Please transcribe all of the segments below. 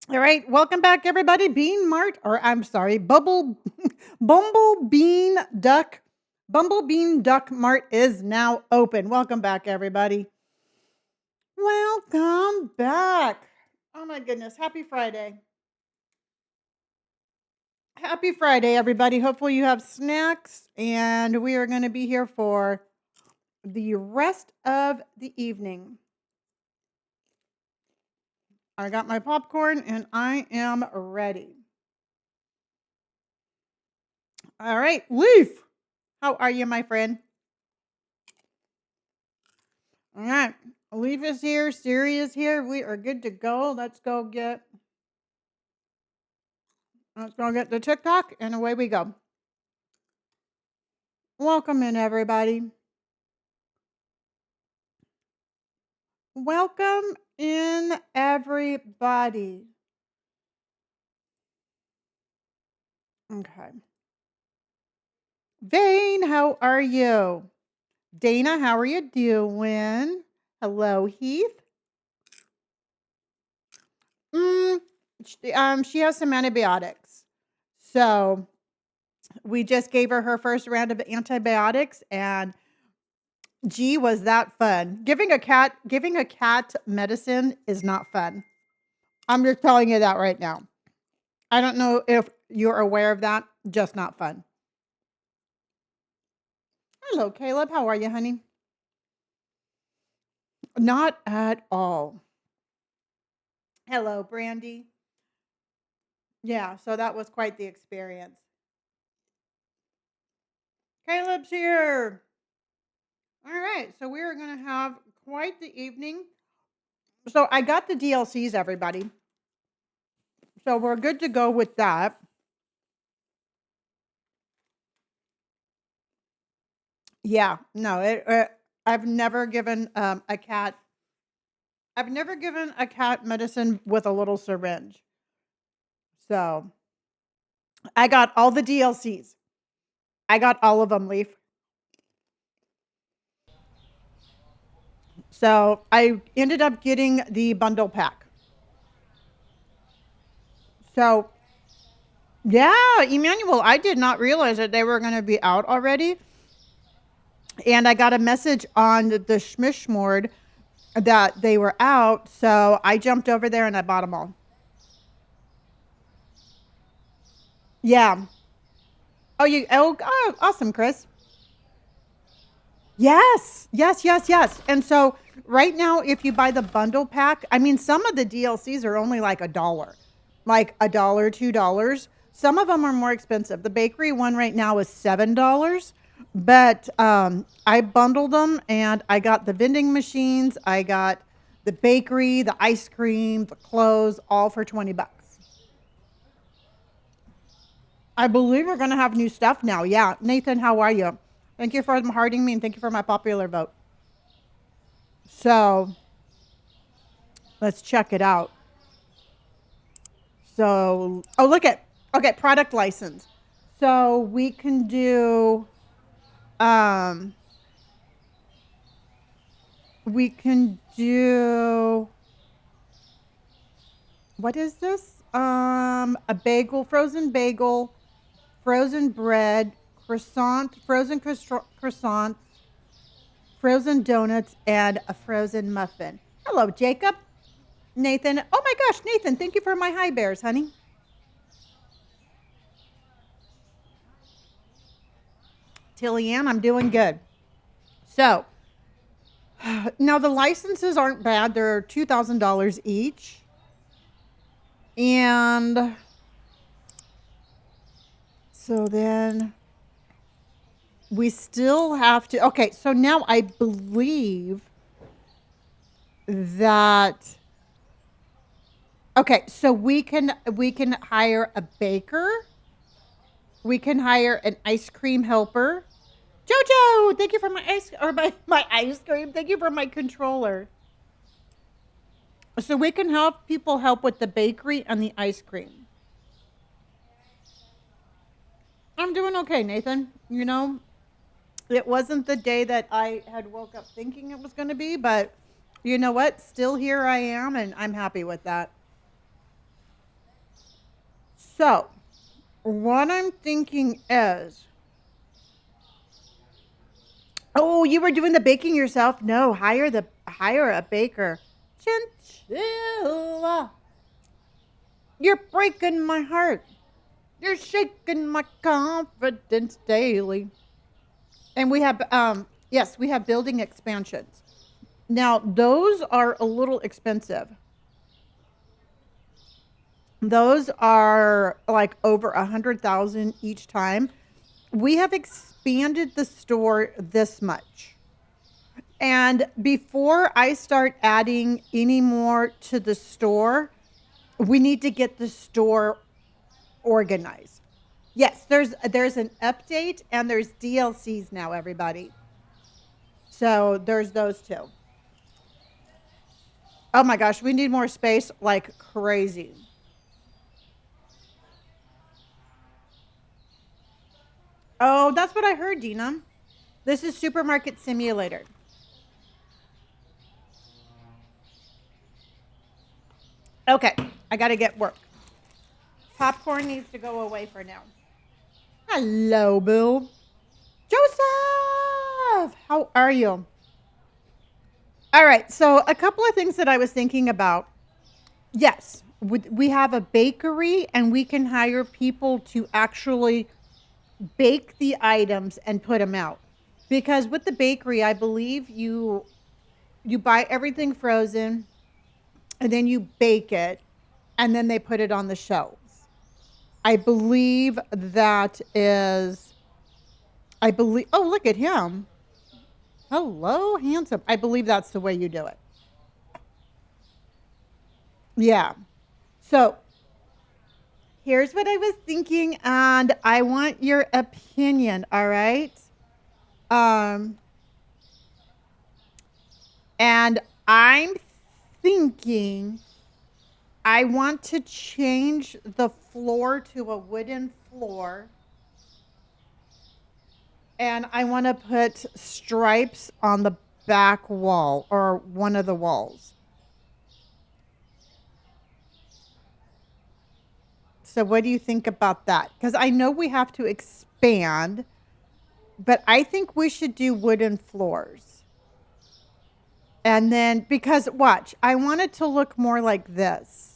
All right, welcome back, everybody. Bean Mart, or I'm sorry, Bumble Bean Duck, Bumble Bean Duck Mart is now open. Welcome back, everybody. Welcome back. Oh my goodness, happy Friday. Happy Friday, everybody. Hopefully, you have snacks, and we are going to be here for the rest of the evening. I got my popcorn, and I am ready. All right, Leaf, how are you, my friend? All right. Leaf is here. Siri is here. We are good to go. Let's go get the TikTok and away we go. Welcome in, everybody. Welcome in, everybody. Okay. Vane, how are you? Dana, how are you doing? Hello, Heath. Mm, she has some antibiotics. So we just gave her first round of antibiotics, and gee, was that fun. Giving a cat medicine is not fun. I'm just telling you that right now. I don't know if you're aware of that, just not fun. Hello, Caleb. How are you, honey? Not at all. Hello, Brandy. Yeah, so that was quite the experience. Caleb's here. All right, so we are going to have quite the evening. So I got the DLCs, everybody. So we're good to go with that. Yeah, no, I've never given a cat. I've never given a cat medicine with a little syringe. So I got all the DLCs. I got all of them, Leaf. So I ended up getting the bundle pack. So yeah, Emmanuel, I did not realize that they were going to be out already. And I got a message on the Schmishmord that they were out. So I jumped over there and I bought them all. Yeah. Oh, awesome, Chris. Yes, yes, yes, yes. And so right now, if you buy the bundle pack, I mean, some of the DLCs are only like $1, like $1, $2. Some of them are more expensive. The bakery one right now is $7, but I bundled them and I got the vending machines, I got the bakery, the ice cream, the clothes, all for $20. I believe we're going to have new stuff now. Yeah. Nathan, how are you? Thank you for hearting me and thank you for my popular vote. So let's check it out. So, oh, look at, okay, product license. So we can do, um, we can do, what is this? A bagel, frozen bread, croissant, frozen donuts, and a frozen muffin. Hello, Jacob. Nathan. Oh my gosh, Nathan, thank you for my high bears, honey. Tilly Ann, I'm doing good. So, now the licenses aren't bad. They're $2,000 each. And so then we still have to, okay, so now I believe that, okay, so we can hire a baker. We can hire an ice cream helper. Jojo, thank you for my ice cream. Thank you for my controller. So we can help people help with the bakery and the ice cream. I'm doing okay, Nathan. It wasn't the day that I had woke up thinking it was going to be, but you know what? Still here I am, and I'm happy with that. So, what I'm thinking is, oh, you were doing the baking yourself? No, hire a baker. Chinchilla, you're breaking my heart. You're shaking my confidence daily. And we have yes, we have building expansions. Now, those are a little expensive. Those are like over 100,000 each time. We have expanded the store this much. And before I start adding any more to the store, we need to get the store organized. Yes, there's an update and there's DLCs now, everybody. So there's those two. Oh my gosh, we need more space like crazy. Oh, that's what I heard, Dina. This is Supermarket Simulator. Okay, I gotta get work. Popcorn needs to go away for now. Hello, Bill. Joseph! How are you? All right, so a couple of things that I was thinking about. Yes, we have a bakery and we can hire people to actually bake the items and put them out. Because with the bakery, I believe you buy everything frozen and then you bake it and then they put it on the shelves. I believe that is I believe oh, look at him. Hello, handsome. I believe that's the way you do it. Yeah. So, here's what I was thinking and I want your opinion, all right? Um and I'm thinking I want to change the floor to a wooden floor and I want to put stripes on the back wall or one of the walls. So what do you think about that? Because I know we have to expand, but I think we should do wooden floors. And then because watch, I want it to look more like this.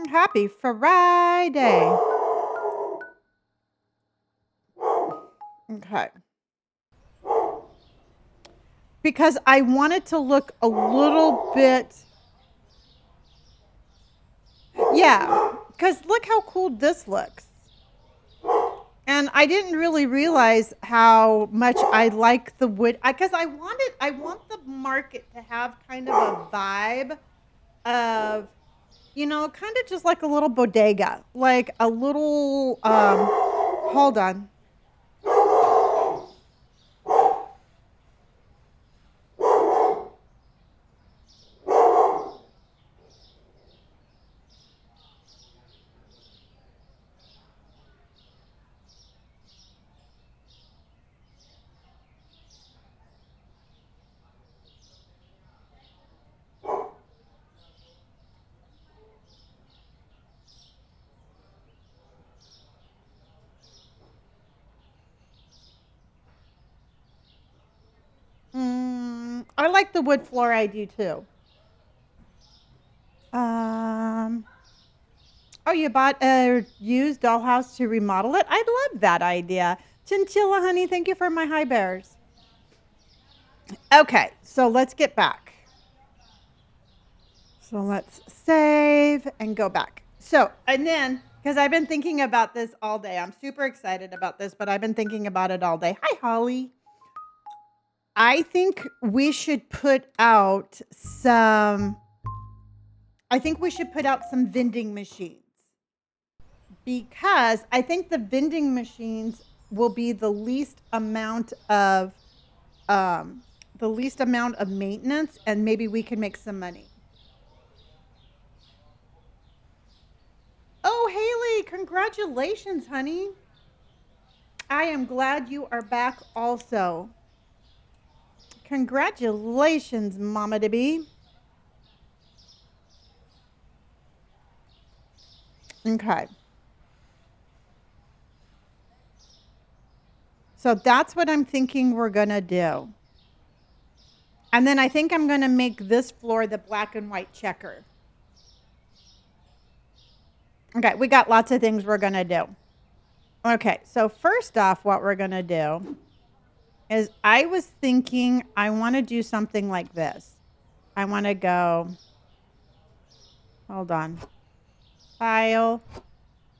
Happy Friday. Okay. Because I want it to look a little bit. Yeah. Because look how cool this looks. And I didn't really realize how much I like the wood. Because I want the market to have kind of a vibe of, kind of just like a little bodega, like a little, hold on. I like the wood floor. I do too. Um, oh, you bought a used dollhouse to remodel it? I love that idea. Chinchilla, honey, thank you for my high bears. Okay, so let's get back. So let's save and go back. So, and then, because I've been thinking about this all day, I'm super excited about this, but I've been thinking about it all day. Hi, Holly. I think we should put out some, I think we should put out some vending machines because I think the vending machines will be um, the least amount of maintenance and maybe we can make some money. Oh, Haley, congratulations, honey. I am glad you are back also. Congratulations, Mama to be. Okay. So that's what I'm thinking we're going to do. And then I think I'm going to make this floor the black and white checker. Okay, we got lots of things we're going to do. Okay, so first off, what we're going to do is I was thinking I want to do something like this. I want to go, hold on, tile,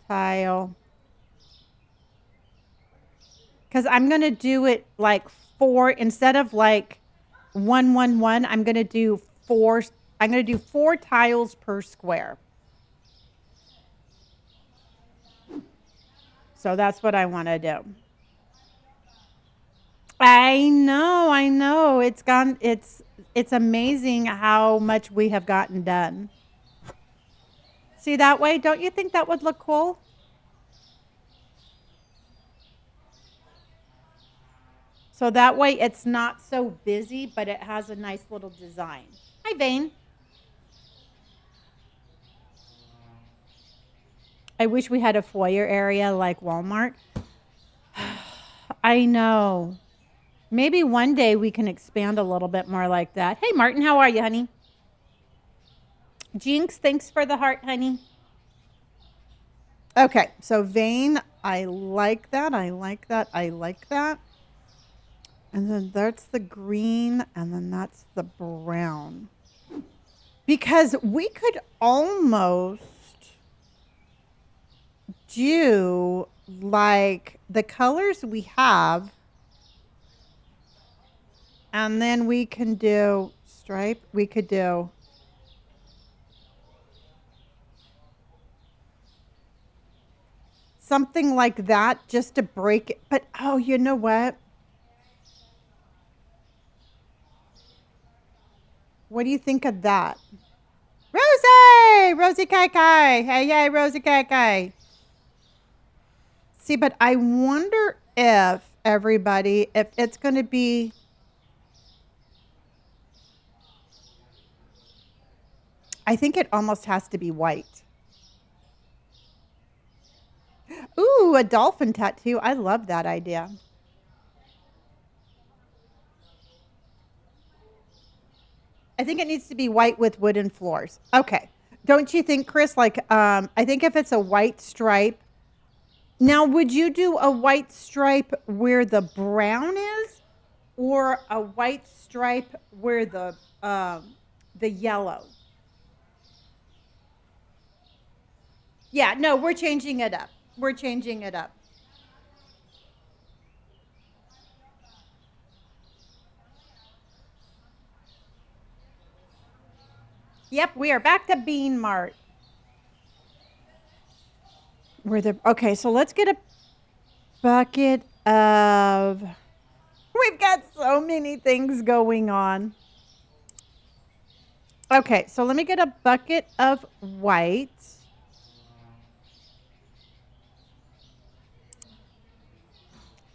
tile. Because I'm going to do it like 4, instead of like 1, 1, 1, I'm going to do 4. I'm going to do 4 tiles per square. So that's what I want to do. I know. It's amazing how much we have gotten done. See that way? Don't you think that would look cool? So that way it's not so busy, but it has a nice little design. Hi, Vane. I wish we had a foyer area like Walmart. I know. Maybe one day we can expand a little bit more like that. Hey, Martin, how are you, honey? Jinx, thanks for the heart, honey. Okay, so Vane, I like that. I like that. I like that. And then that's the green, and then that's the brown. Because we could almost do like the colors we have, and then we can do stripe. We could do something like that just to break it. But oh, you know what? What do you think of that? Rosie! Rosie Kai Kai. Hey, yay, Rosie Kai Kai. See, but I wonder if everybody, if it's going to be, I think it almost has to be white. Ooh, a dolphin tattoo. I love that idea. I think it needs to be white with wooden floors. Okay. Don't you think, Chris? Like, I think if it's a white stripe. Now, would you do a white stripe where the brown is, or a white stripe where the yellow? Yeah, no, we're changing it up. We're changing it up. Yep, we are back to Bean Mart. Okay, so let's get a bucket of. We've got so many things going on. Okay, so let me get a bucket of white.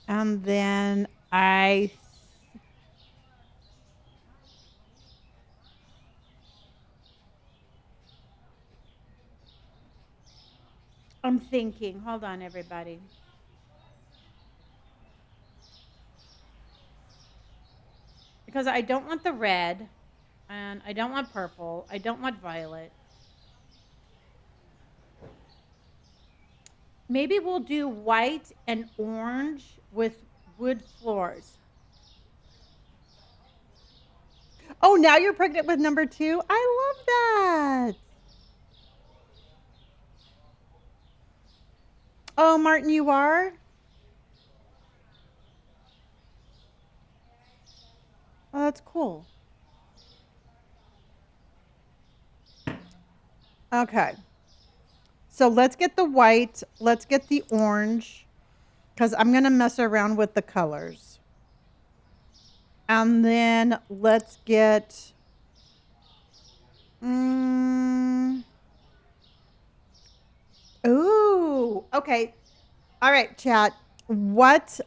And then I'm thinking, hold on, everybody. Because I don't want the red, and I don't want purple, I don't want violet. Maybe we'll do white and orange with wood floors. Oh, now you're pregnant with number 2? I love that. Oh, Martin, you are? Oh, that's cool. Okay. So let's get the white. Let's get the orange. Because I'm going to mess around with the colors. And then let's get... ooh. Okay. All right, chat. What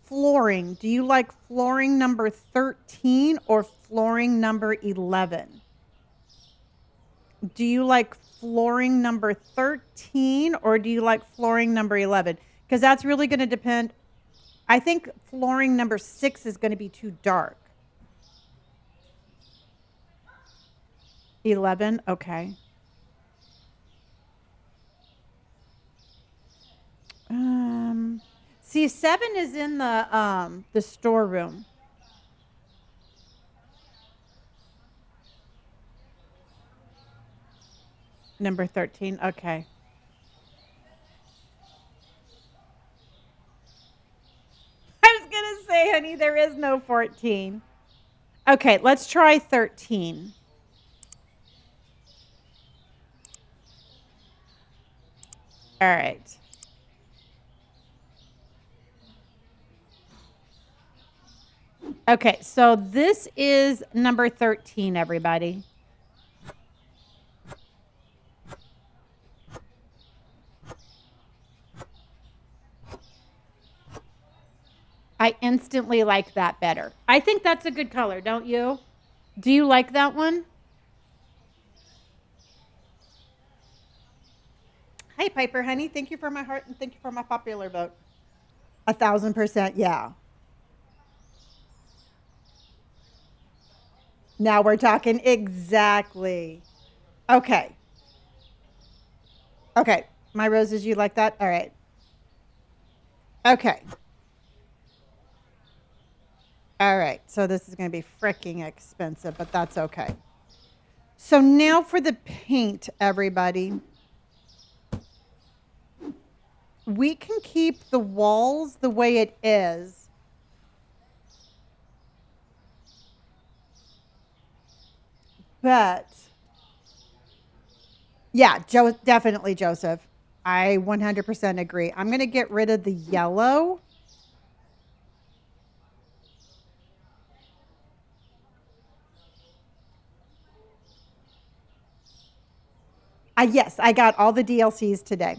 flooring, do you like flooring number 13 or flooring number 11? Do you like flooring number 13 or do you like flooring number 11? Because that's really going to depend. I think flooring number 6 is going to be too dark. 11? Okay. See, 7 is in the storeroom. Number 13. Okay. I was going to say, honey, there is no 14. Okay, let's try 13. All right. Okay, so this is number 13, everybody. I instantly like that better. I think that's a good color, don't you? Do you like that one? Hi, Piper, honey. Thank you for my heart and thank you for my popular vote. 1,000%, yeah. Now we're talking exactly. Okay. Okay. My roses, you like that? All right. Okay. All right. So this is going to be freaking expensive, but that's okay. So now for the paint, everybody. We can keep the walls the way it is. But yeah, definitely Joseph. I 100% agree. I'm going to get rid of the yellow. Yes, I got all the DLCs today.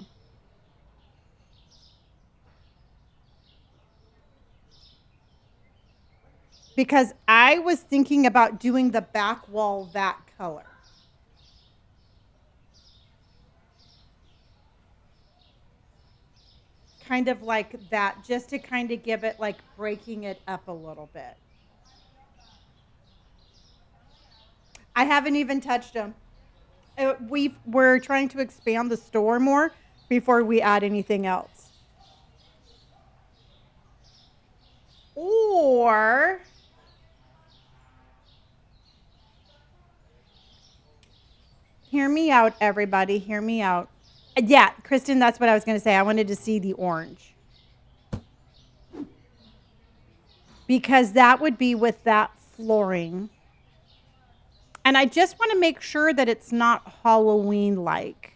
Because I was thinking about doing the back wall that color. Kind of like that, just to kind of give it like breaking it up a little bit. I haven't even touched them. We're trying to expand the store more before we add anything else. Or hear me out, everybody. Hear me out. Yeah, Kristen, that's what I was going to say. I wanted to see the orange. Because that would be with that flooring. And I just want to make sure that it's not Halloween-like.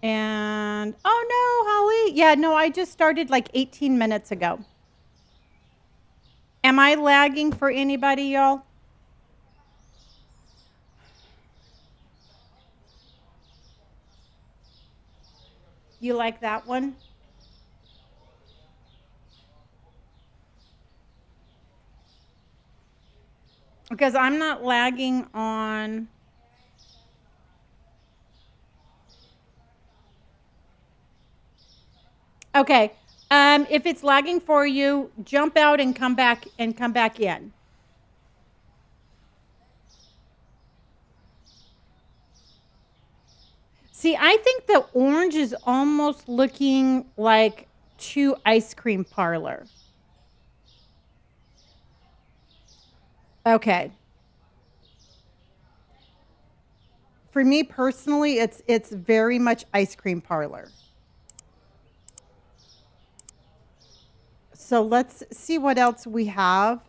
And, oh no, Holly. Yeah, no, I just started like 18 minutes ago. Am I lagging for anybody, y'all? You like that one? Because I'm not lagging on. Okay. If it's lagging for you, jump out and come back in. See, I think the orange is almost looking like too ice cream parlor. Okay. For me personally, it's very much ice cream parlor. So let's see what else we have.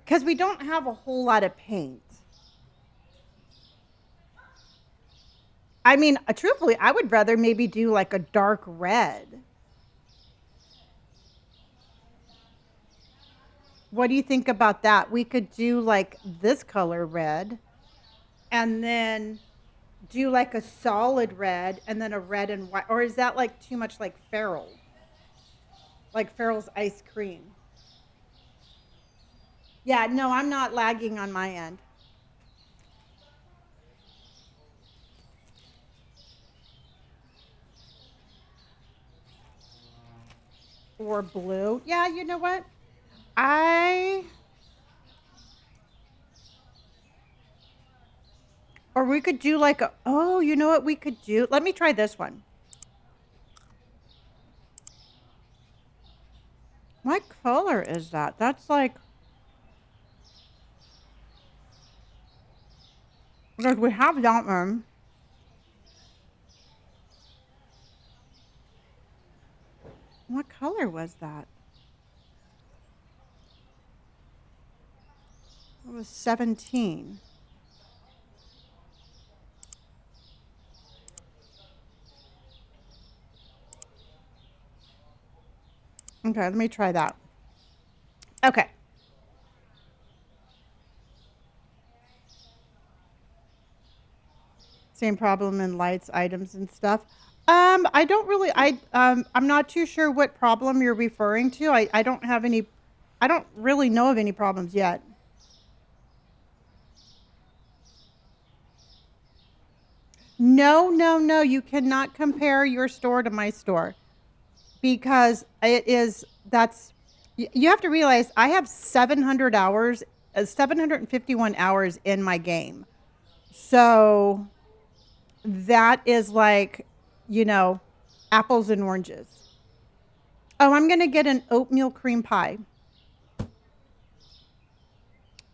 Because we don't have a whole lot of paint. I mean, truthfully, I would rather maybe do like a dark red. What do you think about that? We could do like this color red and then do like a solid red and then a red and white. Or is that like too much like Farrell? Like Farrell's ice cream. Yeah, no, I'm not lagging on my end. Or blue. Yeah, you know what? I or we could do like a oh, you know what we could do? Let me try this one. What color is that? That's like because we have that one. What color was that? It was 17. Okay, let me try that. Okay. Same problem in lights, items, and stuff. I don't really. I'm not too sure what problem you're referring to. I don't have any. I don't really know of any problems yet. No, no, no. You cannot compare your store to my store because it is. That's. You have to realize I have 700 hours, 751 hours in my game. So that is like, you know, apples and oranges. Oh, I'm going to get an oatmeal cream pie.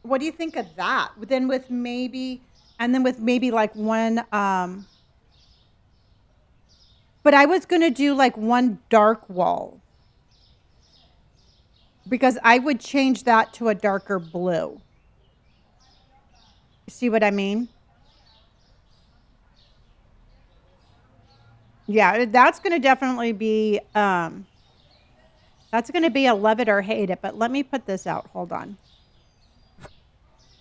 What do you think of that? Then with maybe, and then with maybe like one, but I was going to do like one dark wall because I would change that to a darker blue. See what I mean? Yeah, that's going to definitely be, that's going to be a love it or hate it. But let me put this out. Hold on.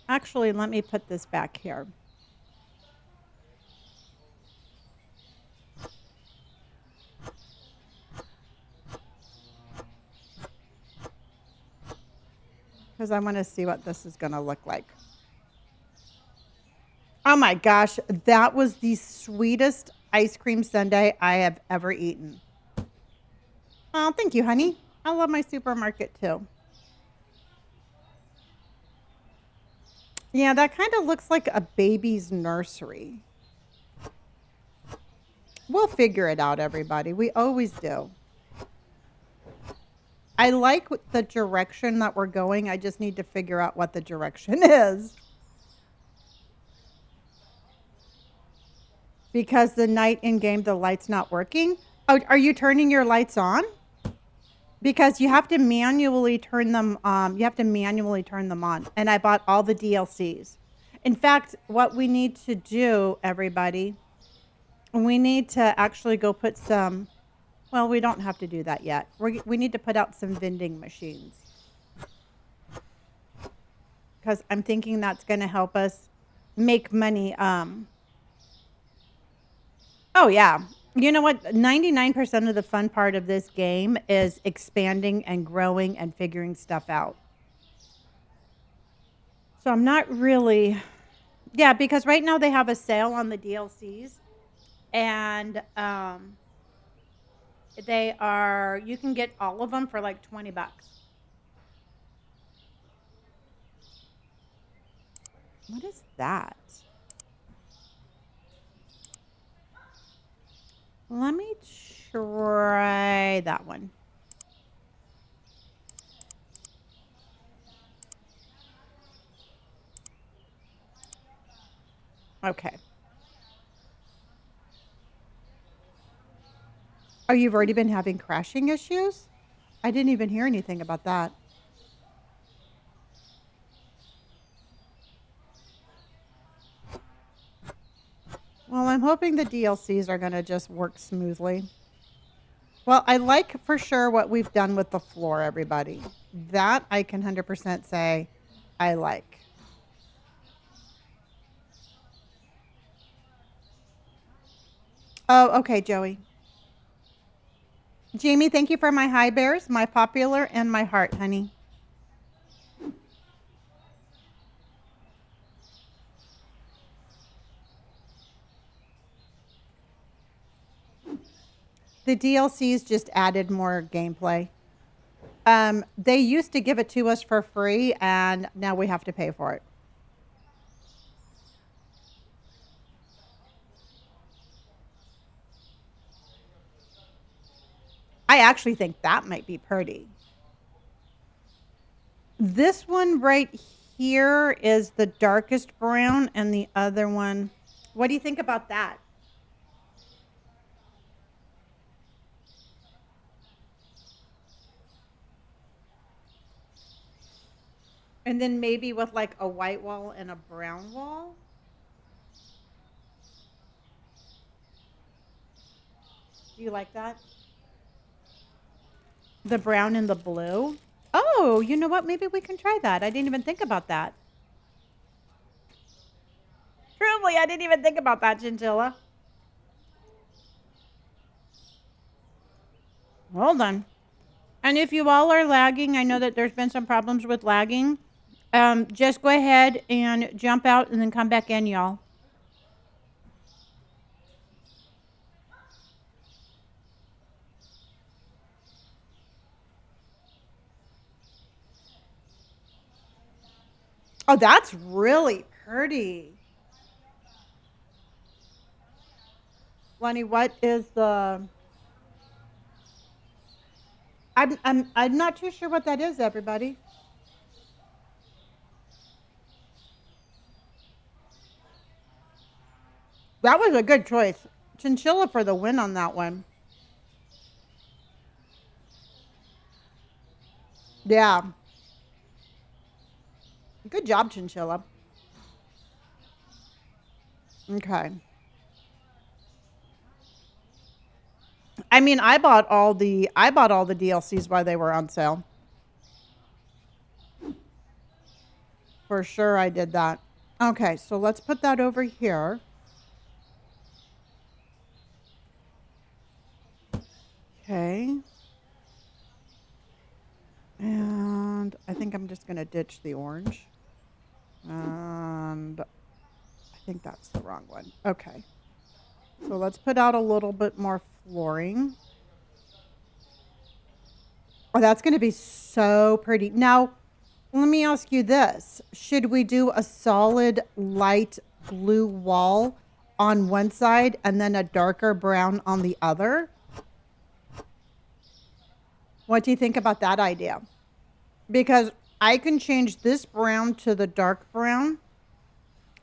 Actually, let me put this back here. Because I want to see what this is going to look like. Oh my gosh, that was the sweetest ice cream sundae I have ever eaten. Oh, thank you, honey. I love my supermarket too. Yeah, that kind of looks like a baby's nursery. We'll figure it out, everybody. We always do. I like the direction that we're going. I just need to figure out what the direction is. Because the night in game, the light's not working. Oh, are you turning your lights on? Because you have to manually turn them you have to manually turn them on. And I bought all the DLCs. In fact, what we need to do, everybody, we need to actually go put some, well, we don't have to do that yet. We need to put out some vending machines. Because I'm thinking that's going to help us make money. Oh, yeah. You know what? 99% of the fun part of this game is expanding and growing and figuring stuff out. So I'm not really, yeah, because right now they have a sale on the DLCs, and they are, you can get all of them for like 20 bucks. What is that? Let me try that one. Okay. Oh, you've already been having crashing issues? I didn't even hear anything about that. Well, I'm hoping the DLCs are going to just work smoothly. Well, I like for sure what we've done with the floor, everybody. That I can 100% say I like. Oh, okay, Joey. Jamie, thank you for my high bears, my popular, and my heart, honey. The DLCs just added more gameplay. They used to give it to us for free, and now we have to pay for it. I actually think that might be pretty. This one right here is the darkest brown, and the other one. What do you think about that? And then maybe with like a white wall and a brown wall. Do you like that? The brown and the blue? Oh, you know what? Maybe we can try that. I didn't even think about that. Truly, I didn't even think about that, Chinchilla. Hold on. And if you all are lagging, I know that there's been some problems with lagging. Just go ahead and jump out and then come back in, y'all. Oh, that's really pretty. Lenny, what is the I'm not too sure what that is, everybody. That was a good choice. Chinchilla for the win on that one. Yeah. Good job, Chinchilla. Okay. I mean, I bought all the DLCs while they were on sale. For sure I did that. Okay, so let's put that over here. Okay. And I think I'm just going to ditch the orange. And I think that's the wrong one. Okay. So let's put out a little bit more flooring. Oh, that's going to be so pretty. Now, let me ask you this. Should we do a solid light blue wall on one side and then a darker brown on the other? What do you think about that idea? Because I can change this brown to the dark brown,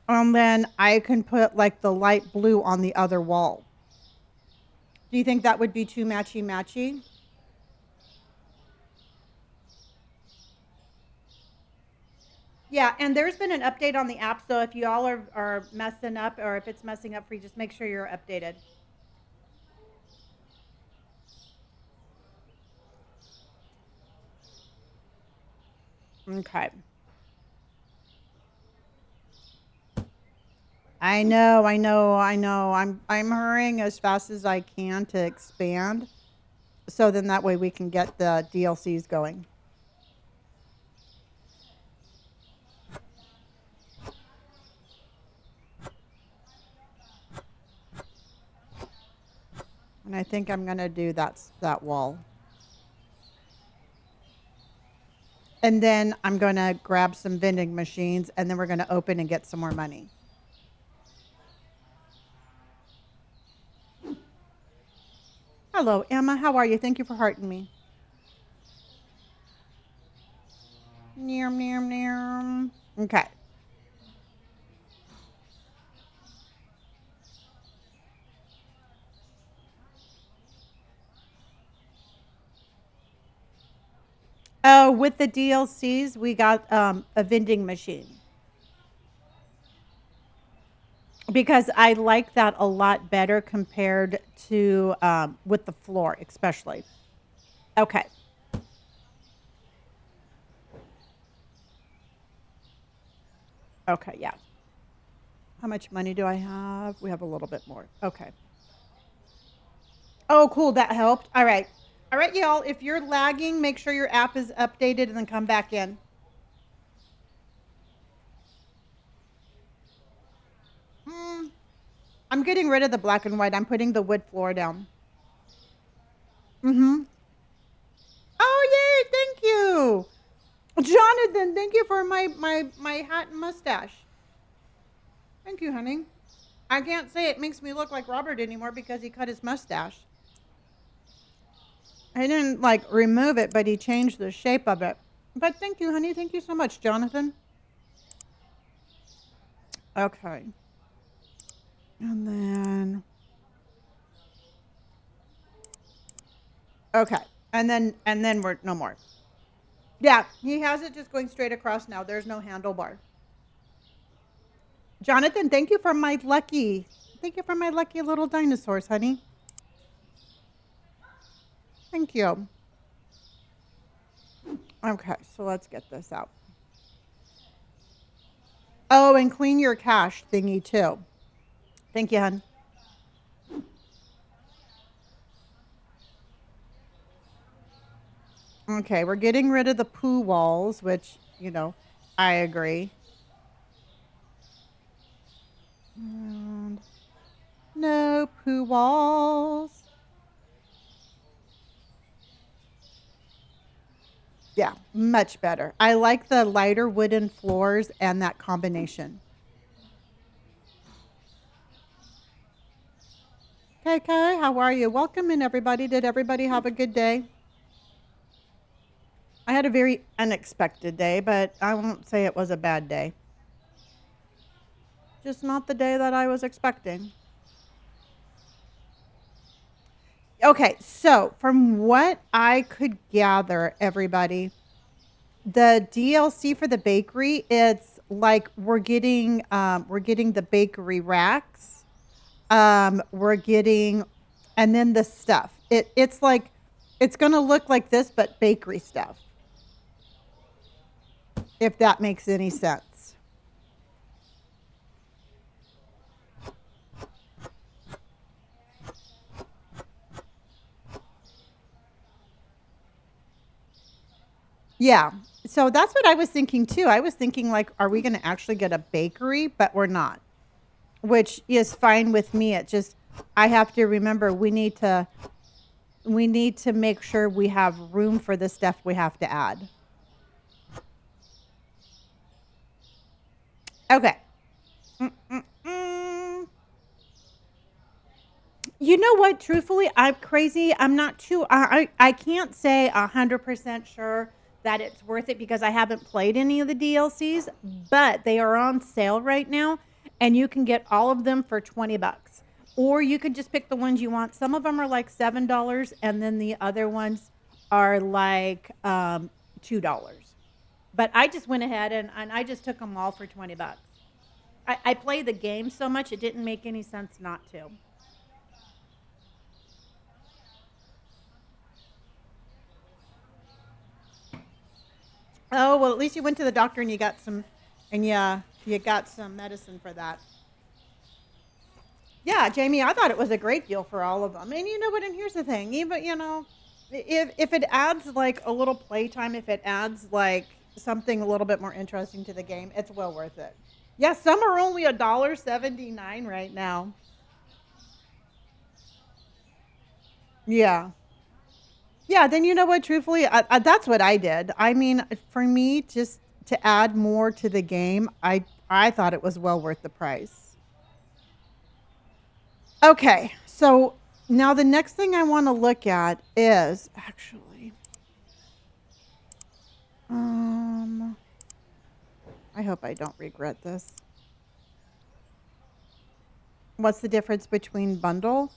and then I can put like the light blue on the other wall. Do you think that would be too matchy matchy? Yeah, and there's been an update on the app, so if you all are messing up or if it's messing up for you, just make sure you're updated. Okay. I know. I'm hurrying as fast as I can to expand. So then that way we can get the DLCs going. And I think I'm going to do that wall. And then I'm going to grab some vending machines and then we're going to open and get some more money. Hello, Emma. How are you? Thank you for hearting me. Near, near, near. Okay. Oh, with the DLCs, we got a vending machine because I like that a lot better compared to with the floor, especially. Okay. Okay, yeah. How much money do I have? We have a little bit more. Okay. Oh, cool. That helped. All right. All right, y'all. If you're lagging, make sure your app is updated and then come back in. Hmm. I'm getting rid of the black and white. I'm putting the wood floor down. Mm-hmm. Oh, yay. Thank you. Jonathan, thank you for my hat and mustache. Thank you, honey. I can't say it makes me look like Robert anymore because he cut his mustache. I didn't like remove it, but he changed the shape of it. But thank you, honey. Thank you so much, Jonathan. Okay. And then okay. And then we're no more. Yeah, he has it just going straight across now. There's no handlebar. Jonathan, thank you for my lucky. Thank you for my lucky little dinosaurs, honey. Thank you. Okay, so let's get this out. Oh, and clean your cache thingy too. Thank you, hon. Okay, we're getting rid of the poo walls, which, I agree. And no poo walls. Yeah, much better. I like the lighter wooden floors and that combination. KK, how are you? Welcome in, everybody. Did everybody have a good day? I had a very unexpected day, but I won't say it was a bad day. Just not the day that I was expecting. Okay, so from what I could gather, everybody, the DLC for the bakery, it's like we're getting the bakery racks. We're getting and then the stuff. It's like it's gonna look like this, but bakery stuff, if that makes any sense. Yeah. So that's what I was thinking too. I was thinking like, are we gonna actually get a bakery? But we're not. Which is fine with me. It just I have to remember we need to make sure we have room for the stuff we have to add. Okay. Mm-mm-mm. You know what? Truthfully, I'm crazy. I'm not too. I can't say 100% sure that it's worth it because I haven't played any of the DLCs, but they are on sale right now, and you can get all of them for $20, or you could just pick the ones you want. Some of them are like $7, and then the other ones are like $2. But I just went ahead and I just took them all for $20. I play the game so much it didn't make any sense not to. Oh, well, at least you went to the doctor and you got some, and yeah, you got some medicine for that. Yeah, Jamie, I thought it was a great deal for all of them. And you know what? And here's the thing, even if it adds like a little playtime, if it adds like something a little bit more interesting to the game, it's well worth it. Yeah, some are only $1.79 right now. Yeah. Yeah, then you know what? Truthfully, that's what I did. I mean, for me, just to add more to the game, I thought it was well worth the price. Okay, so now the next thing I want to look at is actually, um, I hope I don't regret this. What's the difference between bundle?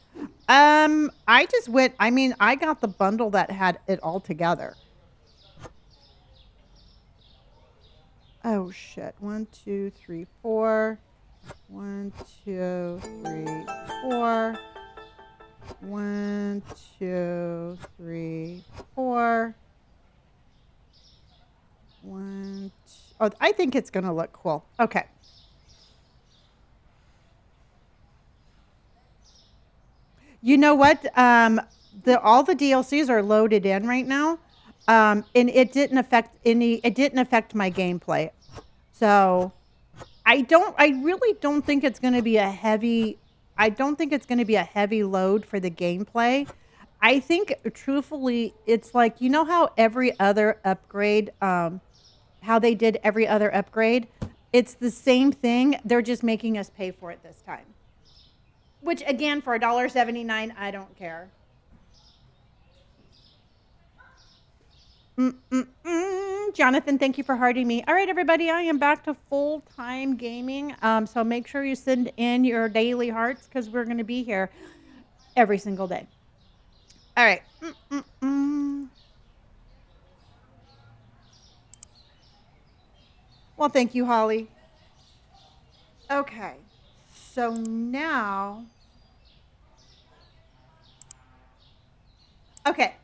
I just went. I mean, I got the bundle that had it all together. Oh shit! One, two, three, four. One, two, three, four. One, two, three, four. One. Oh, I think it's going to look cool. Okay. You know what? All the DLCs are loaded in right now. And it didn't affect my gameplay. So I really don't think it's going to be I don't think it's going to be a heavy load for the gameplay. I think truthfully, it's like, you know how every other upgrade, how they did every other upgrade? It's the same thing. They're just making us pay for it this time. Which again, for $1.79, I don't care. Jonathan, thank you for hearting me. All right, everybody, I am back to full-time gaming. So make sure you send in your daily hearts because we're going to be here every single day. All right. Well, thank you, Holly. Okay. So now, okay.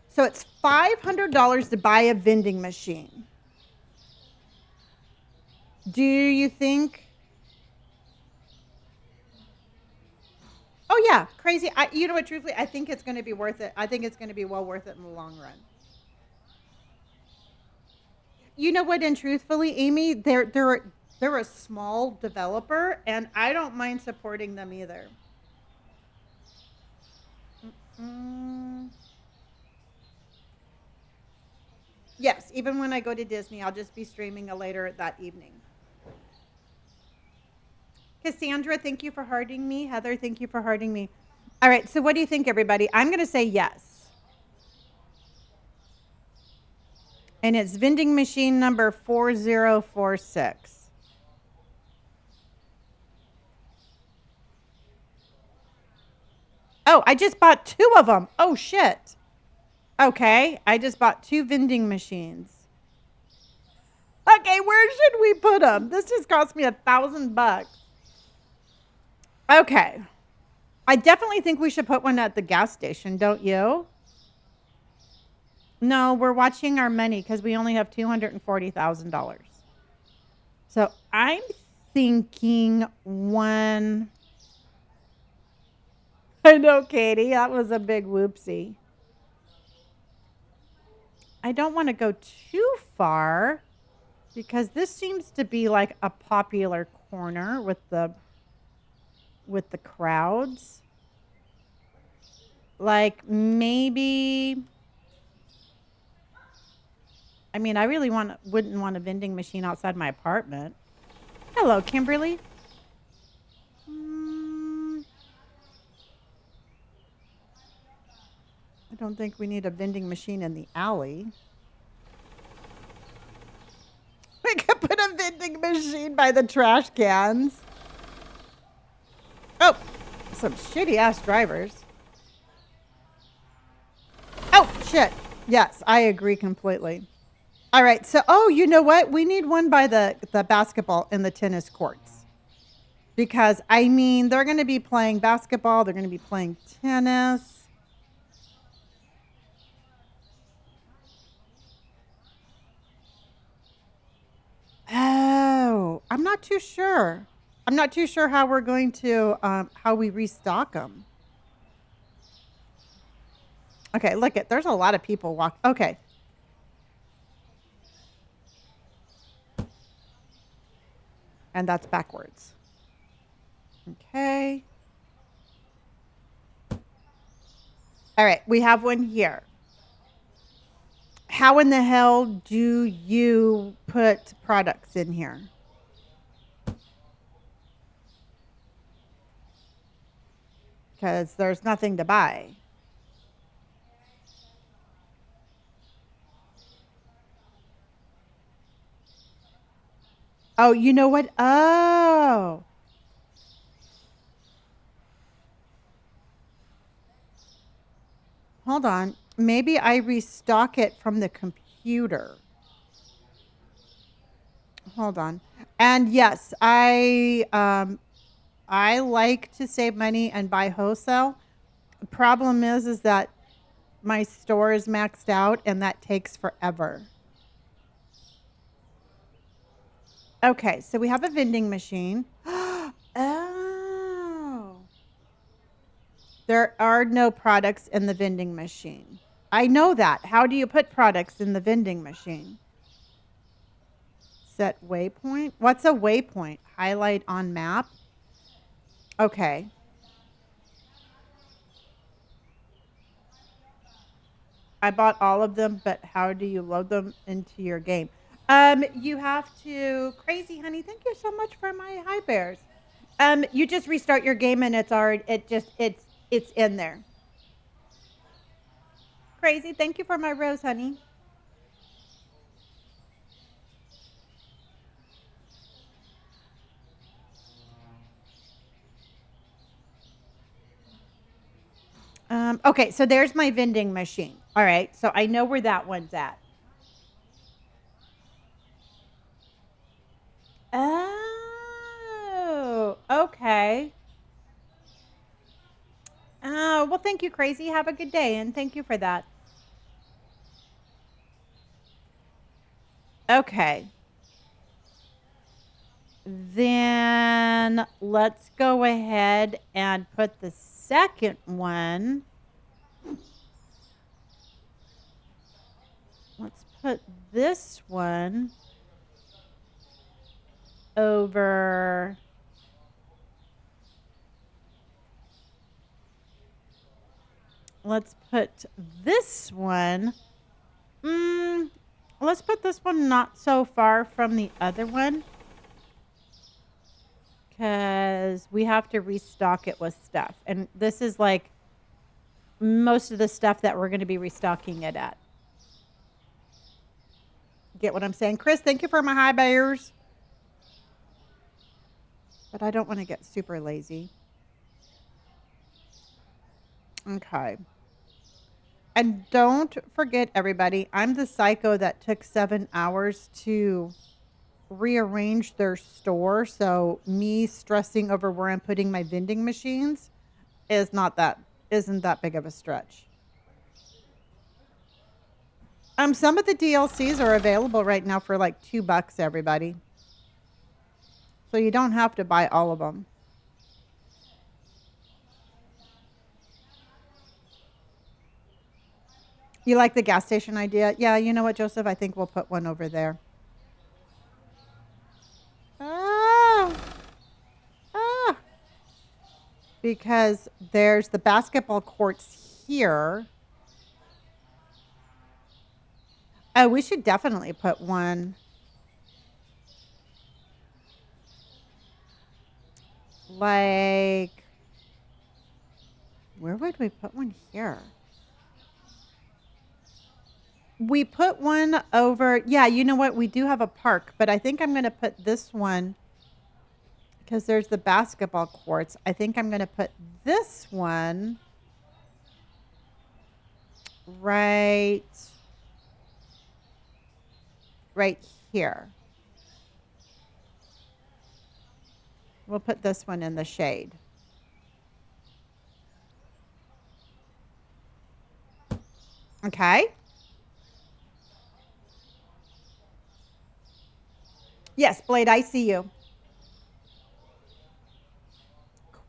So it's $500 to buy a vending machine. Do you think? Oh yeah, crazy. You know what? Truthfully, I think it's going to be worth it. I think it's going to be well worth it in the long run. You know what? And truthfully, Amy, they're a small developer, and I don't mind supporting them either. Yes, even when I go to Disney, I'll just be streaming a later that evening. Cassandra, thank you for hearting me. Heather, thank you for hearting me. All right, so what do you think, everybody? I'm going to say yes. And it's vending machine number 4046. Oh, I just bought 2 of them. Oh, shit. Okay, I just bought 2 vending machines. Okay, where should we put them? This just cost me $1,000. Okay. I definitely think we should put one at the gas station, don't you? No, we're watching our money because we only have $240,000. So I'm thinking one. I know, Katie, that was a big whoopsie. I don't want to go too far because this seems to be like a popular corner with the crowds. Like maybe, I mean, I really wouldn't want a vending machine outside my apartment. Hello, Kimberly. I don't think we need a vending machine in the alley. We could put a vending machine by the trash cans. Oh, some shitty ass drivers. Oh, shit. Yes, I agree completely. All right. So, oh, you know what? We need one by the basketball and the tennis courts. Because, I mean, they're going to be playing basketball. They're going to be playing tennis. Oh, I'm not too sure. I'm not too sure how we're going to, how we restock them. Okay, look at, there's a lot of people walk. Okay. And that's backwards. Okay. All right, we have one here. How in the hell do you put products in here? Because there's nothing to buy. Oh, you know what? Oh. Hold on. Maybe I restock it from the computer. Hold on. And yes, I like to save money and buy wholesale. The problem is that my store is maxed out and that takes forever. Okay, so we have a vending machine. Oh. There are no products in the vending machine. I know that. How do you put products in the vending machine? Set waypoint? What's a waypoint? Highlight on map? Okay. I bought all of them, but how do you load them into your game? You have to Crazy Honey, thank you so much for my hi bears. You just restart your game and it's already it's in there. Crazy, thank you for my rose, honey. Okay, so there's my vending machine. All right, so I know where that one's at. Oh, okay. Oh, well, thank you, Crazy. Have a good day, and thank you for that. Okay. Then let's go ahead and put the second one. Let's put this one over. Let's put this one. Let's put this one not so far from the other one, because we have to restock it with stuff. And this is like most of the stuff that we're going to be restocking it at. Get what I'm saying? Chris, thank you for my high bears. But I don't want to get super lazy. Okay. And don't forget, everybody, I'm the psycho that took 7 hours to rearrange their store. So me stressing over where I'm putting my vending machines isn't that big of a stretch. Some of the DLCs are available right now for like $2, everybody. So you don't have to buy all of them. You like the gas station idea? Yeah, you know what, Joseph? I think we'll put one over there. Ah, ah. Because there's the basketball courts here. Oh, we should definitely put one. Like, where would we put one here? We put one over. Yeah, you know what? We do have a park, but I think I'm going to put this one because there's the basketball courts. I think I'm going to put this one right here. We'll put this one in the shade. Okay. Yes, Blade, I see you.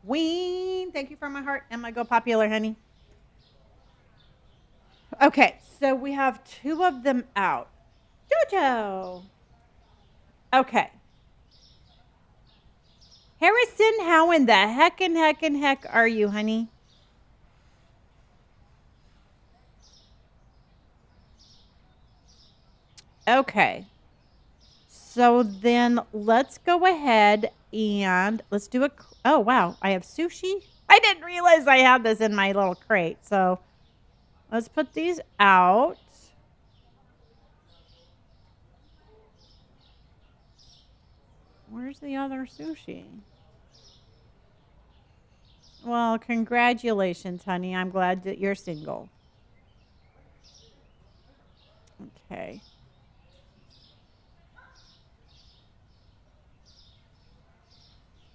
Queen, thank you for my heart and my Go Popular, honey. Okay, so we have 2 of them out. Jojo. Okay. Harrison, how in the heck are you, honey? Okay. So then let's go ahead and let's do a. Oh, wow. I have sushi. I didn't realize I had this in my little crate. So let's put these out. Where's the other sushi? Well, congratulations, honey. I'm glad that you're single. Okay.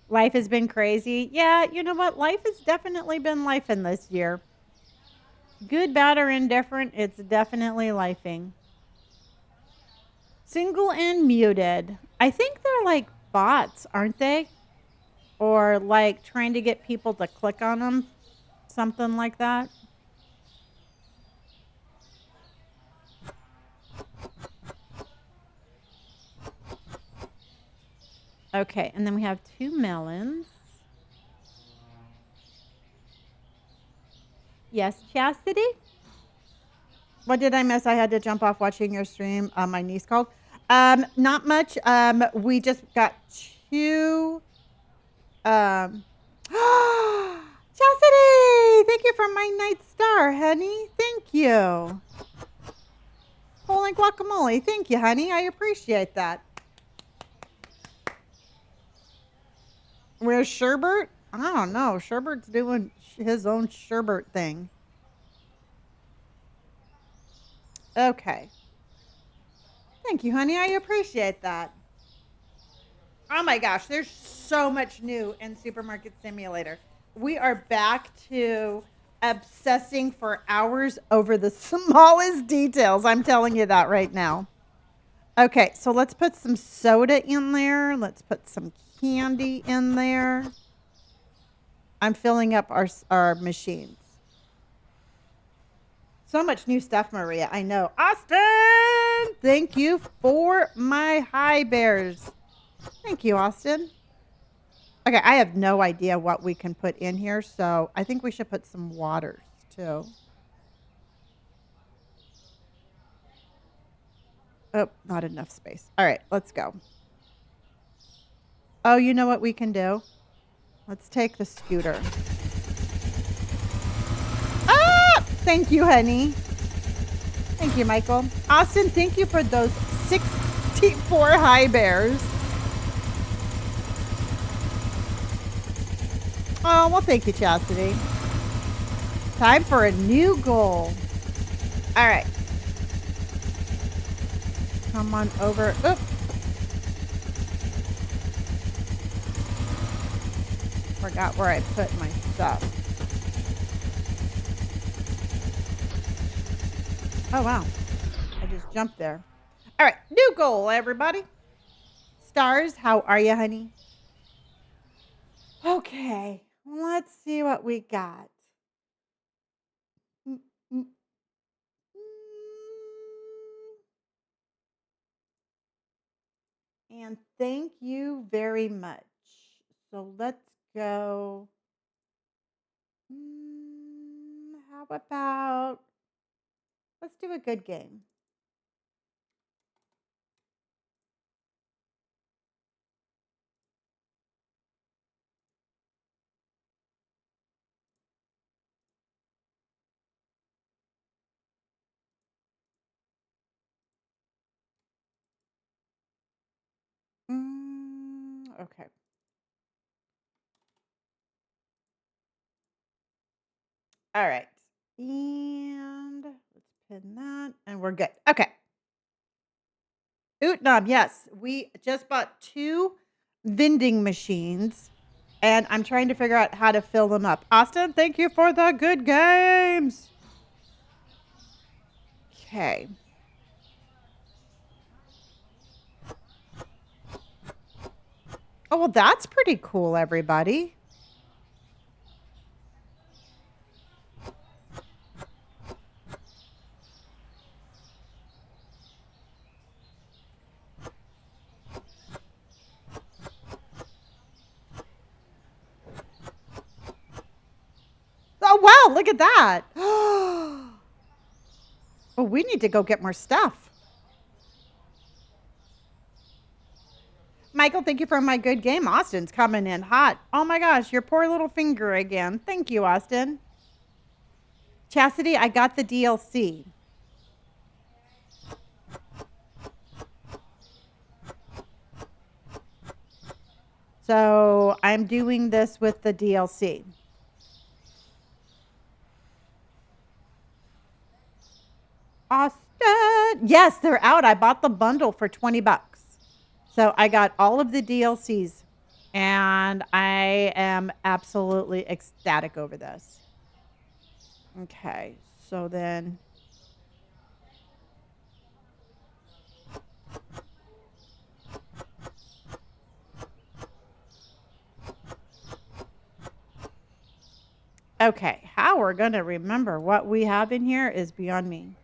Life has been crazy. Yeah, you know what? Life has definitely been life in this year. Good, bad, or indifferent, it's definitely lifing. Single and muted. I think they're like bots, aren't they? Or like trying to get people to click on them, something like that. Okay, and then we have 2 melons. Yes, Chastity? What did I miss? I had to jump off watching your stream. My niece called. Not much. We just got 2 Chastity! Thank you for my night star, honey. Thank you. Holy guacamole. Thank you, honey. I appreciate that. Where's Sherbert? I don't know. Sherbert's doing his own Sherbert thing. Okay. Thank you, honey. I appreciate that. Oh my gosh, there's so much new in Supermarket Simulator. We are back to obsessing for hours over the smallest details. I'm telling you that right now. Okay, so let's put some soda in there. Let's put some candy in there. I'm filling up our machines. So much new stuff, Maria. I know. Austin, thank you for my high bears. Thank you, Austin. Okay, I have no idea what we can put in here, so I think we should put some waters too. Oh, not enough space. All right, let's go. Oh, you know what we can do? Let's take the scooter. Ah! Thank you, honey. Thank you, Michael. Austin, thank you for those 64 high bears. Oh, well, thank you, Chastity. Time for a new goal. All right. Come on over. Oop. Forgot where I put my stuff. Oh, wow. I just jumped there. All right. New goal, everybody. Stars, how are you, honey? Okay. Let's see what we got. Mm, mm, mm. And thank you very much. So let's go. How about let's do a good game. Okay. All right. And let's pin that. And we're good. Okay. Ootnob, yes. We just bought 2 vending machines. And I'm trying to figure out how to fill them up. Austin, thank you for the good games. Okay. Oh, well, that's pretty cool, everybody. Oh, wow, look at that. Oh, we need to go get more stuff. Michael, thank you for my good game. Austin's coming in hot. Oh my gosh, your poor little finger again. Thank you, Austin. Chastity, I got the DLC. So I'm doing this with the DLC. Austin. Yes, they're out. I bought the bundle for 20 bucks. So I got all of the DLCs and I am absolutely ecstatic over this. Okay. So then Okay, how we're going to remember what we have in here is beyond me.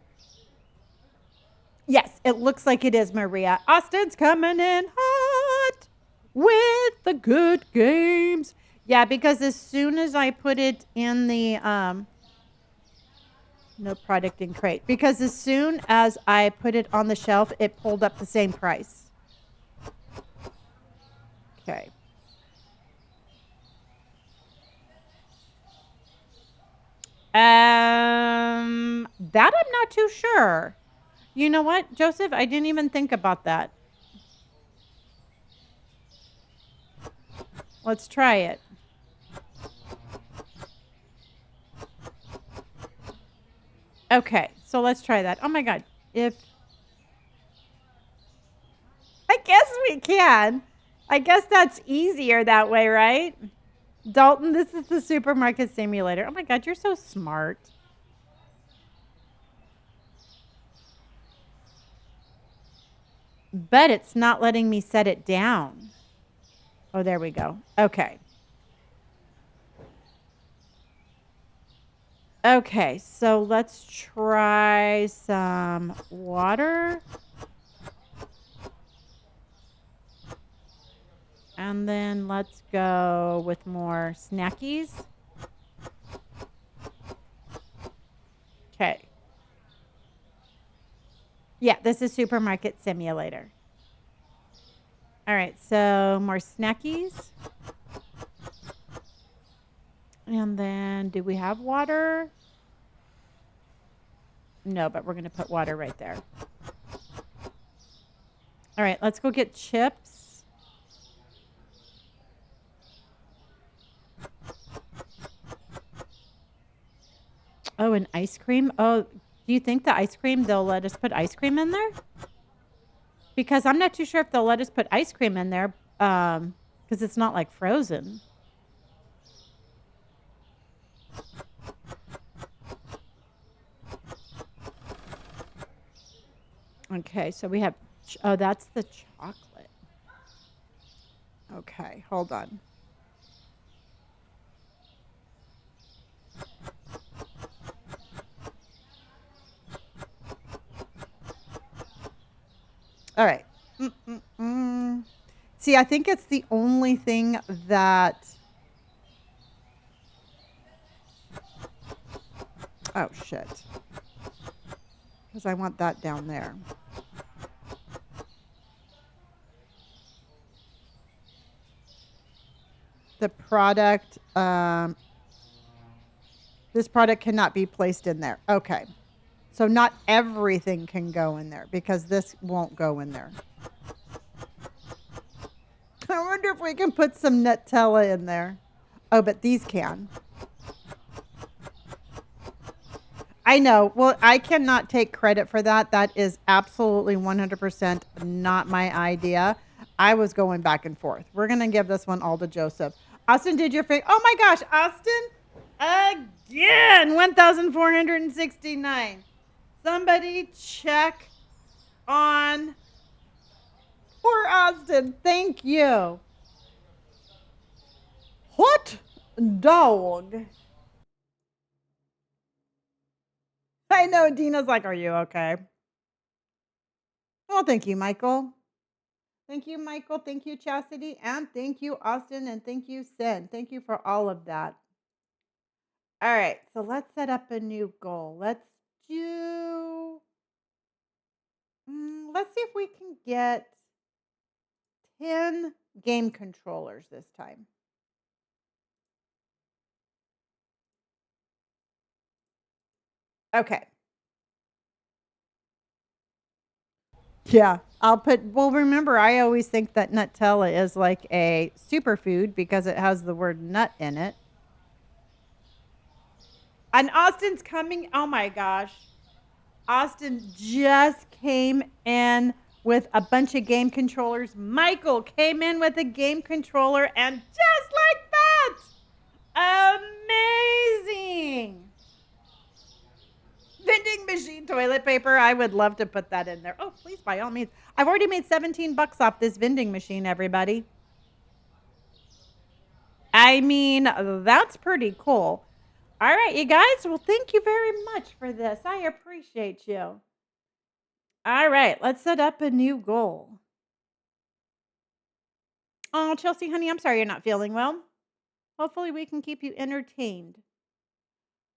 Yes, it looks like it is, Maria. Austin's coming in hot with the good games. Yeah, because as soon as I put it in the no product in crate, because as soon as I put it on the shelf, it pulled up the same price. Okay. That I'm not too sure. You know what, Joseph? I didn't even think about that. Let's try it. Okay, so let's try that. Oh my God. If I guess we can. I guess that's easier that way, right? Dalton, this is the supermarket simulator. Oh my God, you're so smart. But it's not letting me set it down. Oh, there we go. Okay. Okay, so let's try some water. And then let's go with more snackies. Okay. Yeah, this is supermarket simulator. All right, so more snackies. And then do we have water? No, but we're going to put water right there. All right, let's go get chips. Oh, and ice cream. Oh, do you think the ice cream, they'll let us put ice cream in there? Because I'm not too sure if they'll let us put ice cream in there because it's not like frozen. Okay, so we have, oh, that's the chocolate. Okay, hold on. All right. See, I think it's the only thing that. Oh, shit. Because I want that down there. The product, this product cannot be placed in there. Okay. So not everything can go in there because this won't go in there. I wonder if we can put some Nutella in there. Oh, but these can. I know. Well, I cannot take credit for that. That is absolutely 100% not my idea. I was going back and forth. We're going to give this one all to Joseph. Austin, did your Oh my gosh, Austin, again, 1,469. Somebody check on poor Austin. Thank you. Hot dog. I know. Dina's like, are you okay? Well, thank you, Michael. Thank you, Michael. Thank you, Chastity. And thank you, Austin. And thank you, Sin. Thank you for all of that. All right. So let's set up a new goal. Do, let's see if we can get 10 game controllers this time. Okay. Yeah, well, remember, I always think that Nutella is like a superfood because it has the word nut in it. And Austin's coming. Oh my gosh. Austin just came in with a bunch of game controllers. Michael came in with a game controller, and just like that, amazing. Vending machine toilet paper. I would love to put that in there. Oh, please, by all means. I've already made $17 off this vending machine, everybody. I mean, that's pretty cool. All right, you guys. Well, thank you very much for this. I appreciate you. All right, let's set up a new goal. Oh, Chelsea, honey, I'm sorry you're not feeling well. Hopefully, we can keep you entertained.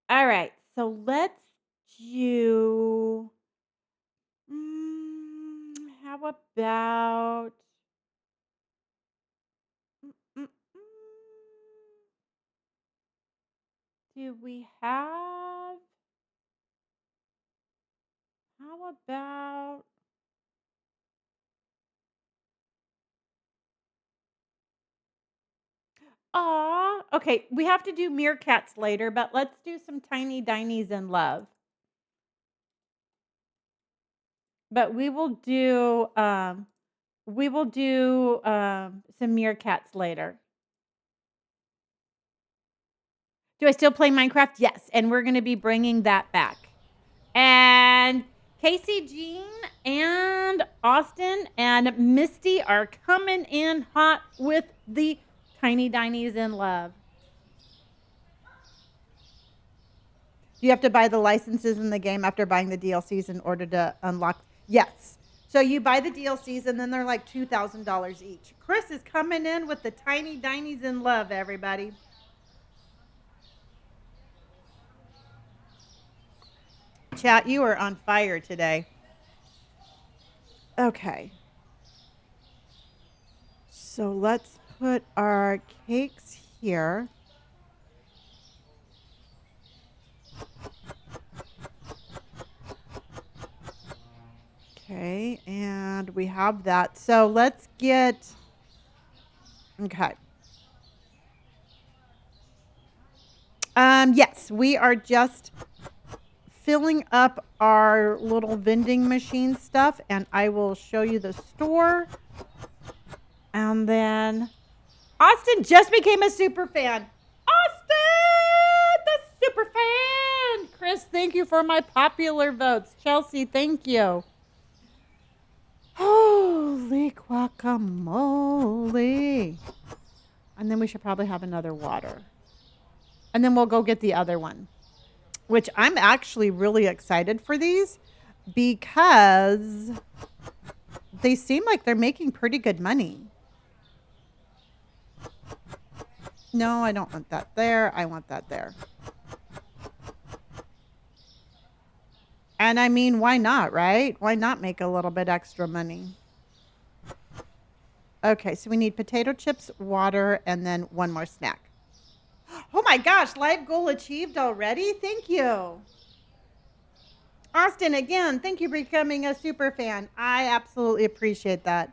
All right, so let's do. How about? mm, mm, mm, Do we have? How about? Aw, okay. We have to do meerkats later, but let's do some tiny dinies in love. But we will do some meerkats later. Do I still play Minecraft? Yes, and we're going to be bringing that back. And Casey Jean and Austin and Misty are coming in hot with the Tiny Dinies in Love. Do you have to buy the licenses in the game after buying the DLCs in order to unlock? Yes. So you buy the DLCs and then they're like $2,000 each. Chris is coming in with the Tiny Dinies in Love, everybody. Chat, you are on fire today. Okay. So let's put our cakes here. Okay, and we have that. So let's get, okay. Yes, we are just filling up our little vending machine stuff, and I will show you the store. And then Austin just became a super fan. Austin, the super fan. Chris, thank you for my popular votes. Chelsea, thank you. Holy guacamole. And then we should probably have another water. And then we'll go get the other one, which I'm actually really excited for these because they seem like they're making pretty good money. No, I don't want that there. I want that there. And I mean, why not, right? Why not make a little bit extra money? Okay, so we need potato chips, water, and then one more snack. Oh my gosh, live goal achieved already? Thank you. Austin, again, thank you for becoming a super fan. I absolutely appreciate that.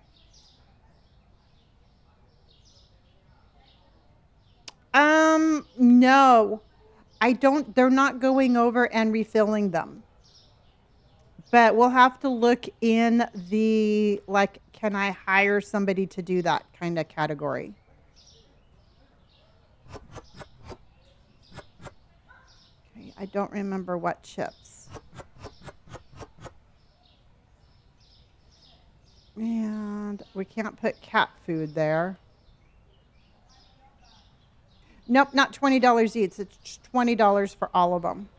No. I don't, they're not going over and refilling them. But we'll have to look in the, like, can I hire somebody to do that kind of category? Okay, I don't remember what chips. And we can't put cat food there. Nope, not $20 each. It's $20 for all of them.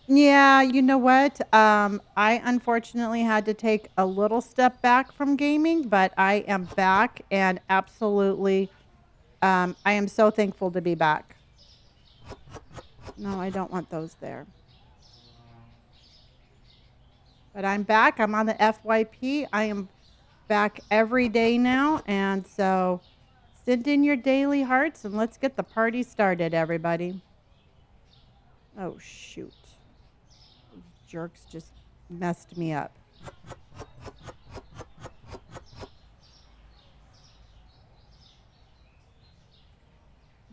Yeah, you know what? I unfortunately had to take a little step back from gaming, but I am back and absolutely, I am so thankful to be back. No, I don't want those there. But I'm back. I'm on the FYP. I am back every day now. And so send in your daily hearts and let's get the party started, everybody. Oh, shoot. Those jerks just messed me up.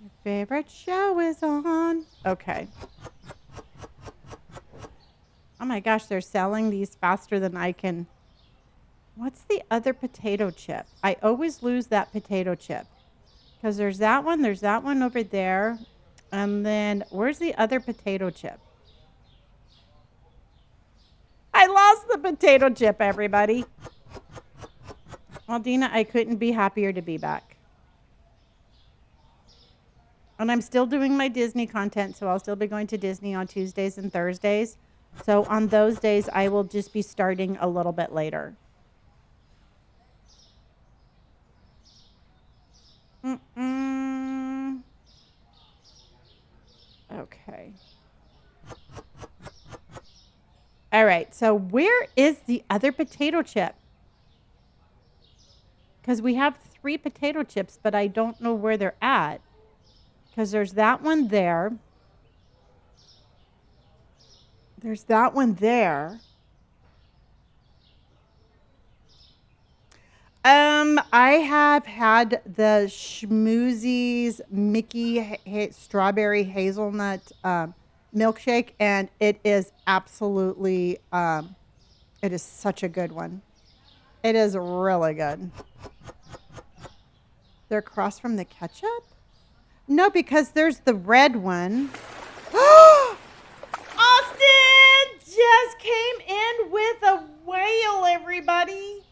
Your favorite show is on. Okay. Oh my gosh, they're selling these faster than I can. What's the other potato chip? I always lose that potato chip. Because there's that one over there. And then where's the other potato chip? I lost the potato chip, everybody. Well, Dina, I couldn't be happier to be back. And I'm still doing my Disney content, so I'll still be going to Disney on Tuesdays and Thursdays. So on those days, I will just be starting a little bit later. Mm-mm. Okay. All right. So where is the other potato chip? Because we have 3 potato chips, but I don't know where they're at. Because there's that one there. There's that one there. I have had the Schmoozies Mickey strawberry hazelnut milkshake, and it is absolutely, it is such a good one. It is really good. They're across from the ketchup? No, because there's the red one. Austin just came in with a whale, everybody.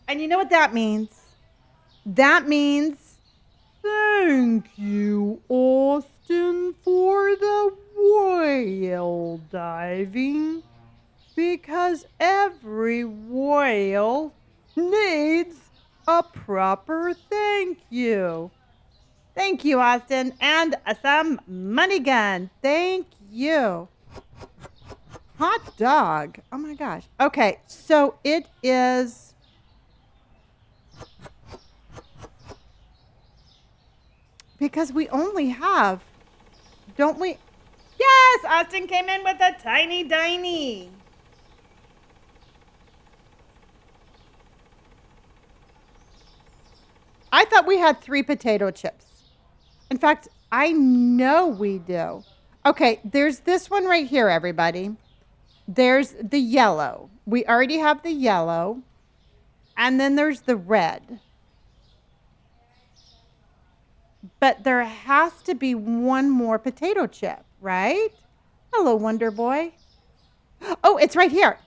And you know what that means? That means thank you, Austin, for the whale diving. Because every whale needs a proper thank you. Thank you, Austin. And some money gun. Thank you. Hot dog. Oh my gosh. Okay, so it is. Because we only have, don't we? Yes, Austin came in with a tiny diny. I thought we had 3 potato chips. In fact, I know we do. Okay, there's this one right here, everybody. There's the yellow. We already have the yellow. And then there's the red. But there has to be one more potato chip, right? Hello, Wonder Boy. Oh, it's right here.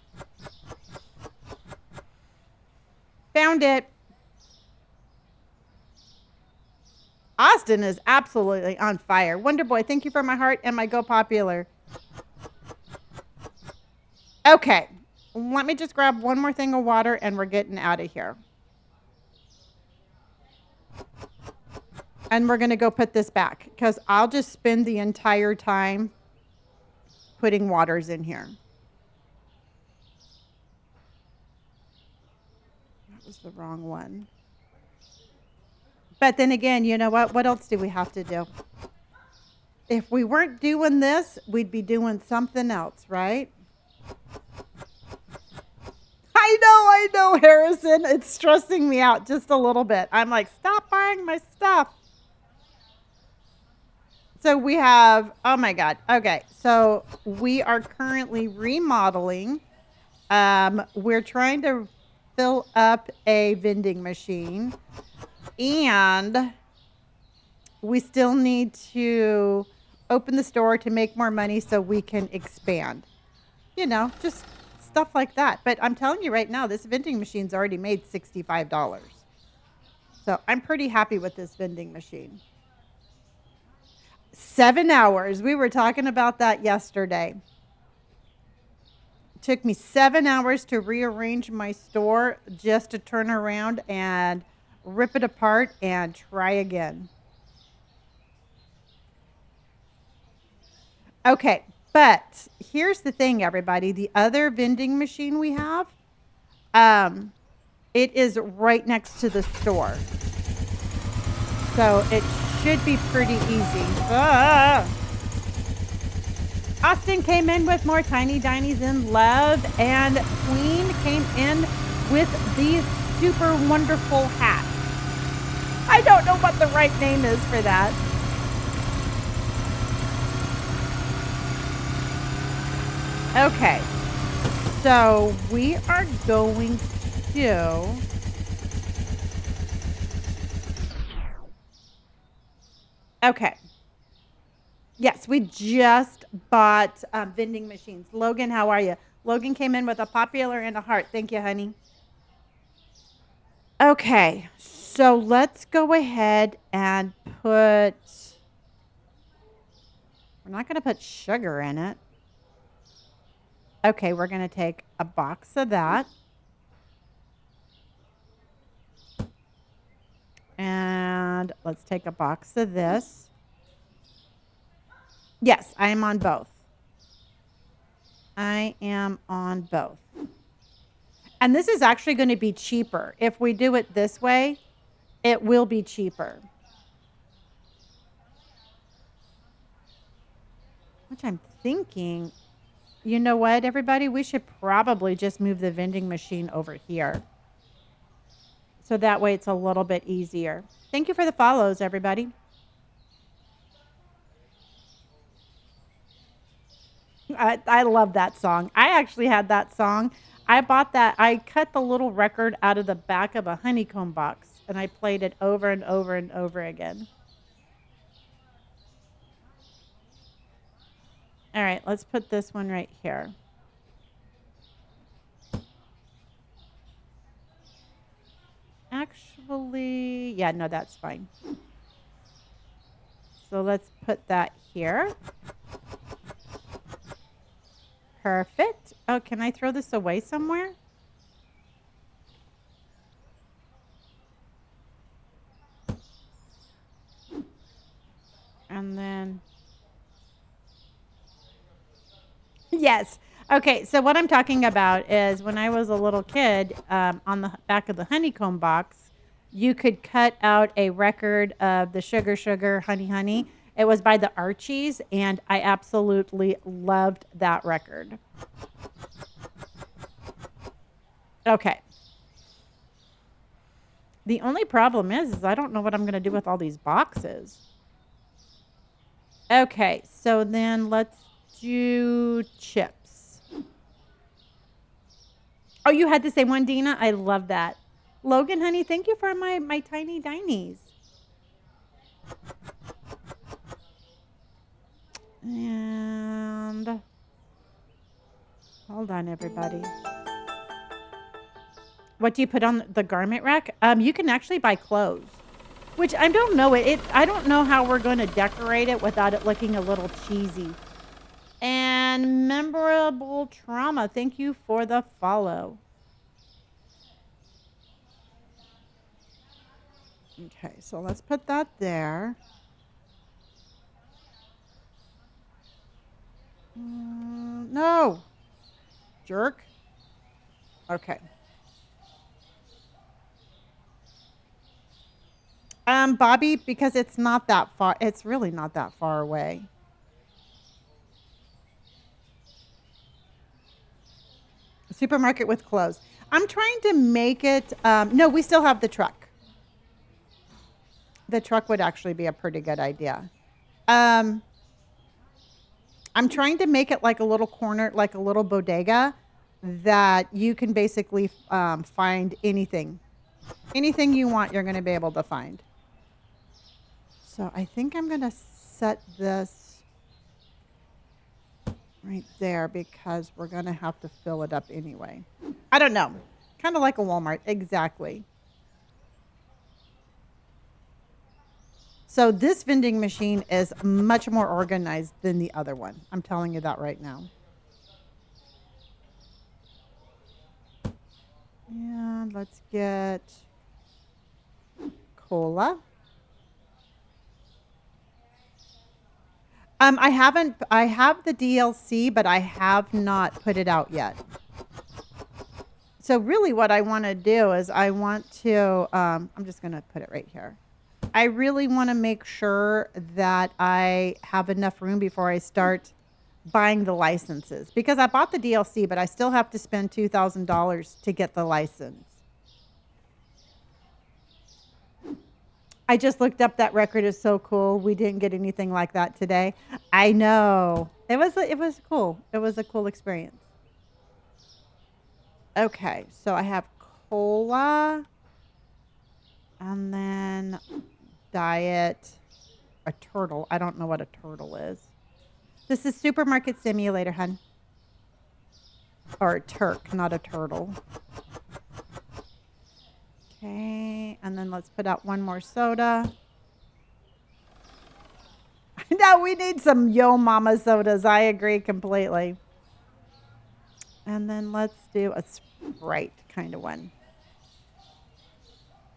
Found it. Austin is absolutely on fire. Wonder Boy, thank you for my heart and my Go Popular. Okay, let me just grab one more thing of water and we're getting out of here. And we're going to go put this back because I'll just spend the entire time putting waters in here. That was the wrong one. But then again, you know what? What else do we have to do? If we weren't doing this, we'd be doing something else, right? I know, Harrison. It's stressing me out just a little bit. I'm like, stop buying my stuff. So we have, oh my God. Okay. So we are currently remodeling. We're trying to fill up a vending machine. And we still need to open the store to make more money so we can expand. You know, just stuff like that. But I'm telling you right now, this vending machine's already made $65. So I'm pretty happy with this vending machine. 7 hours. We were talking about that yesterday. It took me 7 hours to rearrange my store just to turn around and rip it apart and try again. Okay, but here's the thing, everybody. The other vending machine we have, it is right next to the store. So it should be pretty easy. Austin came in with more Tiny Dinies in love, and Queen came in with these super wonderful hats. I don't know what the right name is for that. Okay, so we are going to okay. Yes, we just bought vending machines. Logan, how are you? Logan came in with a popular and a heart. Thank you, honey. Okay, so let's go ahead and put We're not going to put sugar in it. Okay, we're going to take a box of that. And let's take a box of this. Yes, I am on both. I am on both. And this is actually going to be cheaper. If we do it this way, it will be cheaper. Which I'm thinking, you know what, everybody? We should probably just move the vending machine over here. So that way it's a little bit easier. Thank you for the follows, everybody. I love that song. I actually had that song. I bought that. I cut the little record out of the back of a honeycomb box and I played it over and over and over again. All right, let's put this one right here. Actually, yeah, no, that's fine. So let's put that here. Perfect. Oh, can I throw this away somewhere? And then, yes. Okay, so what I'm talking about is when I was a little kid, on the back of the honeycomb box, you could cut out a record of the Sugar Sugar Honey Honey. It was by the Archies, and I absolutely loved that record. Okay. The only problem is I don't know what I'm going to do with all these boxes. Okay, so then let's do chips. Oh, you had to say one, Dina? I love that. Logan, honey, thank you for my tiny dinies. And hold on, everybody. What do you put on the garment rack? You can actually buy clothes, which I don't know. I don't know how we're going to decorate it without it looking a little cheesy. And memorable trauma. Thank you for the follow. Okay, so let's put that there. No. Jerk. Okay. Bobby, because it's not that far. It's really not that far away. Supermarket with clothes. I'm trying to make it. No, we still have the truck. The truck would actually be a pretty good idea. I'm trying to make it like a little corner, like a little bodega that you can basically find anything. Anything you want, you're going to be able to find. So I think I'm going to set this right there because we're going to have to fill it up anyway. I don't know. Kind of like a Walmart. Exactly. So this vending machine is much more organized than the other one. I'm telling you that right now. And let's get cola. I have the DLC, but I have not put it out yet. So really what I want to do is I want to, I'm just going to put it right here. I really want to make sure that I have enough room before I start buying the licenses because I bought the DLC, but I still have to spend $2,000 to get the license. I just looked up that record is so cool. We didn't get anything like that today. I know. It was cool. It was a cool experience. Okay, so I have cola and then diet a turtle. I don't know what a turtle is. This is Supermarket Simulator, hun. Or a Turk, not a turtle. Okay, and then let's put out one more soda. know, we need some Yo Mama sodas. I agree completely. And then let's do a Sprite kind of one.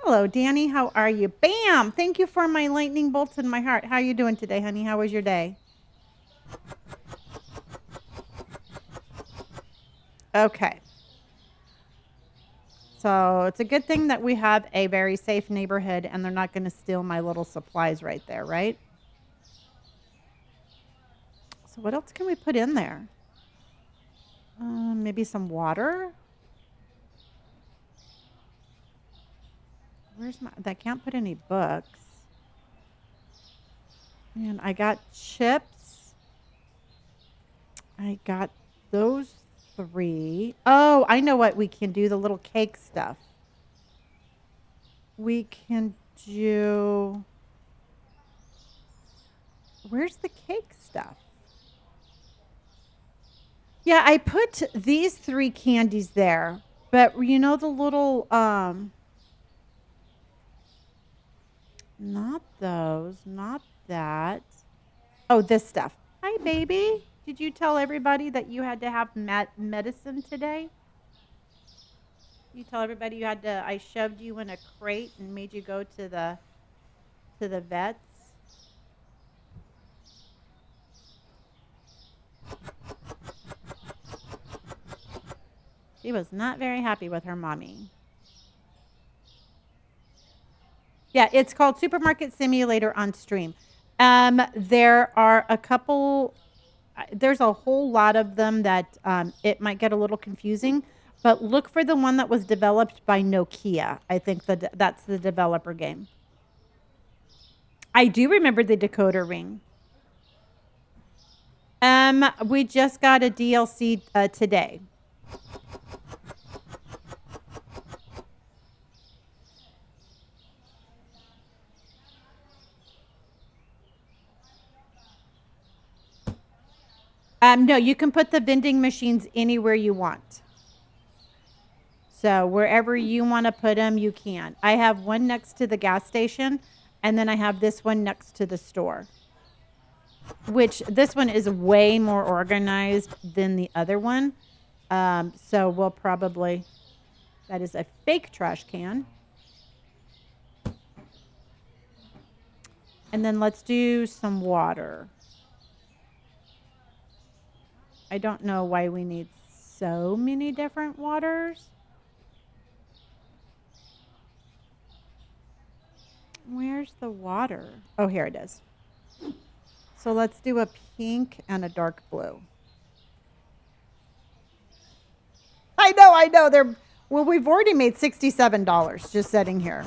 Hello, Danny. How are you? Bam! Thank you for my lightning bolts in my heart. How are you doing today, honey? How was your day? Okay. So it's a good thing that we have a very safe neighborhood and they're not going to steal my little supplies right there, right? So what else can we put in there? Maybe some water. Where's my? I can't put any books. And I got chips. I got those 3. Oh, I know what we can do. The little cake stuff. We can do. Where's the cake stuff? Yeah, I put these 3 candies there, but you know the little not those, not that. Oh, this stuff. Hi, baby. Did you tell everybody that you had to have medicine today? You tell everybody you had to. I shoved you in a crate and made you go to the vets. She was not very happy with her mommy. Yeah, it's called Supermarket Simulator on stream. There are a couple. There's a whole lot of them that it might get a little confusing. But look for the one that was developed by Nokia. I think that's the developer game. I do remember the decoder ring. We just got a DLC today. No, you can put the vending machines anywhere you want. So wherever you want to put them, you can. I have one next to the gas station, and then I have this one next to the store. Which this one is way more organized than the other one. So we'll probably, that is a fake trash can. And then let's do some water. I don't know why we need so many different waters. Where's the water? Oh, here it is. So let's do a pink and a dark blue. I know. Well, we've already made $67 just sitting here.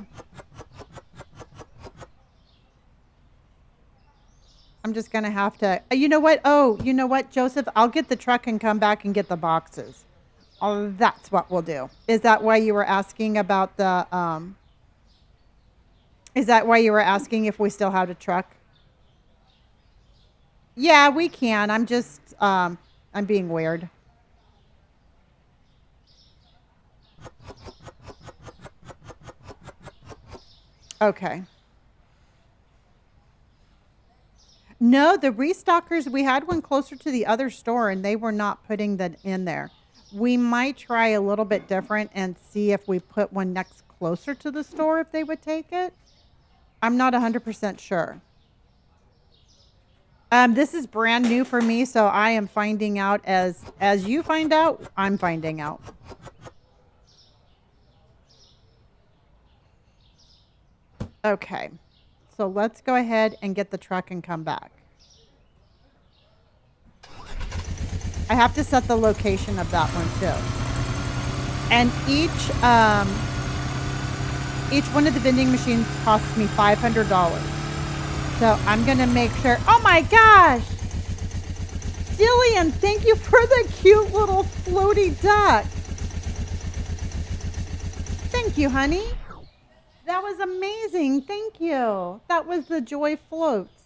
I'm just going to have to, you know what? Oh, you know what, Joseph? I'll get the truck and come back and get the boxes. Oh, that's what we'll do. Is that why you were asking about the, is that why you were asking if we still had a truck? Yeah, we can. I'm just, I'm being weird. Okay. No, the restockers, we had one closer to the other store and they were not putting that in there. We might try a little bit different and see if we put one next closer to the store if they would take it. I'm not 100% sure. This is brand new for me, so I am finding out as you find out, I'm finding out. Okay. So let's go ahead and get the truck and come back. I have to set the location of that one too. And each one of the vending machines costs me $500. So I'm going to make sure. Oh my gosh. Jillian, thank you for the cute little floaty duck. Thank you, honey. That was amazing. Thank you. That was the Joy Floats.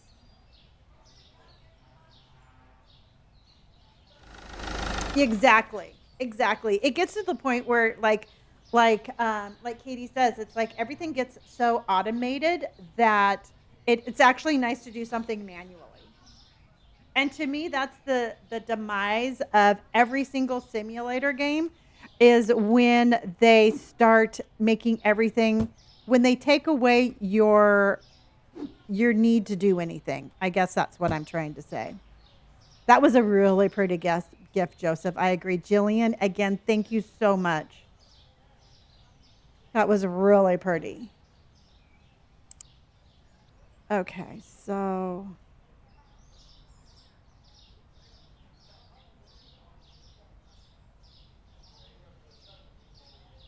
Exactly. It gets to the point where like Katie says, it's like everything gets so automated that it's actually nice to do something manually. And to me, that's the demise of every single simulator game is when they start making everything when they take away your need to do anything. I guess that's what I'm trying to say. That was a really pretty gift, Joseph. I agree. Jillian, again, thank you so much. That was really pretty. Okay, so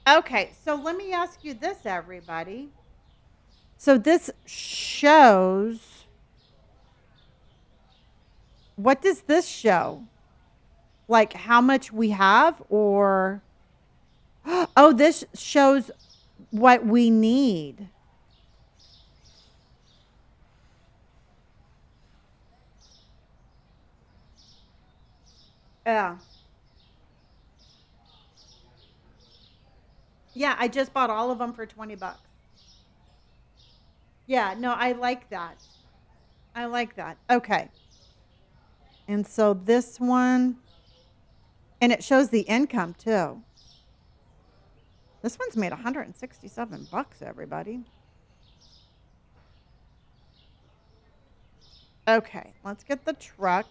okay, so let me ask you this, everybody. So this shows what does this show? Like how much we have or oh, this shows what we need. Yeah. Yeah, I just bought all of them for 20 bucks. Yeah, no, I like that. I like that. Okay. And so this one, and it shows the income too. This one's made 167 bucks, everybody. Okay, let's get the truck.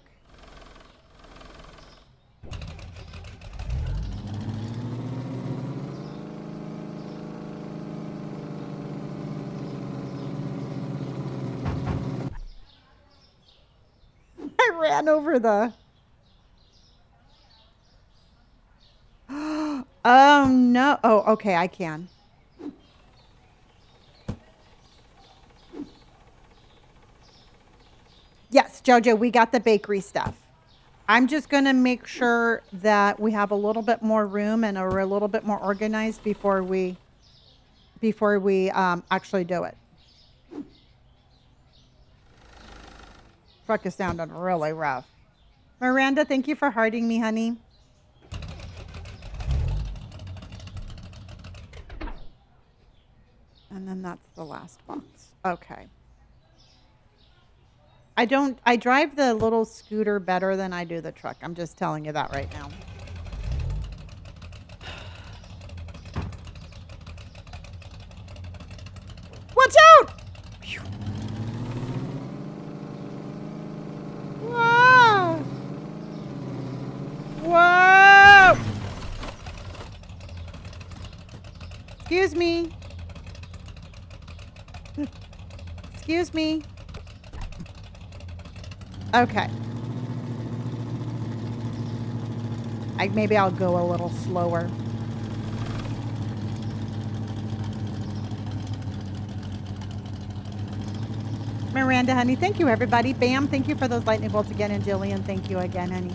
I ran over the. Oh no. Oh, okay, I can. Yes, Jojo, we got the bakery stuff. I'm just going to make sure that we have a little bit more room and are a little bit more organized before we actually do it. Truck is sounding really rough. Miranda, thank you for hearting me, honey. And then that's the last box. Okay. I drive the little scooter better than I do the truck. I'm just telling you that right now. Watch out! Whoa! Whoa! Excuse me. Excuse me. Okay. Maybe I'll go a little slower. Miranda, honey, thank you, everybody. Bam, thank you for those lightning bolts again. And Jillian, thank you again, honey.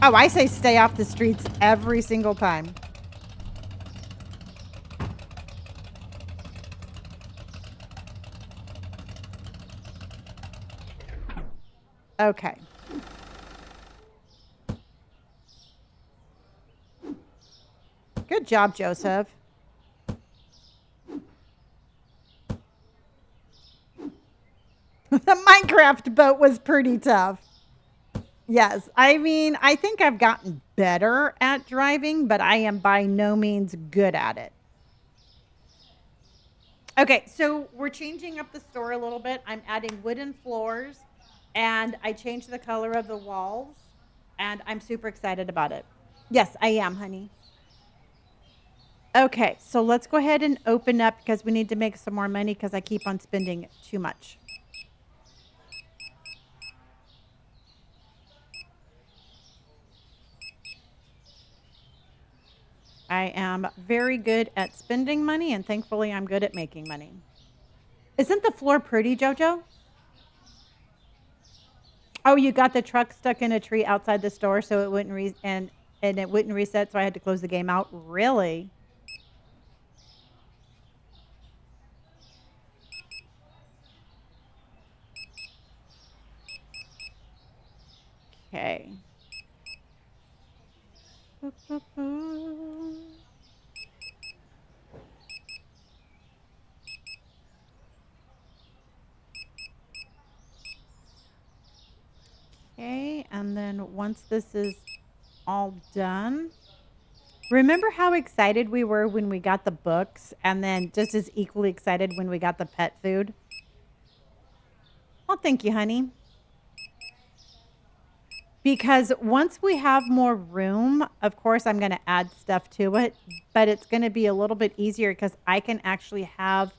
Oh, I say stay off the streets every single time. Okay. Good job, Joseph. The Minecraft boat was pretty tough. Yes. I mean, I think I've gotten better at driving, but I am by no means good at it. Okay, so we're changing up the store a little bit. I'm adding wooden floors and I changed the color of the walls and I'm super excited about it. Yes, I am, honey. Okay, so let's go ahead and open up because we need to make some more money because I keep on spending too much. I am very good at spending money and thankfully I'm good at making money. Isn't the floor pretty, Jojo? Oh, you got the truck stuck in a tree outside the store so it wouldn't and it wouldn't reset so I had to close the game out. Really? Okay. And then once this is all done, remember how excited we were when we got the books and then just as equally excited when we got the pet food? Well, thank you, honey. Because once we have more room, of course, I'm going to add stuff to it, but it's going to be a little bit easier because I can actually have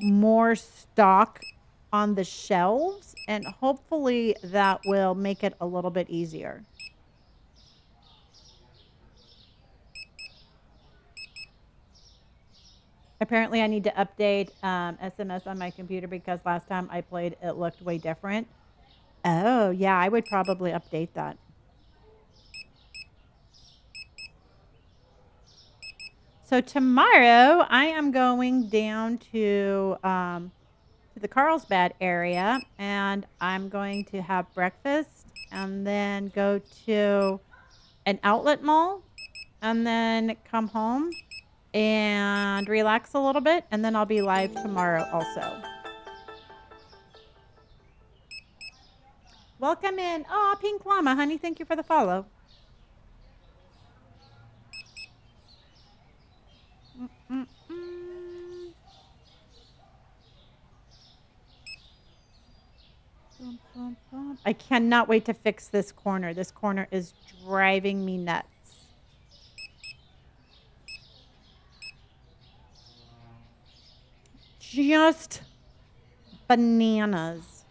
more stock on the shelves, and hopefully that will make it a little bit easier. Apparently, I need to update SMS on my computer because last time I played, it looked way different. Oh, yeah, I would probably update that. So tomorrow, I am going down to the Carlsbad area, and I'm going to have breakfast and then go to an outlet mall and then come home and relax a little bit, and then I'll be live tomorrow also. Welcome in. Oh, Pink Llama, honey, thank you for the follow. I cannot wait to fix this corner. This corner is driving me nuts. Just bananas.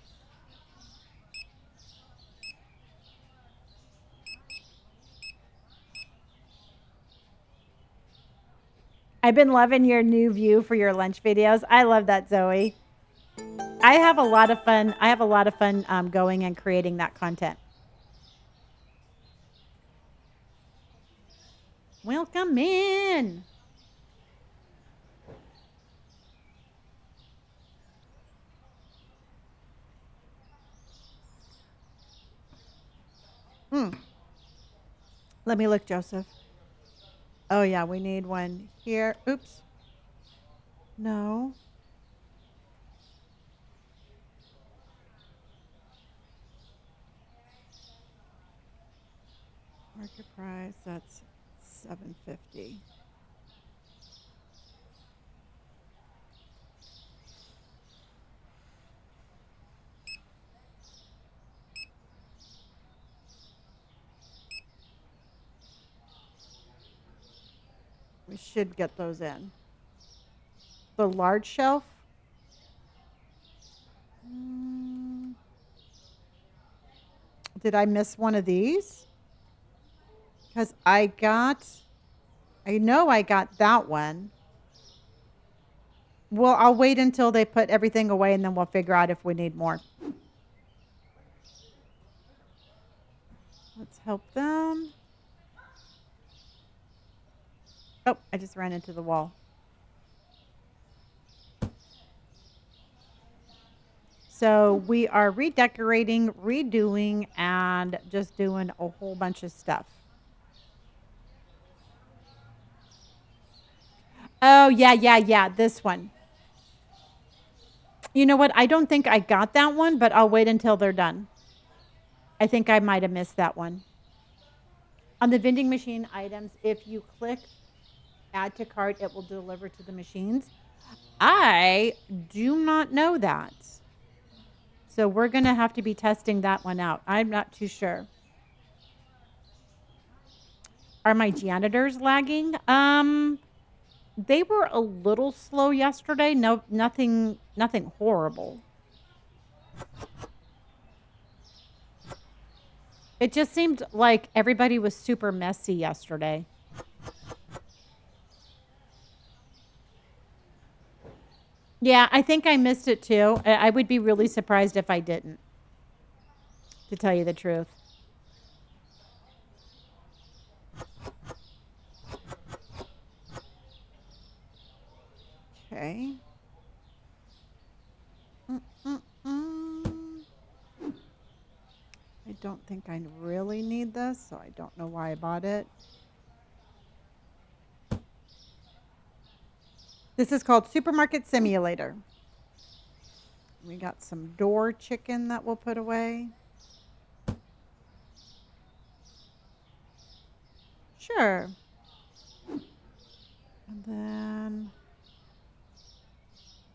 I've been loving your new view for your lunch videos. I love that, Zoe. I have a lot of fun. I have a lot of fun going and creating that content. Welcome in. Let me look, Joseph. Oh, yeah, we need one here. Oops. No. Market price, that's $7.50. We should get those in. The large shelf. Did I miss one of these? Because I know I got that one. Well, I'll wait until they put everything away and then we'll figure out if we need more. Let's help them. Oh, I just ran into the wall. So we are redecorating, redoing, and just doing a whole bunch of stuff. Oh, yeah. This one. You know what? I don't think I got that one, but I'll wait until they're done. I think I might have missed that one. On the vending machine items, if you click add to cart, it will deliver to the machines. I do not know that. So we're going to have to be testing that one out. I'm not too sure. Are my janitors lagging? They were a little slow yesterday. No, nothing horrible. It just seemed like everybody was super messy yesterday. Yeah, I think I missed it too. I would be really surprised if I didn't, to tell you the truth. Okay. I don't think I really need this, so I don't know why I bought it. This is called Supermarket Simulator. We got some door chicken that we'll put away. Sure. And then,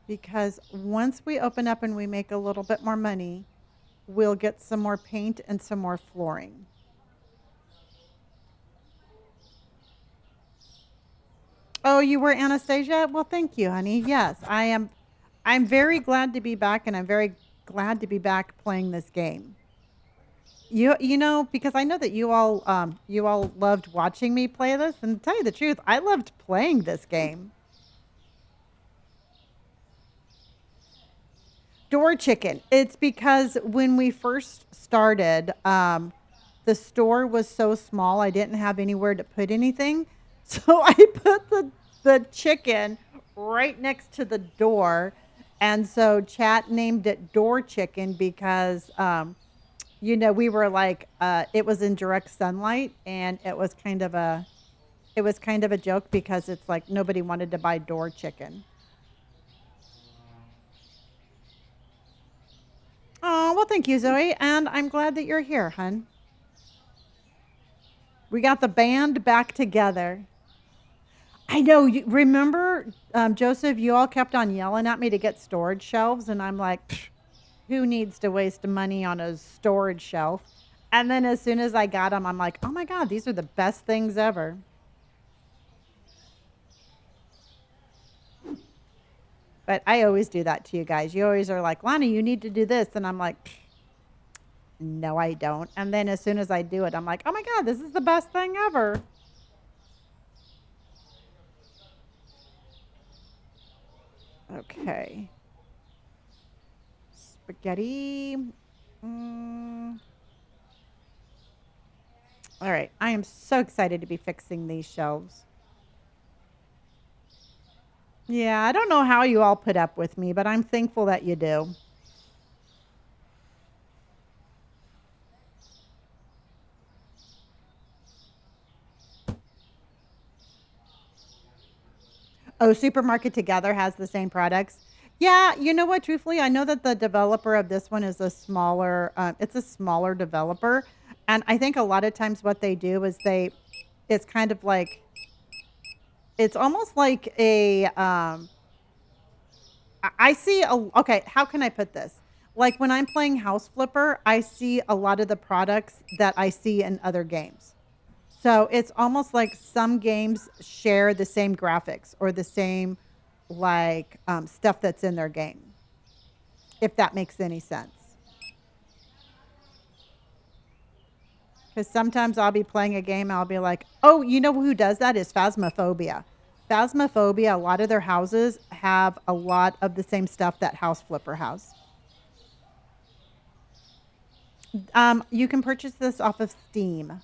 because once we open up and we make a little bit more money, we'll get some more paint and some more flooring. Oh, you were Anastasia? Well, thank you, honey. Yes, I am. I'm very glad to be back, and I'm very glad to be back playing this game. You know, because I know that you all loved watching me play this, and to tell you the truth, I loved playing this game. Door chicken. It's because when we first started, the store was so small, I didn't have anywhere to put anything. So I put the chicken right next to the door. And so chat named it door chicken because we were like it was in direct sunlight, and it was kind of a joke because it's like nobody wanted to buy door chicken. Oh, well, thank you, Zoe. And I'm glad that you're here, hun. We got the band back together. I know. Remember, Joseph, you all kept on yelling at me to get storage shelves. And I'm like, "Psh, who needs to waste money on a storage shelf?" And then as soon as I got them, I'm like, oh my God, these are the best things ever. But I always do that to you guys. You always are like, Lonnie, you need to do this. And I'm like, no, I don't. And then as soon as I do it, I'm like, oh my God, this is the best thing ever. Okay. Spaghetti. Mm. All right. I am so excited to be fixing these shelves. Yeah, I don't know how you all put up with me, but I'm thankful that you do. Oh, Supermarket Together has the same products. Yeah, you know what? Truthfully, I know that the developer of this one is a smaller. It's a smaller developer, and I think a lot of times what they do is it's kind of like it's almost like a. I see a. Okay, how can I put this? Like when I'm playing House Flipper, I see a lot of the products that I see in other games. So it's almost like some games share the same graphics or the same stuff that's in their game, if that makes any sense. Because sometimes I'll be playing a game and I'll be like, oh, you know who does that is Phasmophobia. Phasmophobia, a lot of their houses have a lot of the same stuff that House Flipper has. You can purchase this off of Steam.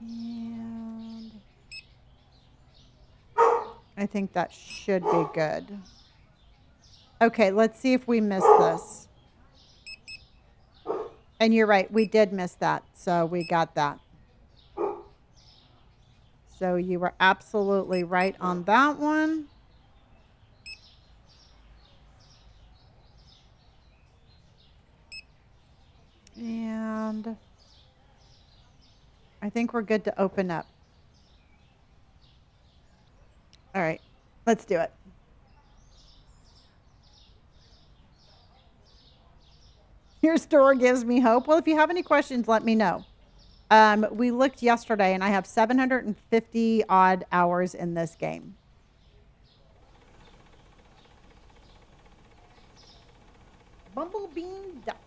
And I think that should be good. Okay, let's see if we missed this. And you're right, we did miss that. So we got that. So you were absolutely right on that one. And I think we're good to open up. All right, let's do it. Your store gives me hope. Well, if you have any questions, let me know. We looked yesterday, and I have 750 odd hours in this game. Bumblebee Duck.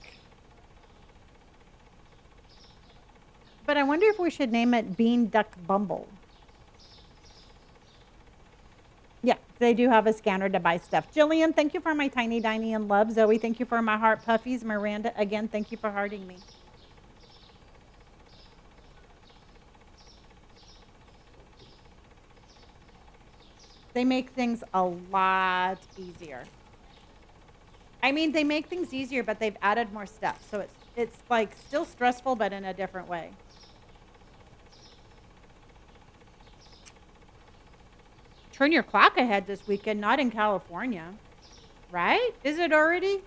But I wonder if we should name it Bean Duck Bumble. Yeah, they do have a scanner to buy stuff. Jillian, thank you for my tiny diny and love. Zoe, thank you for my heart puffies. Miranda, again, thank you for hearting me. They make things a lot easier. I mean, they make things easier, but they've added more stuff. So it's like still stressful, but in a different way. Turn your clock ahead this weekend, not in California, right? Is it already?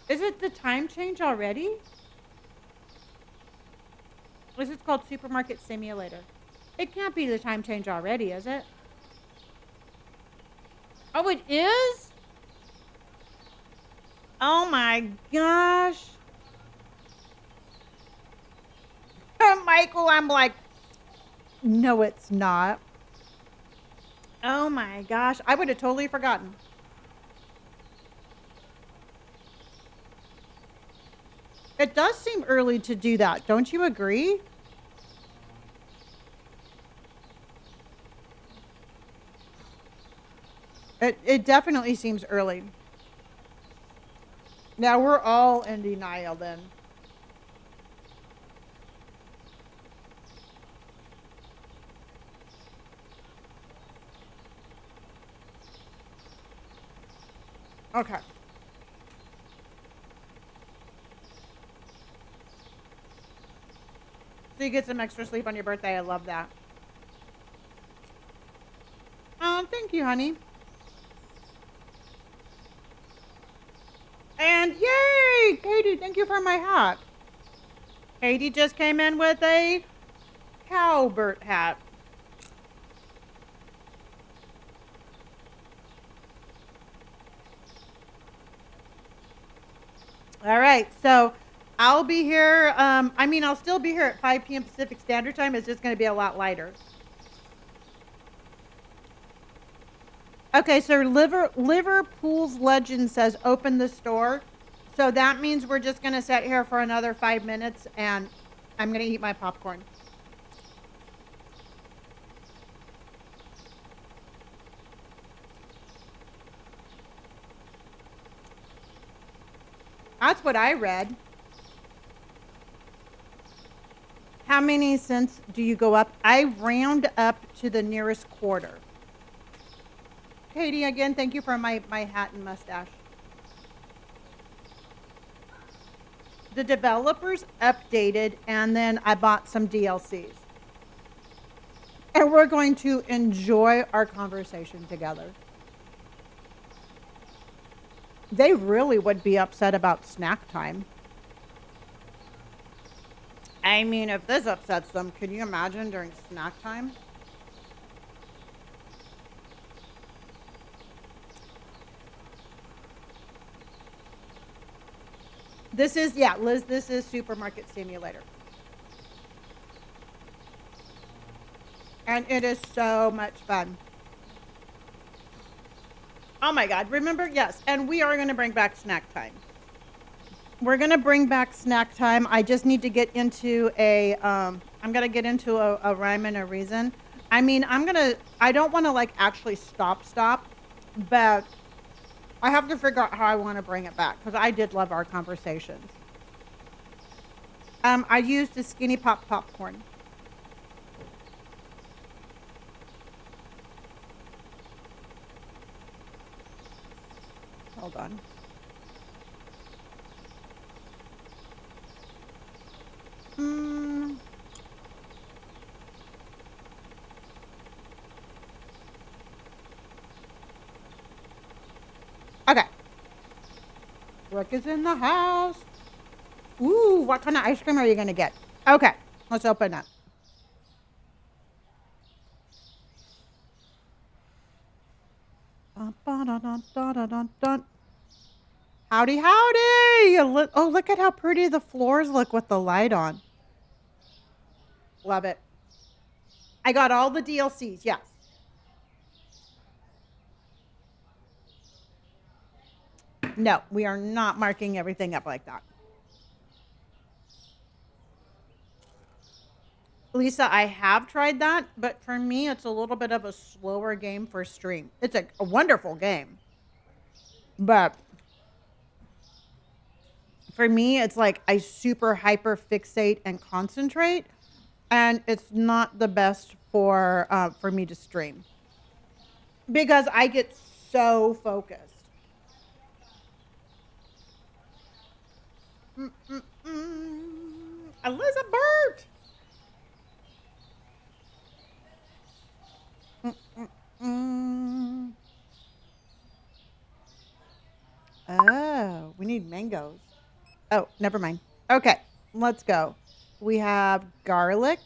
Is it the time change already? This is called Supermarket Simulator. It can't be the time change already, is it? Oh, it is? Oh my gosh. Michael, I'm like, no, it's not. Oh my gosh. I would have totally forgotten. It does seem early to do that. Don't you agree? It definitely seems early. Now we're all in denial then. Okay. So you get some extra sleep on your birthday. I love that. Thank you, honey. And yay, Katie, thank you for my hat. Katie just came in with a cowbird hat. All right, so I'll be here. I'll still be here at 5 p.m. Pacific Standard Time. It's just going to be a lot lighter. Okay, so Liverpool's Legend says open the store. So that means we're just going to sit here for another 5 minutes and I'm going to eat my popcorn. That's what I read. How many cents do you go up? I round up to the nearest quarter. Katie, again, thank you for my hat and mustache. The developers updated, and then I bought some DLCs. And we're going to enjoy our conversation together. They really would be upset about snack time. I mean, if this upsets them, can you imagine during snack time? This is, yeah, Liz, this is Supermarket Simulator. And it is so much fun. Oh my God, remember? Yes, and we are going to bring back snack time. We're going to bring back snack time. I just need to get into I'm going to get into a rhyme and a reason. I don't want to like actually stop, but I have to figure out how I want to bring it back because I did love our conversations. I used the Skinny Pop popcorn. Hold on. Mm, okay. Brooke is in the house. Ooh, what kind of ice cream are you going to get? Okay, let's open it. Dun, dun, dun, dun, dun, dun, dun. Howdy, howdy! Oh, look at how pretty the floors look with the light on. Love it. I got all the DLCs, yes. No, we are not marking everything up like that. Lisa, I have tried that, but for me, it's a little bit of a slower game for stream. It's a wonderful game, but for me, it's like I super hyper fixate and concentrate, and it's not the best for me to stream because I get so focused. Elizabeth. Mm-mm-mm. Oh. We need mangoes. Oh, never mind. Okay, let's go. We have garlic.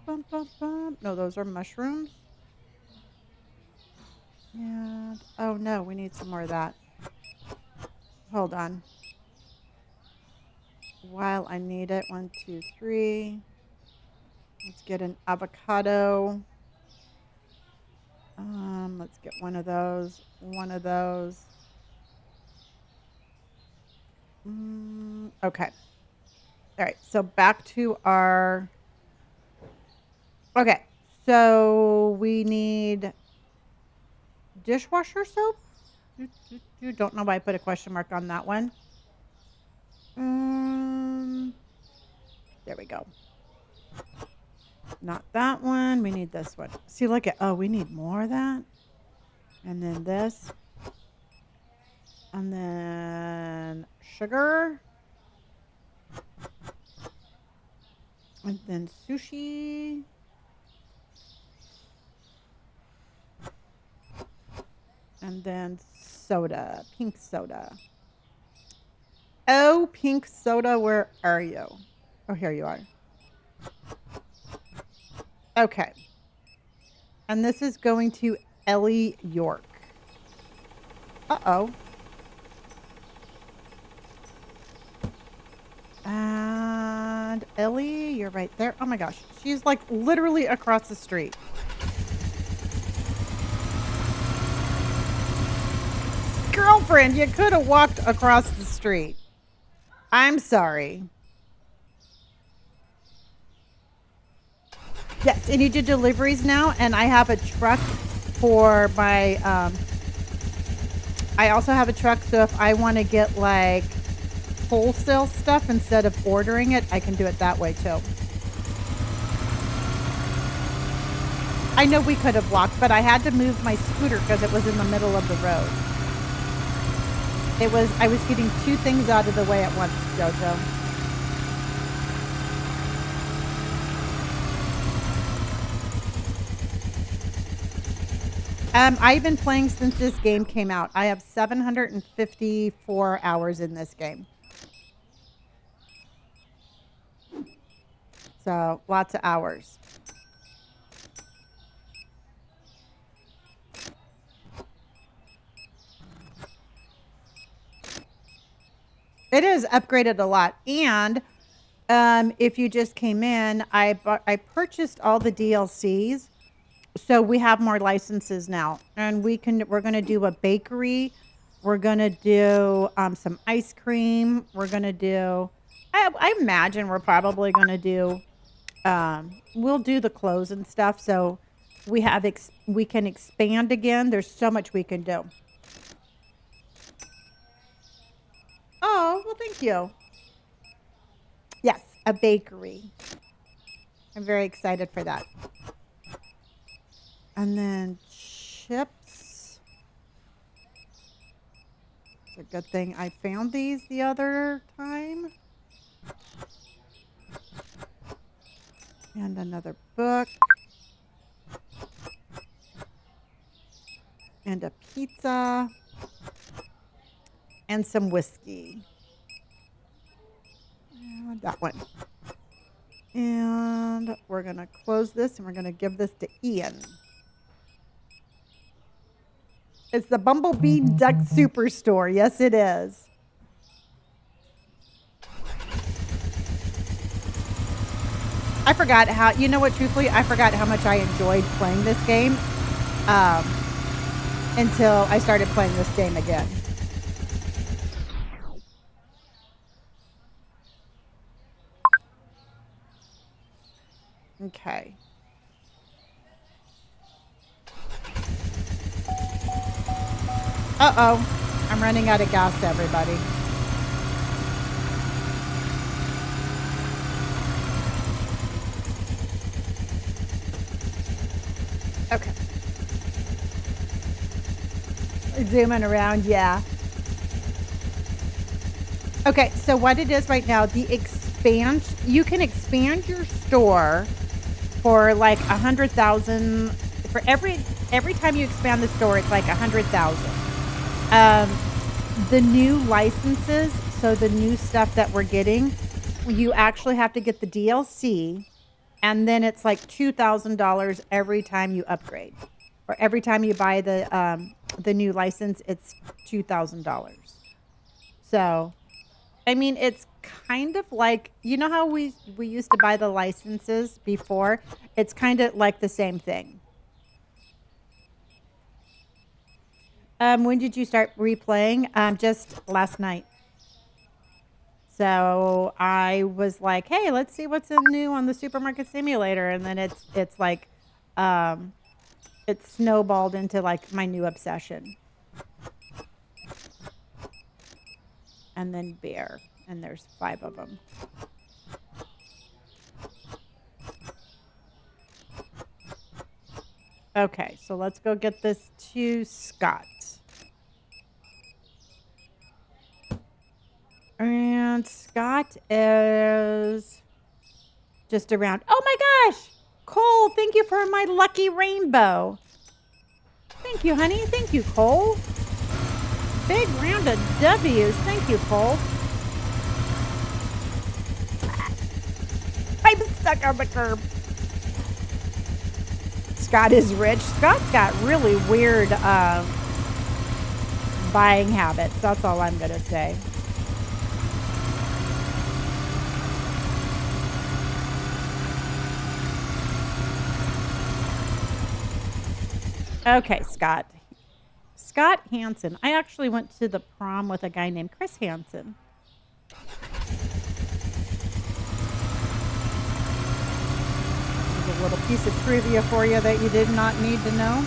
Bum, bum, bum. No, those are mushrooms. And, oh no, we need some more of that. Hold on. While I need it, 1, 2, 3. Let's get an avocado. Let's get one of those. One of those. Okay. All right. So back to our. Okay. So we need dishwasher soap. Don't know why I put a question mark on that one. There we go. Not that one. We need this one. See, look at. Oh, we need more of that. And then this. And then sugar. And then sushi. And then soda. Pink soda. Oh, pink soda, where are you? Oh, here you are. Okay. And this is going to Ellie York. Uh-oh. And Ellie, you're right there. Oh my gosh. She's like literally across the street. Girlfriend, you could have walked across the street. I'm sorry. Yes, and you do deliveries now, and I have a truck for my, I also have a truck, so if I want to get like wholesale stuff instead of ordering it, I can do it that way too. I know we could have walked, but I had to move my scooter because it was in the middle of the road. I was getting two things out of the way at once, Jojo. I've been playing since this game came out. I have 754 hours in this game. So, lots of hours. It is upgraded a lot. And if you just came in, I purchased all the DLCs. So we have more licenses now, and we're going to do a bakery. We're going to do some ice cream. We're going to do, I imagine we're probably going to do, we'll do the clothes and stuff. So we can expand again. There's so much we can do. Oh, well, thank you. Yes, a bakery. I'm very excited for that. And then chips. It's a good thing I found these the other time. And another book. And a pizza. And some whiskey. And that one. And we're going to close this and we're going to give this to Ian. It's the Bumblebee Duck Superstore. Yes, it is. I forgot how, you know what, truthfully, I forgot how much I enjoyed playing this game until I started playing this game again. Okay. Uh-oh. I'm running out of gas, everybody. Okay. Zooming around, yeah. Okay, so what it is right now, you can expand your store for like 100,000. For every time you expand the store, it's like 100,000. The new licenses, so the new stuff that we're getting, you actually have to get the DLC, and then it's like $2,000 every time you upgrade, or every time you buy the new license, it's $2,000. So, I mean, it's kind of like, you know how we used to buy the licenses before? It's kind of like the same thing. When did you start replaying? Just last night. So I was like, "Hey, let's see what's new on the supermarket simulator," and then it's like, um, it snowballed into like my new obsession. And then bear, and there's 5 of them. Okay, so let's go get this to Scott. And Scott is just around. Oh my gosh! Cole, thank you for my lucky rainbow. Thank you, honey. Thank you, Cole. Big round of W's. Thank you, Cole. I'm stuck on the curb. Scott is rich. Scott's got really weird buying habits. That's all I'm going to say. Okay, Scott. Scott Hansen. I actually went to the prom with a guy named Chris Hansen. There's a little piece of trivia for you that you did not need to know.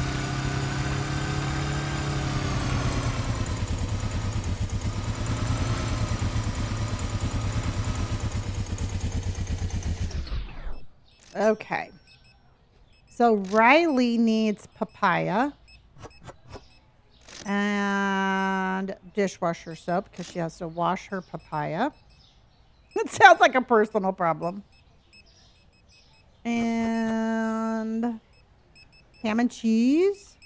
Okay. So Riley needs papaya and dishwasher soap because she has to wash her papaya. It sounds like a personal problem. And ham and cheese.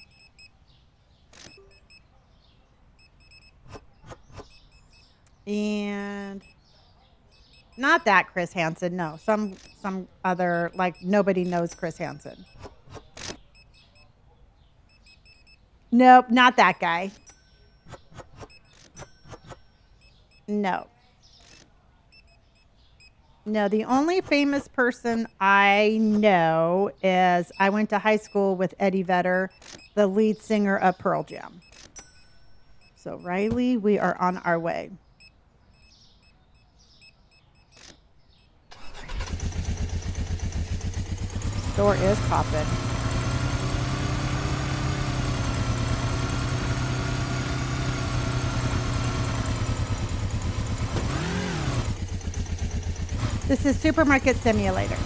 And not that Chris Hansen. No, some other, like, nobody knows Chris Hansen. Nope, not that guy. No. No, the only famous person I know is I went to high school with Eddie Vedder, the lead singer of Pearl Jam. So, Riley, we are on our way. Store is popping. This is Supermarket Simulator.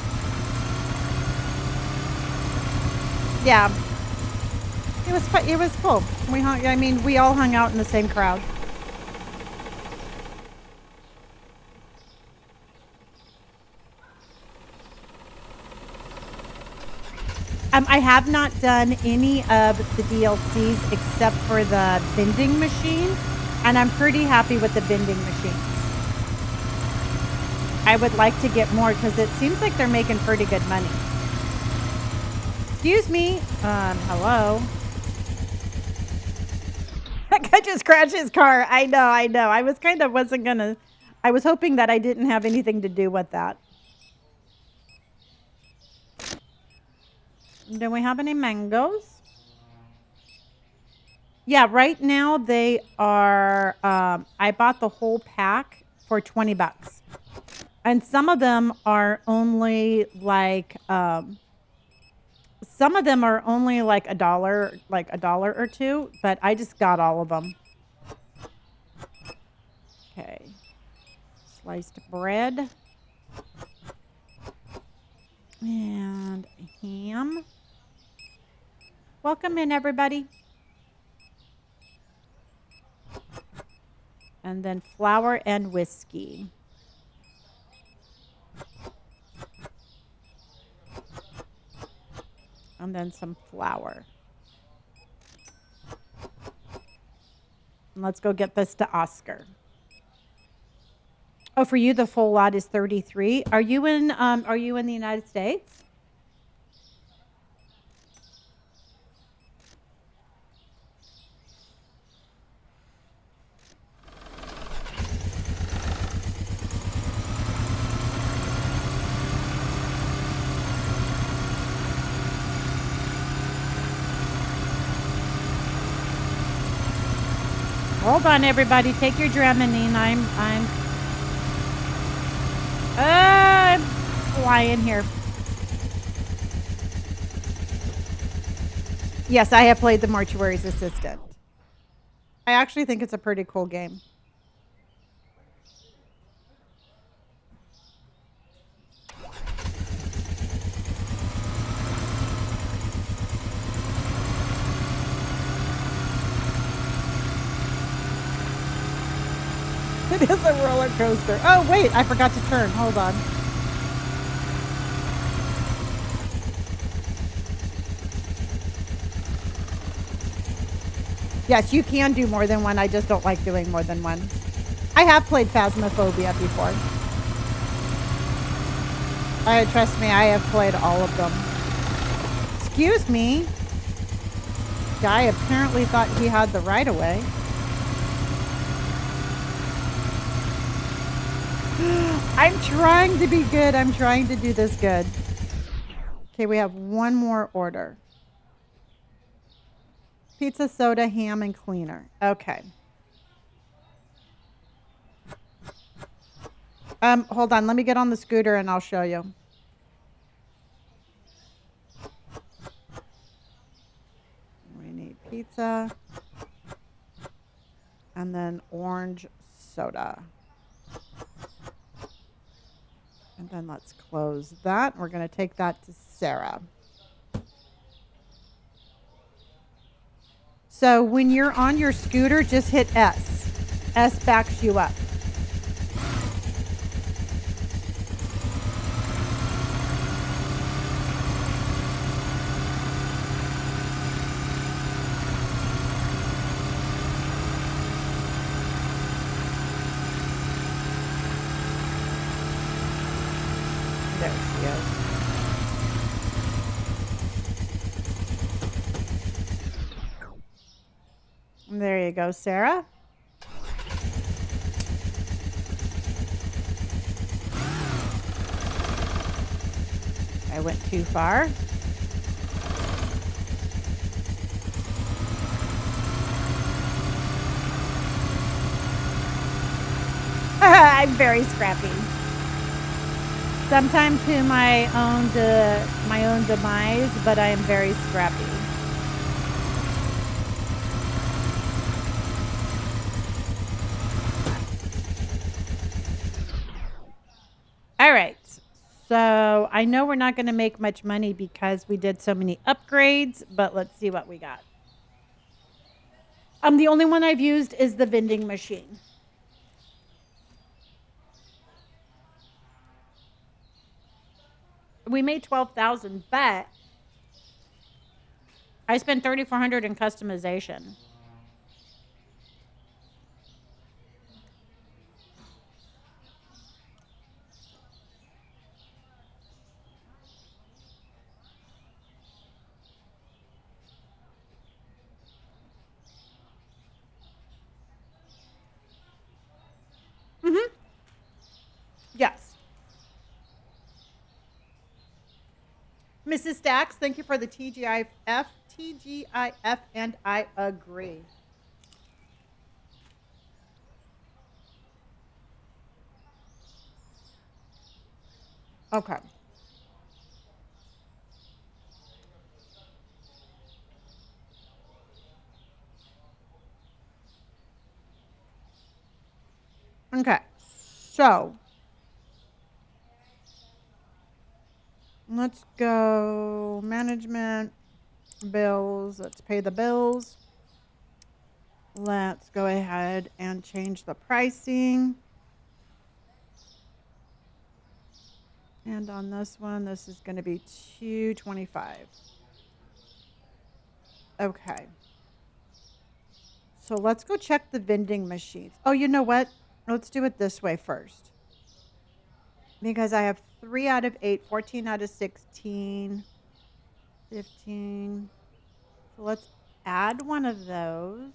Yeah. It was cool. We all hung out in the same crowd. I have not done any of the DLCs except for the vending machine, and I'm pretty happy with the vending machines. I would like to get more because it seems like they're making pretty good money. Excuse me. Hello. That guy just crashed his car. I know. I was hoping that I didn't have anything to do with that. Do we have any mangoes? Yeah, right now they are, I bought the whole pack for 20 bucks. And some of them are only like, some of them are only like a dollar or two, but I just got all of them. Okay. Sliced bread. And ham. Welcome in, everybody. And then flour and whiskey. And then some flour. Let's go get this to Oscar. Oh, for you, the full lot is 33. Are you in the United States? Hold on, everybody. Take your Dramamine. I'm flying here. Yes, I have played the Mortuary's Assistant. I actually think it's a pretty cool game. It is a roller coaster. Oh, wait, I forgot to turn. Hold on. Yes, you can do more than one. I just don't like doing more than one. I have played Phasmophobia before. Trust me, I have played all of them. Excuse me. Guy apparently thought he had the right of way. I'm trying to be good. I'm trying to do this good. Okay, we have one more order. Pizza, soda, ham, and cleaner. Okay. Hold on. Let me get on the scooter and I'll show you. We need pizza and then orange soda. And then let's close that. We're going to take that to Sarah. So when you're on your scooter, just hit S. S backs you up. There she is. There you go, Sarah. I went too far. I'm very scrappy. Sometimes to my own demise, but I am very scrappy. All right. So I know we're not going to make much money because we did so many upgrades, but let's see what we got. The only one I've used is the vending machine. We made 12,000, but I spent 3,400 in customization. Mm-hmm. Yes. Mrs. Stacks, thank you for the TGIF, and I agree. Okay. Okay. So let's go management, bills. Let's pay the bills. Let's go ahead and change the pricing. And on this one, this is going to be $225. Okay. So let's go check the vending machines. Oh, you know what? Let's do it this way first. Because I have 3 out of 8, 14 out of 16, 15. So let's add one of those.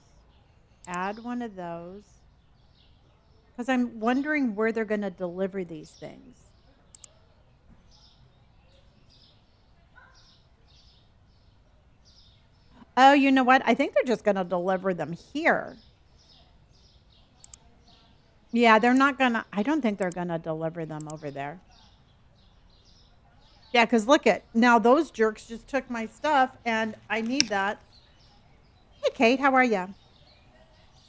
Add one of those. Because I'm wondering where they're going to deliver these things. Oh, you know what? I think they're just going to deliver them here. Yeah, they're not going to, I don't think they're going to deliver them over there. Yeah, because look at, now those jerks just took my stuff and I need that. Hey, Kate, how are you?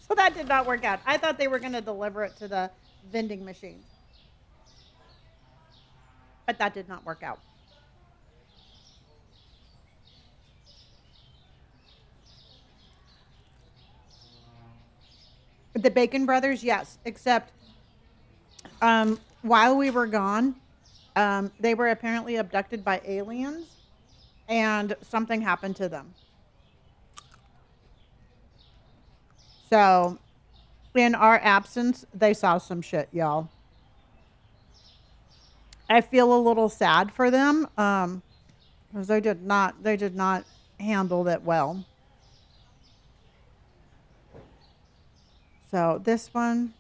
So that did not work out. I thought they were going to deliver it to the vending machine, but that did not work out. The Bacon Brothers, yes, except while we were gone, they were apparently abducted by aliens and something happened to them. So, in our absence, they saw some shit, y'all. I feel a little sad for them because they did not handle it well. So, this one,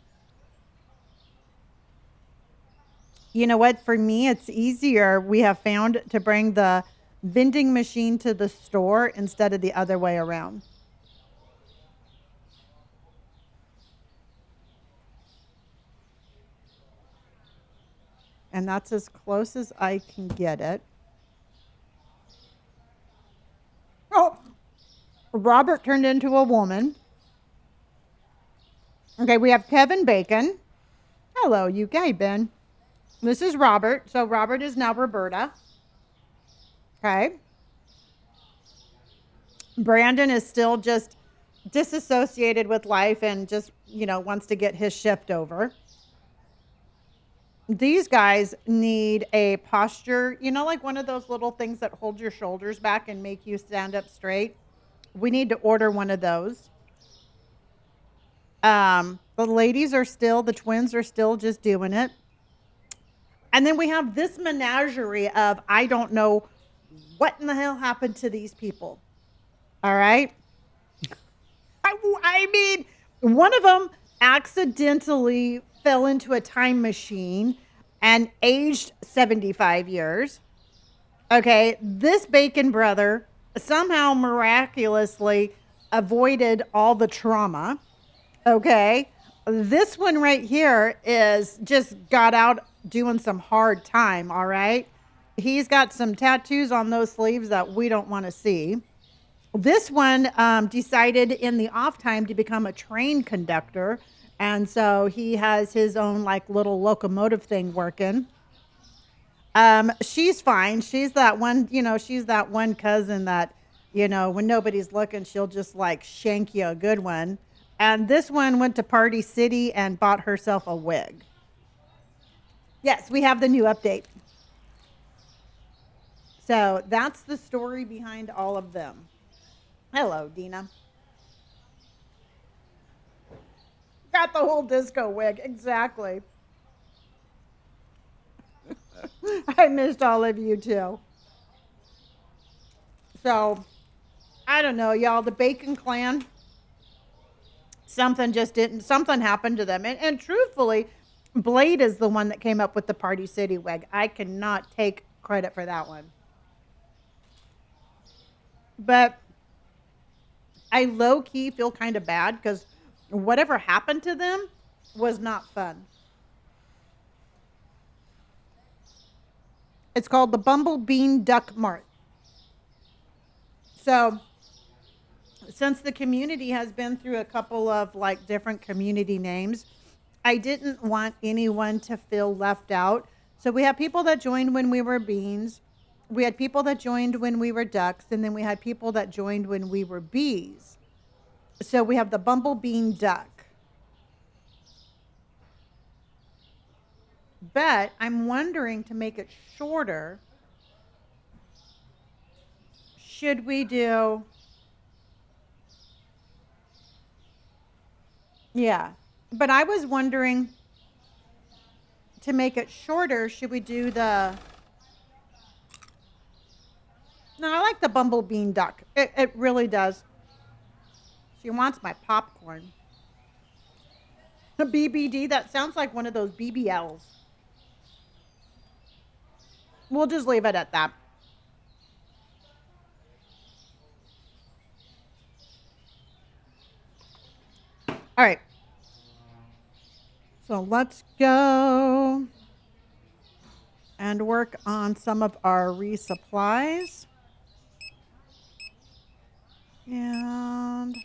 you know what? For me, it's easier. We have found to bring the vending machine to the store instead of the other way around. And that's as close as I can get it. Oh, Robert turned into a woman. Okay, we have Kevin Bacon. Hello, UK Ben. This is Robert. So Robert is now Roberta. Okay. Brandon is still just disassociated with life and just, wants to get his shift over. These guys need a posture, like one of those little things that hold your shoulders back and make you stand up straight. We need to order one of those. The twins are still just doing it. And then we have this menagerie of I don't know what in the hell happened to these people. All right. I mean, one of them accidentally fell into a time machine and aged 75 years. Okay. This Bacon brother somehow miraculously avoided all the trauma. Okay. This one right here is just got out doing some hard time. All right. He's got some tattoos on those sleeves that we don't want to see. This one decided in the off time to become a train conductor. And so he has his own like little locomotive thing working. She's fine. She's that one cousin that, when nobody's looking, she'll just like shank you a good one. And this one went to Party City and bought herself a wig. Yes, we have the new update. So that's the story behind all of them. Hello, Dina. Got the whole disco wig. Exactly. I missed all of you too. So I don't know, y'all. The Bacon Clan, something happened to them. And truthfully, Blade is the one that came up with the Party City wig. I cannot take credit for that one. But I low key feel kind of bad because whatever happened to them was not fun. It's called the Bumblebean Duck Mart. So since the community has been through a couple of like different community names, I didn't want anyone to feel left out. So we have people that joined when we were beans. We had people that joined when we were ducks, and then we had people that joined when we were bees. So we have the bumblebean duck. But I'm wondering, to make it shorter, should we do Yeah. But I was wondering, to make it shorter, should we do the. No, I like the bumblebee duck. It really does. She wants my popcorn. A BBD, that sounds like one of those BBLs. We'll just leave it at that. All right. So let's go and work on some of our resupplies. And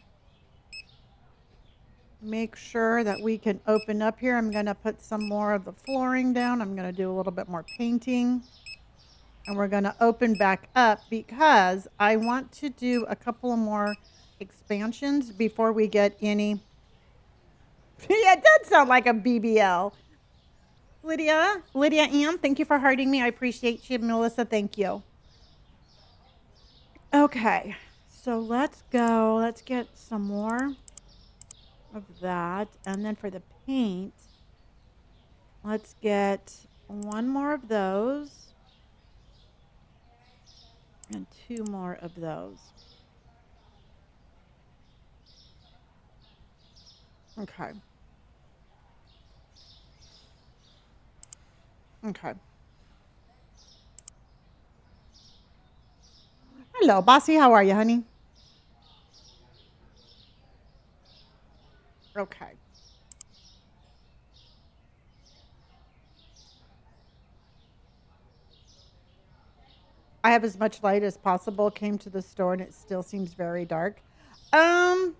make sure that we can open up here. I'm going to put some more of the flooring down. I'm going to do a little bit more painting. And we're going to open back up because I want to do a couple of more expansions before we get any. Yeah, it does sound like a BBL. Lydia Ann, thank you for hearting me. I appreciate you. Melissa, thank you. Okay, so let's go. Let's get some more of that. And then for the paint, let's get one more of those and two more of those. Okay. Okay. Hello, Bossy. How are you, honey? Okay. I have as much light as possible. Came to the store and it still seems very dark. Um,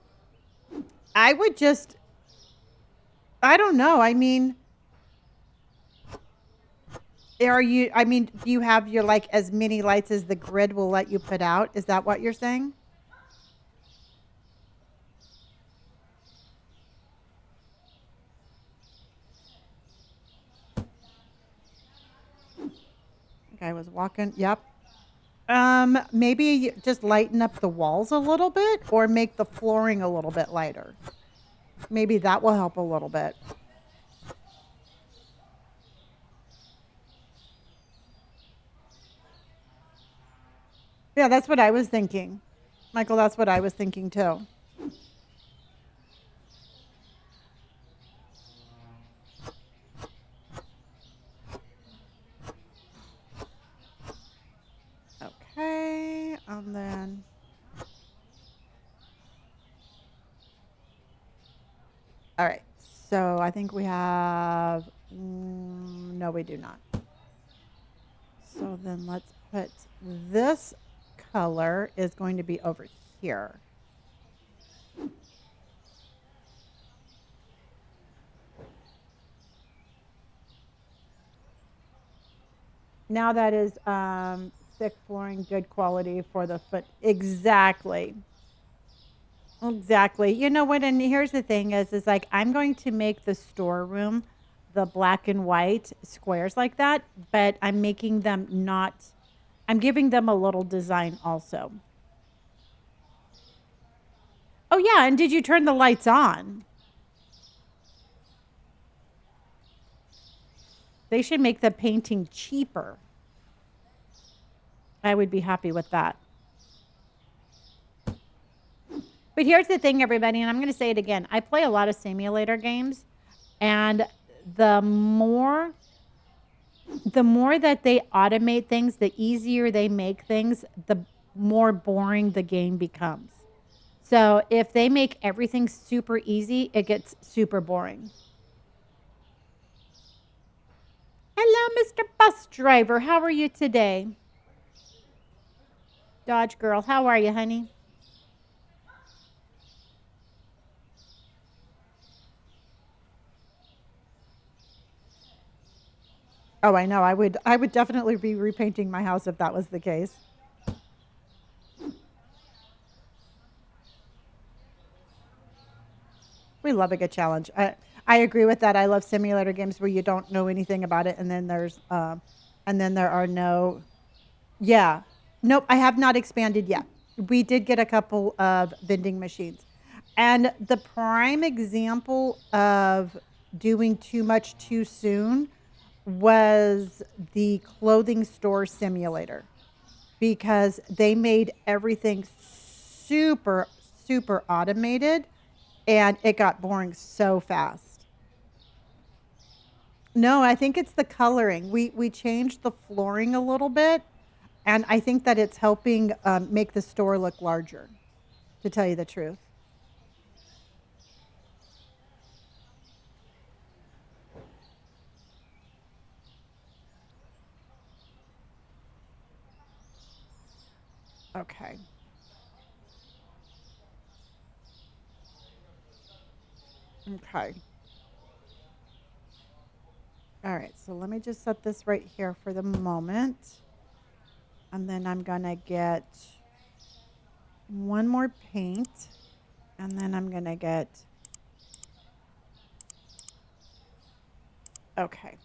I would just, I don't know. I mean, I mean, do you have your like as many lights as the grid will let you put out? Is that what you're saying? Okay, I was walking. Yep. Maybe just lighten up the walls a little bit or make the flooring a little bit lighter. Maybe that will help a little bit. Yeah, that's what I was thinking. Michael, that's what I was thinking too. Okay, and then all right. So I think we have no, we do not. So then let's put this color is going to be over here. Now that is thick flooring, good quality for the foot. Exactly. Exactly. You know what? And here's the thing is like I'm going to make the storeroom the black and white squares like that, but I'm making them not, I'm giving them a little design also. Oh, yeah. And did you turn the lights on? They should make the painting cheaper. I would be happy with that. But here's the thing, everybody, and I'm going to say it again. I play a lot of simulator games, and the more that they automate things, the easier they make things, the more boring the game becomes. So if they make everything super easy, it gets super boring. Hello, Mr. Bus Driver. How are you today? Dodge Girl, how are you, honey? Oh, I know. I would definitely be repainting my house if that was the case. We love a good challenge. I agree with that. I love simulator games where you don't know anything about it, and then there are no. Yeah, nope. I have not expanded yet. We did get a couple of vending machines. And the prime example of doing too much too soon was the clothing store simulator because they made everything super, super automated and it got boring so fast. No, I think it's the coloring. We changed the flooring a little bit, and I think that it's helping make the store look larger, to tell you the truth. Okay. Okay. All right. So let me just set this right here for the moment. And then I'm going to get one more paint. And then I'm going to get, okay.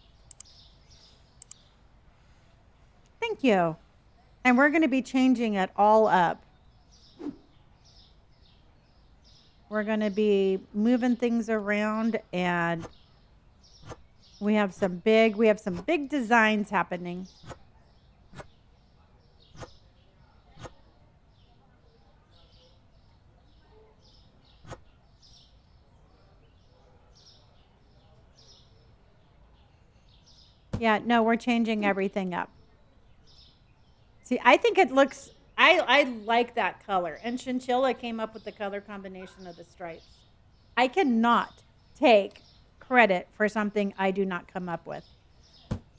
Thank you. And we're going to be changing it all up. We're going to be moving things around and we have some big designs happening. Yeah, no, we're changing everything up. See, I think it looks I like that color. And Chinchilla came up with the color combination of the stripes. I cannot take credit for something I do not come up with.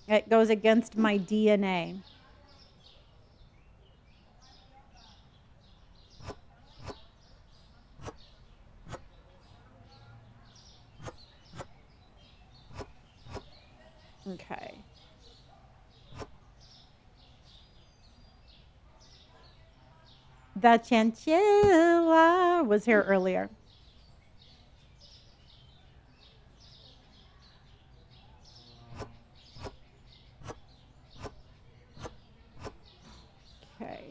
It goes against my DNA. Okay. The chinchilla was here earlier. Okay.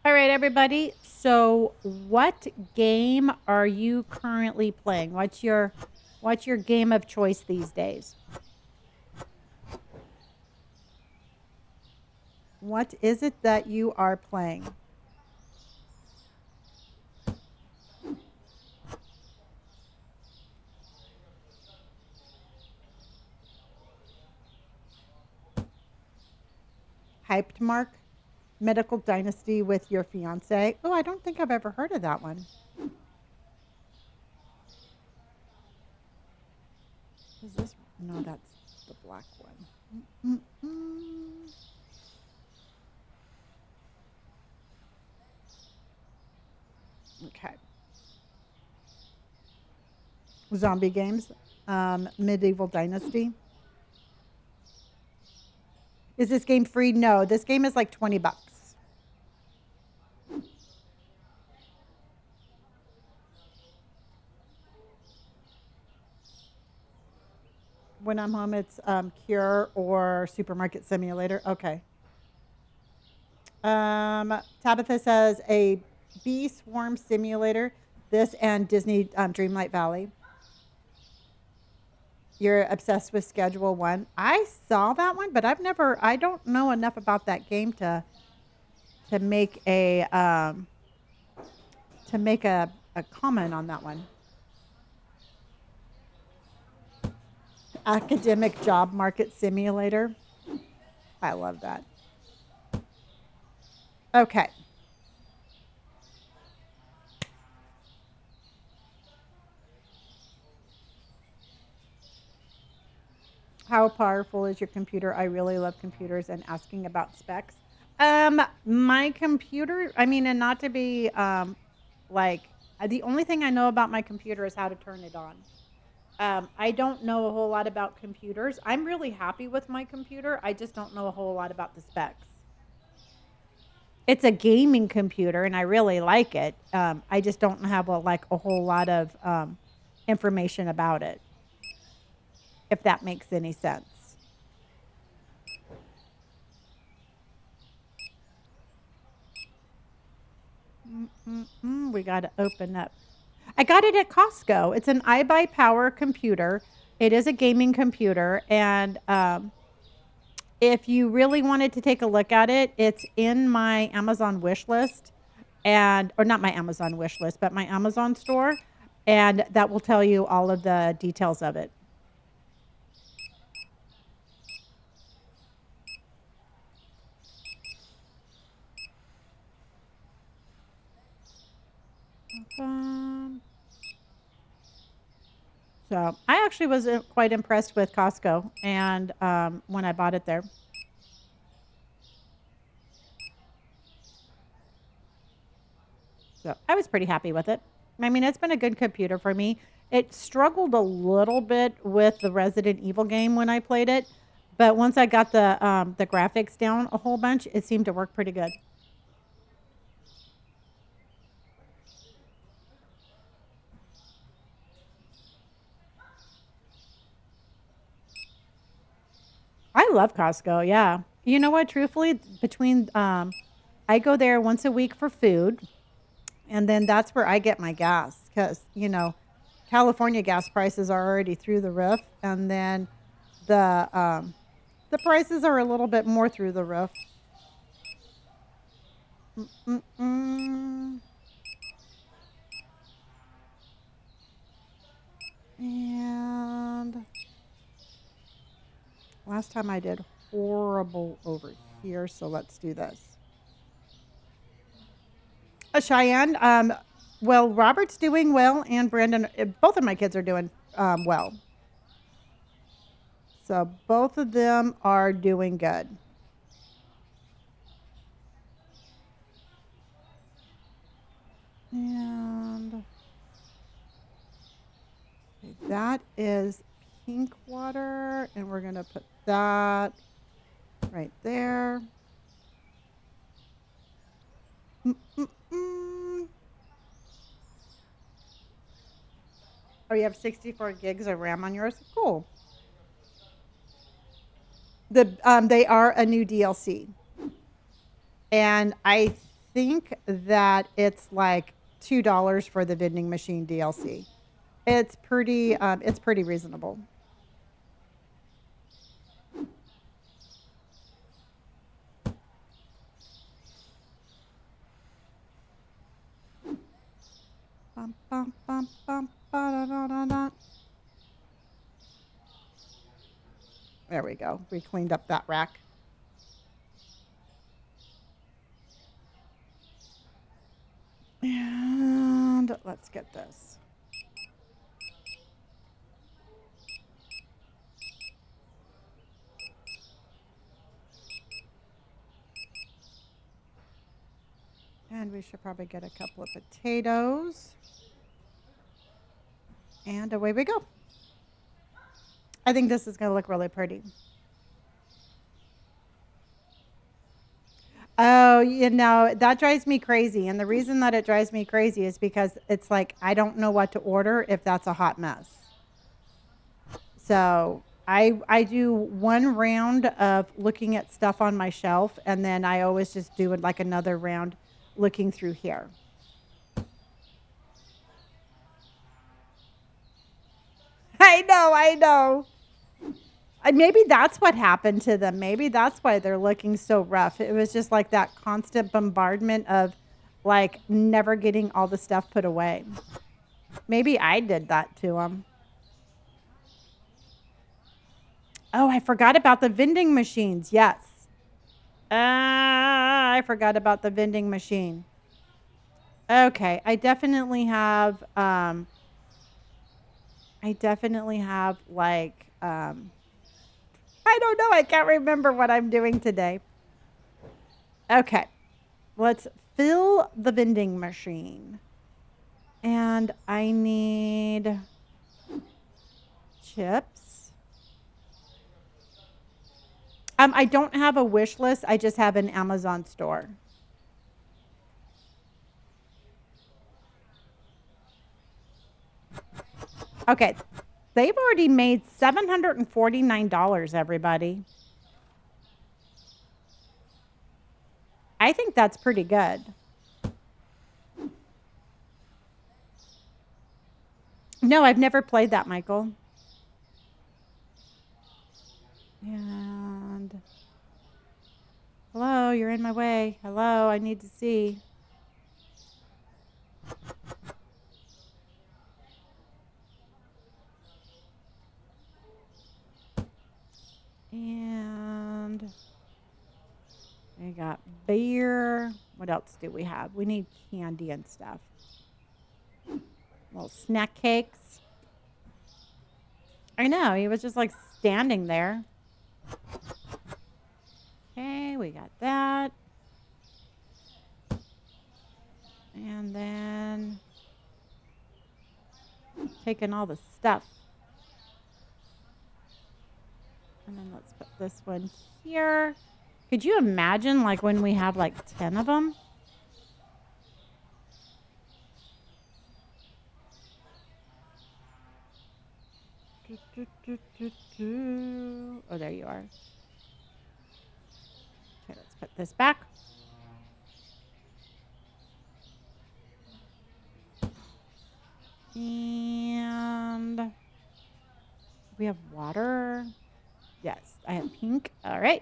All right, everybody. So, what game are you currently playing? What's your game of choice these days? What is it that you are playing? Hyped Mark? Medical Dynasty with your fiance? Oh, I don't think I've ever heard of that one. Is this? No, that's the black one. Mm-mm. Okay. Zombie games. Medieval Dynasty. Is this game free? No, this game is like 20 bucks. When I'm home, it's Cure or Supermarket Simulator. Okay. Tabitha says a bee swarm simulator. This and Disney Dreamlight Valley. You're obsessed with Schedule One. I saw that one, but I don't know enough about that game to make a comment on that one. Academic Job Market Simulator. I love that. Okay. How powerful is your computer? I really love computers and asking about specs. My computer, I mean, and not to be like, the only thing I know about my computer is how to turn it on. I don't know a whole lot about computers. I'm really happy with my computer. I just don't know a whole lot about the specs. It's a gaming computer, and I really like it. I just don't have like a whole lot of information about it, if that makes any sense. We got to open up. I got it at Costco. It's an iBuyPower computer. It is a gaming computer, and if you really wanted to take a look at it, it's in my Amazon wish list, and or not my Amazon wish list, but my Amazon store, and that will tell you all of the details of it. Um, so I actually was quite impressed with Costco, and when I bought it there. So I was pretty happy with it. I mean, it's been a good computer for me. It struggled a little bit with the Resident Evil game when I played it, but once I got the graphics down a whole bunch, it seemed to work pretty good. I love Costco. Yeah, you know what? Truthfully, between I go there once a week for food, and then that's where I get my gas because California gas prices are already through the roof, and then the um, the prices are a little bit more through the roof. Mm-mm. And last time I did horrible over here, so let's do this. Cheyenne, well, Robert's doing well, and Brandon, both of my kids are doing well. So both of them are doing good. And okay, that is pink water, and we're going to put that right there. Mm-mm-mm. Oh, you have 64 gigs of RAM on yours? Cool. They are a new DLC, and I think that it's like $2 for the vending machine DLC. It's pretty reasonable. Bum, bum, bum, bum, ba-da-da-da-da. There we go. We cleaned up that rack. And let's get this. And we should probably get a couple of potatoes. And away we go. I think this is going to look really pretty. Oh, that drives me crazy. And the reason that it drives me crazy is because it's like I don't know what to order if that's a hot mess. So I do one round of looking at stuff on my shelf, and then I always just do it like another round looking through here. I know. Maybe that's what happened to them. Maybe that's why they're looking so rough. It was just like that constant bombardment of like never getting all the stuff put away. Maybe I did that to them. Oh, I forgot about the vending machines. Yes. I forgot about the vending machine. Okay, I definitely have like I don't know, I can't remember what I'm doing today. Okay. Let's fill the vending machine. And I need chips. I don't have a wish list. I just have an Amazon store. Okay. They've already made $749, everybody. I think that's pretty good. No, I've never played that, Michael. And hello, you're in my way. Hello, I need to see. And we got beer. What else do we have? We need candy and stuff. Little snack cakes. I know, he was just like standing there. Okay, we got that. And then taking all the stuff. And then let's put this one here. Could you imagine like when we have like 10 of them? Oh, there you are. Okay, let's put this back. And we have water. Yes, I have pink. All right.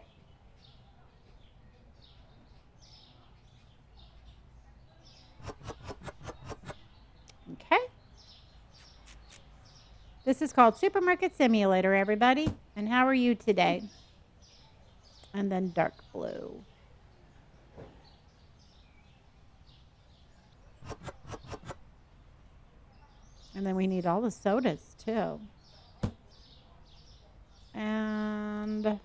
Okay. This is called Supermarket Simulator, everybody. And how are you today? And then dark blue. And then we need all the sodas, too. And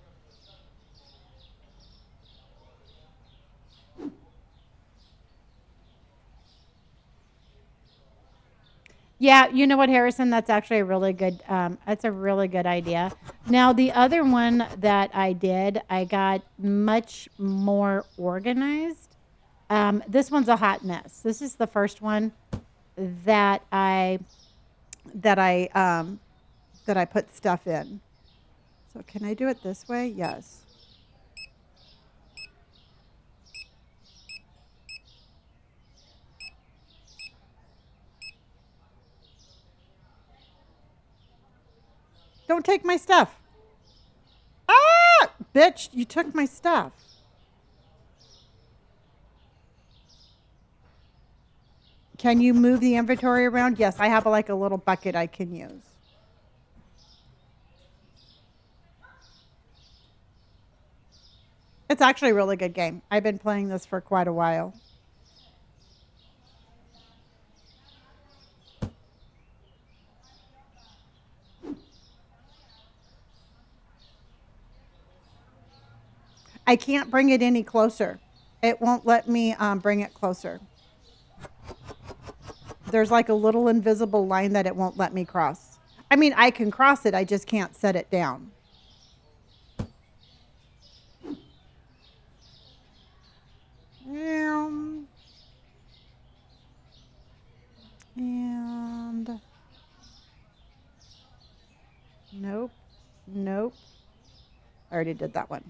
yeah, you know what, Harrison? That's actually a really good. That's a really good idea. Now, the other one that I did, I got much more organized. This one's a hot mess. This is the first one that I that I that I put stuff in. So can I do it this way? Yes. Don't take my stuff. Ah, bitch! You took my stuff. Can you move the inventory around? Yes, I have like a little bucket I can use. It's actually a really good game. I've been playing this for quite a while. I can't bring it any closer. It won't let me bring it closer. There's like a little invisible line that it won't let me cross. I mean, I can cross it. I just can't set it down. And nope, nope. I already did that one.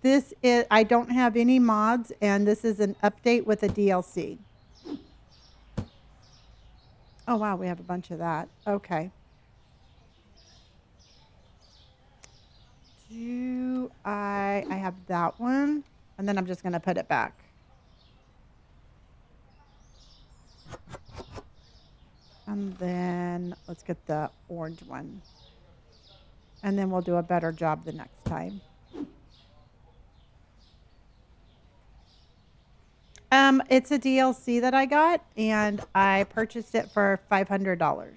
This is, I don't have any mods, and this is an update with a DLC. Oh, wow, we have a bunch of that. Okay. I have that one, and then I'm just going to put it back. And then let's get the orange one. And then we'll do a better job the next time. It's a DLC that I got, and I purchased it for $500.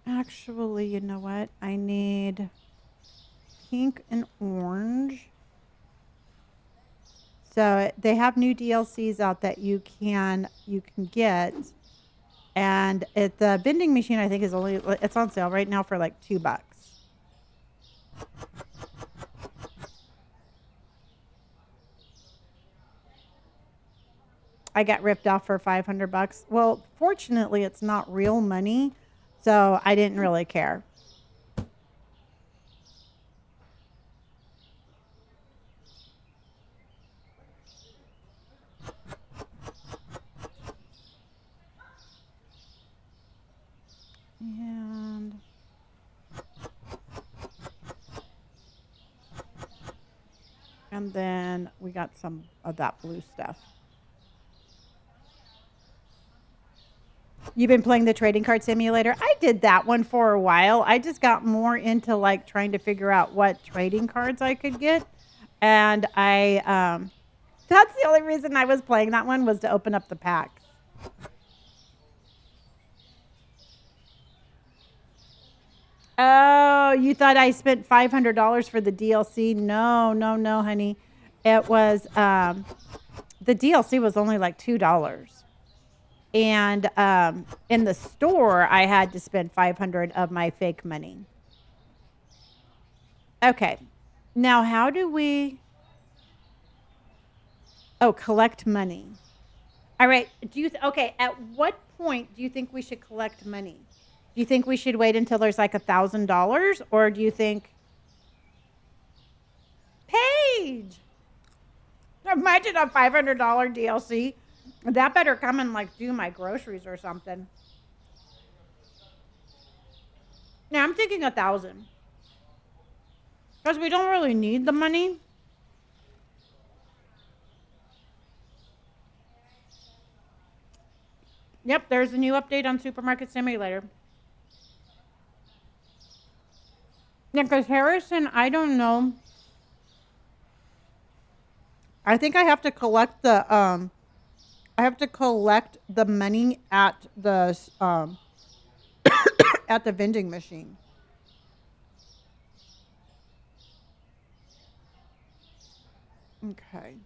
Actually, you know what? I need pink and orange. So they have new DLCs out that you can get, and at the vending machine, I think it's on sale right now for like $2. I got ripped off for 500 bucks. Well, fortunately, it's not real money, so I didn't really care. And then we got some of that blue stuff. You've been playing the trading card simulator? I did that one for a while. I just got more into like trying to figure out what trading cards I could get. And that's the only reason I was playing that one, was to open up the packs. Oh, you thought I spent $500 for the DLC? No, no, no, honey. It was the DLC was only like $2. And in the store, I had to spend 500 of my fake money. Okay. Now, how do we... Oh, collect money. All right. Okay, at what point do you think we should collect money? Do you think we should wait until there's like $1,000, or do you think... Paige! Imagine a $500 DLC. That better come and like do my groceries or something. Now I'm thinking 1,000. Because we don't really need the money. Yep, there's a new update on Supermarket Simulator. Yeah, because Harrison, I don't know. I think I have to collect the money at the at the vending machine. Okay.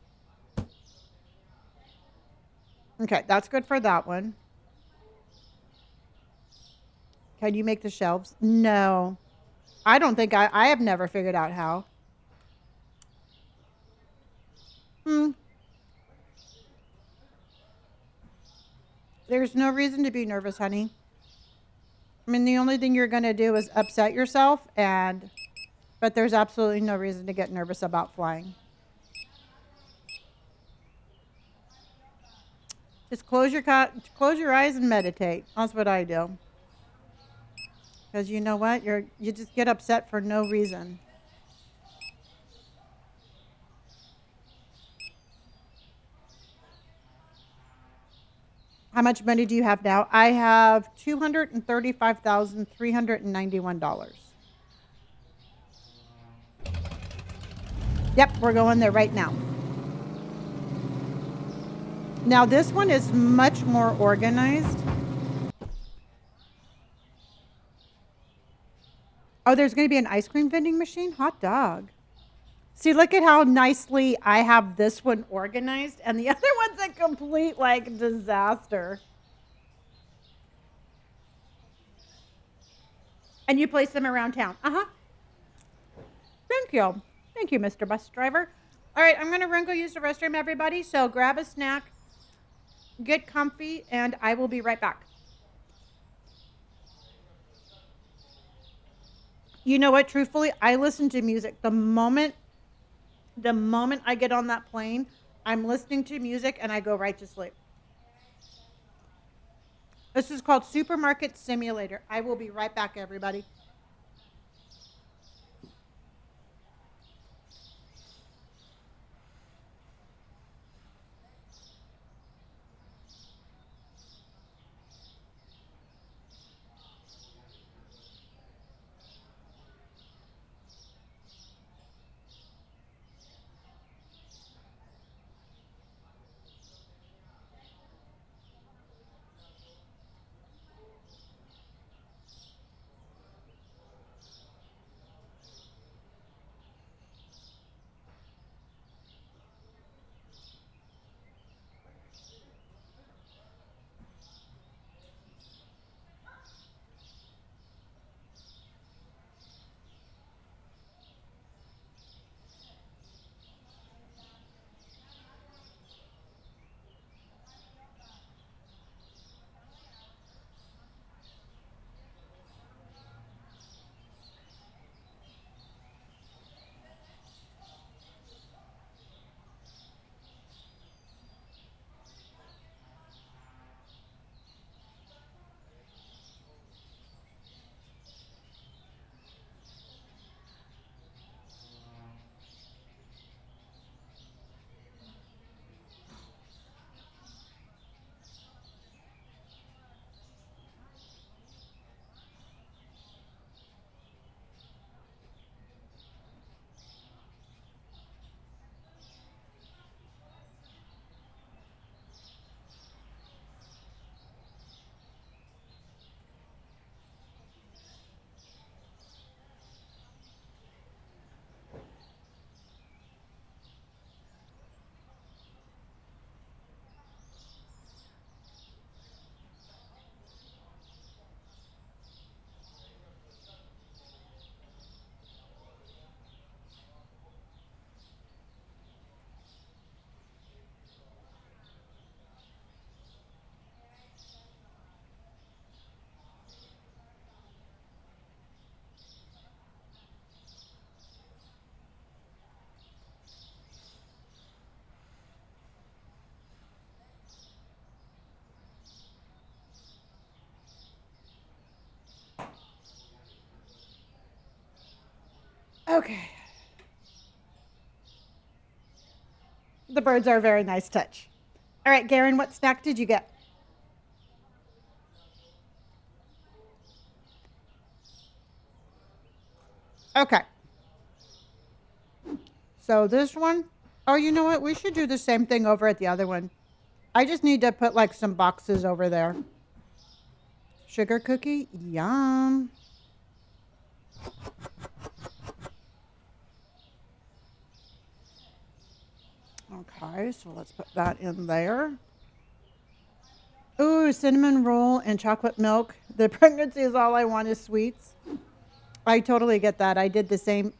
Okay, that's good for that one. Can you make the shelves? No. I don't think I have never figured out how. Hmm. There's no reason to be nervous, honey. I mean, the only thing you're going to do is upset yourself, but there's absolutely no reason to get nervous about flying. Just close your eyes and meditate. That's what I do. Because you know what? You just get upset for no reason. How much money do you have now? I have $235,391. Yep, we're going there right now. Now this one is much more organized. Oh, there's going to be an ice cream vending machine? Hot dog. See, look at how nicely I have this one organized, and the other one's a complete, like, disaster. And you place them around town. Uh-huh. Thank you. Thank you, Mr. Bus Driver. All right, I'm going to run go use the restroom, everybody. So grab a snack, get comfy, and I will be right back. You know what? Truthfully, I listen to music. The moment I get on that plane, I'm listening to music and I go right to sleep. This is called Supermarket Simulator. I will be right back, everybody. Okay. The birds are a very nice touch. All right, Garen, what snack did you get? Okay. So this one, oh, you know what? We should do the same thing over at the other one. I just need to put like some boxes over there. Sugar cookie, yum. Okay, so let's put that in there. Ooh, cinnamon roll and chocolate milk. The pregnancy is all I want is sweets. I totally get that. I did the same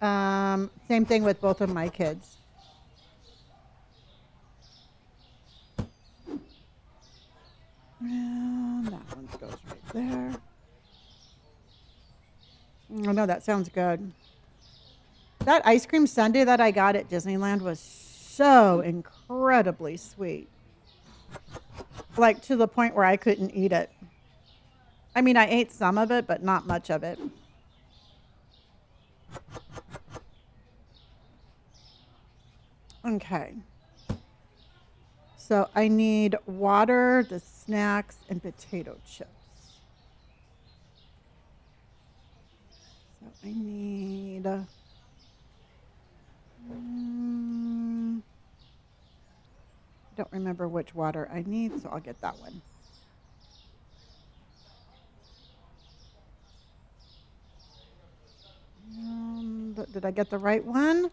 thing with both of my kids. And that one goes right there. Oh no, that sounds good. That ice cream sundae that I got at Disneyland was so incredibly sweet. Like to the point where I couldn't eat it. I mean, I ate some of it, but not much of it. Okay. So I need water, the snacks, and potato chips. So I need. Don't remember which water I need, so I'll get that one. Did I get the right one?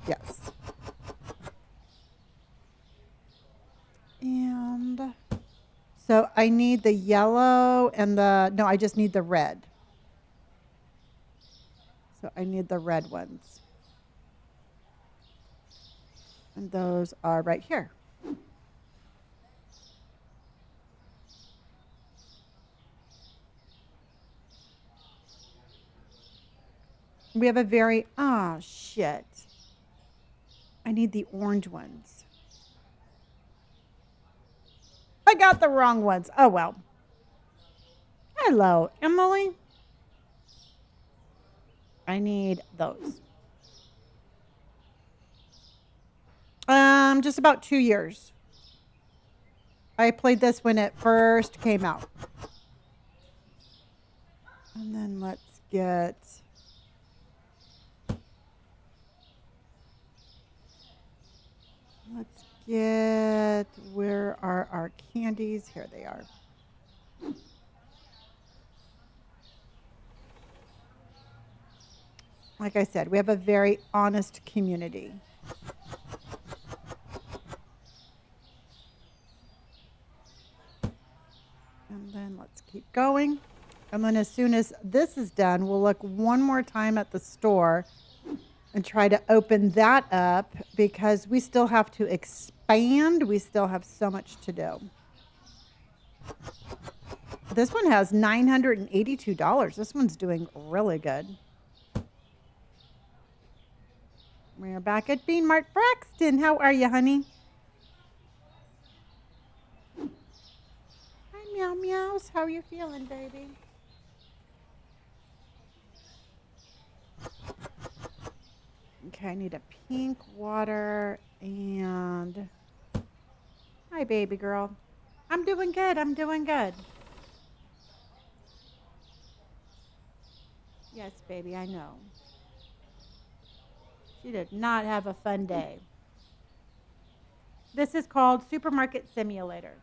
Yes. And so I need the yellow and no, I just need the red. So I need the red ones. And those are right here. We have a very, shit. I need the orange ones. I got the wrong ones. Oh, well. Hello, Emily. I need those. Just about 2 years. I played this when it first came out. And then let's get. Let's get. Where are our candies? Here they are. Like I said, we have a very honest community. And then let's keep going. And then as soon as this is done, we'll look one more time at the store and try to open that up because we still have to expand. We still have so much to do. This one has $982. This one's doing really good. We're back at Bean Mart. Braxton, how are you, honey? Hi, meow meows. How are you feeling, baby? Okay, I need a pink water and. Hi, baby girl. I'm doing good. I'm doing good. Yes, baby, I know. She did not have a fun day. This is called Supermarket Simulator.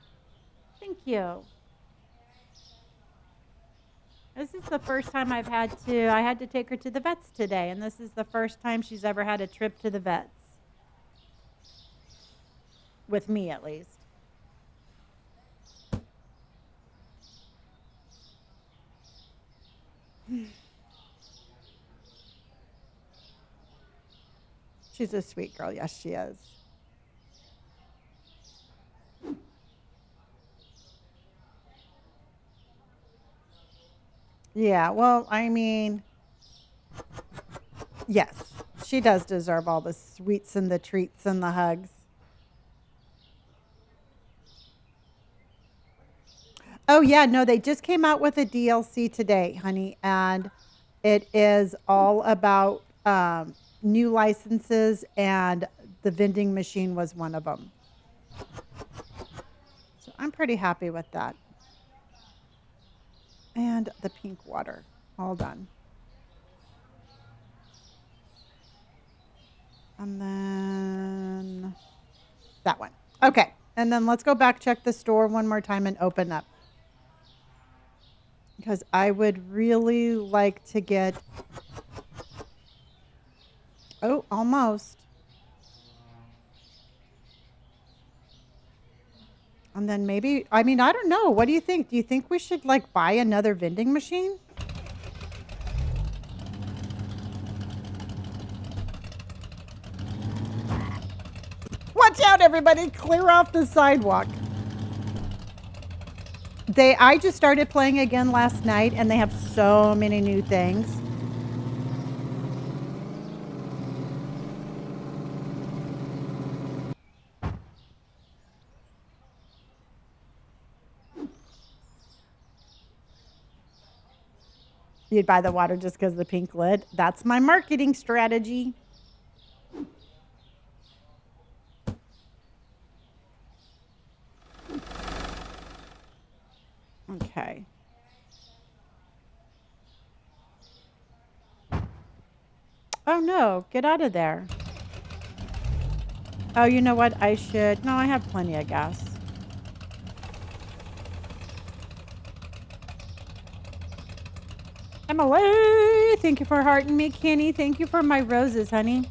Thank you. This is the first time I had to take her to the vets today, and this is the first time she's ever had a trip to the vets. With me, at least. She's a sweet girl. Yes, she is. Yeah, well, I mean, yes, she does deserve all the sweets and the treats and the hugs. Oh, yeah, no, they just came out with a DLC today, honey, and It is all about new licenses, and the vending machine was one of them. So I'm pretty happy with that. And the pink water, all done. And then that one. Okay. And then let's go back, check the store one more time, and open up. Because I would really like to get. Oh, almost. And then maybe, I mean, I don't know. What do you think? Do you think we should like buy another vending machine? Watch out, everybody. Clear off the sidewalk. I just started playing again last night, and they have so many new things. You'd buy the water just because of the pink lid. That's my marketing strategy. Okay. Oh no, get out of there. Oh, you know what? I should. No, I have plenty of gas. Emily, thank you for hearting me. Kenny, thank you for my roses, honey.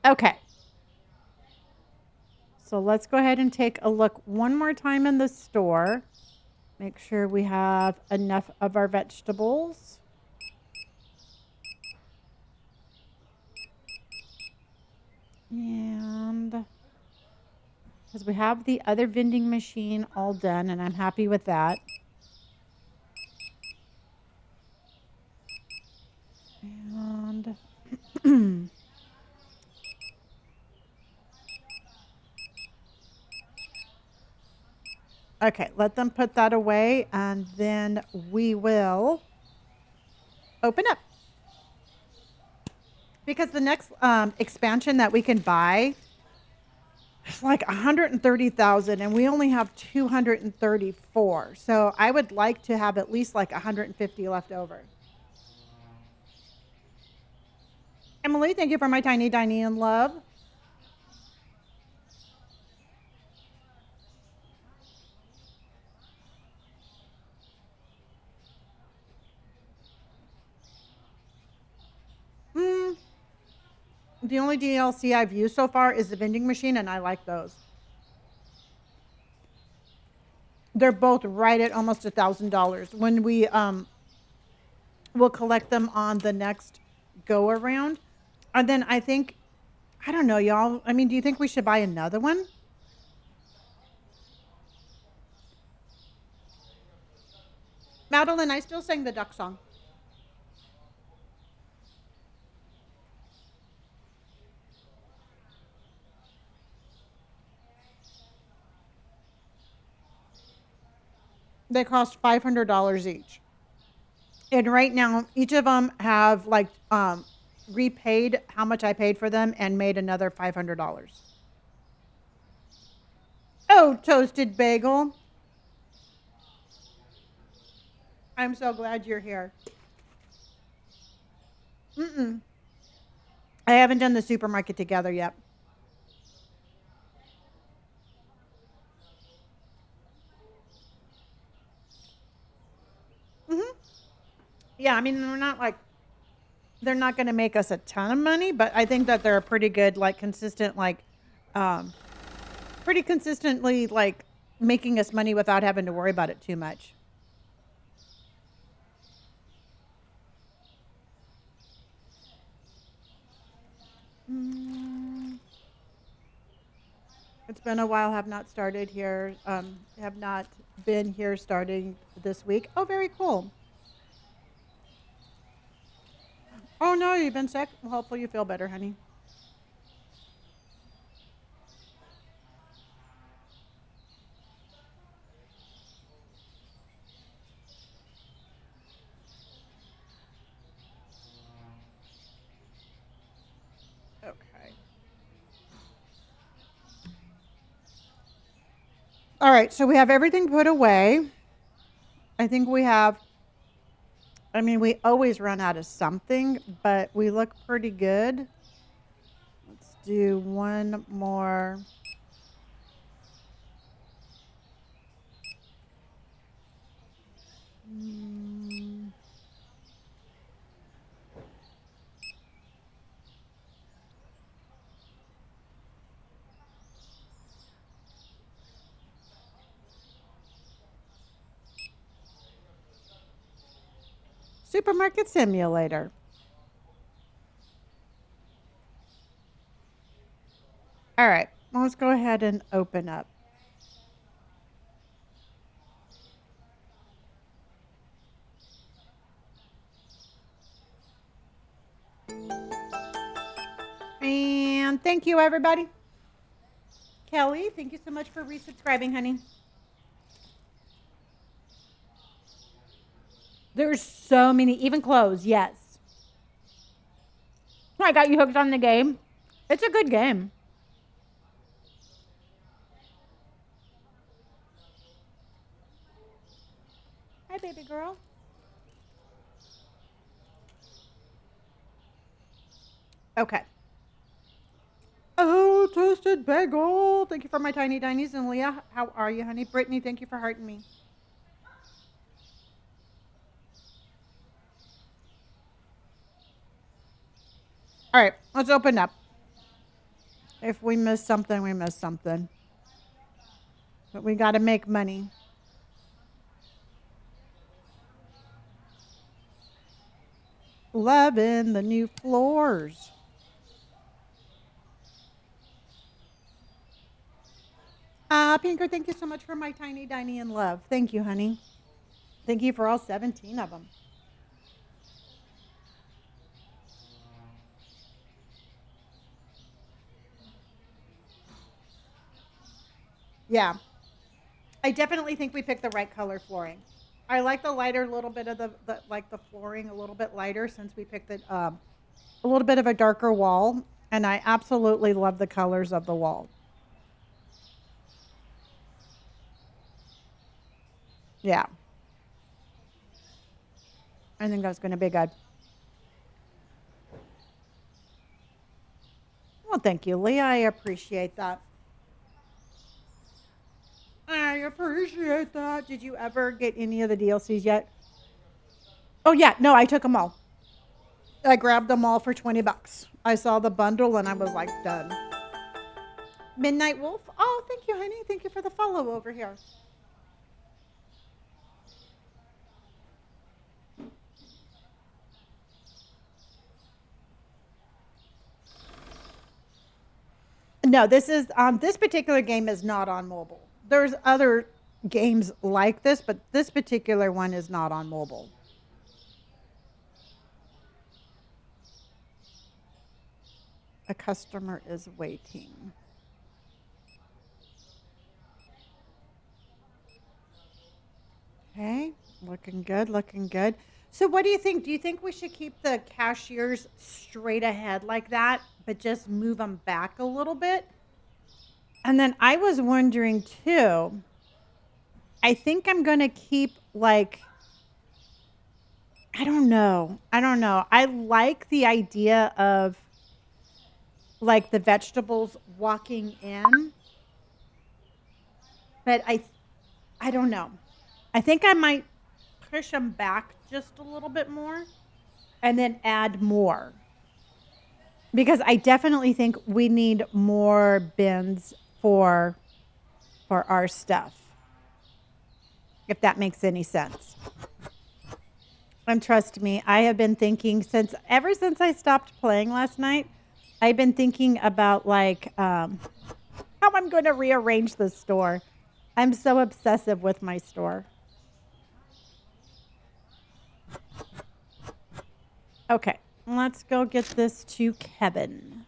Okay. So let's go ahead and take a look one more time in the store. Make sure we have enough of our vegetables. And because we have the other vending machine all done, and I'm happy with that. And okay, let them put that away, and then we will open up. Because the next expansion that we can buy is like 130,000, and we only have 234. So I would like to have at least like 150 left over. Emily, thank you for my tiny and love. The only DLC I've used so far is the vending machine, and I like those. They're both right at almost $1,000. When we we'll collect them on the next go around, and then I think, I don't know, y'all. I mean, do you think we should buy another one? Madeline, I still sing the duck song. They cost $500 each. And right now, each of them have like repaid how much I paid for them and made another $500. Oh, toasted bagel. I'm so glad you're here. Mm-mm. I haven't done the supermarket together yet. Hmm. Yeah, I mean, they're not going to make us a ton of money, but I think that they're a pretty good, like, consistent, like, um, pretty consistently, like, making us money without having to worry about it too much. Mm. It's been a while. Have not started here. Have not been here starting this week. Oh, very cool. Oh no, you've been sick. Well, hopefully you feel better, honey. All right, so we have everything put away. I think we have, I mean, we always run out of something, but we look pretty good. Let's do one more. Mm. Supermarket simulator. All right, let's go ahead and open up. And thank you, everybody. Kelly, thank you so much for resubscribing, honey. There's so many, even clothes, yes. I got you hooked on the game. It's a good game. Hi, baby girl. Okay. Oh, toasted bagel. Thank you for my tiny dinies. And Leah, how are you, honey? Brittany, thank you for hearting me. All right, let's open up. If we miss something, we miss something. But we got to make money. Loving the new floors. Pinker, thank you so much for my tiny diny and love. Thank you, honey. Thank you for all 17 of them. Yeah. I definitely think we picked the right color flooring. I like the lighter little bit of the like the flooring a little bit lighter since we picked it a little bit of a darker wall, and I absolutely love the colors of the wall. Yeah. I think that's going to be good. Well, thank you, Leah. I appreciate that. I appreciate that. Did you ever get any of the DLCs yet? Oh yeah, no, I took them all. I grabbed them all for 20 bucks. I saw the bundle and I was like, done. Midnight Wolf. Oh, thank you, honey. Thank you for the follow over here. No, this particular game is not on mobile. There's other games like this, but this particular one is not on mobile. A customer is waiting. Okay, looking good, looking good. So what do you think? Do you think we should keep the cashiers straight ahead like that, but just move them back a little bit? And then I was wondering too, I think I'm going to keep like, I don't know. I don't know. I like the idea of like the vegetables walking in, but I don't know. I think I might push them back just a little bit more and then add more. Because I definitely think we need more bins for our stuff. If that makes any sense. And trust me, I have been thinking ever since I stopped playing last night, I've been thinking about like how I'm going to rearrange the store. I'm so obsessive with my store. Okay, let's go get this to Kevin.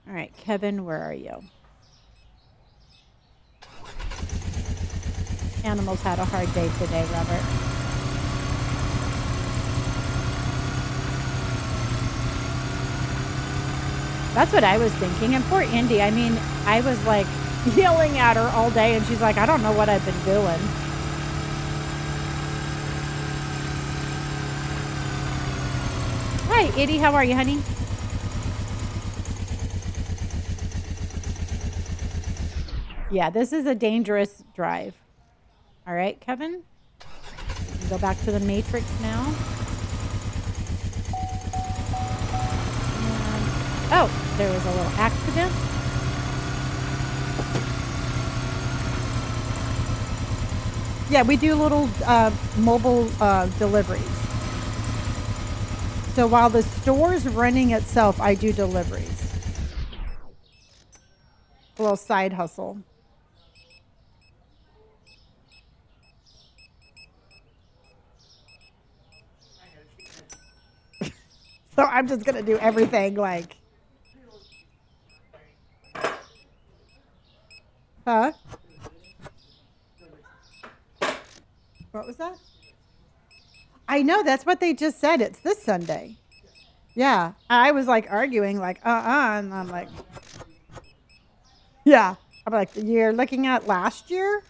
All right, Kevin, where are you? Animals had a hard day today, Robert. That's what I was thinking. And poor Indy, I mean, I was like yelling at her all day and she's like, I don't know what I've been doing. Hi, Itty. How are you, honey? Yeah, this is a dangerous drive. All right, Kevin. Go back to the Matrix now. And, oh, there was a little accident. Yeah, we do little mobile deliveries. So while the store's running itself, I do deliveries. A little side hustle. So I'm just going to do everything like. Huh? What was that? I know. That's what they just said. It's this Sunday. Yeah. I was like arguing, like, and I'm like, yeah. I'm like, you're looking at last year?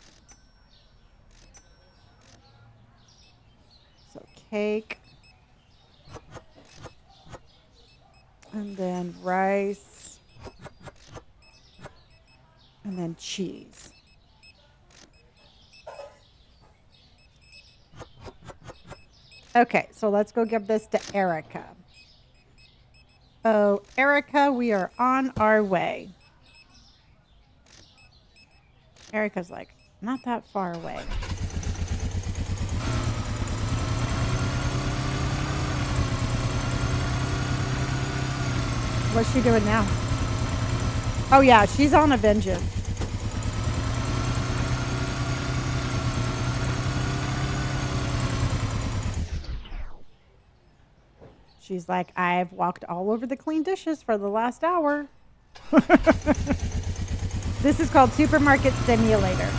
So cake. And then rice. And then cheese. Okay, so let's go give this to Erica. Oh, Erica, we are on our way. Erica's like, not that far away. What's she doing now? Oh, yeah, she's on a vengeance. She's like, I've walked all over the clean dishes for the last hour. This is called Supermarket Simulator.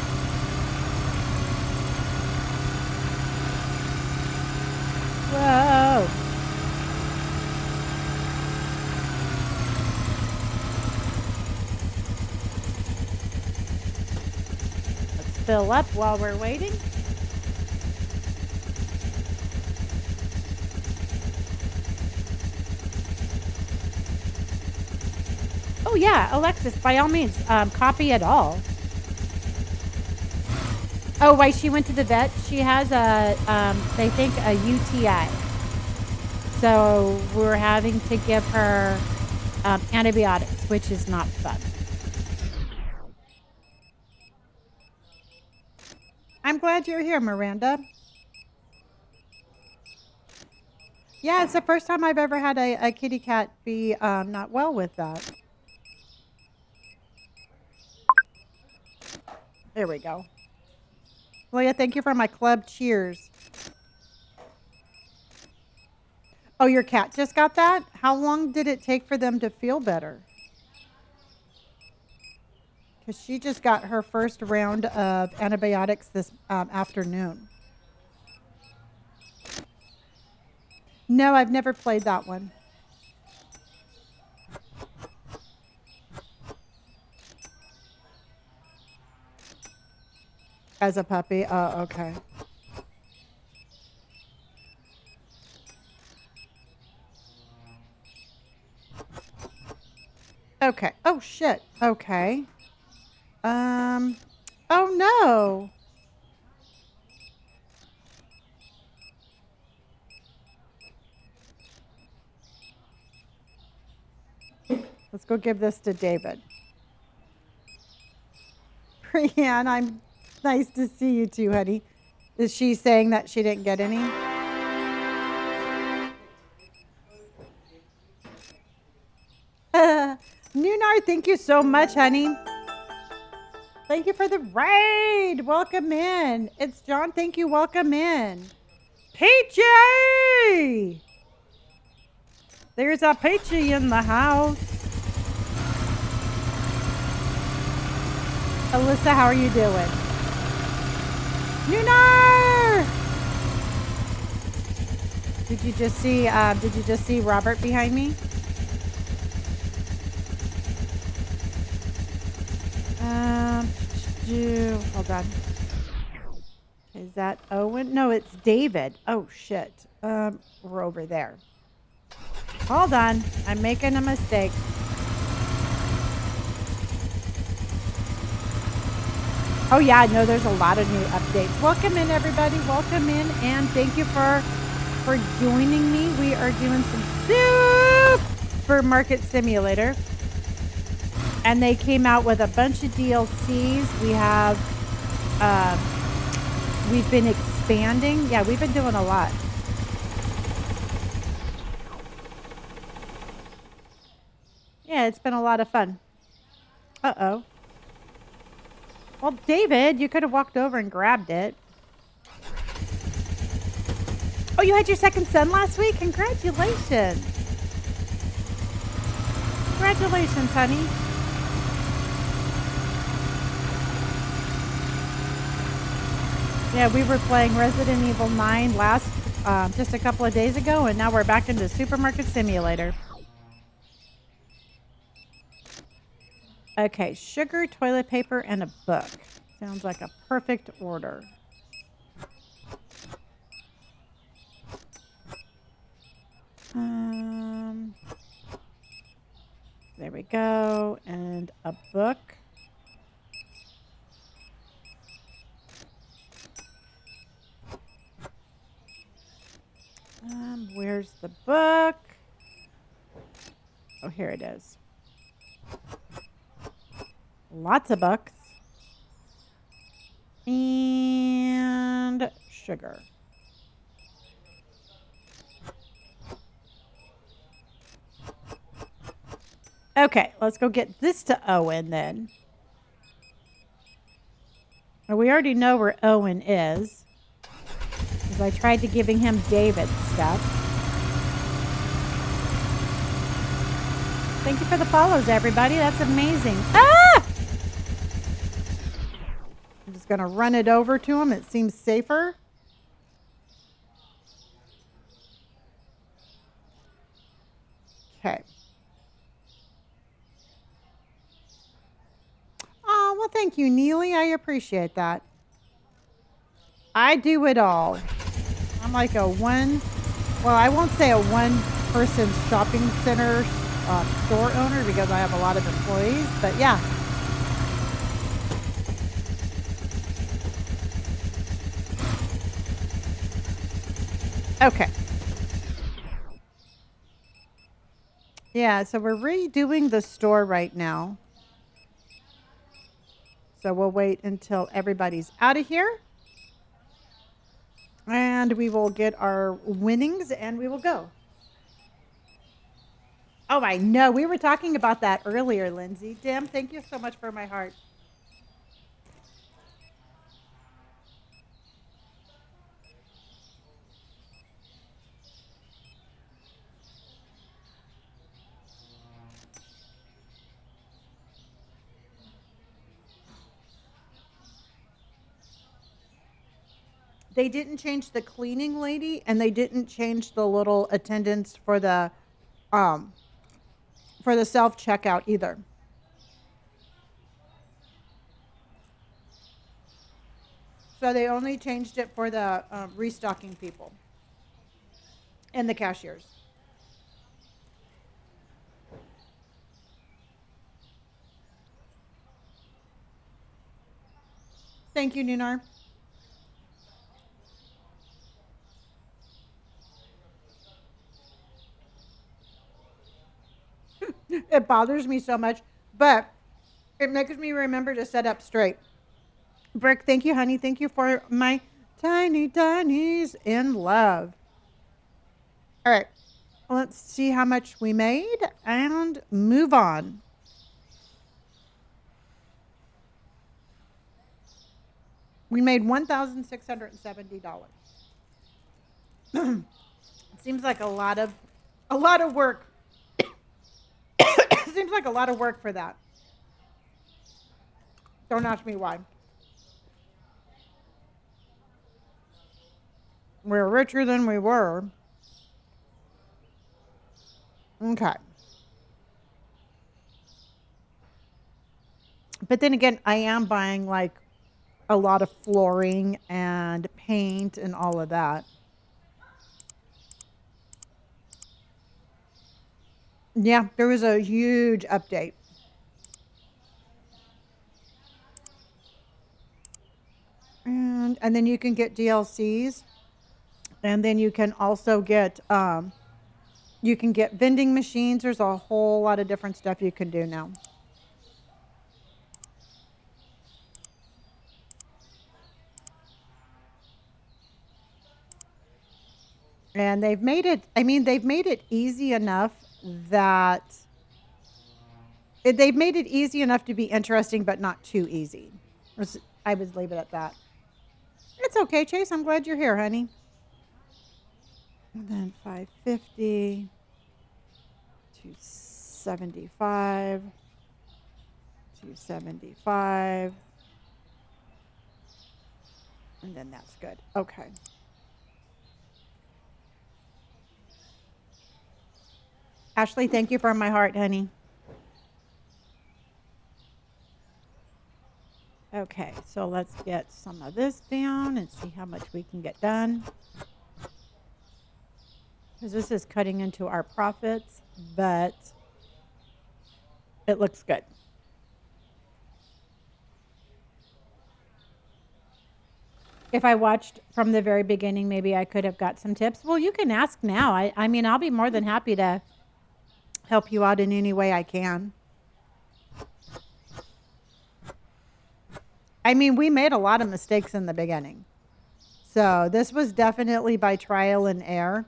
Whoa. Let's fill up while we're waiting. Oh, yeah, Alexis, by all means, copy it all. Oh, why she went to the vet? She has they think a UTI. So we're having to give her antibiotics, which is not fun. I'm glad you're here, Miranda. Yeah, it's the first time I've ever had a kitty cat be not well with that. There we go. Leah, thank you for my club cheers. Oh, your cat just got that? How long did it take for them to feel better? Because she just got her first round of antibiotics this afternoon. No, I've never played that one. As a puppy? Oh, okay. Okay. Oh, shit. Okay. Oh, no. Let's go give this to David. Brianne, I'm nice to see you too, honey. Is she saying that she didn't get any? Nunar, thank you so much, honey. Thank you for the raid. Welcome in. It's John. Thank you. Welcome in. Peachy! There's a Peachy in the house. Alyssa, how are you doing? Nunar! Did you just see Robert behind me? Um, hold on. Is that Owen? No, it's David. Oh shit. We're over there. Hold on. I'm making a mistake. Oh yeah, no, there's a lot of new updates. Welcome in everybody. Welcome in and thank you for joining me. We are doing some Supermarket Simulator. And they came out with a bunch of DLCs. We've been expanding. Yeah, we've been doing a lot. Yeah, it's been a lot of fun. Uh-oh. Well, David, you could have walked over and grabbed it. Oh, you had your second son last week? Congratulations. Congratulations, honey. Yeah, we were playing Resident Evil 9 just a couple of days ago, and now we're back into Supermarket Simulator. Okay, sugar, toilet paper, and a book. Sounds like a perfect order. There we go. And a book. Where's the book? Oh, here it is. Lots of books. And sugar. Okay, let's go get this to Owen then. Well, we already know where Owen is. Because I tried to giving him David's stuff. Thank you for the follows, everybody. That's amazing. Ah! I'm just going to run it over to him. It seems safer. Okay. Oh, well, thank you, Neely. I appreciate that. I do it all. I'm like I won't say a one-person shopping center store owner because I have a lot of employees, but yeah. Okay. Yeah, so we're redoing the store right now. So we'll wait until everybody's out of here. And we will get our winnings and we will go. Oh, I know. We were talking about that earlier, Lindsay. Dim, thank you so much for my heart. They didn't change the cleaning lady and they didn't change the little attendants for the self-checkout either. So they only changed it for the restocking people and the cashiers. Thank you, Nunar. It bothers me so much, but it makes me remember to set up straight. Brick, thank you, honey. Thank you for my tiny tinies in love. All right. Let's see how much we made and move on. We made $1,670. It seems like a lot of work. It seems like a lot of work for that. Don't ask me why. We're richer than we were. Okay. But then again, I am buying like a lot of flooring and paint and all of that. Yeah, there was a huge update. And then you can get DLCs, and then you can also get you can get vending machines. There's a whole lot of different stuff you can do now. And they've made it, I mean, they've made it easy enough that they've made it easy enough to be interesting, but not too easy. I would leave it at that. It's okay, Chase. I'm glad you're here, honey. And then 550, 275, 275. And then that's good. Okay. Ashley, thank you for my heart, honey. Okay, so let's get some of this down and see how much we can get done. Because this is cutting into our profits, but it looks good. If I watched from the very beginning, maybe I could have got some tips. Well, you can ask now. I mean, I'll be more than happy to help you out in any way I can. I mean, we made a lot of mistakes in the beginning. So this was definitely by trial and error.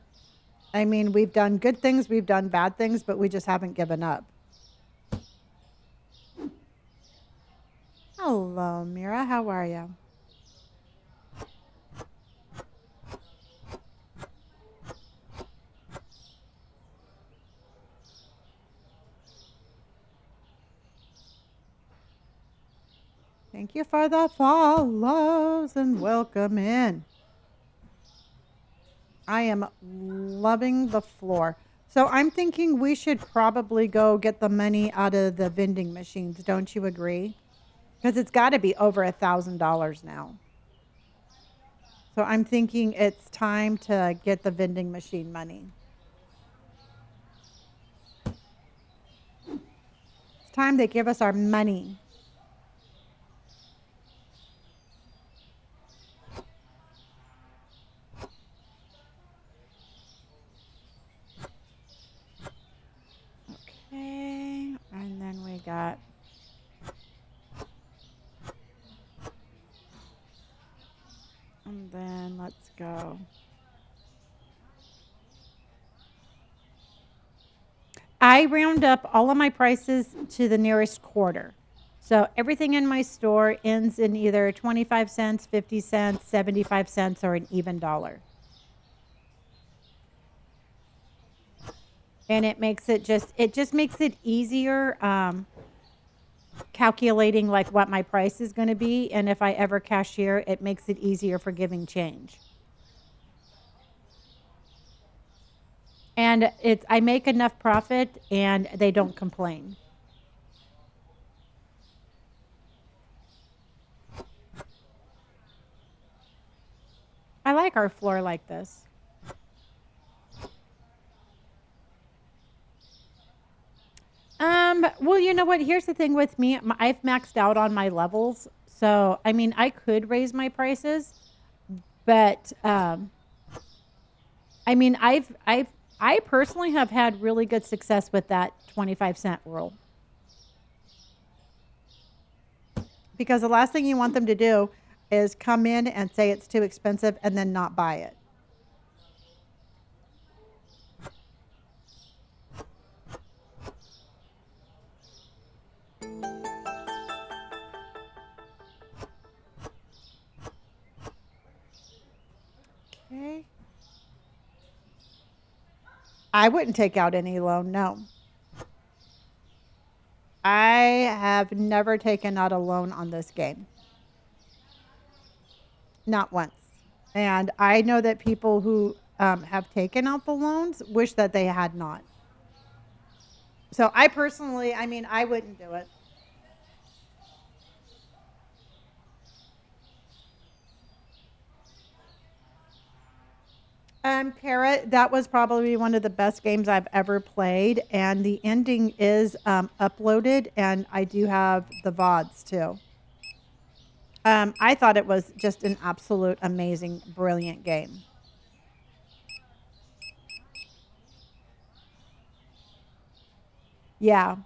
I mean, we've done good things, we've done bad things, but we just haven't given up. Hello, Mira. How are you? Thank you for the follows and welcome in. I am loving the floor. So I'm thinking we should probably go get the money out of the vending machines. Don't you agree? Because it's got to be over $1,000 now. So I'm thinking it's time to get the vending machine money. It's time they give us our money. Okay, and then we got and then let's go. I round up all of my prices to the nearest quarter. So everything in my store ends in either 25 cents, 50 cents, 75 cents, or an even dollar. And it just makes it easier calculating like what my price is going to be. And if I ever cashier, it makes it easier for giving change. And I make enough profit and they don't complain. I like our floor like this. Well, you know what? Here's the thing with me. I've maxed out on my levels. So, I mean, I could raise my prices, but I mean, I personally have had really good success with that 25-cent rule. Because the last thing you want them to do is come in and say it's too expensive and then not buy it. Okay. I wouldn't take out any loan, no. I have never taken out a loan on this game. Not once. And I know that people who have taken out the loans wish that they had not. So I personally, I mean, I wouldn't do it. Kara, that was probably one of the best games I've ever played, and the ending is uploaded, and I do have the VODs too. I thought it was just an absolute amazing, brilliant game. Yeah.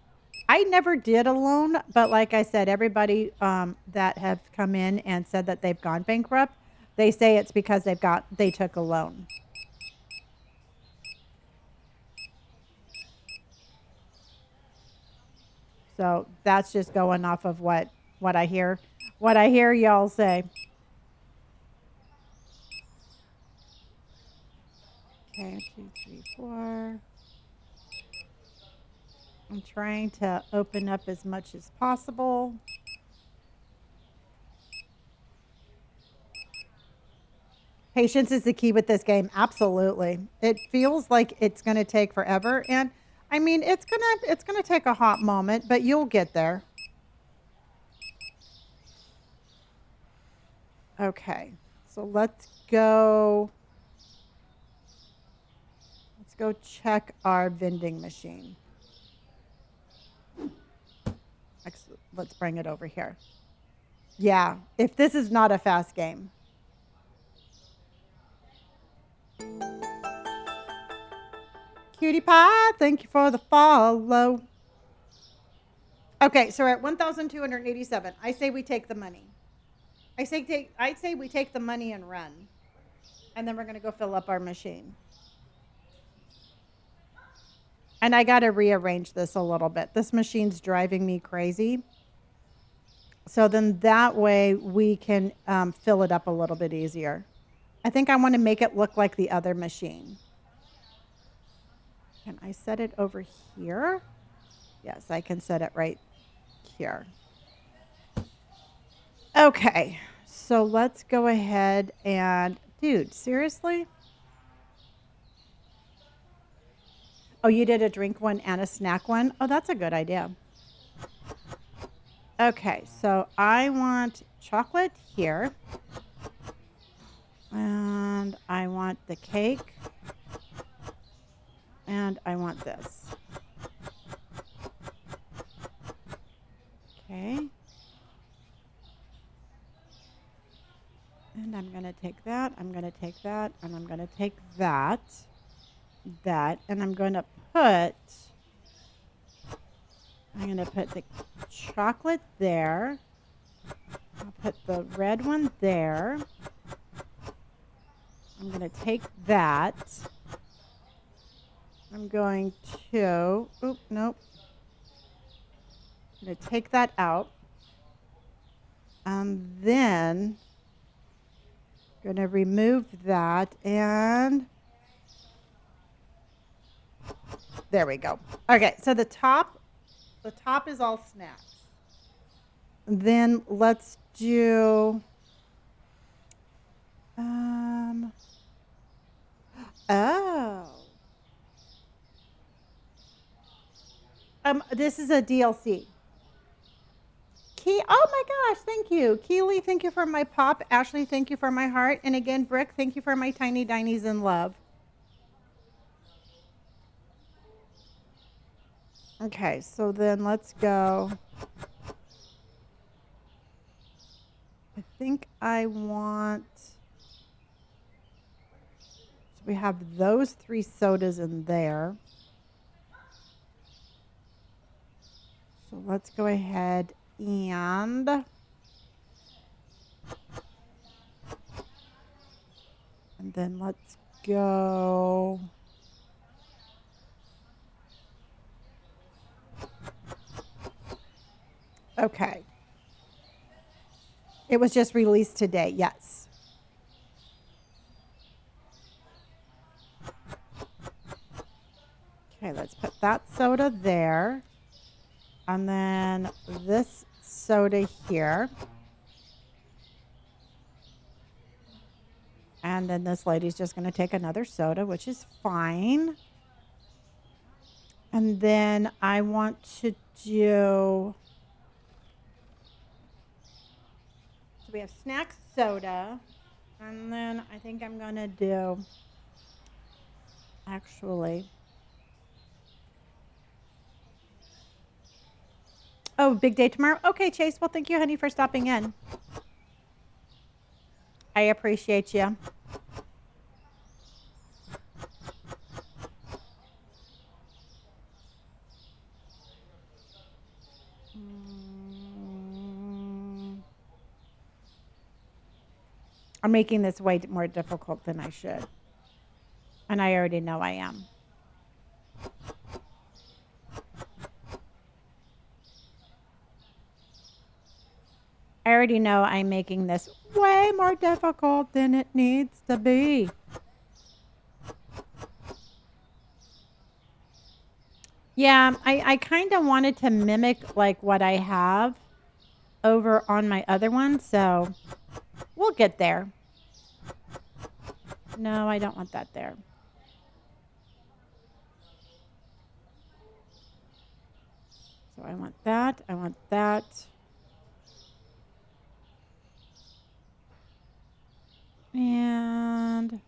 I never did a loan, but like I said, everybody that have come in and said that they've gone bankrupt, they say it's because they took a loan. So that's just going off of what I hear y'all say. Okay, 2, 3, 4. I'm trying to open up as much as possible. Patience is the key with this game. Absolutely. It feels like it's going to take forever, and I mean, it's going to take a hot moment, but you'll get there. Okay. So let's go check our vending machine. Let's bring it over here. Yeah, if this is not a fast game. Cutie pie, thank you for the follow. Okay, so we're at 1,287. I say we take the money. I say we take the money and run. And then we're going to go fill up our machine. And I got to rearrange this a little bit. This machine's driving me crazy. So then that way we can fill it up a little bit easier. I think I want to make it look like the other machine. Can I set it over here? Yes, I can set it right here. Okay, so let's go ahead and, dude, seriously? Oh, you did a drink one and a snack one? Oh, that's a good idea. Okay, so I want chocolate here. And I want the cake. And I want this. Okay. And I'm going to take that. I'm going to take that. And I'm going to take that. And I'm going to put the chocolate there. I'll put the red one there. I'm going to take that. I'm going to, nope. I'm going to take that out. And then I'm going to remove that, and there we go. Okay, so the top is all snacks. Then let's do this is a DLC. Oh my gosh, thank you. Keely, thank you for my pop. Ashley, thank you for my heart. And again, Brick, thank you for my tiny dinies in love. Okay, so then let's go. I think I want, so we have those 3 sodas in there. So let's go ahead and then let's go. Okay. It was just released today, yes. Okay, let's put that soda there. And then this soda here. And then this lady's just going to take another soda, which is fine. And then I want to do, so we have snack soda. And then I think I'm going to do actually. Oh, big day tomorrow? Okay, Chase. Well, thank you, honey, for stopping in. I appreciate you. I'm making this way more difficult than I should. And I already know I am. I already know I'm making this way more difficult than it needs to be. Yeah, I kind of wanted to mimic like what I have over on my other one, so we'll get there. No, I don't want that there. So I want that. I want that. And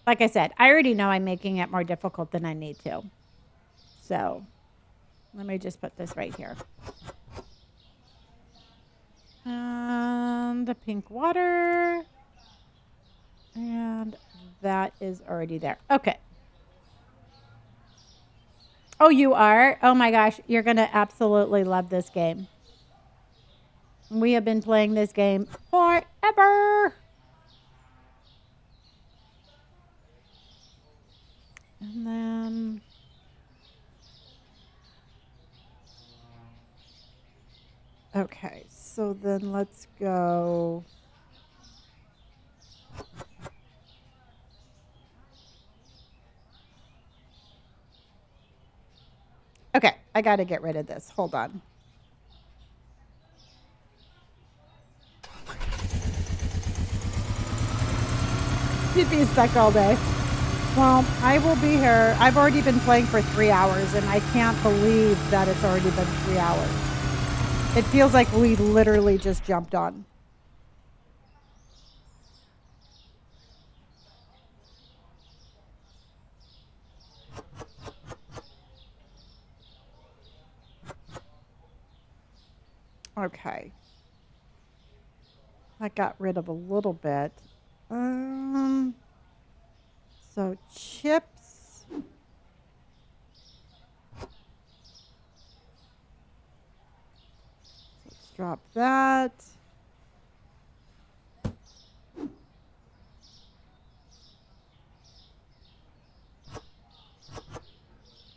like I said, I already know I'm making it more difficult than I need to. So let me just put this right here. And the pink water. And that is already there. Okay. Oh, you are? Oh my gosh. You're going to absolutely love this game. We have been playing this game forever. And then okay, so then let's go. Okay, I got to get rid of this. Hold on. You'd be stuck all day. Well, I will be here. I've already been playing for 3 hours, and I can't believe that it's already been 3 hours. It feels like we literally just jumped on. Okay. I got rid of a little bit. So chips. Let's drop that.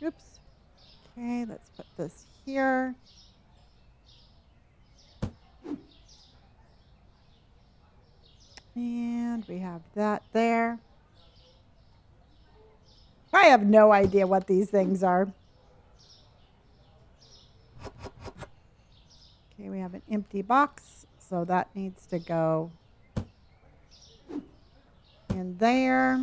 Oops. Okay, let's put this here. And we have that there. I have no idea what these things are. Okay, we have an empty box, so that needs to go in there.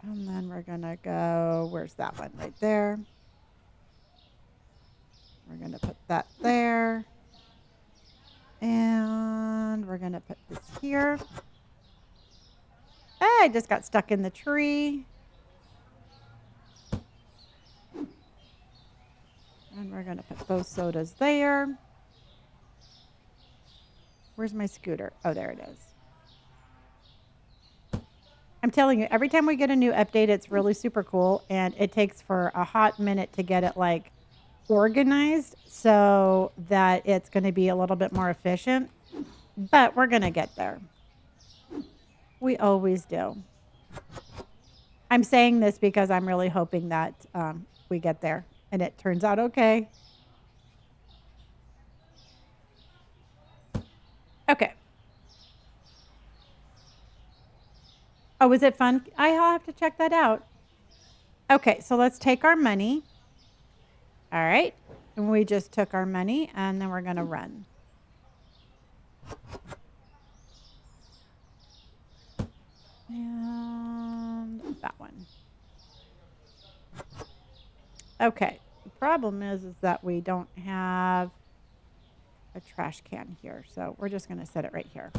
And then we're going to go, where's that one? Right there. We're going to put that there. And we're going to put this here. I just got stuck in the tree. And we're going to put those sodas there. Where's my scooter? Oh, there it is. I'm telling you, every time we get a new update, it's really super cool. And it takes for a hot minute to get it like organized so that it's going to be a little bit more efficient. But we're going to get there. We always do. I'm saying this because I'm really hoping that we get there and it turns out okay. Okay. Oh, was it fun? I'll have to check that out. Okay, so let's take our money. All right. And we just took our money and then we're going to run. And that one. Okay. The problem is that we don't have a trash can here. So we're just going to set it right here.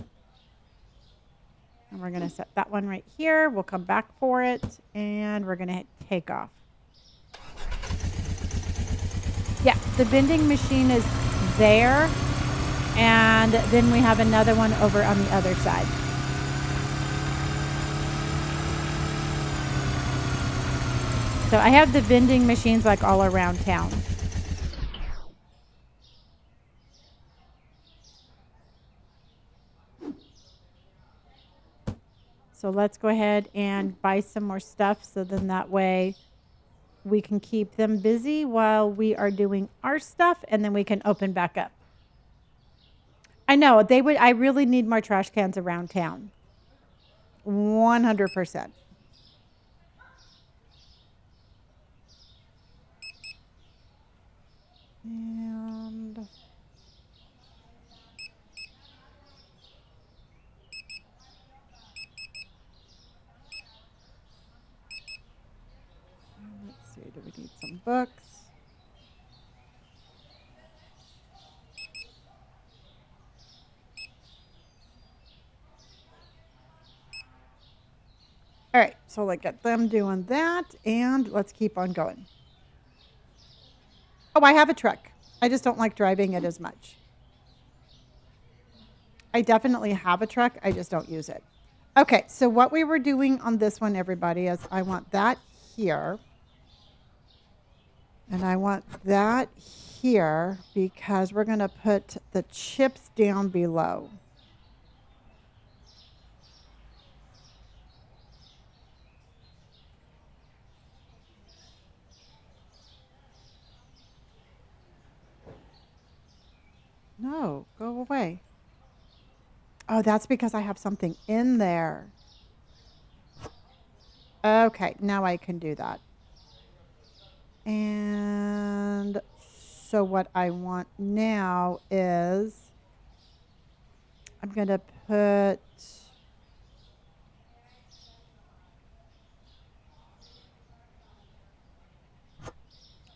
And we're going to set that one right here. We'll come back for it and we're going to hit take off. Yeah, the vending machine is there. And then we have another one over on the other side. So I have the vending machines like all around town. So let's go ahead and buy some more stuff so then that way we can keep them busy while we are doing our stuff and then we can open back up. I know, I really need more trash cans around town. 100%. And let's see, do we need some books? All right, so let's get them doing that and let's keep on going. Oh, I have a truck. I just don't like driving it as much. I definitely have a truck. I just don't use it. Okay, so what we were doing on this one, everybody, is I want that here. And I want that here because we're going to put the chips down below. No, go away. Oh, that's because I have something in there. Okay, now I can do that. And so what I want now is I'm going to put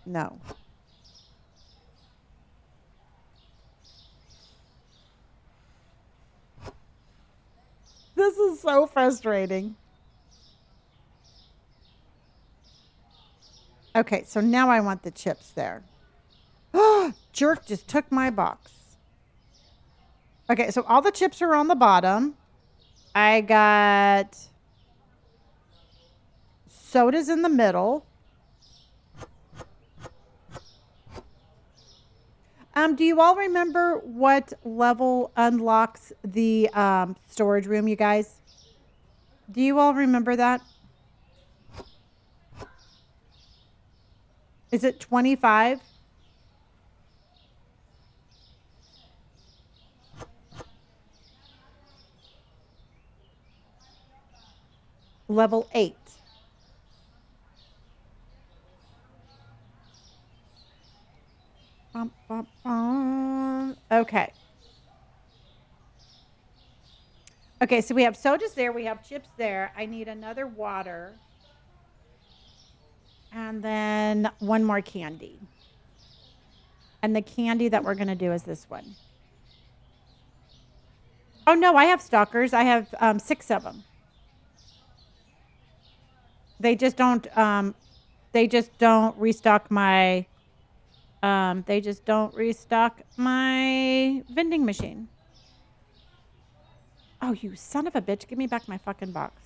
no. This is so frustrating. Okay, so now I want the chips there. Jerk just took my box. Okay, so all the chips are on the bottom. I got sodas in the middle. Do you all remember what level unlocks the storage room, you guys? Do you all remember that? Is it 25? Level 8. Okay. Okay, so we have sodas there. We have chips there. I need another water. And then one more candy. And the candy that we're going to do is this one. Oh, no, I have stalkers. I have 6 of them. They just don't restock my vending machine. Oh, you son of a bitch. Give me back my fucking box.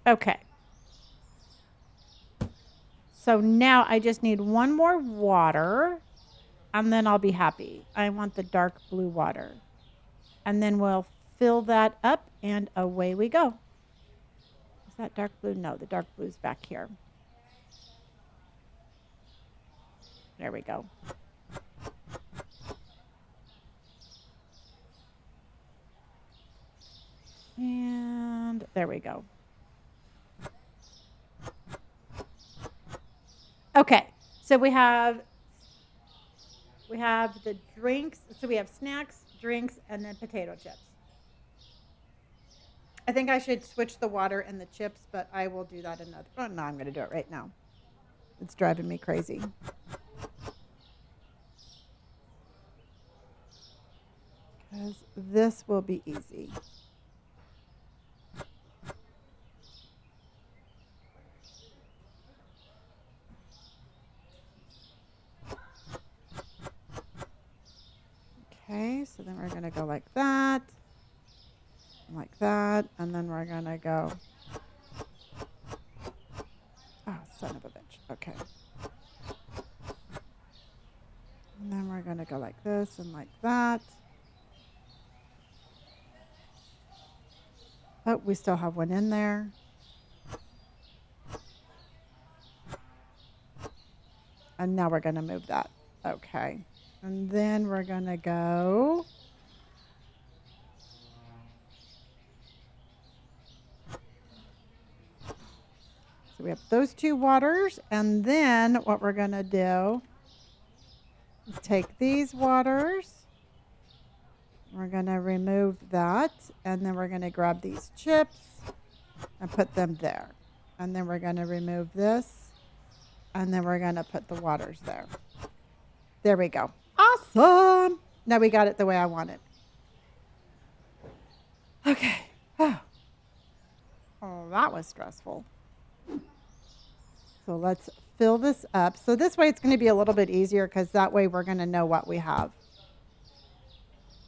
Okay. So now I just need one more water and then I'll be happy. I want the dark blue water. And then we'll fill that up and away we go. Is that dark blue? No, the dark blue's back here. There we go. And there we go. Okay, so we have the drinks. So we have snacks, drinks, and then potato chips. I think I should switch the water and the chips, but I will do that another. Oh, no, I'm going to do it right now. It's driving me crazy. Because this will be easy. Okay, so then we're going to go like that, and then we're going to go. Oh, son of a bitch. Okay. And then we're going to go like this and like that. Oh, we still have one in there. And now we're going to move that. Okay. And then we're going to go. So we have those two waters. And then what we're going to do is take these waters. We're going to remove that. And then we're going to grab these chips and put them there. And then we're going to remove this. And then we're going to put the waters there. There we go. Awesome. Now we got it the way I want it. Okay. Oh, that was stressful. So let's fill this up. So this way it's going to be a little bit easier because that way we're going to know what we have.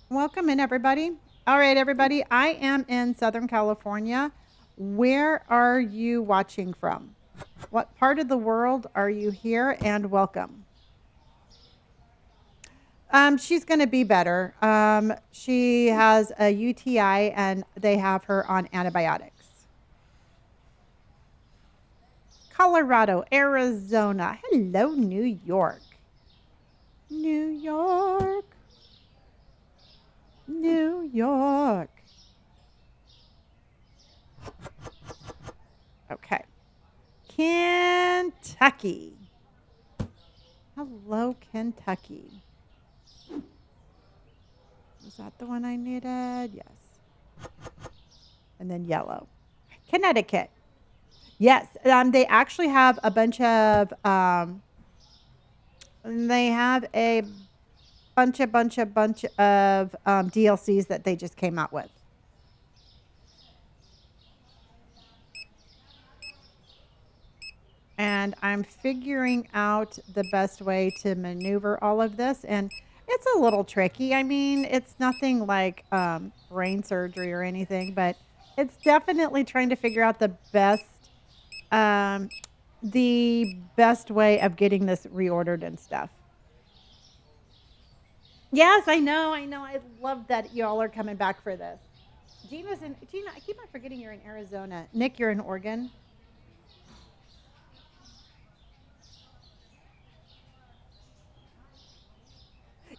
Welcome in, everybody. All right, everybody. I am in Southern California. Where are you watching from? What part of the world are you here? And welcome. She's going to be better. She has a UTI and they have her on antibiotics. Colorado, Arizona. Hello, New York. New York. New York. Okay. Kentucky. Hello, Kentucky. Was that the one I needed? Yes. And then yellow. Connecticut. Yes, they actually have a bunch of they have a bunch of DLCs that they just came out with. And I'm figuring out the best way to maneuver all of this. And it's a little tricky. I mean, it's nothing like brain surgery or anything, but it's definitely trying to figure out the best way of getting this reordered and stuff. Yes, I know. I love that y'all are coming back for this. Gina, I keep on forgetting you're in Arizona. Nick, you're in Oregon.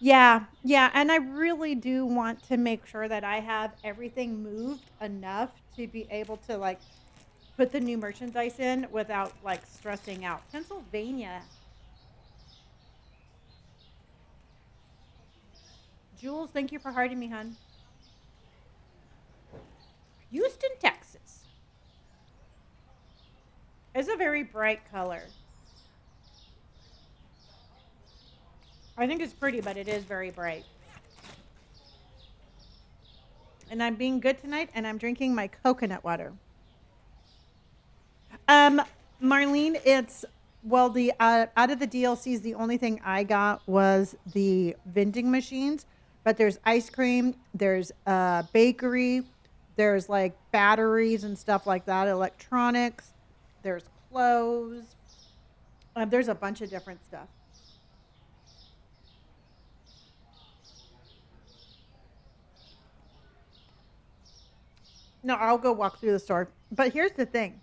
Yeah, and I really do want to make sure that I have everything moved enough to be able to like put the new merchandise in without like stressing out. Pennsylvania. Jules, thank you for hiding me, hon. Houston, Texas. It's a very bright color. I think it's pretty, but it is very bright. And I'm being good tonight, and I'm drinking my coconut water. Um, Marlene, it's well the out of the DLCs, the only thing I got was the vending machines. But there's ice cream, there's bakery, there's like batteries and stuff like that, electronics, there's clothes. There's a bunch of different stuff. No, I'll go walk through the store. But here's the thing.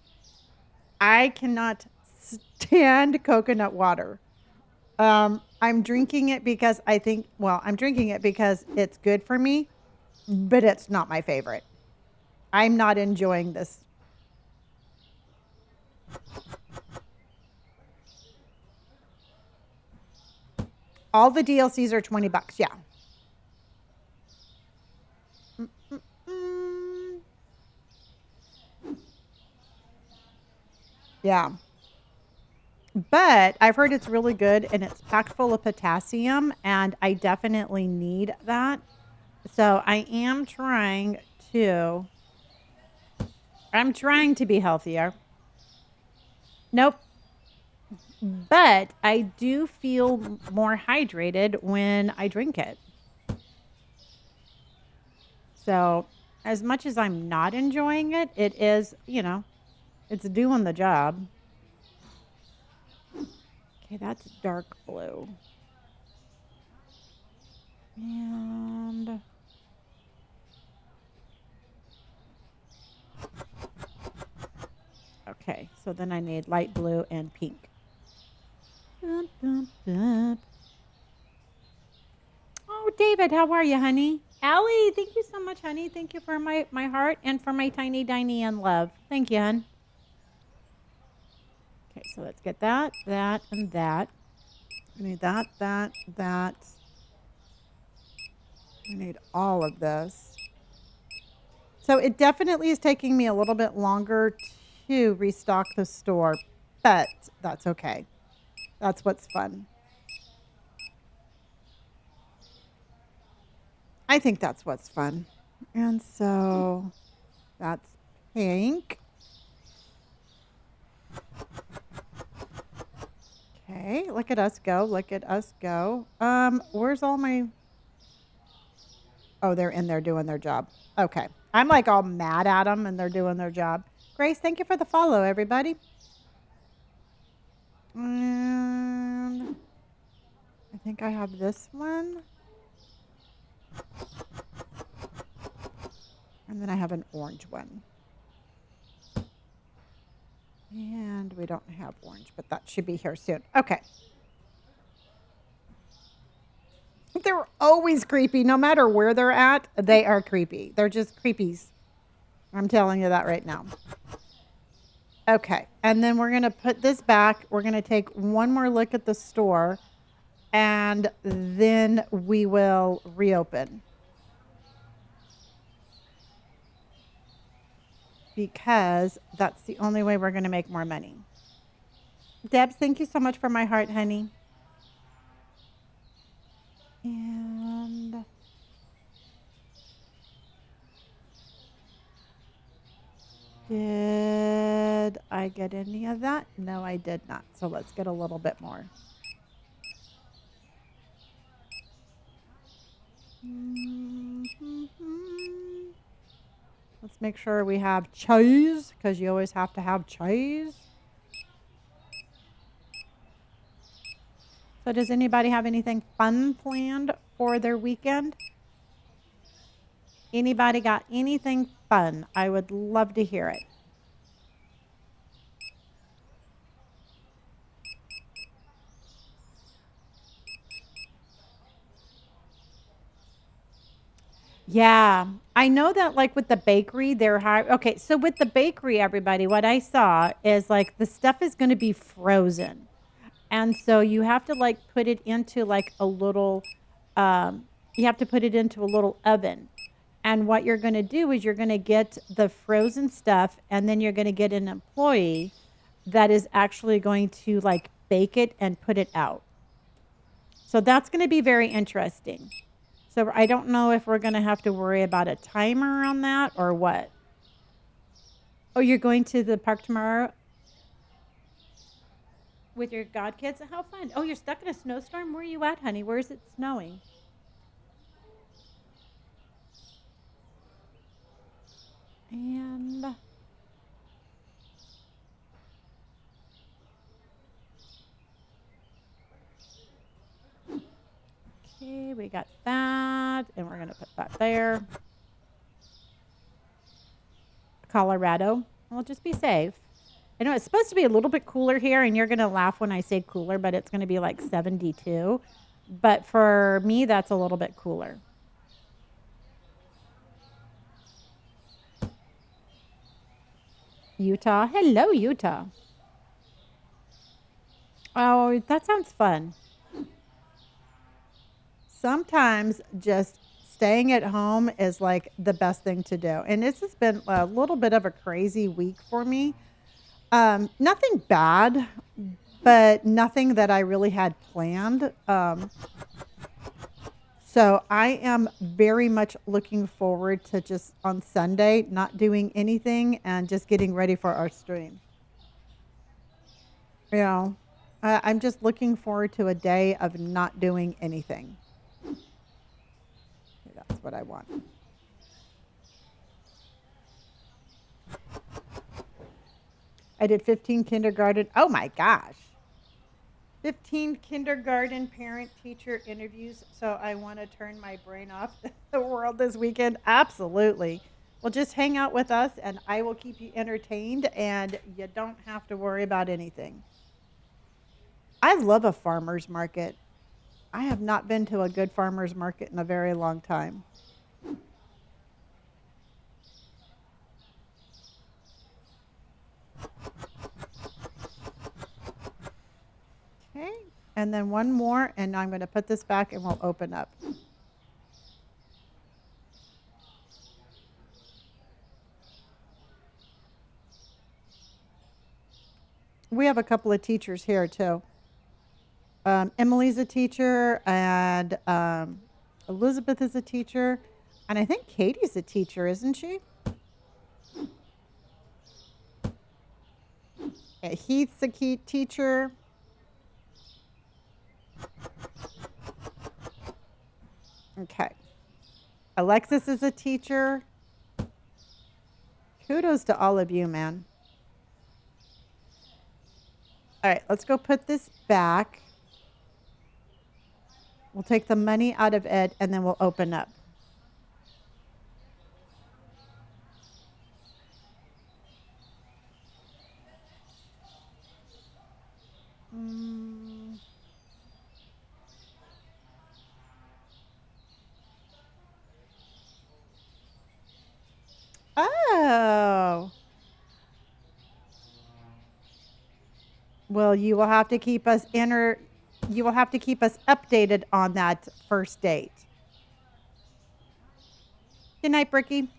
I cannot stand coconut water. I'm drinking it because I'm drinking it because it's good for me, but it's not my favorite. I'm not enjoying this. All the DLCs are $20. Yeah. Mm-mm-mm. Yeah. But I've heard it's really good and it's packed full of potassium, and I definitely need that. So to I'm trying to be healthier. Nope. But I do feel more hydrated when I drink it. So as much as I'm not enjoying it, it is, it's doing the job. Okay, that's dark blue. And okay, so then I need light blue and pink. Bum, bum, bum. Oh, David, how are you, honey? Allie, thank you so much, honey. Thank you for my heart and for my tiny, tiny and love. Thank you, hon. Okay, so let's get that, and that. We need that, that. We need all of this. So it definitely is taking me a little bit longer to restock the store, but that's okay. That's what's fun. I think that's what's fun. And so that's pink. Okay, look at us go. Look at us go. Where's all my Oh, they're in there doing their job. Okay. I'm like all mad at them and they're doing their job. Grace, thank you for the follow, everybody. And I think I have this one. And then I have an orange one. And we don't have orange, but that should be here soon. Okay. They're always creepy. No matter where they're at, they are creepy. They're just creepies. I'm telling you that right now. Okay. And then we're going to put this back. We're going to take one more look at the store, and then we will reopen. Because that's the only way we're going to make more money. Debs, thank you so much for my heart, honey. And did I get any of that? No, I did not. So let's get a little bit more. Let's make sure we have cheese, because you always have to have cheese. So does anybody have anything fun planned for their weekend? Anybody got anything fun? I would love to hear it. Yeah, I know that like with the bakery, they're high. Okay, so with the bakery, everybody, what I saw is like the stuff is going to be frozen. And so you have to like put it into like a little, you have to put it into a little oven. And what you're going to do is you're going to get the frozen stuff, and then you're going to get an employee that is actually going to like bake it and put it out. So that's going to be very interesting. So I don't know if we're going to have to worry about a timer on that or what. Oh, you're going to the park tomorrow with your godkids? How fun. Oh, you're stuck in a snowstorm? Where are you at, honey? Where is it snowing? And okay, we got that. And we're going to put that there. Colorado. Well, just be safe. I know it's supposed to be a little bit cooler here, and you're going to laugh when I say cooler, but it's going to be like 72. But for me, that's a little bit cooler. Utah. Hello, Utah. Oh, that sounds fun. Sometimes just staying at home is like the best thing to do. And this has been a little bit of a crazy week for me. Nothing bad, but nothing that I really had planned. So I am very much looking forward to just on Sunday not doing anything and just getting ready for our stream. You know, I'm just looking forward to a day of not doing anything. That's what I want. I did 15 kindergarten. Oh my gosh. 15 kindergarten parent teacher interviews. So I want to turn my brain off the world this weekend. Absolutely. Well, just hang out with us and I will keep you entertained and you don't have to worry about anything. I love a farmer's market. I have not been to a good farmer's market in a very long time. Okay. And then one more, and I'm going to put this back and we'll open up. We have a couple of teachers here too. Emily's a teacher, and Elizabeth is a teacher, and I think Katie's a teacher, isn't she? Heath's a key teacher. Okay. Alexis is a teacher. Kudos to all of you, man. All right, let's go put this back. We'll take the money out of it, and then we'll open up. Oh. Well, you will have to keep us you will have to keep us updated on that first date. Good night, Bricky.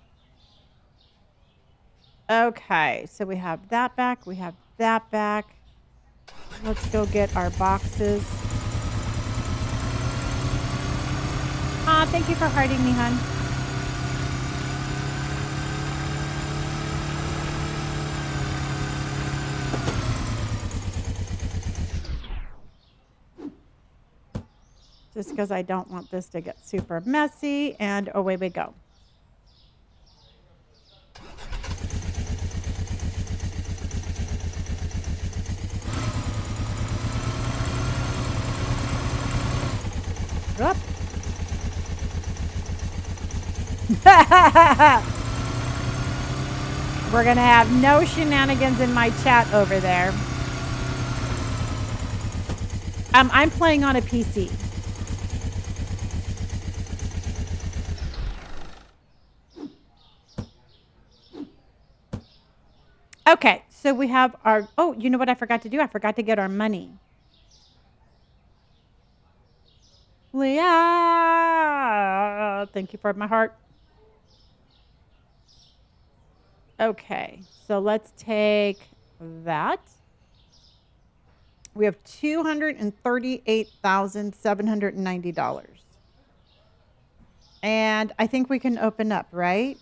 Okay, so we have that back. We have that back. Let's go get our boxes. Thank you for hearting me, hon. Just because I don't want this to get super messy, and away we go. Up. We're going to have no shenanigans in my chat over there. I'm playing on a PC. Okay, so we have our, oh, you know what I forgot to do? I forgot to get our money. Leah, thank you for my heart. Okay, so let's take that. We have $238,790. And I think we can open up, right?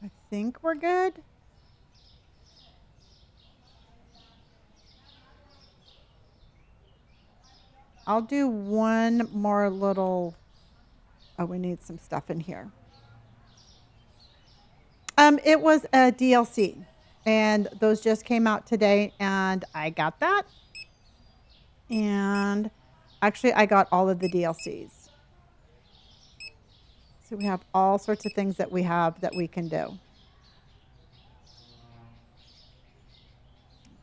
I think we're good. I'll do one more little, oh, we need some stuff in here. It was a DLC, and those just came out today, and I got that. And actually, I got all of the DLCs. So we have all sorts of things that we have that we can do.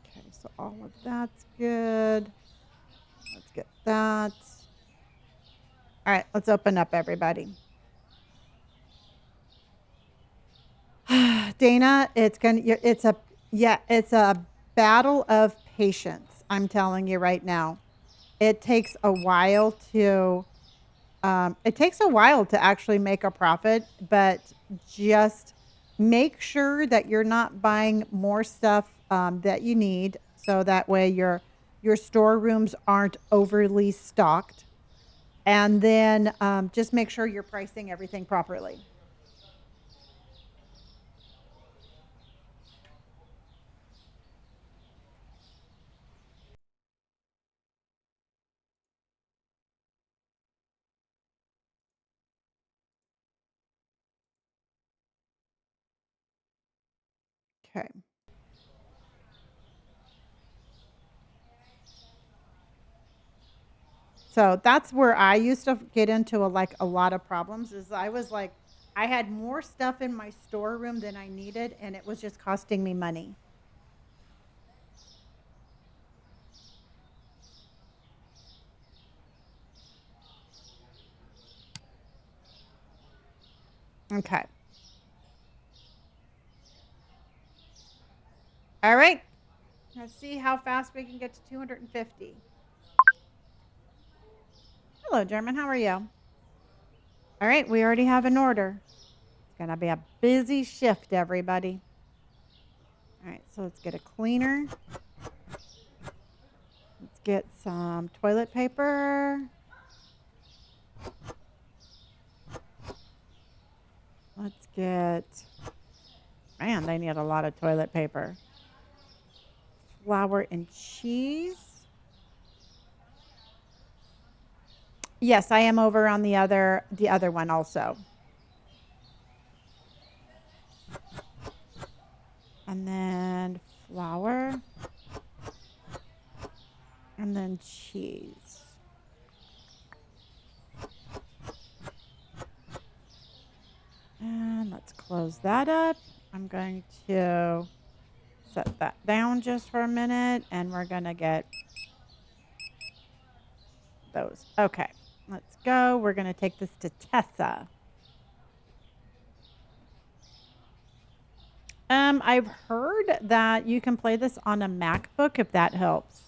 Okay, so all of that's good. Let's get that. All right, let's open up, everybody. Dana, it's a battle of patience. I'm telling you right now. It takes a while to actually make a profit, but just Make sure that you're not buying more stuff that you need, so that way your storerooms aren't overly stocked. And then just make sure you're pricing everything properly. Okay. So that's where I used to get into a lot of problems is I was like, I had more stuff in my storeroom than I needed, and it was just costing me money. Okay. All right. Let's see how fast we can get to 250. Hello, German. How are you? All right. We already have an order. It's going to be a busy shift, everybody. All right. So let's get a cleaner. Let's get some toilet paper. Let's get, man, they need a lot of toilet paper. Flour and cheese. Yes, I am over on the other one also. And then flour. And then cheese. And let's close that up. I'm going to set that down just for a minute, and we're going to get those. Okay, let's go. We're going to take this to Tessa. I've heard that you can play this on a MacBook if that helps.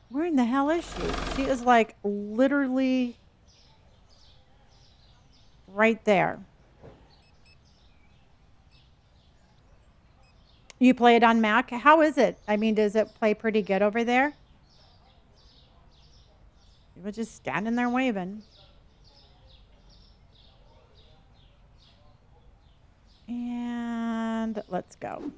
Where in the hell is she? She is like literally right there. You play it on Mac? How is it? I mean, does it play pretty good over there? You were just standing there waving. And let's go.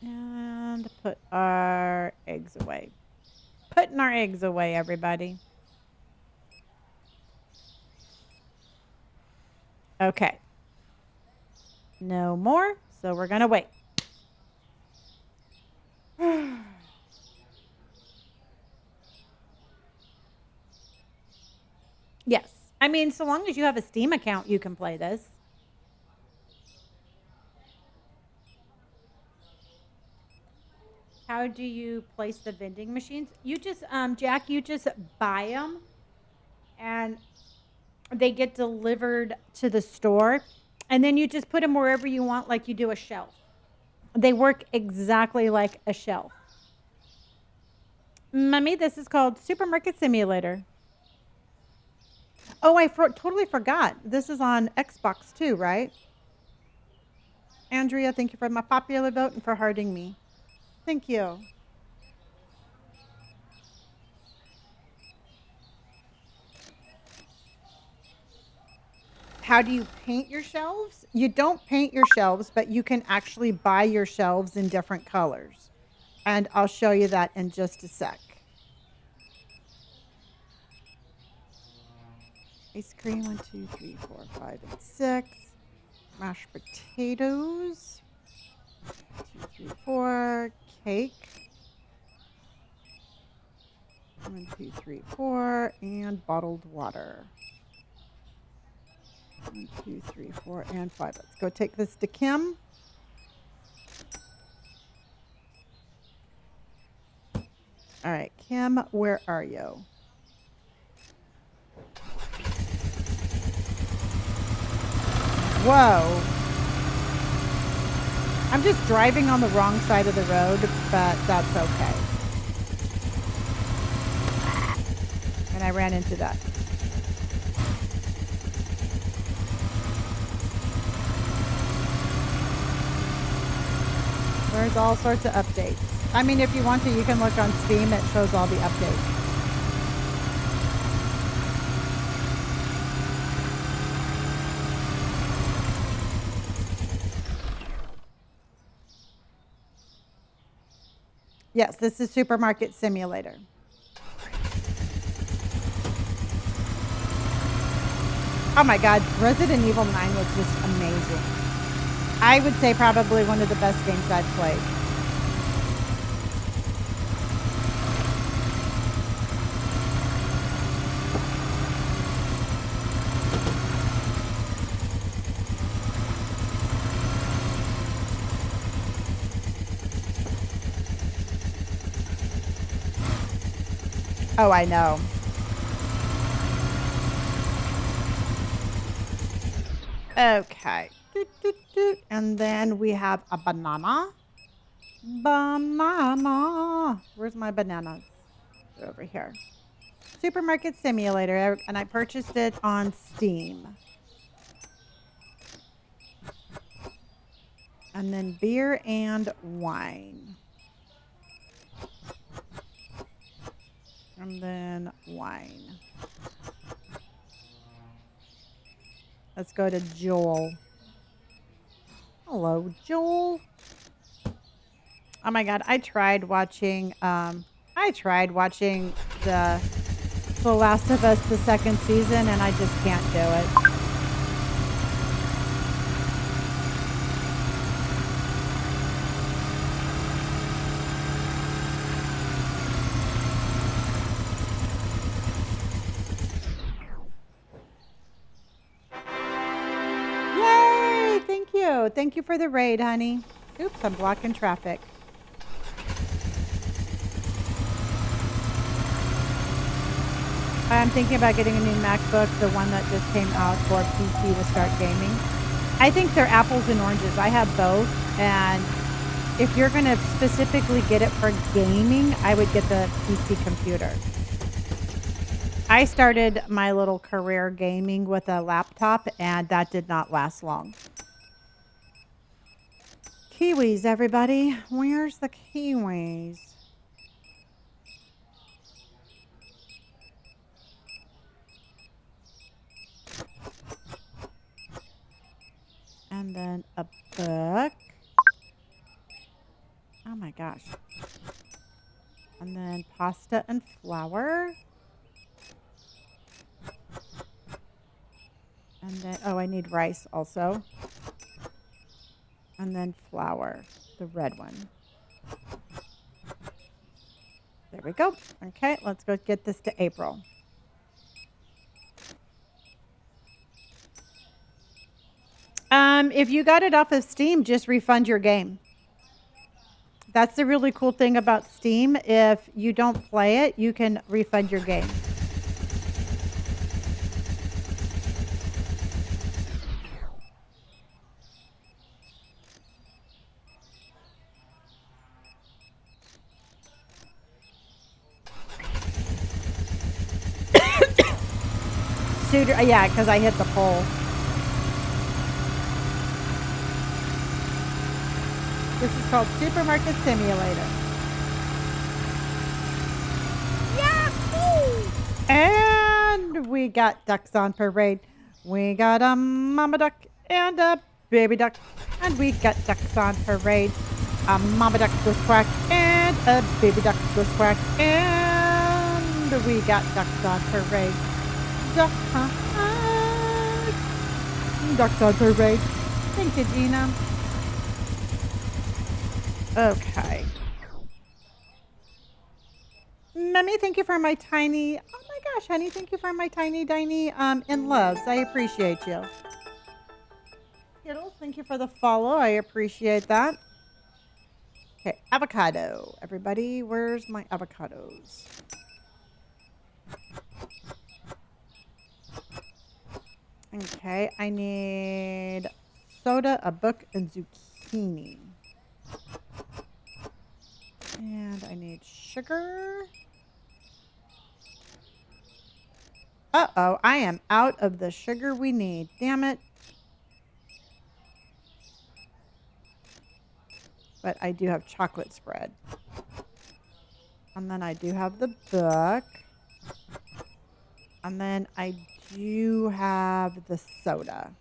And put our eggs away. Putting our eggs away, everybody. Okay. No more, so we're going to wait. Yes. I mean, so long as you have a Steam account, you can play this. How do you place the vending machines? You just, Jack, you just buy them and they get delivered to the store. And then you just put them wherever you want, like you do a shelf. They work exactly like a shelf. Mummy, this is called Supermarket Simulator. Oh, I totally forgot. This is on Xbox too, right? Andrea, thank you for my popular vote and for hearting me. Thank you. How do you paint your shelves? You don't paint your shelves, but you can actually buy your shelves in different colors. And I'll show you that in just a sec. Ice cream, 1, 2, 3, 4, 5, and 6. Mashed potatoes, 2, 3, 4. Cake, 1, 2, 3, 4. And bottled water. 1, 2, 3, 4, and 5. Let's go take this to Kim. All right, Kim, where are you? Whoa. I'm just driving on the wrong side of the road, but that's okay. And I ran into that. There's all sorts of updates. I mean, if you want to, you can look on Steam. It shows all the updates. Yes, this is Supermarket Simulator. Oh my God, Resident Evil 9 was just amazing. I would say probably one of the best games I've played. Oh, I know. Okay. Doot, doot, doot. And then we have a banana. Banana. Where's my bananas? They're over here. Supermarket Simulator, and I purchased it on Steam. And then beer and wine. And then wine. Let's go to Joel. Hello, Joel. Oh my God, I tried watching the Last of Us the second season, and I just can't do it. Yay! Thank you. Thank you for the raid, honey. Oops, I'm blocking traffic. I'm thinking about getting a new MacBook, the one that just came out for PC to start gaming. I think they're apples and oranges. I have both, and if you're going to specifically get it for gaming, I would get the PC computer. I started my little career gaming with a laptop, and that did not last long. Kiwis, everybody. Where's the kiwis? And then a book. Oh my gosh. And then pasta and flour. And then, oh, I need rice also. And then flour, the red one. There we go. Okay, let's go get this to April. If you got it off of Steam, just refund your game. That's the really cool thing about Steam. If you don't play it, you can refund your game. Suitor, yeah, because I hit the pole. This is called Supermarket Simulator. Yahoo! And we got ducks on parade. We got a mama duck and a baby duck. And we got ducks on parade. A mama duck goes quack and a baby duck goes quack. And we got ducks on parade. Ducks on parade. Thank you, Gina. Okay. Memmy, thank you for my tiny, oh my gosh, honey, thank you for my tiny in loves. I appreciate you. Skittles, thank you for the follow. I appreciate that. Okay, avocado. Everybody, where's my avocados? Okay, I need soda, a book, and zucchini. And I need sugar. Uh-oh, I am out of the sugar we need. Damn it. but I do have chocolate spread. And then I do have the book. And then I do have the soda.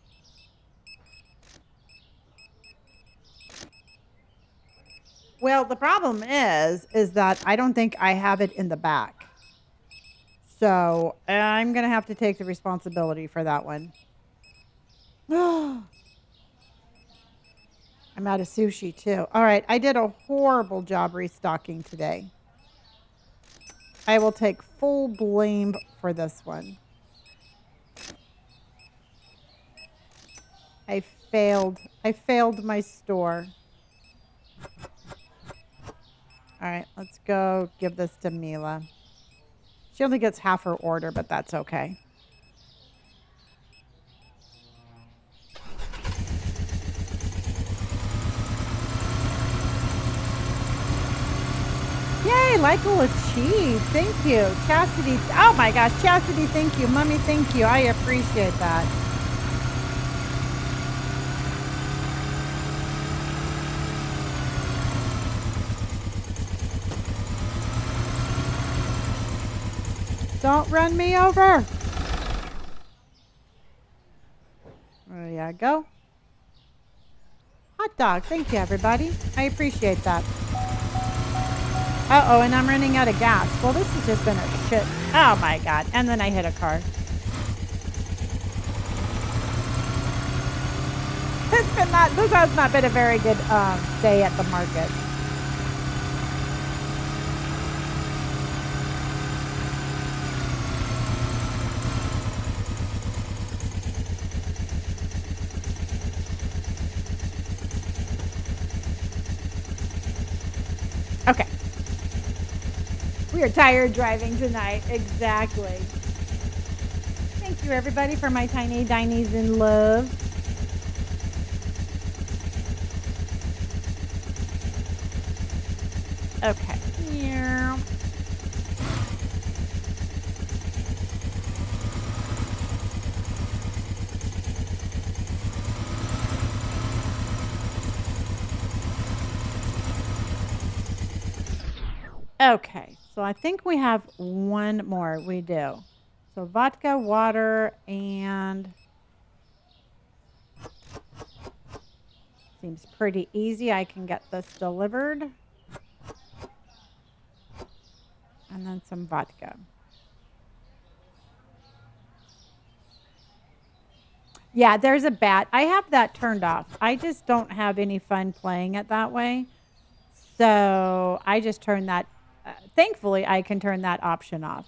Well, the problem is that I don't think I have it in the back. So I'm going to have to take the responsibility for that one. I'm out of sushi too. All right. I did a horrible job restocking today. I will take full blame for this one. I failed. I failed my store. All right. Let's go give this to Mila. She only gets half her order, but that's okay. Yay, Michael achieved. Thank you. Chastity. Oh my gosh, Chastity, thank you. Mommy, thank you. I appreciate that. Don't run me over. There you go. Hot dog. Thank you, everybody. I appreciate that. Uh-oh, and I'm running out of gas. Well, this has just been a shit. Oh, my God. And then I hit a car. This has not been a very good day at the market. Okay. We are tired driving tonight. Exactly. Thank you, everybody, for my tiny dinies in love. Okay. Yeah. Okay, so I think we have one more. We do. So vodka, water, and seems pretty easy. I can get this delivered. And then some vodka. Yeah, there's a bat. I have that turned off. I just don't have any fun playing it that way. So I just turn that. Thankfully, I can turn that option off.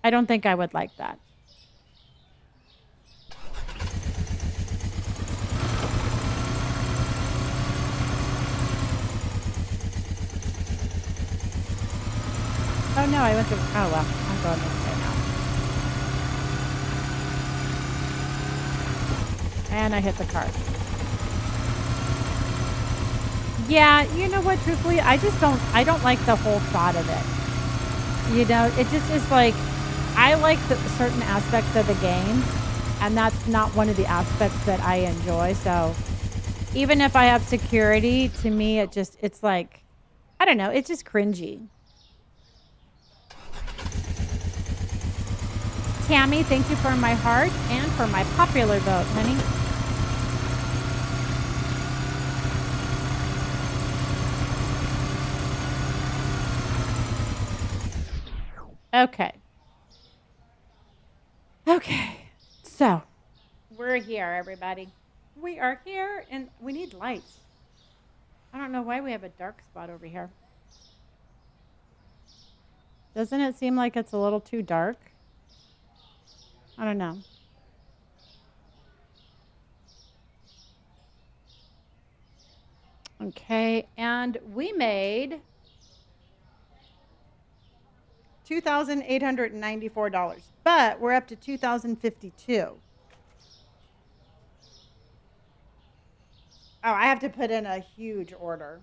I don't think I would like that. Oh no, I went to. Oh well, I'm going this way now. And I hit the car. Yeah, you know what, truthfully, I don't like the whole thought of it. You know, it just is like, I like the certain aspects of the game, and that's not one of the aspects that I enjoy. So even if I have security, to me, it's like, I don't know, it's just cringy. Tammy, thank you for my heart and for my popular vote, honey. Okay. Okay. So we're here, everybody. We are here, and we need lights. I don't know why we have a dark spot over here. Doesn't it seem like it's a little too dark? I don't know. Okay, and we made $2,894, but we're up to 2,052. Oh, I have to put in a huge order.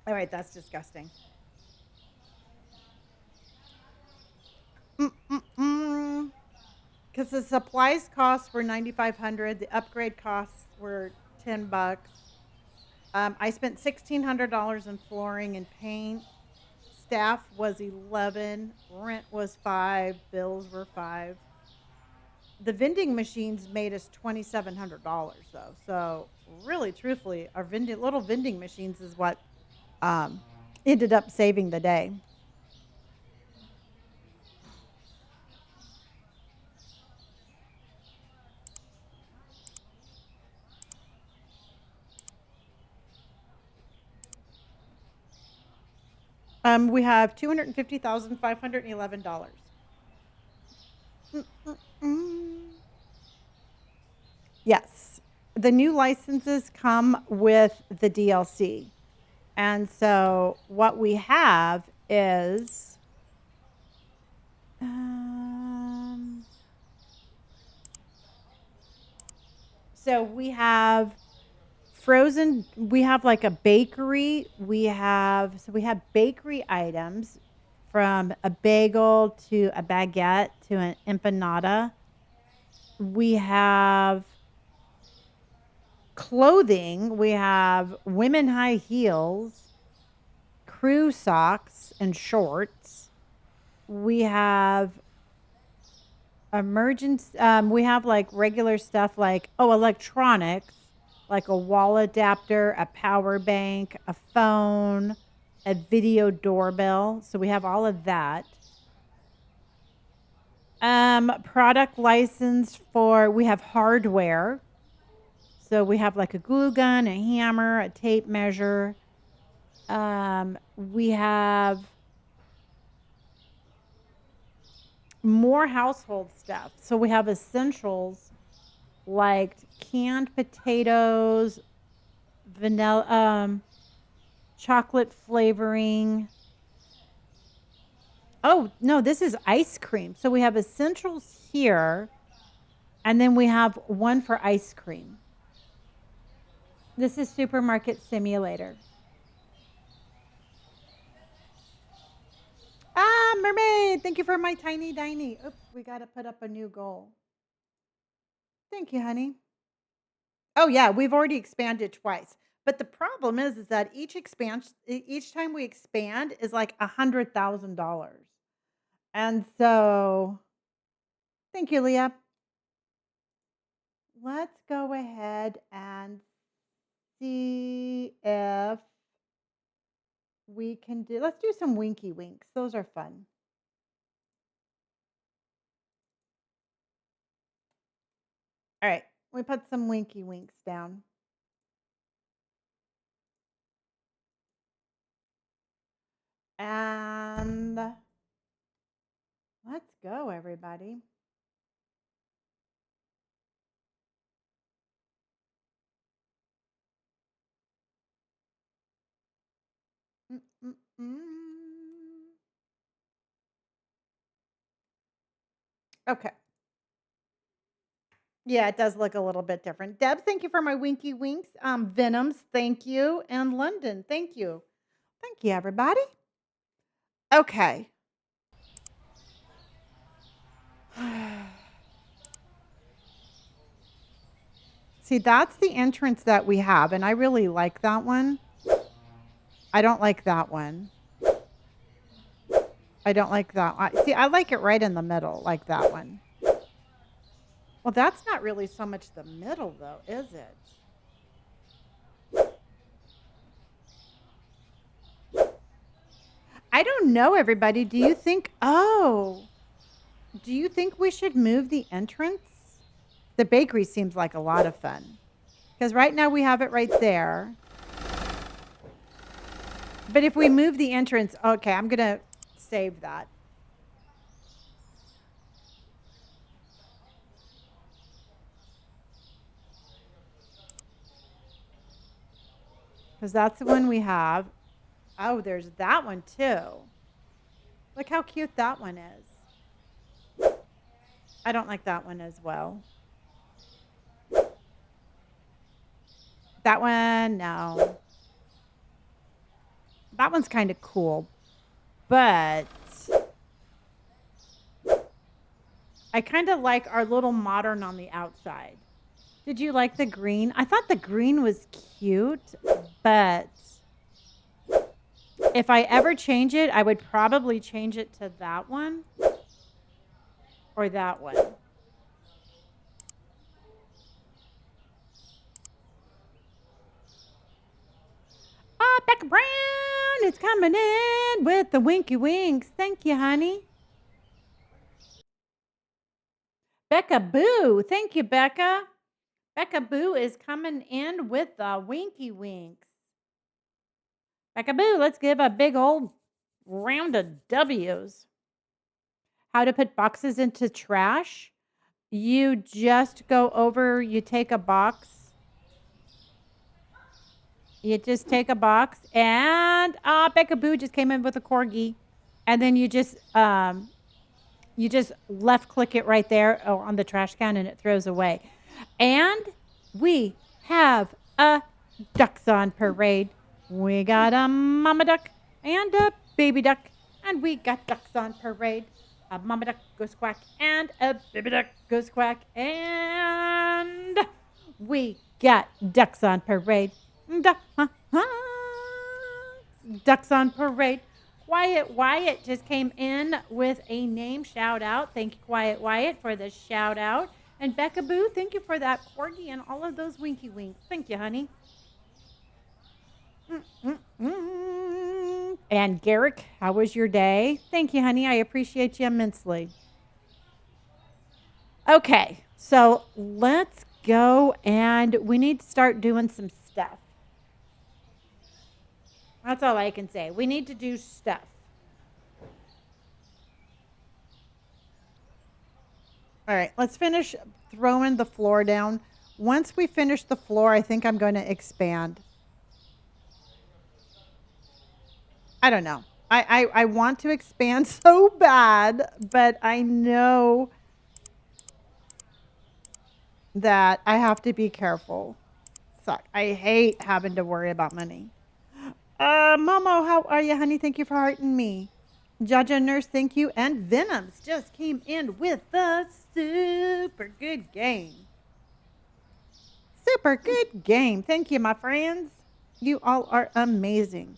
All right, that's disgusting. because the supplies costs were 9,500. The upgrade costs were $10. I spent $1,600 in flooring and paint. Staff was 11. Rent was 5. Bills were 5. The vending machines made us $2,700 though. So really, truthfully, our little vending machines is what um, ended up saving the day. We have $250,511. Mm-mm-mm. Yes, the new licenses come with the DLC, and so what we have is, um, so we have frozen. We have like a bakery. We have bakery items from a bagel to a baguette to an empanada. We have clothing. We have women high heels, crew socks and shorts. We have emergency. We have like regular stuff like electronics, like a wall adapter, a power bank, a phone, a video doorbell. So we have all of that. Product license for we have hardware. So we have like a glue gun, a hammer, a tape measure. We have more household stuff. So we have essentials like canned potatoes, vanilla, chocolate flavoring. Oh, no, this is ice cream. So we have essentials here, and then we have one for ice cream. This is Supermarket Simulator. Ah, mermaid, thank you for my tiny diny. Oops, we got to put up a new goal. Thank you, honey. Oh yeah, we've already expanded twice. But the problem is that each expansion, each time we expand is like $100,000. And so, thank you, Leah. Let's go ahead and see if we can do, let's do some winky winks. Those are fun. All right, we put some winky winks down. And let's go, everybody. Mm-mm-mm. Okay. Yeah, it does look a little bit different. Debs, thank you for my winky winks. Venoms, thank you. And London, thank you. Thank you, everybody. Okay. See, that's the entrance that we have, and I really like that one. I don't like that one. I don't like that one. See, I like it right in the middle, like that one. Well, that's not really so much the middle, though, is it? I don't know, everybody. Do you think we should move the entrance? The bakery seems like a lot of fun. Because right now we have it right there. But if we move the entrance, okay, I'm going to save that. Because that's the one we have. Oh, there's that one too. Look how cute that one is. I don't like that one as well. That one, no. That one's kind of cool. But I kind of like our little modern on the outside. Did you like the green? I thought the green was cute, but if I ever change it, I would probably change it to that one or that one. Ah, Becca Brown is coming in with the winky winks. Thank you, honey. Becca Boo. Thank you, Becca. Becca Boo is coming in with the winky winks. Becca Boo, let's give a big old round of W's. How to put boxes into trash. You just go over, you take a box. You just take a box and Becca Boo just came in with a corgi. And then you just left click it right there on the trash can and it throws away. And we have a ducks on parade. We got a mama duck and a baby duck. And we got ducks on parade. A mama duck goes quack and a baby duck goes quack. And we got ducks on parade. Ducks on parade. Quiet Wyatt just came in with a name shout out. Thank you, Quiet Wyatt, for the shout out. And Becca Boo, thank you for that corgi and all of those winky winks. Thank you, honey. And Garrick, how was your day? Thank you, honey. I appreciate you immensely. Okay, so let's go and we need to start doing some stuff. That's all I can say. We need to do stuff. All right, let's finish throwing the floor down. Once we finish the floor, I think I'm going to expand. I don't know. I want to expand so bad, but I know that I have to be careful. Suck. I hate having to worry about money. Momo, how are you, honey? Thank you for hearting me. Jaja Nurse, thank you. And Venoms just came in with the super good game. Super good game. Thank you, my friends. You all are amazing.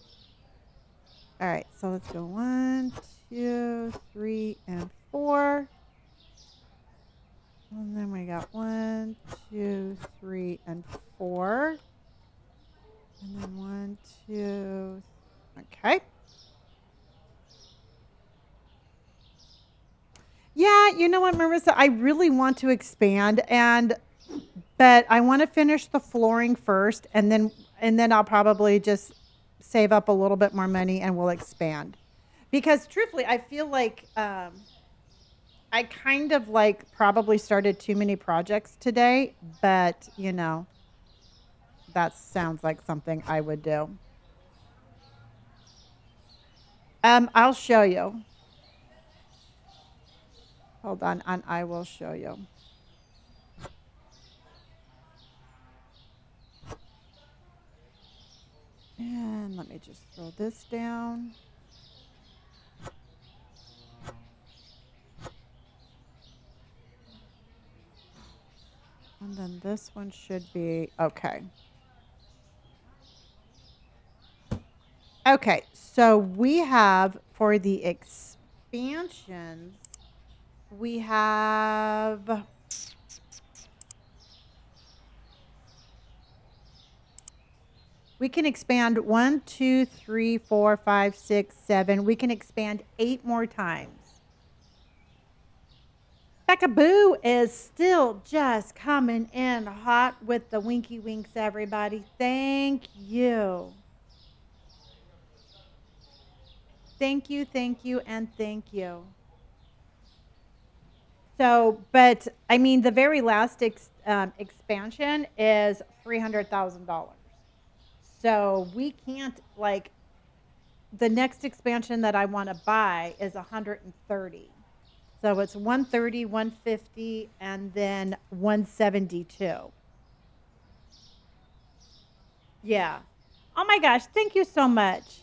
All right, so let's go 1, 2, 3, and 4. And then we got 1, 2, 3, and 4. And then 1, 2. Okay. Yeah, you know what, Marissa? I really want to expand, but I want to finish the flooring first, and then I'll probably just save up a little bit more money and we'll expand. Because truthfully, I feel like I kind of like probably started too many projects today, but that sounds like something I would do. I'll show you. Hold on, and I will show you. And let me just throw this down. And then this one should be okay. Okay, so we have for the expansions, we have we can expand 1, 2, 3, 4, 5, 6, 7. We can expand 8 more times. Becca Boo is still just coming in hot with the winky winks, everybody. Thank you. Thank you, and thank you. So, but I mean, the very last expansion is $300,000. So we can't like the next expansion that I want to buy is 130. So it's 130, 150, and then 172. Yeah. Oh my gosh, thank you so much.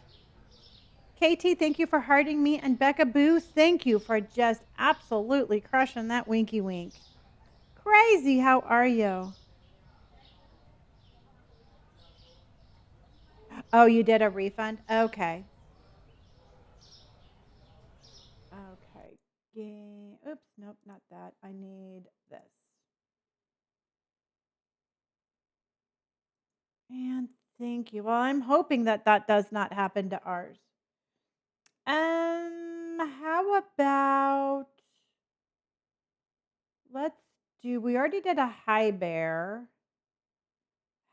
KT, thank you for hearting me. And Becca Boo, thank you for just absolutely crushing that winky wink. Crazy, how are you? Oh, you did a refund? Okay. Okay. Oops, nope, not that. I need this. And thank you. Well, I'm hoping that that does not happen to ours. How about let's do, we already did a high bear.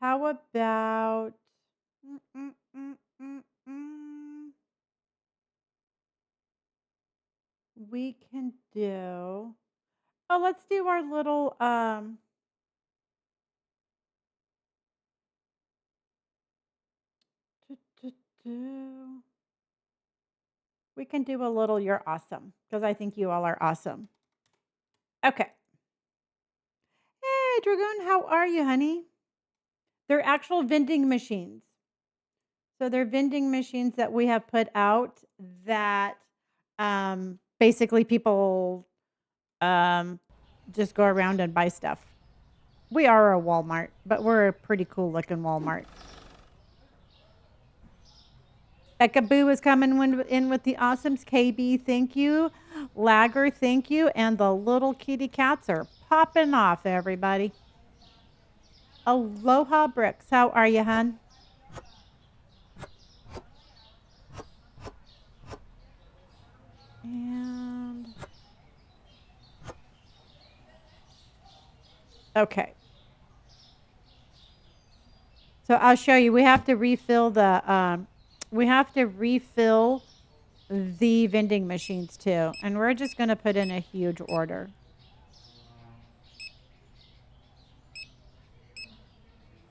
How about mm, mm, mm, mm, mm. We can do, oh, let's do our little do, do, do. We can do a little you're awesome because I think you all are awesome. Okay. Hey, Dragoon, how are you, honey? They're actual vending machines. So they're vending machines that we have put out that basically people um, just go around and buy stuff. We are a Walmart, but we're a pretty cool looking Walmart. Becca Boo is coming in with the awesomes. KB, thank you. Lagger, thank you. And the little kitty cats are popping off, everybody. Aloha Bricks, how are you, hon? And okay. So I'll show you. We have to refill the vending machines too. And we're just going to put in a huge order.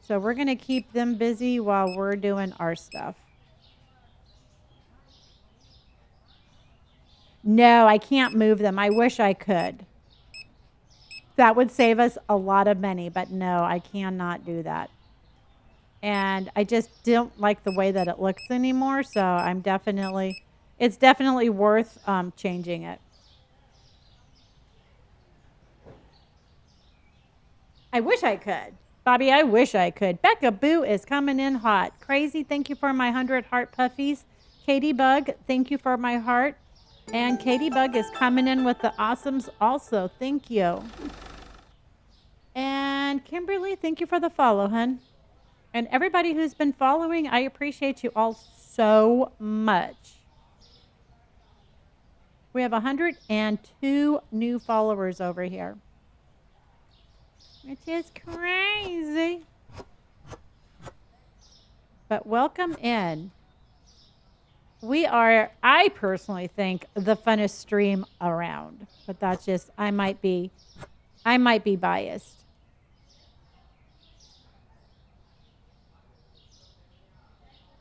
So we're going to keep them busy while we're doing our stuff. No, I can't move them. I wish I could. That would save us a lot of money, but no, I cannot do that. And I just don't like the way that it looks anymore. So it's definitely worth changing it. I wish I could. Bobby, I wish I could. Becca Boo is coming in hot. Crazy, thank you for my 100 heart puffies. Katie Bug, thank you for my heart. And Katie Bug is coming in with the awesomes also. Thank you. And Kimberly, thank you for the follow, hun. And everybody who's been following, I appreciate you all so much. We have 102 new followers over here, which is crazy. But welcome in. We are, I personally think, the funnest stream around. But that's just, I might be biased.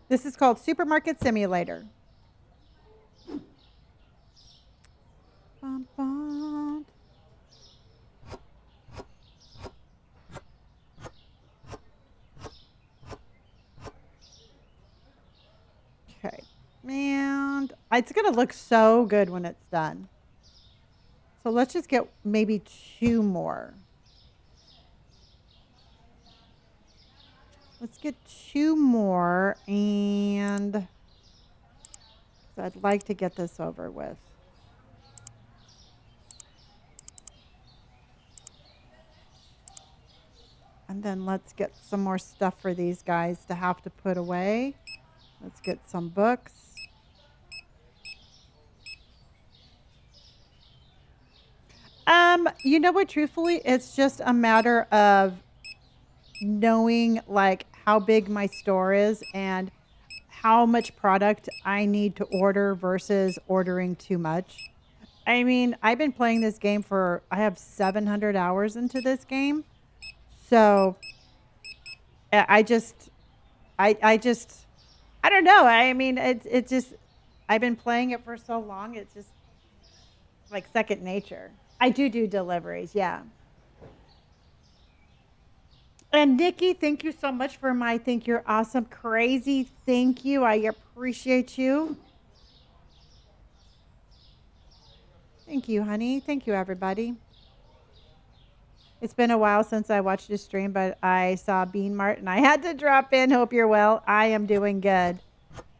This is called Supermarket Simulator. Bum, bum. Okay. And it's going to look so good when it's done. So let's just get maybe 2 more. Let's get 2 more, and I'd like to get this over with. And then let's get some more stuff for these guys to have to put away. Let's get some books. You know what, truthfully, it's just a matter of knowing like how big my store is and how much product I need to order versus ordering too much. I mean, I've been playing this game I have 700 hours into this game. So I just, I just, I don't know. I mean, it's just, I've been playing it for so long. It's just like second nature. I do deliveries. Yeah. And Nikki, thank you so much for my think you're awesome. Crazy. Thank you. I appreciate you. Thank you, honey. Thank you, everybody. It's been a while since I watched a stream, but I saw Bean Mart and I had to drop in. Hope you're well. I am doing good.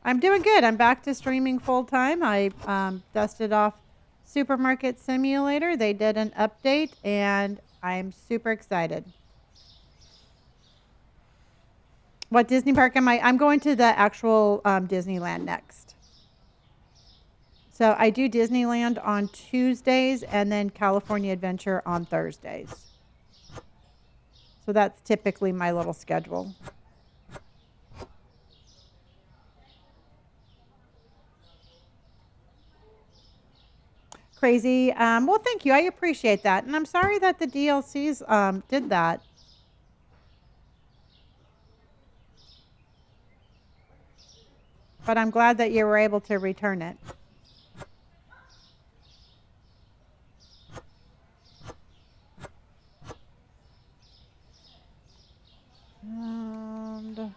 I'm doing good. I'm back to streaming full time. I dusted off Supermarket Simulator. They did an update, and I'm super excited. What Disney park am I? I'm going to the actual Disneyland next. So I do Disneyland on Tuesdays and then California Adventure on Thursdays. So that's typically my little schedule. Crazy. Well, thank you. I appreciate that. And I'm sorry that the DLCs did that. But I'm glad that you were able to return it. And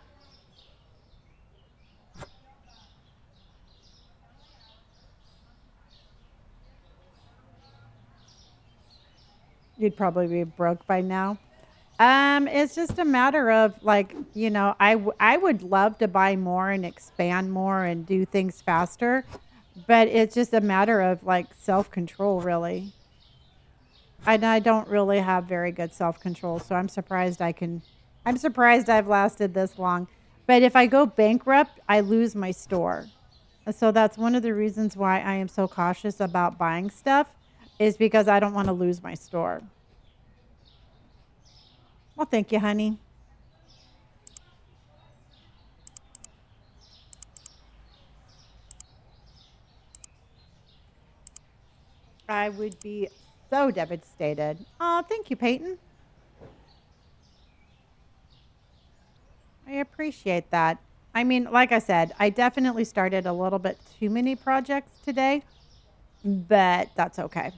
you'd probably be broke by now. It's just a matter of like, I would love to buy more and expand more and do things faster, but it's just a matter of like self-control, really. And I don't really have very good self-control, so I'm surprised I've lasted this long. But if I go bankrupt, I lose my store. So that's one of the reasons why I am so cautious about buying stuff is because I don't want to lose my store. Well, thank you, honey. I would be so devastated. Oh, thank you, Peyton. I appreciate that. I mean, like I said, I definitely started a little bit too many projects today, but that's okay.